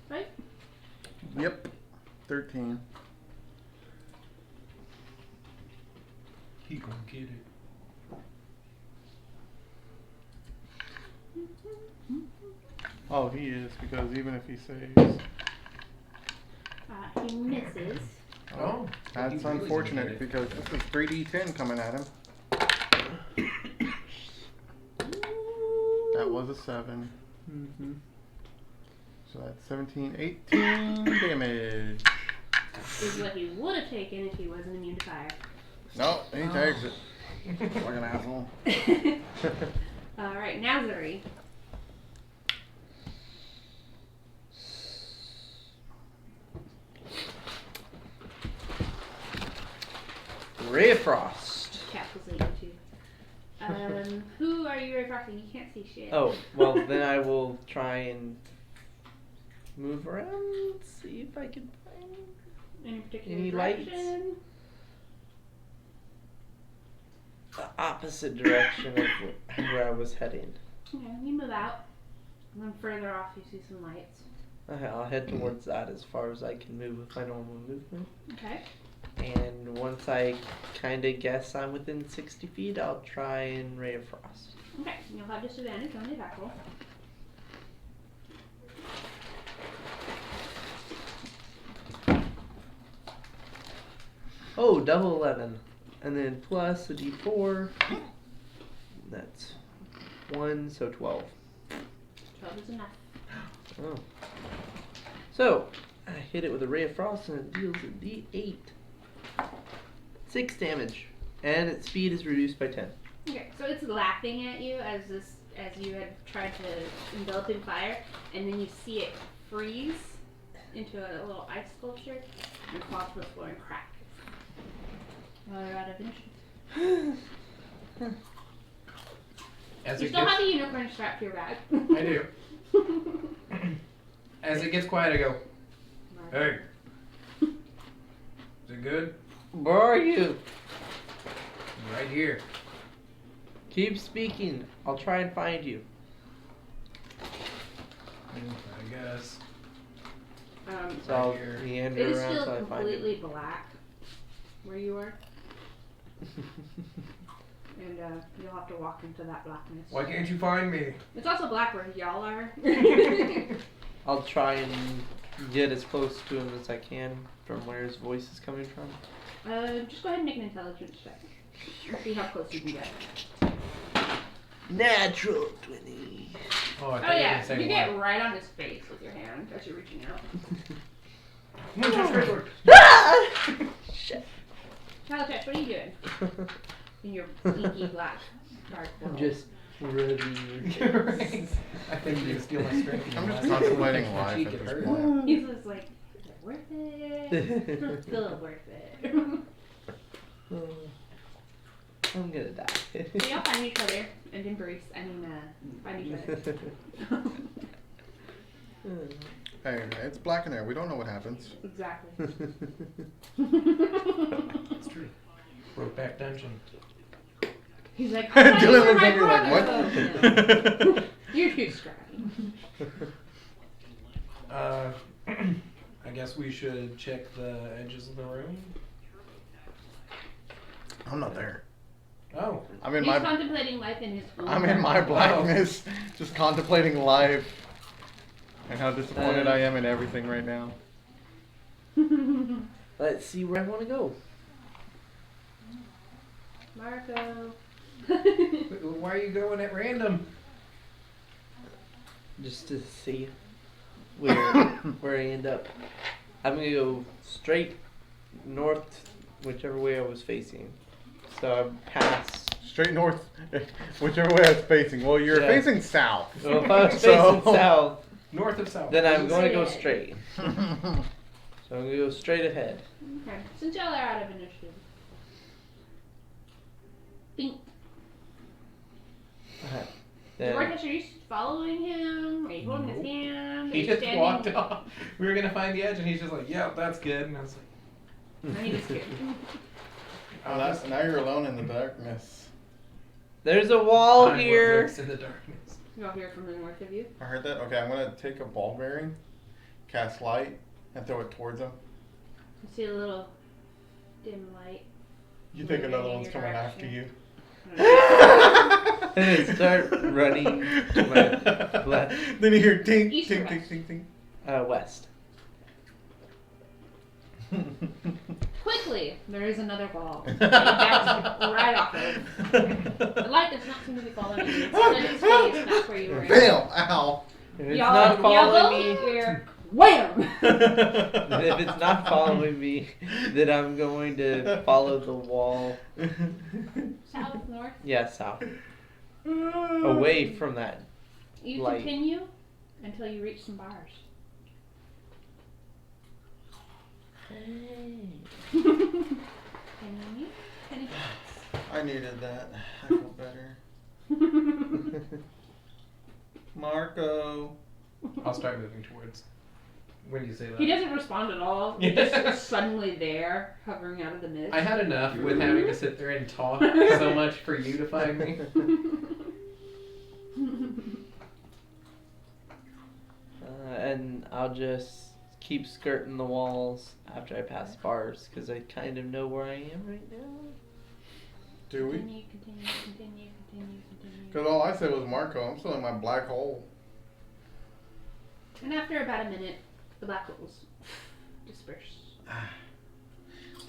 right? Yep. 13. He gonna get it. Oh, he is, because even if he saves. He misses. Oh, That's he really unfortunate, did it. because this is 3d10 coming at him. That was a 7. Mm-hmm. So that's 17, 18 damage. Is what he would have taken if he wasn't immune to fire. No, he takes it. Like an asshole. Alright, now Zorai. Ray of Frost. Cackles at you too. Who are you refracting? You can't see shit. Oh, well, then I will try and move around, see if I can find Any particular any direction? the opposite direction of where I was heading. Okay, you move out. And then further off you see some lights. I'll head towards that as far as I can move with my normal movement. Okay. And once I kind of guess I'm within 60 feet, I'll try and Ray of Frost. Okay. You'll have disadvantage on the attack roll. Oh, double 11. And then plus a d4. That's 1, so 12. 12 is enough. Oh. So, I hit it with a Ray of Frost and it deals a d8. 6 damage. And its speed is reduced by 10. Okay, so it's laughing at you as you had tried to envelop in fire, and then you see it freeze into a little ice sculpture and fall to the floor and crack. Well, you're out of initiative. As You it still gets, have a unicorn strapped to your back. I do. As it gets quiet, I go, "Hey, is it good? Where are you? Right here." Keep speaking. I'll try and find you. I guess. So I'll here. It meander is around still till I find completely you. black where you are, and you'll have to walk into that blackness. Why can't you find me? It's also black where y'all are. I'll try and get as close to him as I can from where his voice is coming from. Just go ahead and make an intelligence check. See how close you can get. Natural 20. Oh, I Oh thought you were yeah, gonna say you get what? right on his face with your hand as you're reaching out. Shit. Kalo'Tesh, what are you doing in your inky black dark I'm world? just rubbing your Right. I think you can steal my strength. I'm just contemplating life Cheek at it this hurt. point. He's just like, is it worth it? Still worth it. I'm gonna die. So y'all find each other and embrace. Find each other. Hey, it's black in there. We don't know what happens. Exactly. It's true. Brokeback Dungeon. He's like, Dylan looks my at me like, brother. what? You're too scrappy. I guess we should check the edges of the room. I'm not there. Oh. I'm in He's my contemplating life in his own. I'm in my blackness, just contemplating life and how disappointed I am in everything right now. Let's see where I want to go. Marco. Why are you going at random? Just to see where I end up. I'm gonna go straight north, whichever way I was facing. So I'm past. Straight north, whichever way I was facing. Well, you're Yeah. facing south. Well, if I was So- facing south, North of south. then I'm going to go Yeah. straight. So I'm gonna go straight ahead. Okay. Since y'all are out of initiative. Bink. Then Gor'Tesh, are you following him? Are you holding his hand? Are He you just standing? walked off. We were gonna find the edge, and he's just like, "Yeah, that's good." And I was like, I need to skip. Oh, now you're alone in the darkness. there's a wall "Find what here. lurks in the darkness." Y'all hear from the north of you? I heard that. Okay, I'm gonna take a ball bearing, cast light, and throw it towards him. You see a little dim light. You think Moving another in one's your coming direction. after you? And I start running to my left, Then you hear tink, East or tink, tink, west? tink, west. tink. Quickly, there is another ball. that you bounced right off of. The light does not seem to be following you. It's in its face, not where you were. Bam! Ow! If it's Y'all, not y'all following both me, hear wham! if it's not following me, then I'm going to follow the wall. South, north. Yeah, south. Away from that. You Light. continue until you reach some bars. Any I needed that. I feel better. Marco. I'll start moving towards. When you say that. He doesn't respond at all. He's just suddenly there, hovering out of the mist. I had enough with having to sit there and talk so much for you to find me. And I'll just keep skirting the walls after I pass bars because I kind of know where I am right now. Do we? Continue. Because all I said was Marco. I'm still in my black hole. And after about a minute, the black holes disperse.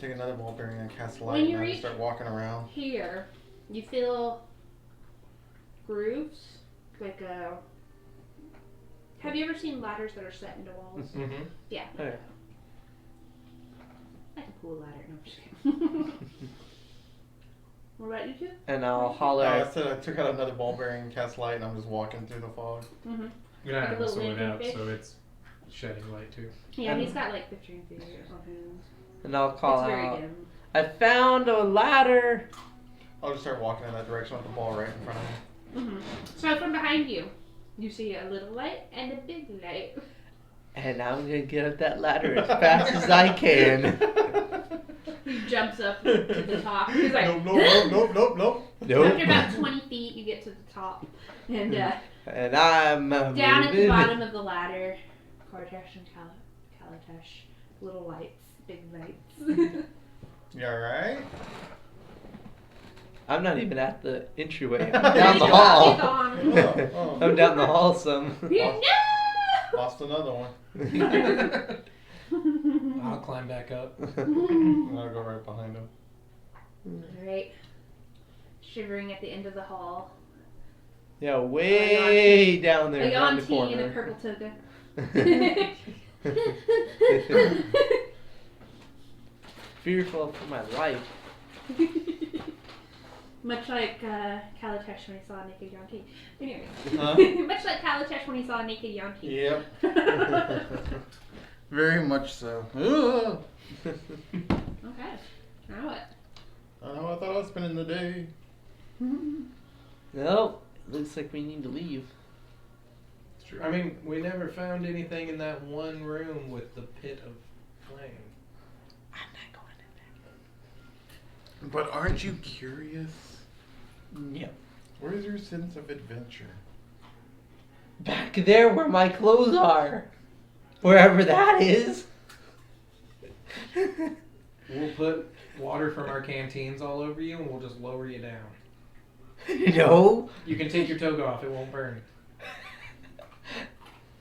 Take another ball bearing and cast light, When you and I reach just start walking around. Here, you feel grooves, like a... Have you ever seen ladders that are set into walls? Mm-hmm. Yeah. Oh, yeah. Like a pool ladder. No, I'm just kidding. What about you two? And I'll holler. I said I took out another ball bearing and cast light, and I'm just walking through the fog. Mm-hmm. Yeah, I Like a have a little sword lantern out, fish? so it's shedding light too. Yeah, he's got like 15 feet or something. And I'll call It's very out. dim. I found a ladder. I'll just start walking in that direction with the ball right in front of me. Mm-hmm. So from behind you, you see a little light and a big light. And I'm gonna get up that ladder as fast as I can. He jumps up to the top. He's like, Nope. After about 20 feet, you get to the top. And And I'm down at the moving. bottom of the ladder, Gor'Tesh and Kalo'Tesh. Little lights, big lights. You alright? I'm not even at the entryway. I'm He's down the gone, hall. he's gone. Oh. I'm down the hall some. No! Lost another one. I'll climb back up. I'm gonna go right behind him. Alright. Shivering at the end of the hall. Yeah, way down there, A around the Yanti in a corner. purple toga. Fearful for my life. Much like Kalo'Tesh when he saw a naked Yanti. Anyway. Huh? Much like Kalo'Tesh when he saw a naked Yanti. Yep. Very much so. Ugh. Okay. Now what? I don't know, I thought I was spending the day. Nope. Looks like we need to leave. It's true. I mean, we never found anything in that one room with the pit of flame. I'm not going in But aren't you curious? there. Yep. Where's your sense of adventure? Back there where my clothes are. Wherever that is. We'll put water from our canteens all over you and we'll just lower you down. No. You can take your toga off, it won't burn.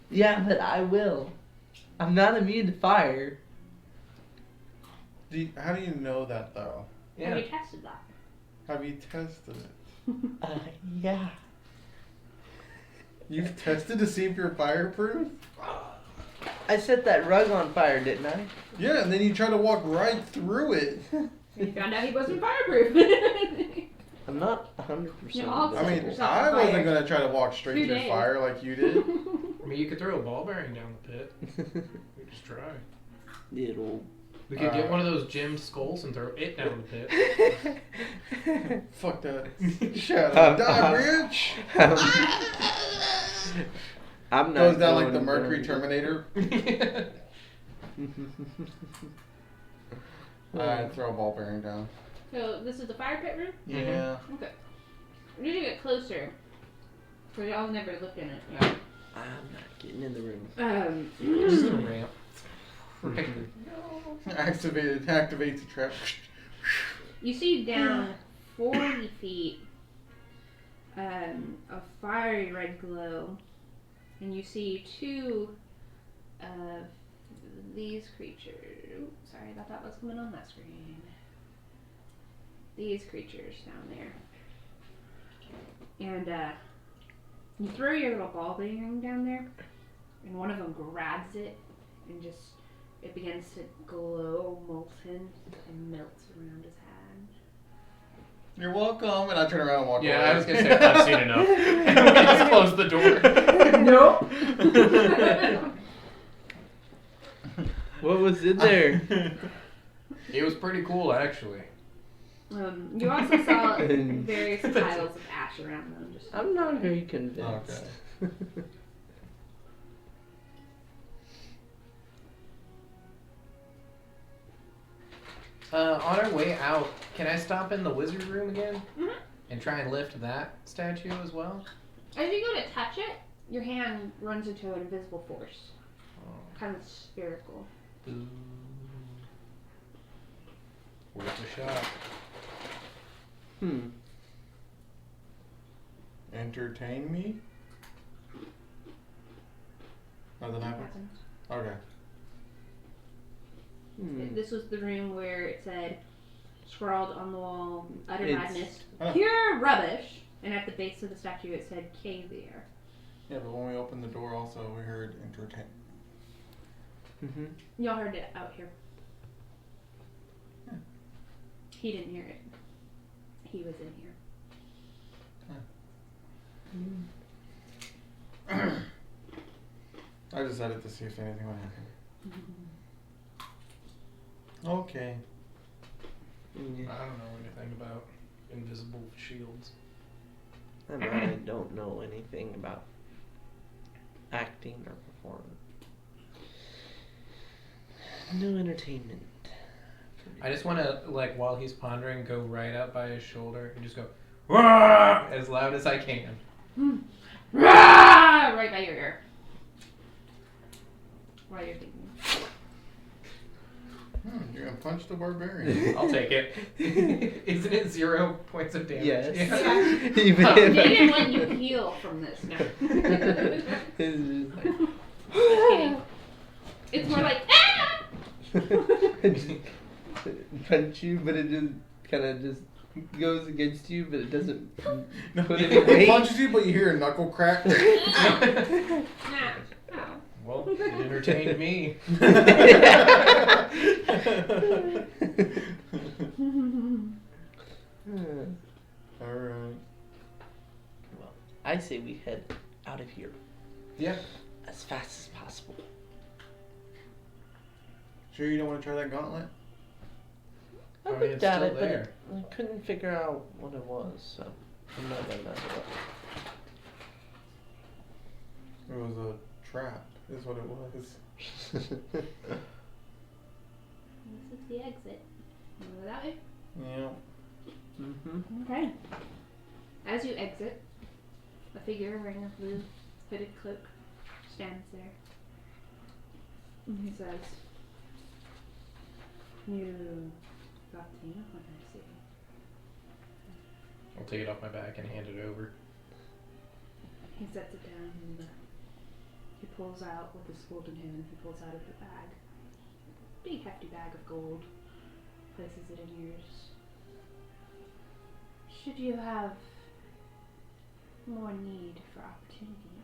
Yeah, but I will. I'm not immune to fire. How do you know that though? Have Yeah. you tested that? Have you tested it? Yeah. You've tested to see if you're fireproof? I set that rug on fire, didn't I? Yeah, and then you try to walk right through it. You found out he wasn't fireproof. I'm not 100%. You all I mean, Yourself I on wasn't fire. gonna try to walk straight 2 through days. fire like you did. I mean, you could throw a ball bearing down the pit. We just try. Little. We could get one of those gemmed skulls and throw it down the pit. Fuck that. Shadow, die, bitch! I'm not Goes down like going the Mercury down. Terminator. I'd throw a ball bearing down. So this is the fire pit room? Yeah. Okay. We need to get closer. Because y'all never looked in it. Yeah. I'm not getting in the room. Just a ramp. Activate the trap. You see down 40 feet a fiery red glow. And you see two of these creatures. Ooh, sorry, I thought that was coming on that screen. These creatures down there. And you throw your little ball bearing down there, and one of them grabs it, and just it begins to glow molten and melts around his hand. You're welcome. And I turn around and walk away. Yeah, I was gonna say, I've seen enough. And we just close the door. Nope. What was in there? It was pretty cool, actually. You also saw various piles of ash around them. Just I'm not very convinced. Okay. On our way out, can I stop in the wizard room again? Mhm. And try and lift that statue as well? As you go to touch it, your hand runs into an invisible force. Oh. kind of spherical. Ooh. Worth a shot. Entertain me? Nothing happened? Okay. This was the room where it said, scrawled on the wall, utter It's- madness, pure rubbish. And at the base of the statue it said, Kavier. Yeah, but when we opened the door also we heard entertain. Y'all heard it out here. Yeah. He didn't hear it. He was in here. I decided to see if anything would happen. Okay. I don't know anything about invisible shields. I don't know anything about acting or performing. No entertainment. I just want to, like, while he's pondering, go right up by his shoulder and just go, "Rah!" as loud as I can. Rah! Right by your ear. While you're thinking. You're gonna punch the barbarian. I'll take it. Isn't it 0 points of damage? Yes. Yeah. Even Oh, if They didn't let you heal from this. No. it's just like, Just kidding. It's more like, ah! it just punch you, but it just kind of just goes against you, but it doesn't put any It weight. punches you, but you hear a knuckle crack. Nah. Oh. Well, it entertained me. Alright. Well, I say we head out of here Yeah. as fast as possible. Sure you don't want to try that gauntlet? I I mean, looked it's at still it, but there. I couldn't figure out what it was, so I'm not gonna mess it up. It was a trap, is what it was. This is the exit. Wanna go that way? Yeah. Okay. As you exit, a figure wearing a blue hooded cloak stands there. And he says, "You got the unicorn, I see." I'll take it off my back and hand it over. He sets it down and he pulls out with his golden hand. He pulls out of the bag, big hefty bag of gold, places it in yours. Should you have more need for opportunity,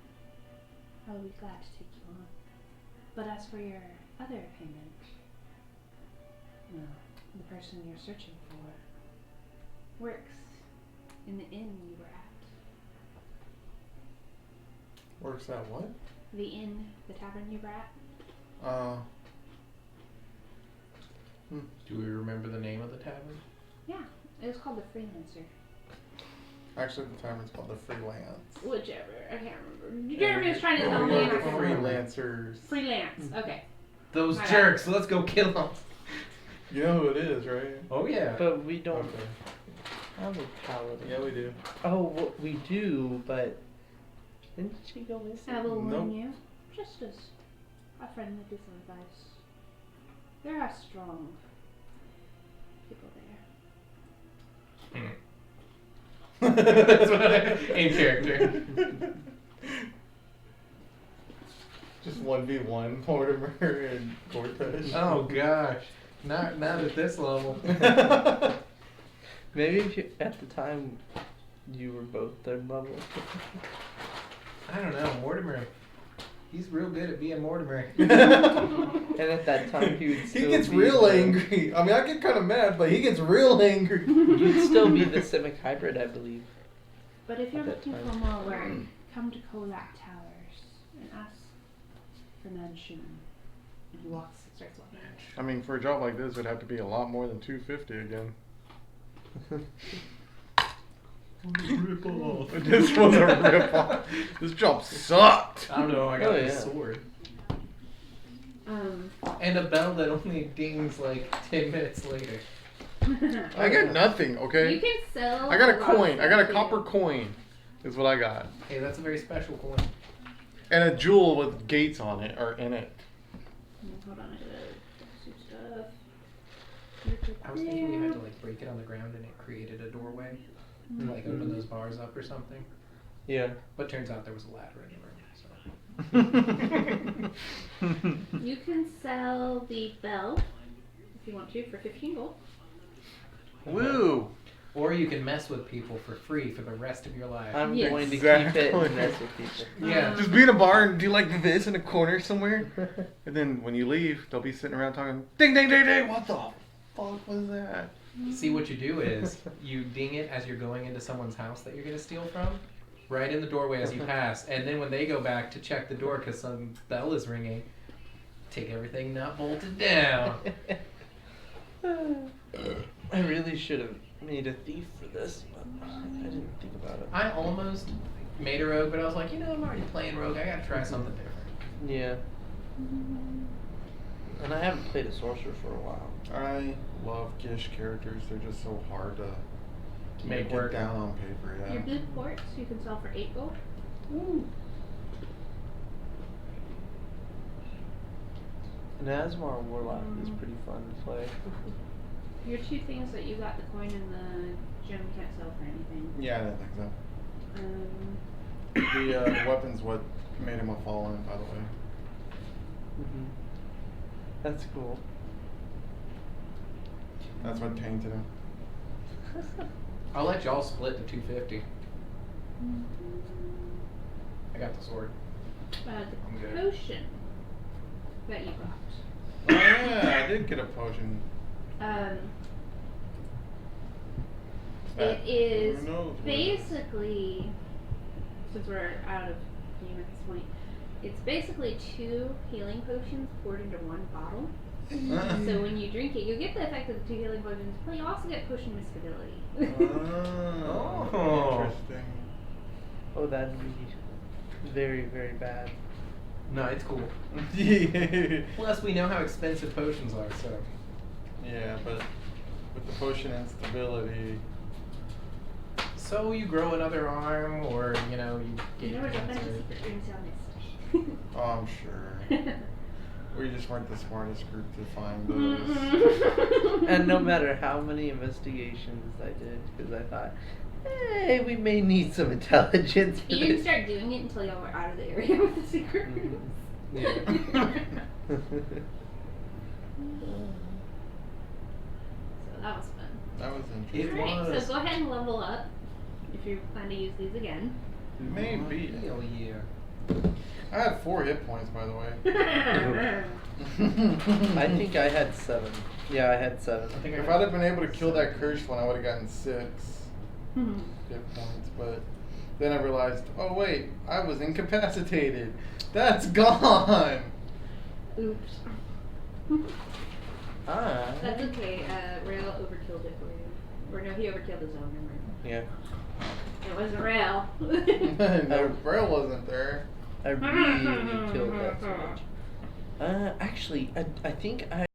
I will be glad to take you on. But as for your other payment, well, the person you're searching for works in the inn you were at. Works that what? The inn, the tavern you were at? Do we remember the name of the tavern? Yeah, it was called the Freelancer. Actually, the tavern's called the Freelance. Whichever, I can't remember. Jeremy was trying to tell me. We're and I the couldn't remember. freelancers. Freelance, okay. Those My bad. jerks, let's go kill them. You know who it is, right? Oh, yeah. But we don't Okay. have a paladin. Yeah, we do. Oh, well, we do, but didn't she go missing? I will warn Nope. you, just as a friendly piece of advice. There are strong people there. That's what I in character. Just 1v1, Mortimer and Gor'Tesh. Oh gosh, not at this level. Maybe if you, at the time you were both third level. I don't know, Mortimer. He's real good at being Mortimer. And at that time he would still He gets be real the- angry. I mean, I get kind of mad, but he gets real angry. You'd still be the Simic hybrid, I believe. But if you're At that looking for time. more work, come to Kolak Towers and ask for Manshun. And he starts walking. I mean, for a job like this, it'd have to be a lot more than 250 again. Rip off. This was a rip-off. This job sucked. I don't know, I got Oh, this yeah. sword. Um, And a bell that only dings like 10 minutes later. I got nothing, you okay? can sell. I got a lot of coin. I got a stuff copper too. coin. Is what I got. Hey, that's a very special coin. And a jewel with gates on it, or in it. Hold on, I gotta do some stuff. I was thinking we had to like break it on the ground and it created a doorway. And like open those bars up or something. Yeah. But turns out there was a ladder in the room. So. You can sell the bell if you want to for 15 gold. Woo! Or you can mess with people for free for the rest of your life. I'm Yes. going to Exactly. keep it and mess with people. Yeah. Just be in a bar and do like this in a corner somewhere. And then when you leave, they'll be sitting around talking, ding, ding, ding, ding, what the fuck was that? See, what you do is you ding it as you're going into someone's house that you're going to steal from, right in the doorway as you pass. And then when they go back to check the door because some bell is ringing, take everything not bolted down. I really should have made a thief for this, but I didn't think about it. I almost made a rogue, but I was like, you know, I'm already playing rogue. I got to try something different. Yeah. And I haven't played a sorcerer for a while. I love Gish characters. They're just so hard to Make make work. it down on paper. Your Yeah. blue quartz you can sell for 8 gold. And Asmar Warlock is pretty fun to play. Your 2 things that you got, the coin and the gem, can't sell for anything. Yeah, I didn't think so. Um, The weapon's what made him a fallen, by the way. Mm-hmm. That's cool. That's what tainted him. I'll let y'all split the 250. I got the sword. the I'm good. potion that you got. Oh yeah, I did get a potion. It is Who knows what it is. basically, since we're out of game at this point, it's basically 2 healing potions poured into 1 bottle. So when you drink it, you get the effect of the 2 healing potions, but you also get potion misstability. Oh, interesting. Oh, that'd be very, very bad. No, it's cool. Yeah, Plus, we know how expensive potions are, so. but with the potion instability, So you grow another arm, or, you know, you You get know what? Sometimes the cancer. secret rooms down this. oh, I'm sure. We just weren't the smartest group to find those. And no matter how many investigations I did, because I thought, hey, we may need some intelligence for You didn't this. start doing it until y'all were out of the area with the secret Mhm. rooms. Yeah. So that was fun. That was It interesting. Alright, was. so go ahead and level up if you plan to use these again. Maybe. Hell yeah. I had 4 hit points, by the way. I think I had 7. Yeah, I had 7. I think If I'd have been able to kill that cursed one, I would have gotten 6 Mhm. hit points. But then I realized, oh wait, I was incapacitated. That's gone. Oops. Ah. That's okay. Rail overkilled it for you. Or no, he overkilled his own memory. Yeah. It wasn't Rail. No, Braille wasn't there. I really killed that so much. Actually, I think I